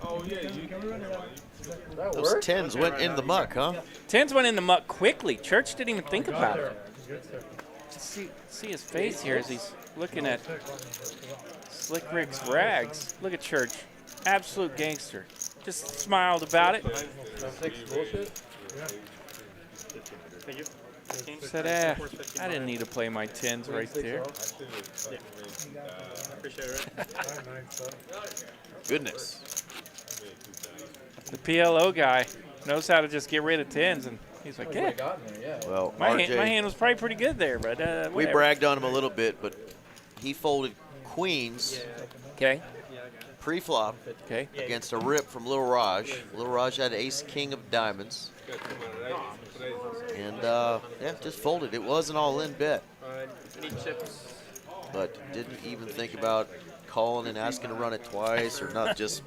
Oh yeah, you Those 10s went in the muck, huh? 10s went in the muck quickly. Church didn't even think about it. See his face here as he's looking at Slick Rick's rags. Look at Church. Absolute gangster. Just smiled about it. Thank you. Said, I didn't need to play my 10s right there. Appreciate it. Goodness. The PLO guy knows how to just get rid of 10s and He's like, yeah. Well, My RJ, hand was probably pretty good there, but we whatever. bragged on him a little bit, but he folded queens. Okay. Pre-flop. Okay. Against a rip from Lil Raj. Lil Raj had ace king of diamonds. And yeah, just folded. It was an all-in bet. Any chips? But didn't even think about calling and asking to run it twice or not, just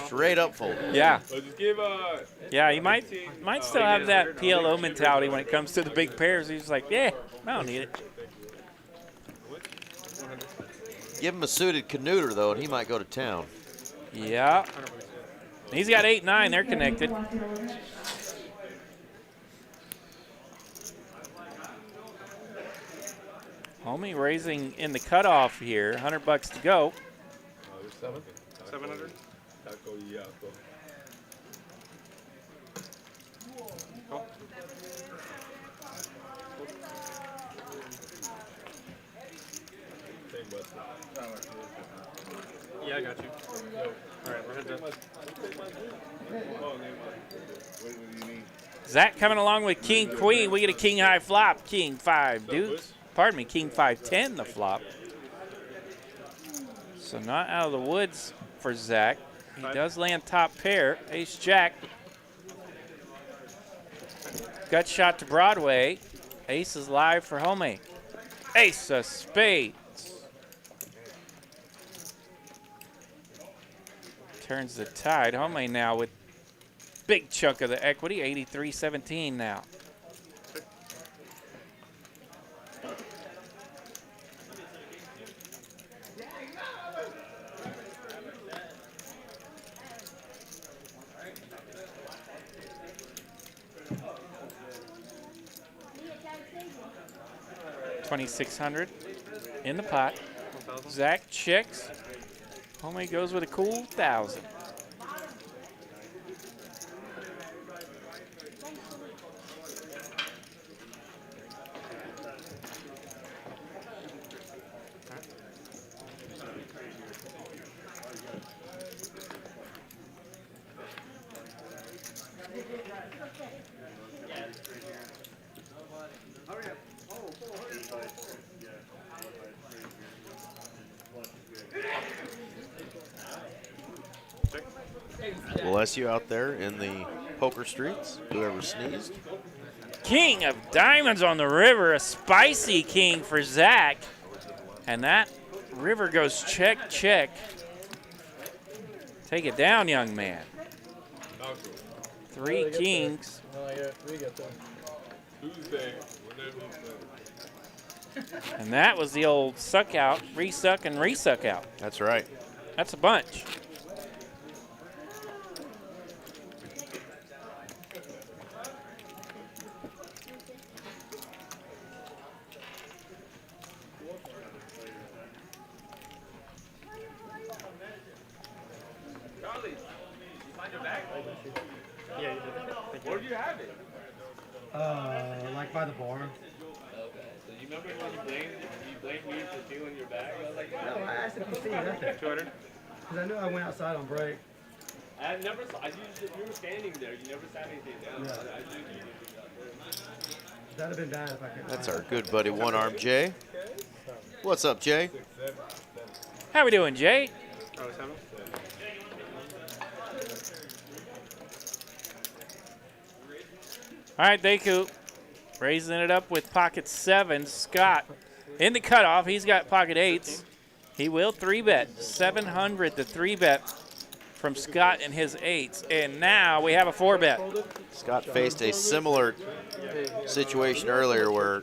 straight up folded. Yeah. Just give Yeah, he might still have that PLO mentality when it comes to the big pairs. He's like, yeah, I don't need it. Give him a suited canuter, though, and he might go to town. Yeah. He's got 8-9. They're connected. Homie raising in the cutoff here. $100 to go. 700. Yeah, I got you. All right, we're headed up. Zach coming along with King Queen. We get a King High flop. King 5 deuce. Pardon me, King 5-10 the flop. So not out of the woods for Zach. He does land top pair. Ace Jack. Gut shot to Broadway. Ace is live for Homie. Ace of spades. Turns the tide. Homie now with big chunk of the equity. 83-17 now. $2,600 in the pot. Zach checks. Homie goes with a cool 1,000. Bless you out there in the poker streets, whoever sneezed. King of diamonds on the river, a spicy king for Zach. And that river goes check, check. Take it down, young man. 3 kings. And that was the old suck out, resuck, and resuck out. That's right. That's a bunch. Where do you have it? Like by the bar. Okay, so you remember when you blamed me for stealing your bag? I was like, No, I asked if you see nothing. 200. Because I knew I went outside on break. I never saw. You were standing there. You never sat anything down. Yeah. I knew you. That'd have been bad if I could. That's our good buddy, One Arm Jay. What's up, Jay? How we doing, Jay? Oh, 7. All right, Deku raising it up with pocket 7. Scott in the cutoff. He's got pocket 8s. He will 3-bet. 700 to 3-bet from Scott and his 8s. And now we have a 4-bet. Scott faced a similar situation earlier where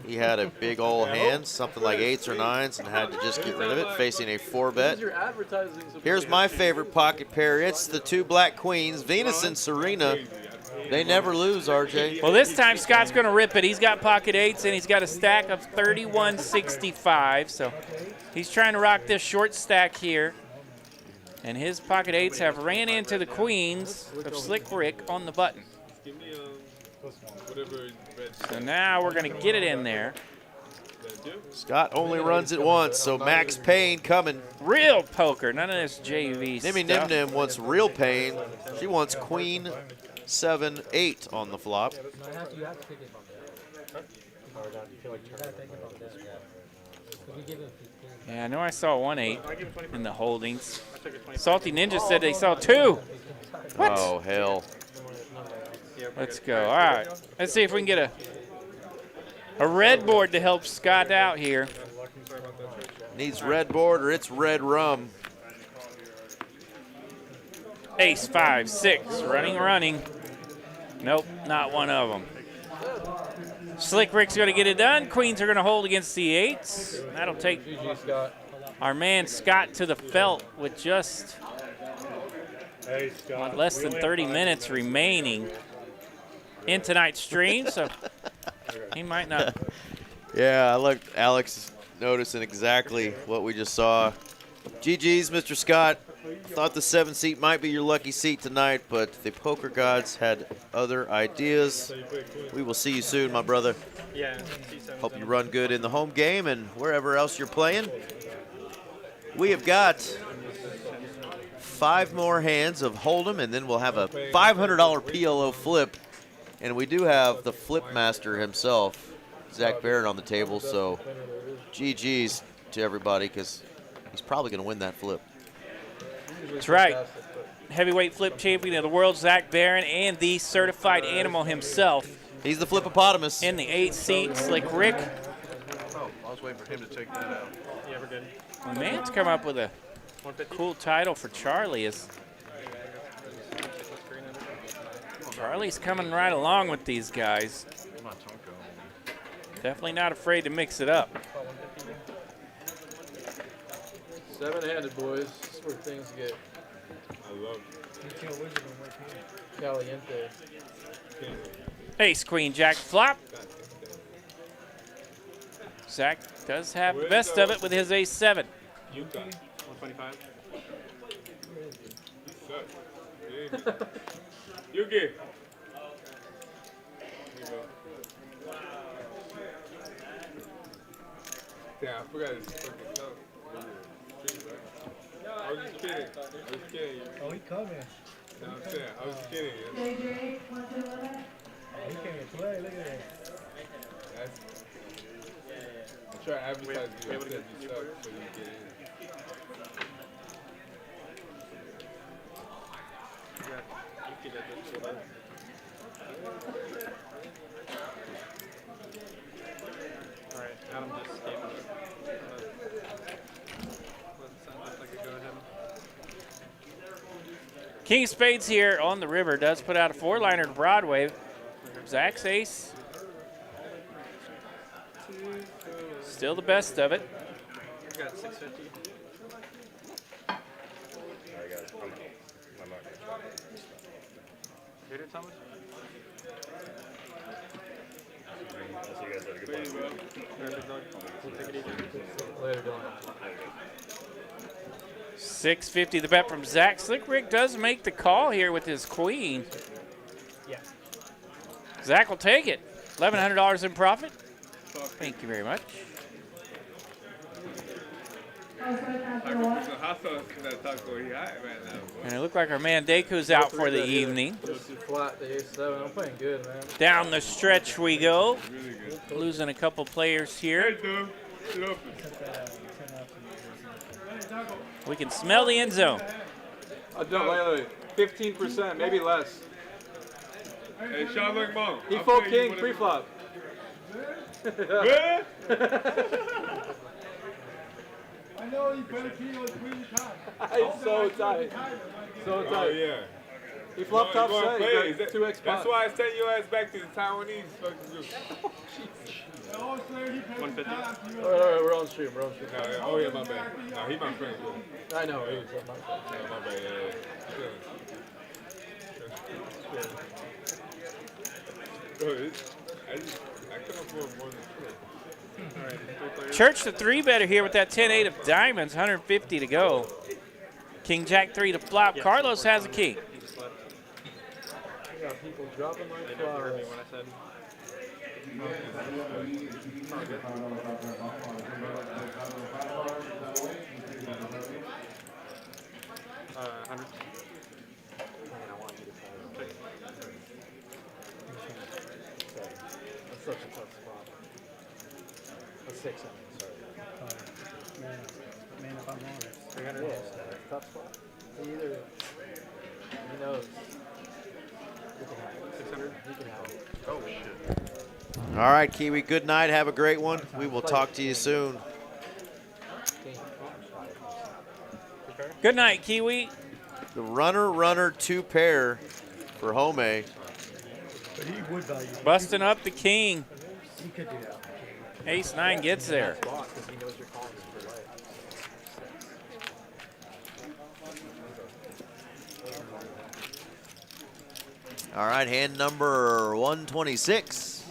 he had a big old hand, something like 8s or 9s, and had to just get rid of it, facing a 4-bet. Here's my favorite pocket pair. It's the 2 black queens, Venus and Serena. They never lose, RJ. Well, this time Scott's going to rip it. He's got pocket 8s, and he's got a stack of 3165. So he's trying to rock this short stack here. And his pocket 8s have ran into the queens of Slick Rick on the button. So now we're going to get it in there. Scott only runs it once, so Max Payne coming. Real poker, none of this JV Nimmy stuff. Nim Nim wants real pain. She wants queen 7, 8 on the flop. You have to pick it from there. You gotta take it from this one. If you give it 15. Yeah, I know I saw 1-8 in the holdings. Salty Ninja said they saw 2. What? Oh, hell. Let's go. All right. Let's see if we can get a red board to help Scott out here. Needs red board or it's red rum. Ace, 5, 6. Running. Nope, not one of them. Slick Rick's going to get it done. Queens are going to hold against the 8s. That'll take our man Scott to the felt with just less than 30 minutes remaining in tonight's stream, so he might not. Yeah, I looked. Alex noticing exactly what we just saw. GG's, Mr. Scott. Thought the 7 seat might be your lucky seat tonight, but the poker gods had other ideas. We will see you soon, my brother. Yeah. Hope you run good in the home game and wherever else you're playing. We have got 5 more hands of Hold'em, and then we'll have a $500 PLO flip. And we do have the flip master himself, Zach Barrett, on the table. So GG's to everybody, because he's probably going to win that flip. That's right. Heavyweight flip champion of the world, Zach Barron, and the certified animal himself. He's the flipopotamus. In the 8 seat, Slick Rick. Oh, I was waiting for him to take that out. Yeah, we're good. Well, man's come up with a cool title for Charlie. Charlie's coming right along with these guys. Definitely not afraid to mix it up. 7-handed, boys. This is where things get caliente. Ace, Queen, Jack, flop. Zach does have the best of it with his Ace 7. Utah. 125. Yuki. Damn, I forgot his fucking note. I was just kidding. Oh, he coming. No, I'm saying, I was just kidding. Oh, he can't play. Look at that. I'm trying to advertise you. I said you suck, so you get in. Alright, Adam just gave us. Sounds like a go ahead. King of Spades here on the river does put out a 4-liner to Broadway. Zach's ace. Still the best of it. We got 650. I got it. I'm not going to try it. Hit it, Thomas? I'll see you guys later. Goodbye. We'll take it easy. Later, Dylan. 650 the bet from Zach. Slick Rick does make the call here with his queen. Yeah. Zach will take it. $1,100 in profit. Thank you very much. And it looked like our man Deku's out for the evening. Flat, the Ace 7. I'm playing good, man. Down the stretch we go. Losing a couple players here. We can smell the end zone. I don't, wait. 15%, maybe less. Hey, Sean McMahon. He fold king pre-flop. I know you better keep on pretty tight. He's so tight. So tight. Oh, yeah. He flopped top set. He got 2x pot. That's why I sent your ass back to the Taiwanese fucking group. 150. All right, we're on stream. No, oh, yeah, my bad. No, he my friend. I know. He's my friend. Yeah, my bad. I couldn't afford more than Church the 3-better here with that 10-8 of diamonds, 150 to go. King Jack 3 to flop. Yeah, Carlos has a king. I got people dropping like They never heard me flies. when I said. 100. 6, I mean, sorry. Man, if I'm wrong, it's 300. Yeah, tough spot. Either, he knows. He can have it. 600. He can have it. Oh, shit. All right, Kiwi, good night. Have a great one. We will talk to you soon. Good night, Kiwi. The runner 2 pair for Home. But he would value. Busting up the king. He could do that. Ace 9 gets there. All right, hand number 126.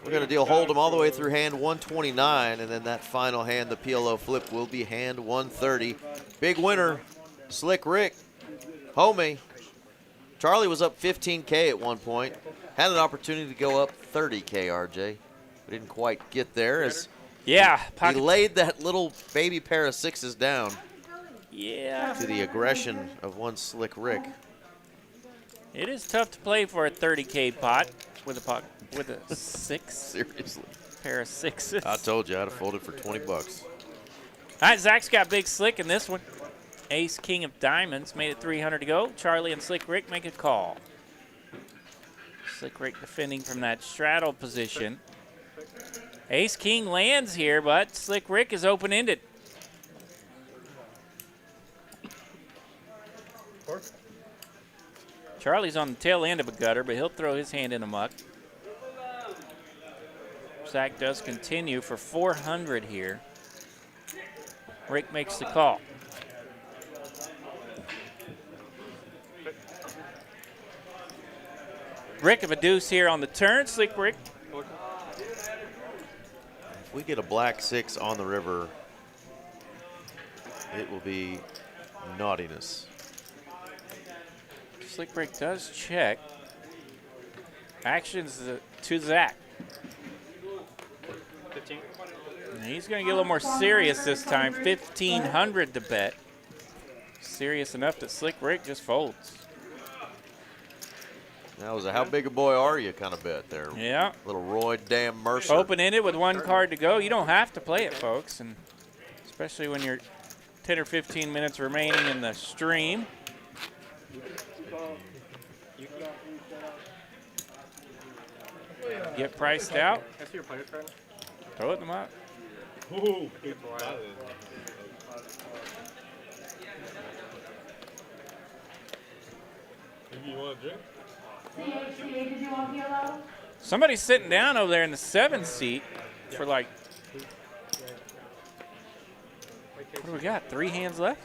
We're going to deal Hold'em all the way through hand 129, and then that final hand, the PLO flip, will be hand 130. Big winner, Slick Rick, Home. Charlie was up 15K at one point. Had an opportunity to go up 30K, RJ. But didn't quite get there as he laid that little baby pair of 6s down. Yeah. To the aggression of one Slick Rick. It is tough to play for a 30K pot with a 6. Seriously. Pair of 6s. I told you I'd have folded for 20 bucks. All right, Zach's got big slick in this one. Ace, king of diamonds, made it 300 to go. Charlie and Slick Rick make a call. Slick Rick defending from that straddle position. Ace, king lands here, but Slick Rick is open-ended. Charlie's on the tail end of a gutter, but he'll throw his hand in a muck. Zach does continue for 400 here. Rick makes the call. Rick of a deuce here on the turn. Slick Rick. If we get a black 6 on the river, it will be naughtiness. Slick Rick does check. Actions to Zach. 15. And he's going to get a little more serious this time. 1,500 to bet. Serious enough that Slick Rick just folds. That was a how big a boy are you kind of bet there. Yeah. Little Roy Damn Mercer. Open-ended with 1 card to go. You don't have to play it, folks, and especially when you're 10 or 15 minutes remaining in the stream. Get priced out. Can I see your player's card? Throw it them out. Ooh, you want a drink? Did you want yellow? Somebody's sitting down over there in the 7th seat for like, what do we got? 3 hands left?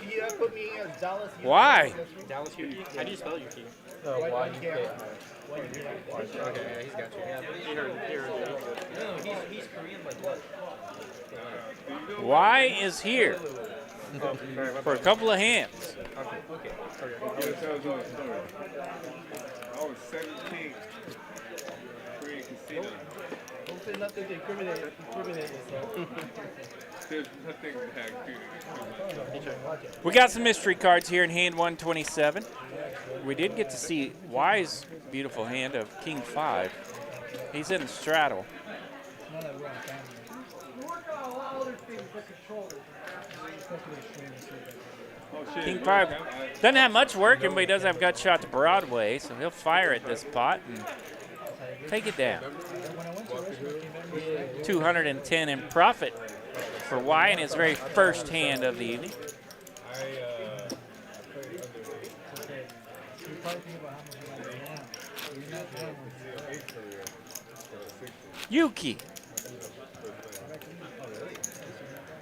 Yeah, put me as Dallas. Why? Dallas Yuki? How do you spell Yuki? Y-U-K. Okay, yeah, he's got you. No, he's Korean like what? Y is here for a couple of hands. Okay. I was 17. Korean casino. Don't say nothing to incriminate yourself. There's nothing back. We got some mystery cards here in hand 127. We did get to see Y's beautiful hand of King 5. He's in the straddle. King 5 doesn't have much working, but he does have gut shot to Broadway, so he'll fire at this pot and take it down. 210 in profit for Y in his very first hand of the evening. Yuki.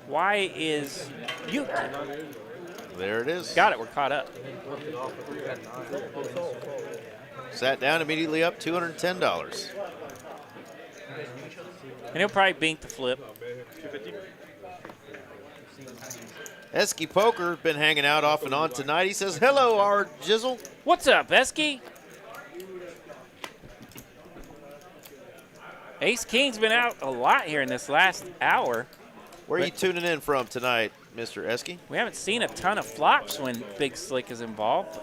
Y is Yuki. There it is. Got it. We're caught up. Sat down immediately up $210. And he'll probably bink the flip. 250. Esky Poker been hanging out off and on tonight. He says, hello, our Jizzle. What's up, Esky? Ace King's been out a lot here in this last hour. Where are you tuning in from tonight, Mr. Esky? We haven't seen a ton of flops when Big Slick is involved.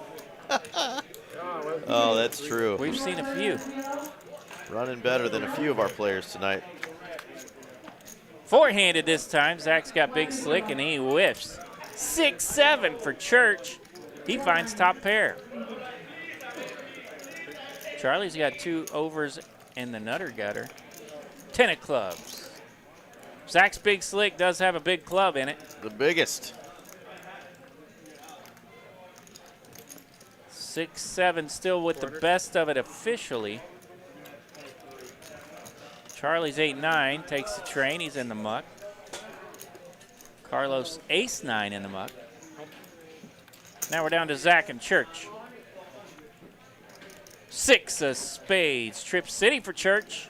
Oh, that's true. We've seen a few. Running better than a few of our players tonight. Four-handed this time. Zach's got big slick, and he whiffs. 6-7 for Church. He finds top pair. Charlie's got 2 overs and the nutter gutter. 10 of clubs. Zach's big slick does have a big club in it. The biggest. 6-7 still with the best of it officially. Charlie's 8-9 takes the train. He's in the muck. Carlos ace-9 in the muck. Now we're down to Zach and Church. 6 of spades. Trip City for Church.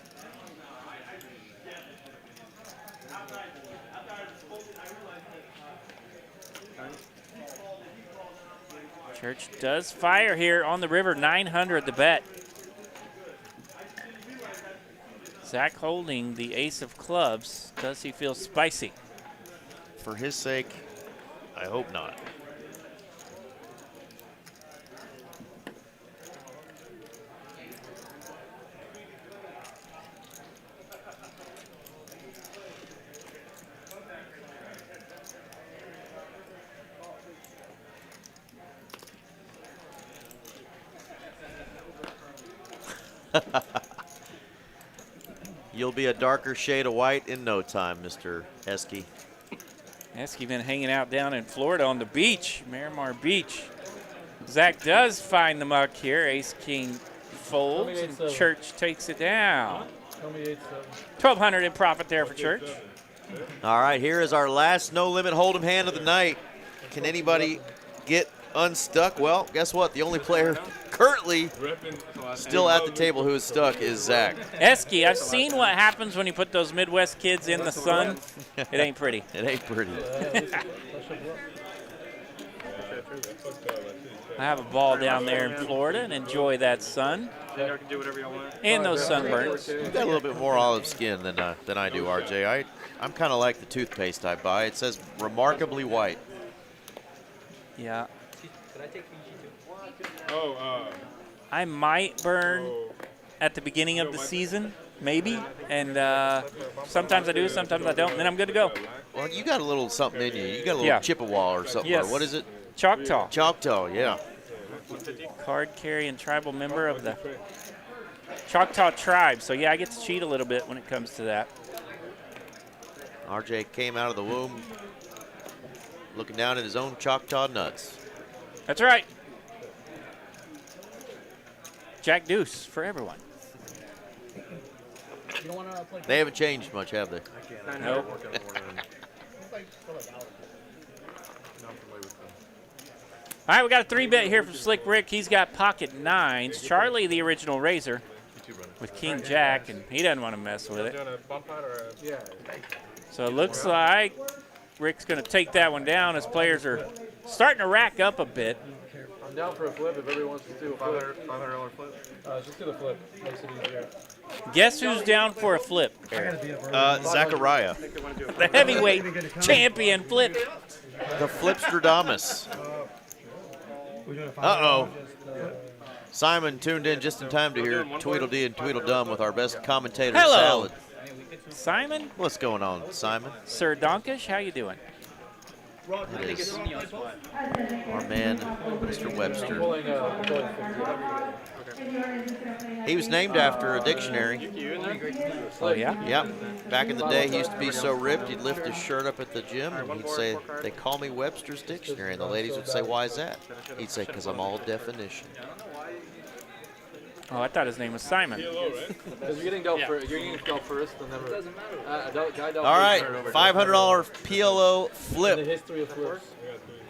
Church does fire here on the river. 900 the bet. Zach holding the ace of clubs. Does he feel spicy? For his sake, I hope not. You'll be a darker shade of white in no time, Mr. Esky. Esky been hanging out down in Florida on the beach, Miramar Beach. Zach does find the muck here. Ace-King folds, and Church takes it down. 1,200 in profit there for Church. All right, here is our last no-limit hold'em hand of the night. Can anybody get unstuck? Well, guess what? The only player currently still at the table who is stuck is Zach. Esky, I've seen what happens when you put those Midwest kids in the sun. It ain't pretty. It ain't pretty. I have a ball down there in Florida and enjoy that sun and those sunburns. You've got a little bit more olive skin than I do, RJ. I'm kind of like the toothpaste I buy. It says remarkably white. Yeah. Could I take too? I might burn at the beginning of the season, maybe, and sometimes I do, sometimes I don't, and then I'm good to go. Well, you got a little something in you. You got a little Chippewa or something. Yes. Or what is it? Choctaw. Choctaw, yeah. Card carrying tribal member of the Choctaw tribe. So, yeah, I get to cheat a little bit when it comes to that. RJ came out of the womb looking down at his own Choctaw nuts. That's right. Jack Deuce for everyone. They haven't changed much, have they? Nope. All right, we got a 3-bet here from Slick Rick. He's got pocket nines. Charlie, the original raiser, with King Jack, and he doesn't want to mess with it. So it looks like Rick's going to take that one down as players are starting to rack up a bit. I'm down for a flip if everyone wants to do a flip. $500 flip? Just do the flip. Makes it easier. Guess who's down for a flip, Eric? Zachariah. The heavyweight champion flip. The Flipstradamus. Uh-oh. Simon tuned in just in time to hear Tweedledee and Tweedledum with our best commentator salad. Simon? What's going on, Simon? Sir Donkish, how you doing? It is our man, Mr. Webster. He was named after a dictionary. Oh, yeah? Yep. Back in the day, he used to be so ripped, he'd lift his shirt up at the gym, and he'd say, "They call me Webster's Dictionary." And the ladies would say, "Why is that?" He'd say, "Because I'm all definition." Oh, I thought his name was Simon. Because you're getting dealt first. And never, all right, $500 PLO flip. In the history of flips,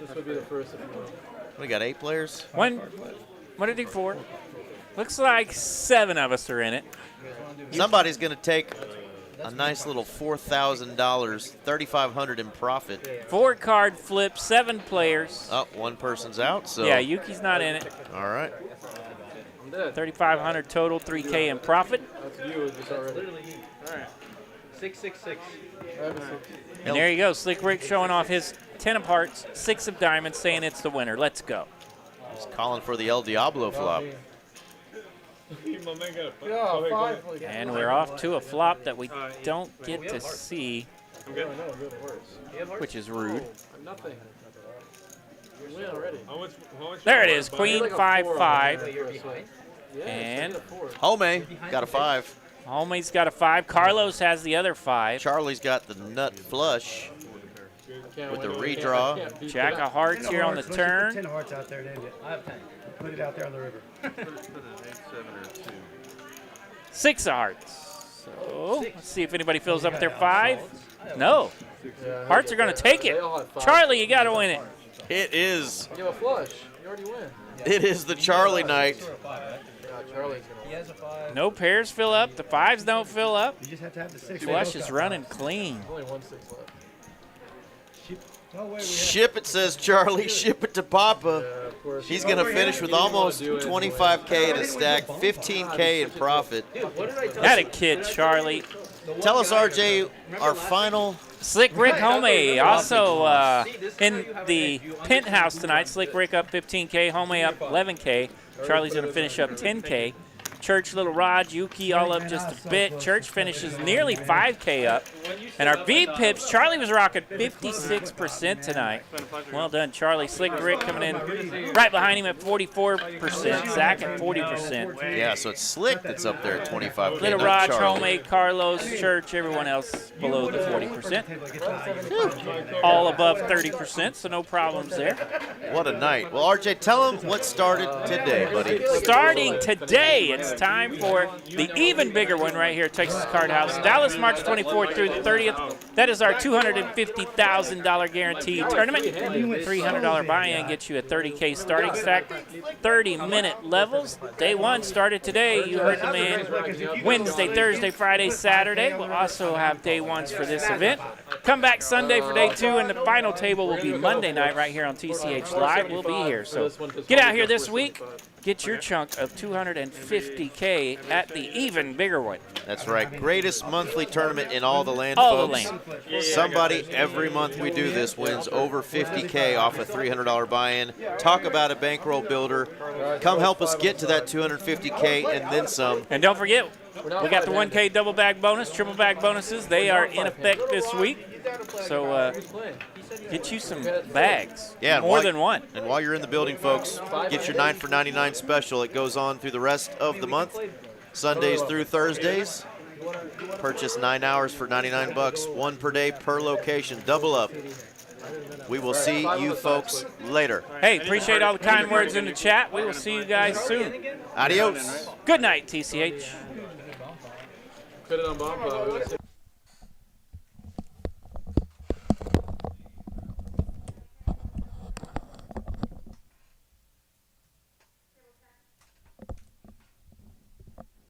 this would be the first. If you want. We got 8 players. What did he for? Looks like 7 of us are in it. Somebody's going to take a nice little $4,000, $3,500 in profit. 4-card flip, 7 players. Oh, one person's out. So yeah, Yuki's not in it. All right. 3,500 total, 3K in profit. That's you, just already. All right. 666. And there you go, Slick Rick showing off his 10 of hearts, 6 of diamonds, saying it's the winner. Let's go. He's calling for the El Diablo flop. My man got a Yeah, go ahead, go five. ahead. And we're off to a flop that we don't get to see, I'm good. which is rude. Nothing. We win already. How much There it is, buy? Queen Like a 5-5. Yeah, And Home got a 5. Homie's got a 5. Carlos has the other 5. Charlie's got the nut flush with the redraw. Jack of hearts here on the turn. 10 hearts out there and end it. I have 10. Put it out there on the river. 6 of hearts. So let's see if anybody fills up their 5. No. Hearts are going to take it. Charlie, you got to win it. It is. Give a flush. You already win. It is the Charlie night. Charlie's gonna No pairs fill up. The 5s don't fill up. You just have to have the 6. Flush is running clean. only 1 6 left. Ship it, says Charlie. Ship it to Papa. He's going to finish with almost 25K in a stack, 15K in profit. That a kid, Charlie. Tell us, RJ, our final. Slick Rick Homey also in the penthouse tonight. Slick Rick up 15K, Homey up 11K. Charlie's going to finish up 10K. Church, Lil Raj, Yuki all up just a bit. Church finishes nearly 5K up. And our V-Pips, Charlie was rocking 56% tonight. Well done, Charlie. Slick Rick coming in right behind him at 44%. Zach at 40%. Yeah, so it's Slick that's up there at 25K. Little not Raj, Charlie. Homey, Carlos, Church, everyone else below the 40%. All above 30%, so no problems there. What a night. Well, RJ, tell them what started today, buddy. Starting today, it's time for the even bigger one right here at Texas Card House. Dallas, March 24th through the 30th. That is our $250,000 guaranteed tournament. $300 buy-in gets you a 30K starting stack. 30-minute levels. Day 1 started today. You heard the man. Wednesday, Thursday, Friday, Saturday. We'll also have day 1s for this event. Come back Sunday for day 2, and the final table will be Monday night right here on TCH Live. We'll be here. So get out here this week. Get your chunk of $250K at the even bigger one. That's right. Greatest monthly tournament in all the land, all the folks. land. Somebody every month we do this wins over 50K off a $300 buy-in. Talk about a bankroll builder. Come help us get to that 250K and then some. And don't forget, we got the 1K double bag bonus, triple bag bonuses. They are in effect this week. So get you some bags, more than one. And while you're in the building, folks, get your 9 for 99 special. It goes on through the rest of the month, Sundays through Thursdays. Purchase 9 hours for 99 bucks, 1 per day per location. Double up. We will see you folks later. Hey, appreciate all the kind words in the chat. We will see you guys soon. Adios. Good night, TCH. Put it on Bob.